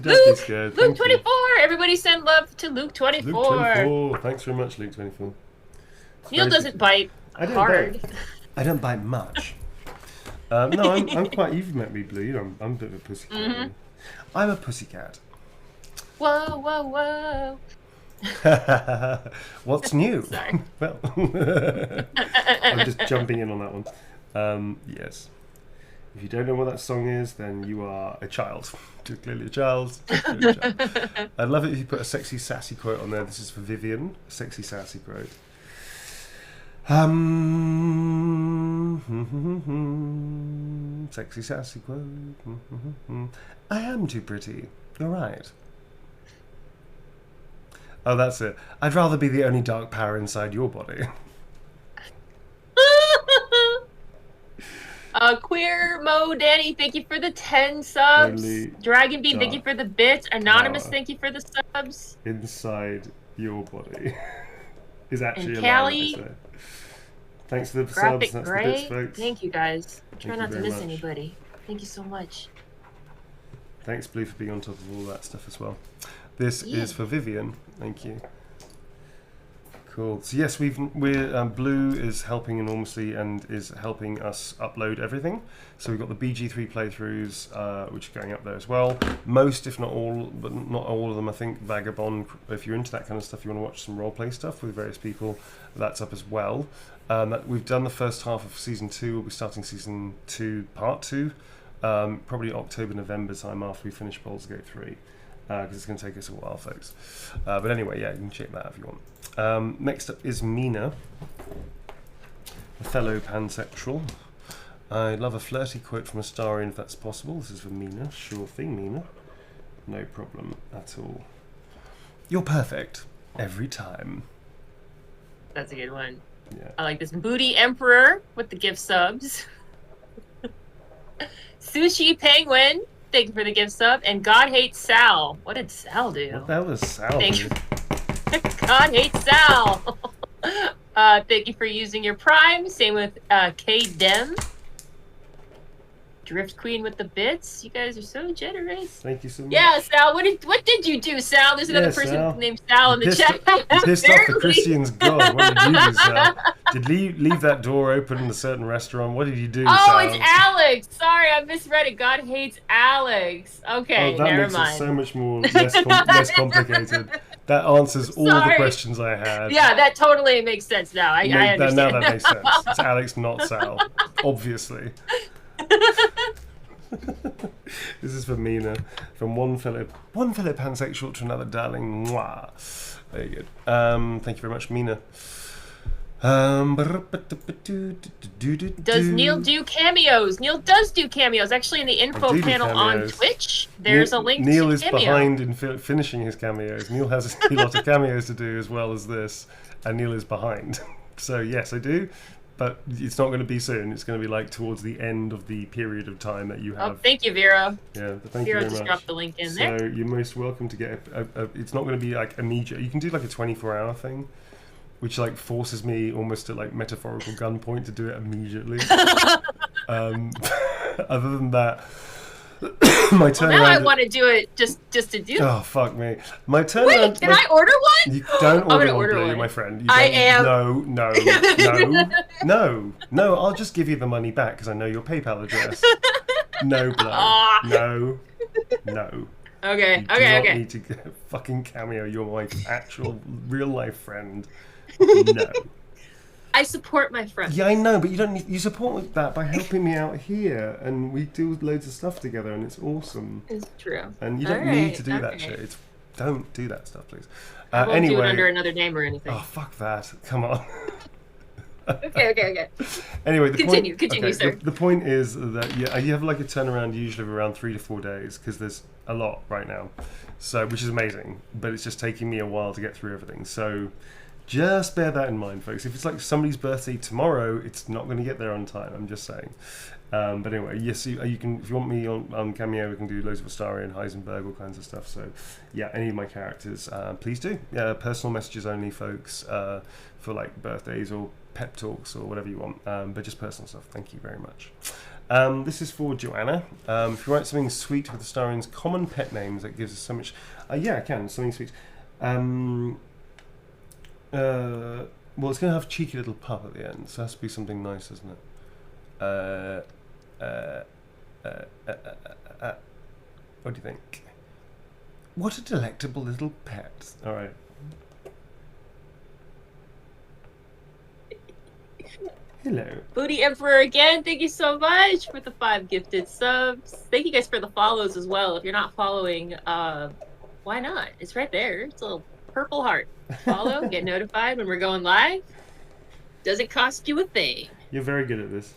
don't be scared. Luke 24. Everybody send love to Luke 24. Luke 24. Thanks very much, Luke 24. Neil doesn't bite hard. I don't bite much. No, I'm quite... You've met me, Blue. You know, I'm a bit of a pussycat. Mm-hmm. I'm a pussycat. Whoa, whoa, whoa. What's new? Sorry. Well, I'm just jumping in on that one. Yes. If you don't know what that song is, then you are a child. You're clearly a child. I'd love it if you put a sexy, sassy quote on there. This is for Vivian. A sexy, sassy quote. Sexy, sassy quote. I am too pretty. You're right. Oh, that's it. I'd rather be the only dark power inside your body. Queer Mo Danny, thank you for the 10 subs. Only Dragon Bean, thank you for the bits. Anonymous, power thank you for the subs. Inside your body is actually And a line, Callie, I say. Thanks for the Graphic subs. That's Gray, the bits, folks. thank you guys. Try Thank not you to very miss much. anybody. Thank you so much. Thanks, Blue, for being on top of all that stuff as well. This is for Vivian. Thank you. Cool. So yes, we're Blue is helping enormously and is helping us upload everything. So we've got the BG3 playthroughs, which are going up there as well. Most, if not all, but not all of them, I think. Vagabond. If you're into that kind of stuff, you want to watch some roleplay stuff with various people. That's up as well. We've done the first half of season 2. We'll be starting season 2, part 2, probably October, November time after we finish Baldur's Gate 3. Because it's going to take us a while, folks. But anyway, yeah, you can check that if you want. Next up is Mina. a fellow pansexual. I'd love a flirty quote from a Astarion if that's possible. This is for Mina. Sure thing, Mina. No problem at all. You're perfect every time. That's a good one. Yeah. I like this. Booty Emperor with the gift subs. Sushi Penguin, thank you for the gift sub. And God Hates Sal. What did Sal do? What the hell is Sal do? God Hates Sal. Thank you for using your Prime. Same with K Dem. Drift Queen with the bits. You guys are so generous. Thank you so much. Yeah, Sal. What did you do, Sal? There's another person Sal. named Sal in the chat. You pissed off the Christians. God, what did you do, Sal? Did leave that door open in a certain restaurant? What did you do, Oh, Sal? it's Alex. Sorry, I misread it. God Hates Alex. Okay, that never makes mind. it so much more less complicated. That answers all the questions I had. Yeah, that totally makes sense now. I understand. Now that makes sense. It's Alex, not Sal. Obviously. This is for Mina. From one fellow pansexual to another darling. Mwah. Very good. Thank you very much, Mina. Does Neil do cameos? Neil does do cameos. Actually, in the info panel on Twitch, there's a link Neil to is cameo. behind in finishing his cameos. Neil has a lot of cameos to do as well as this, and Neil is behind. So yes, I do, but it's not going to be soon. It's going to be like towards the end of the period of time that you have. Oh, thank you, Vera. Yeah, thank Vera you very just much. dropped the link in So there. you're most welcome to get it's not going to be like immediate. You can do like a 24-hour thing, which like forces me almost at like metaphorical gunpoint to do it immediately. Other than that, my turnaround. Now I want to do it just to do. Oh fuck me! My turnaround. Wait, can I order one? You don't order gonna one, order Blue, one. my friend. You I don't- am. No. I'll just give you the money back because I know your PayPal address. No, Blue. No. Okay, You do not need to get a fucking cameo. You're my actual real life friend. No. I support my friends. Yeah, I know, but you don't need. You support that by helping me out here, and we do loads of stuff together, and it's awesome. It's true. And you don't need to do that shit. Don't do that stuff, please. I won't Anyway, do it under another name or anything. oh fuck that! Come on. Okay. Anyway, Continue, okay, sir. The point is that you have like a turnaround usually of around 3 to 4 days because there's a lot right now, so which is amazing. But it's just taking me a while to get through everything. So just bear that in mind, folks. If it's like somebody's birthday tomorrow, it's not going to get there on time. I'm just saying. But anyway, yes, you can. If you want me on Cameo, we can do loads of Astarion, Heisenberg, all kinds of stuff. So yeah, any of my characters, please do. Yeah, personal messages only, folks, for like birthdays or pep talks or whatever you want. But just personal stuff. Thank you very much. This is for Joanna. If you write something sweet with Astarion's common pet names, that gives us so much. Yeah, I can. Something sweet. Well, it's going to have cheeky little pup at the end, so it has to be something nice, isn't it? What do you think? What a delectable little pet. All right. Hello. Booty Emperor again, thank you so much for the 5 gifted subs. Thank you guys for the follows as well. If you're not following, why not? It's right there. It's a little purple heart. Follow, get notified when we're going live. Doesn't cost you a thing. You're very good at this.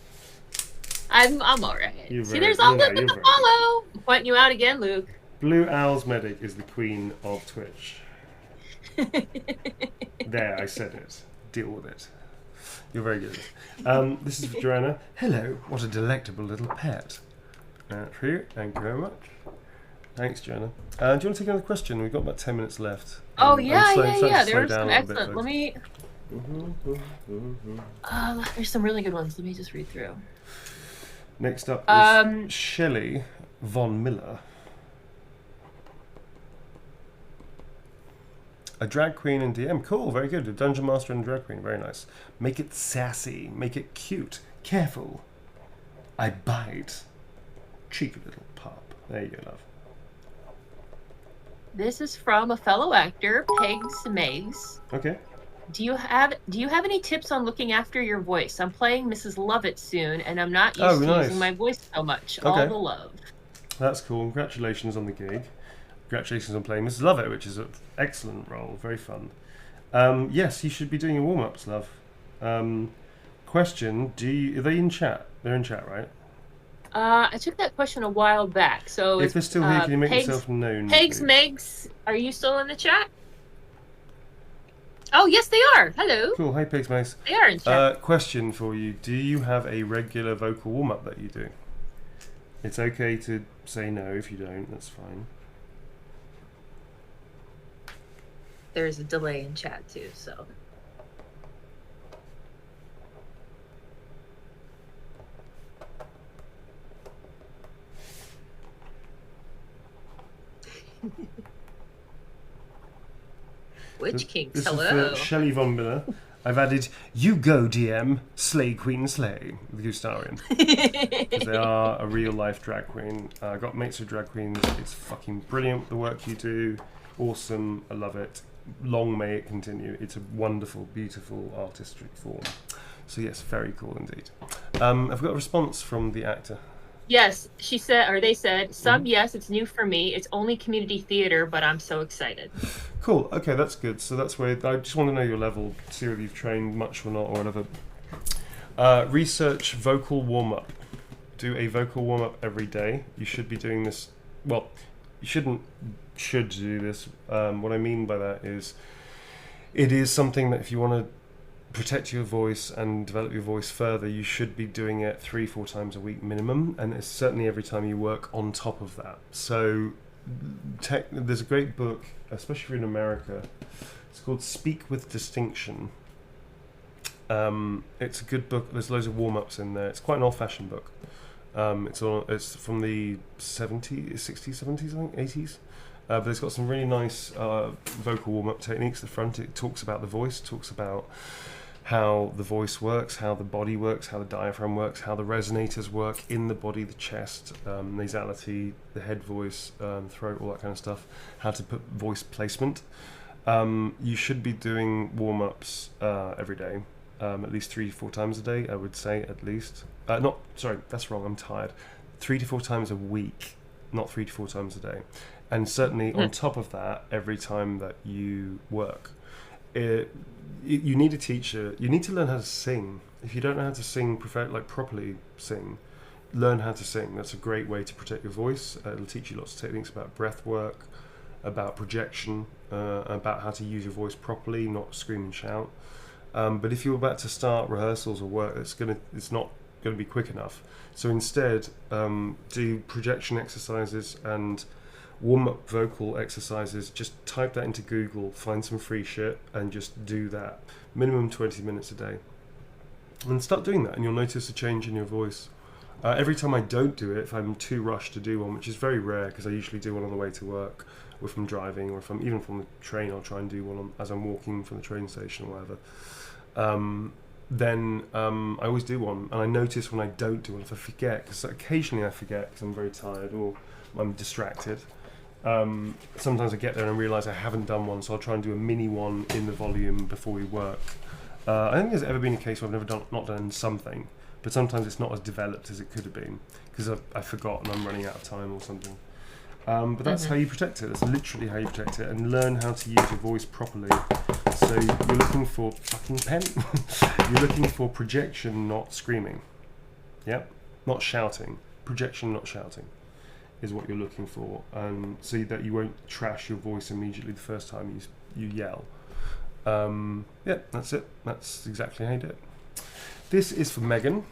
I'm alright. See, very- there's all yeah, good with you're the very follow. I'm pointing you out again, Luke. Blue Owl's Medic is the queen of Twitch. There, I said it. Deal with it. You're very good at it. This is for Joanna. Hello, what a delectable little pet. For you, thank you very much. Thanks, Joanna. Do you want to take another question? We've got about 10 minutes left. Oh, I'm yeah. starting to There slow are down some a little bit, excellent. folks. Let me. There's some really good ones. Let me just read through. Next up is Shelley von Miller. A drag queen and DM. Cool, very good. A dungeon master and drag queen. Very nice. Make it sassy. Make it cute. Careful. I bite. Cheeky little pup. There you go, love. This is from a fellow actor, Pegs Megs. Okay. Do you have any tips on looking after your voice? I'm playing Mrs. Lovett soon, and I'm not used to using my voice so much. Okay. All the love. That's cool. Congratulations on the gig. Congratulations on playing Mrs. Lovett, which is an excellent role. Very fun. Yes, you should be doing your warm-ups, love. Question: are they in chat? They're in chat, right? I took that question a while back. So if they're still here, can you make Pegs, yourself known? Pegs, please? Megs, are you still in the chat? Oh, yes, they are. Hello. Cool. Hey, Pigs, Mace. They are in chat. Question for you: do you have a regular vocal warm up that you do? It's okay to say no if you don't. That's fine. There's a delay in chat too, so. Witch Kinks, this hello. is for Shelley Von Miller. I've added "You Go DM Slay Queen Slay" with Gustarian. Because they are a real life drag queen. I got mates with drag queens. It's fucking brilliant the work you do. Awesome. I love it. Long may it continue. It's a wonderful, beautiful artistry form. So yes, very cool indeed. I've got a response from the actor. Yes, she said, or they said, yes, it's new for me. It's only community theater, but I'm so excited. Cool. Okay, that's good. So that's where I just want to know your level, see whether you've trained much or not, or whatever. Research vocal warm up. Do a vocal warm up every day. You should be doing this. Well, you should do this. What I mean by that is, it is something that if you want to protect your voice and develop your voice further, you should be doing it 3-4 times a week minimum, and it's certainly every time you work on top of that. So there's a great book, especially if you're in America. It's called Speak with Distinction. It's a good book. There's loads of warm-ups in there. It's quite an old-fashioned book. It's from the 70s, 60s, 70s, I think, 80s. But it's got some really nice vocal warm-up techniques. The front, it talks about the voice, talks about how the voice works, how the body works, how the diaphragm works, how the resonators work in the body, the chest, nasality, the head voice, throat, all that kind of stuff, how to put voice placement. You should be doing warm-ups every day, at least 3-4 times a day, I would say, at least. Sorry, that's wrong, I'm tired. 3 to 4 times a week, not 3 to 4 times a day. And certainly on top of that, every time that you work. You need a teacher. You need to learn how to sing. If you don't know how to sing, properly sing, learn how to sing. That's a great way to protect your voice. It'll teach you lots of techniques about breath work, about projection, about how to use your voice properly, not scream and shout. But if you're about to start rehearsals or work, it's not going to be quick enough. So instead, do projection exercises and warm-up vocal exercises. Just type that into Google, find some free shit, and just do that. Minimum 20 minutes a day. And start doing that, and you'll notice a change in your voice. Every time I don't do it, if I'm too rushed to do one, which is very rare because I usually do one on the way to work, or if I'm driving, or if I'm even from the train, I'll try and do one as I'm walking from the train station or whatever. Then I always do one, and I notice when I don't do one, if I forget, because occasionally I forget because I'm very tired or I'm distracted. Sometimes I get there and I realise I haven't done one, so I'll try and do a mini one in the volume before we work. I don't think there's ever been a case where I've not done something, but sometimes it's not as developed as it could have been because I forgot and I'm running out of time or something. But that's how you protect it. That's literally how you protect it, and learn how to use your voice properly. So you're looking for fucking pen. You're looking for projection, not screaming. Yep, not shouting. Projection, not shouting, is what you're looking for, so that you won't trash your voice immediately the first time you yell. Yeah, that's it. That's exactly how you do it. This is for Megan.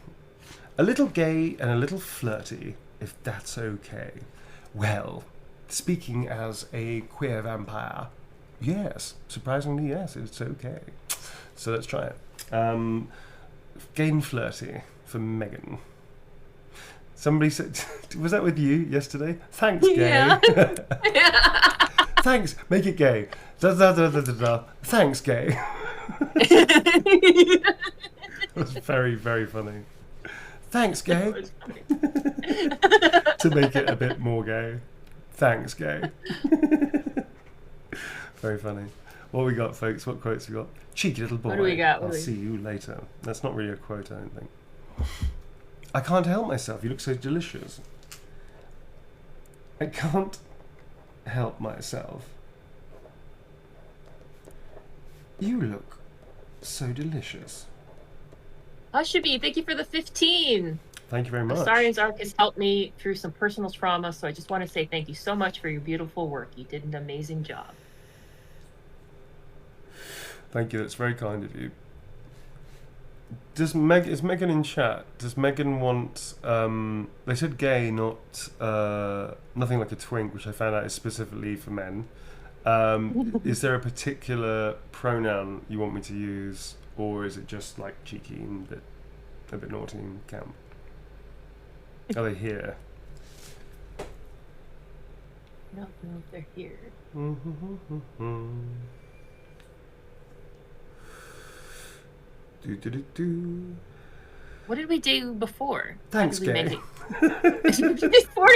A little gay and a little flirty, if that's okay. Well, speaking as a queer vampire, yes. Surprisingly, yes, it's okay. So let's try it. Gay and flirty for Megan. Somebody said, was that with you yesterday? Thanks, gay. Yeah. Thanks, make it gay. Da, da, da, da, da, da. Thanks, gay. It was very, very funny. Thanks, gay. To make it a bit more gay. Thanks, gay. Very funny. What we got, folks? What quotes we got? Cheeky little boy. What do we got? I'll see you later. That's not really a quote, I don't think. I can't help myself. You look so delicious. I can't help myself. You look so delicious. Hushaby, thank you for the 15. Thank you very much. Astarian's Arc has helped me through some personal trauma, so I just want to say thank you so much for your beautiful work. You did an amazing job. Thank you. That's very kind of you. Is Megan in chat? Does Megan want? They said gay, not nothing like a twink, which I found out is specifically for men. Is there a particular pronoun you want me to use, or is it just like cheeky and a bit naughty and camp? Are they here? No, they're here. What did we do before? Thanks, gay. Before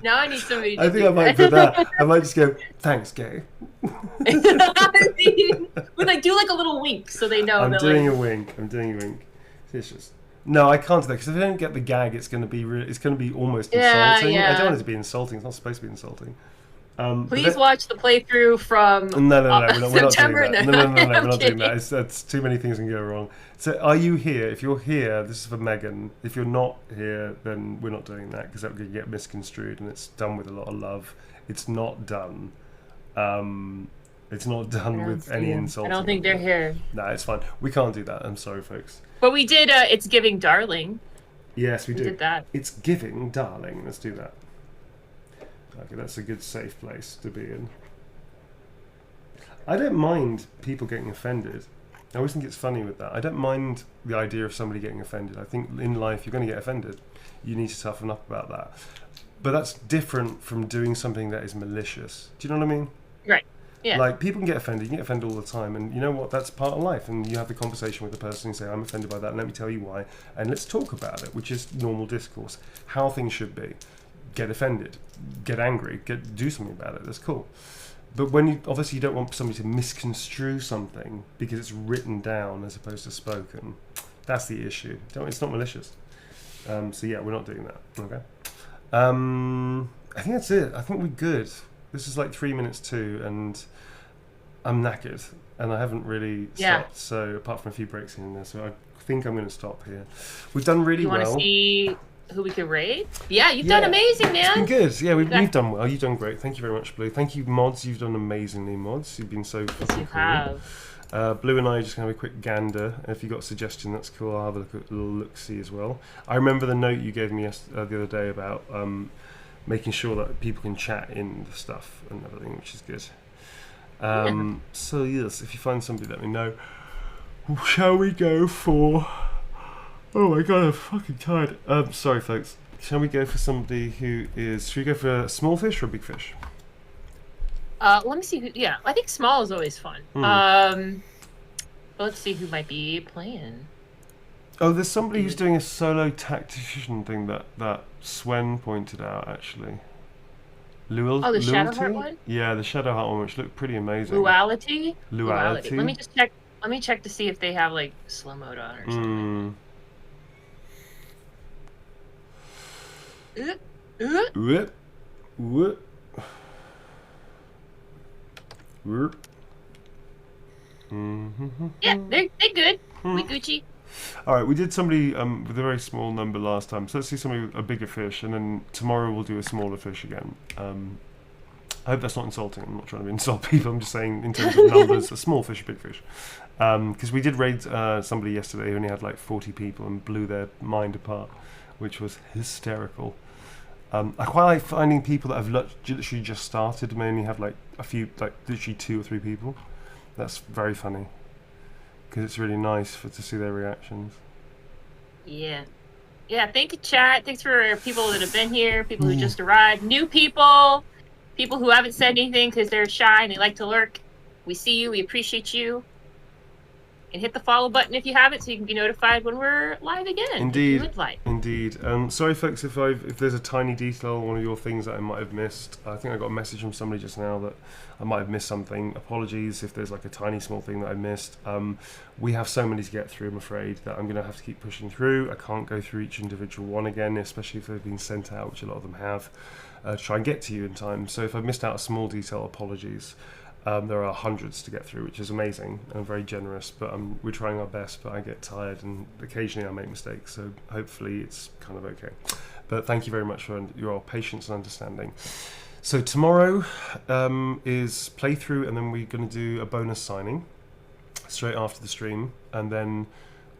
now I need somebody to I think I might put that. I might just go, thanks, gay. When I do like a little wink so they know. I'm doing a wink. It's just... No, I can't do that because if I don't get the gag, it's going to be almost insulting. Yeah. I don't want it to be insulting. It's not supposed to be insulting. Please watch the playthrough from No, we're not September. doing that. No, we're not doing that. That's too many things can go wrong. So, are you here? If you're here, this is for Megan. If you're not here, then we're not doing that because that could get misconstrued, and it's done with a lot of love. It's not done. It's not done with any insulting. I don't think they're here. No, it's fine. We can't do that. I'm sorry, folks. But we did. It's Giving Darling. Yes, we did that. It's giving, darling. Let's do that. Okay, that's a good safe place to be in. I don't mind people getting offended. I always think it's funny with that. I don't mind the idea of somebody getting offended. I think in life you're going to get offended. You need to toughen up about that. But that's different from doing something that is malicious. Do you know what I mean? Right. Yeah. Like, people can get offended. You can get offended all the time. And you know what? That's part of life. And you have the conversation with the person and say, I'm offended by that. And let me tell you why. And let's talk about it, which is normal discourse. How things should be. Get offended. Get angry. Do something about it. That's cool. But when you don't want somebody to misconstrue something because it's written down as opposed to spoken. That's the issue. It's not malicious. So yeah, we're not doing that. Okay. I think that's it. I think we're good. This is like 3 minutes too, and I'm knackered, and I haven't really stopped. So apart from a few breaks in there, so I think I'm going to stop here. We've done really well. You want to see who we could raid? Yeah, you've done amazing, man. It's been good. Yeah, we've done well. You've done great. Thank you very much, Blue. Thank you, mods. You've done amazingly, mods. You've been so fucking cool. Have. Blue and I are just going to have a quick gander. If you've got a suggestion, that's cool. I'll have a little look-see as well. I remember the note you gave me the other day about making sure that people can chat in the stuff and everything, which is good. So yes, if you find somebody, let me know. Shall we go for... Oh my god, I'm fucking tired. Sorry, folks. Shall we go for somebody who is... Should we go for a small fish or a big fish? Let me see who... Yeah, I think small is always fun. Let's see who might be playing. Oh, there's somebody who's doing a solo tactician thing that Swen pointed out, actually. The Shadowheart one? Yeah, the Shadowheart one, which looked pretty amazing. Luality? Luality. Let me just check. Let me check to see if they have like slow mode on or something. Yeah, they're good. We Gucci. Alright, we did somebody with a very small number last time, so let's see somebody with a bigger fish, and then tomorrow we'll do a smaller fish again. I hope that's not insulting. I'm not trying to insult people, I'm just saying in terms of numbers, a small fish, a big fish. Because we did raid somebody yesterday who only had like 40 people and blew their mind apart, which was hysterical. I quite like finding people that have literally just started and may only have like a few, like literally 2 or 3 people. That's very funny. Because it's really nice to see their reactions. Yeah. Yeah, thank you, chat. Thanks for people that have been here, people who just arrived, new people, people who haven't said anything because they're shy and they like to lurk. We see you. We appreciate you. And hit the follow button if you haven't so you can be notified when we're live again. Indeed. If you would like. Indeed. Sorry, folks, if there's a tiny detail on one of your things that I might have missed. I think I got a message from somebody just now that I might have missed something. Apologies if there's like a tiny small thing that I missed. We have so many to get through, I'm afraid, that I'm going to have to keep pushing through. I can't go through each individual one again, especially if they've been sent out, which a lot of them have, to try and get to you in time. So if I've missed out a small detail, apologies. There are hundreds to get through, which is amazing and very generous, but we're trying our best, but I get tired and occasionally I make mistakes, so hopefully it's kind of okay. But thank you very much for your patience and understanding. So tomorrow is playthrough, and then we're going to do a bonus signing straight after the stream, and then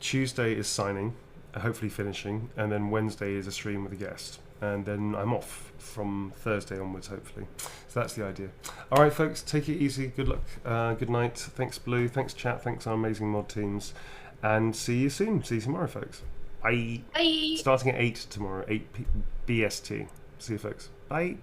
Tuesday is signing, hopefully finishing, and then Wednesday is a stream with a guest, and then I'm off from Thursday onwards, hopefully. So that's the idea. All right, folks, take it easy. Good luck. Good night. Thanks, Blue. Thanks, chat. Thanks, our amazing mod teams. And see you soon. See you tomorrow, folks. Bye. Bye. Starting at 8 tomorrow, 8 BST. See you, folks. Bye.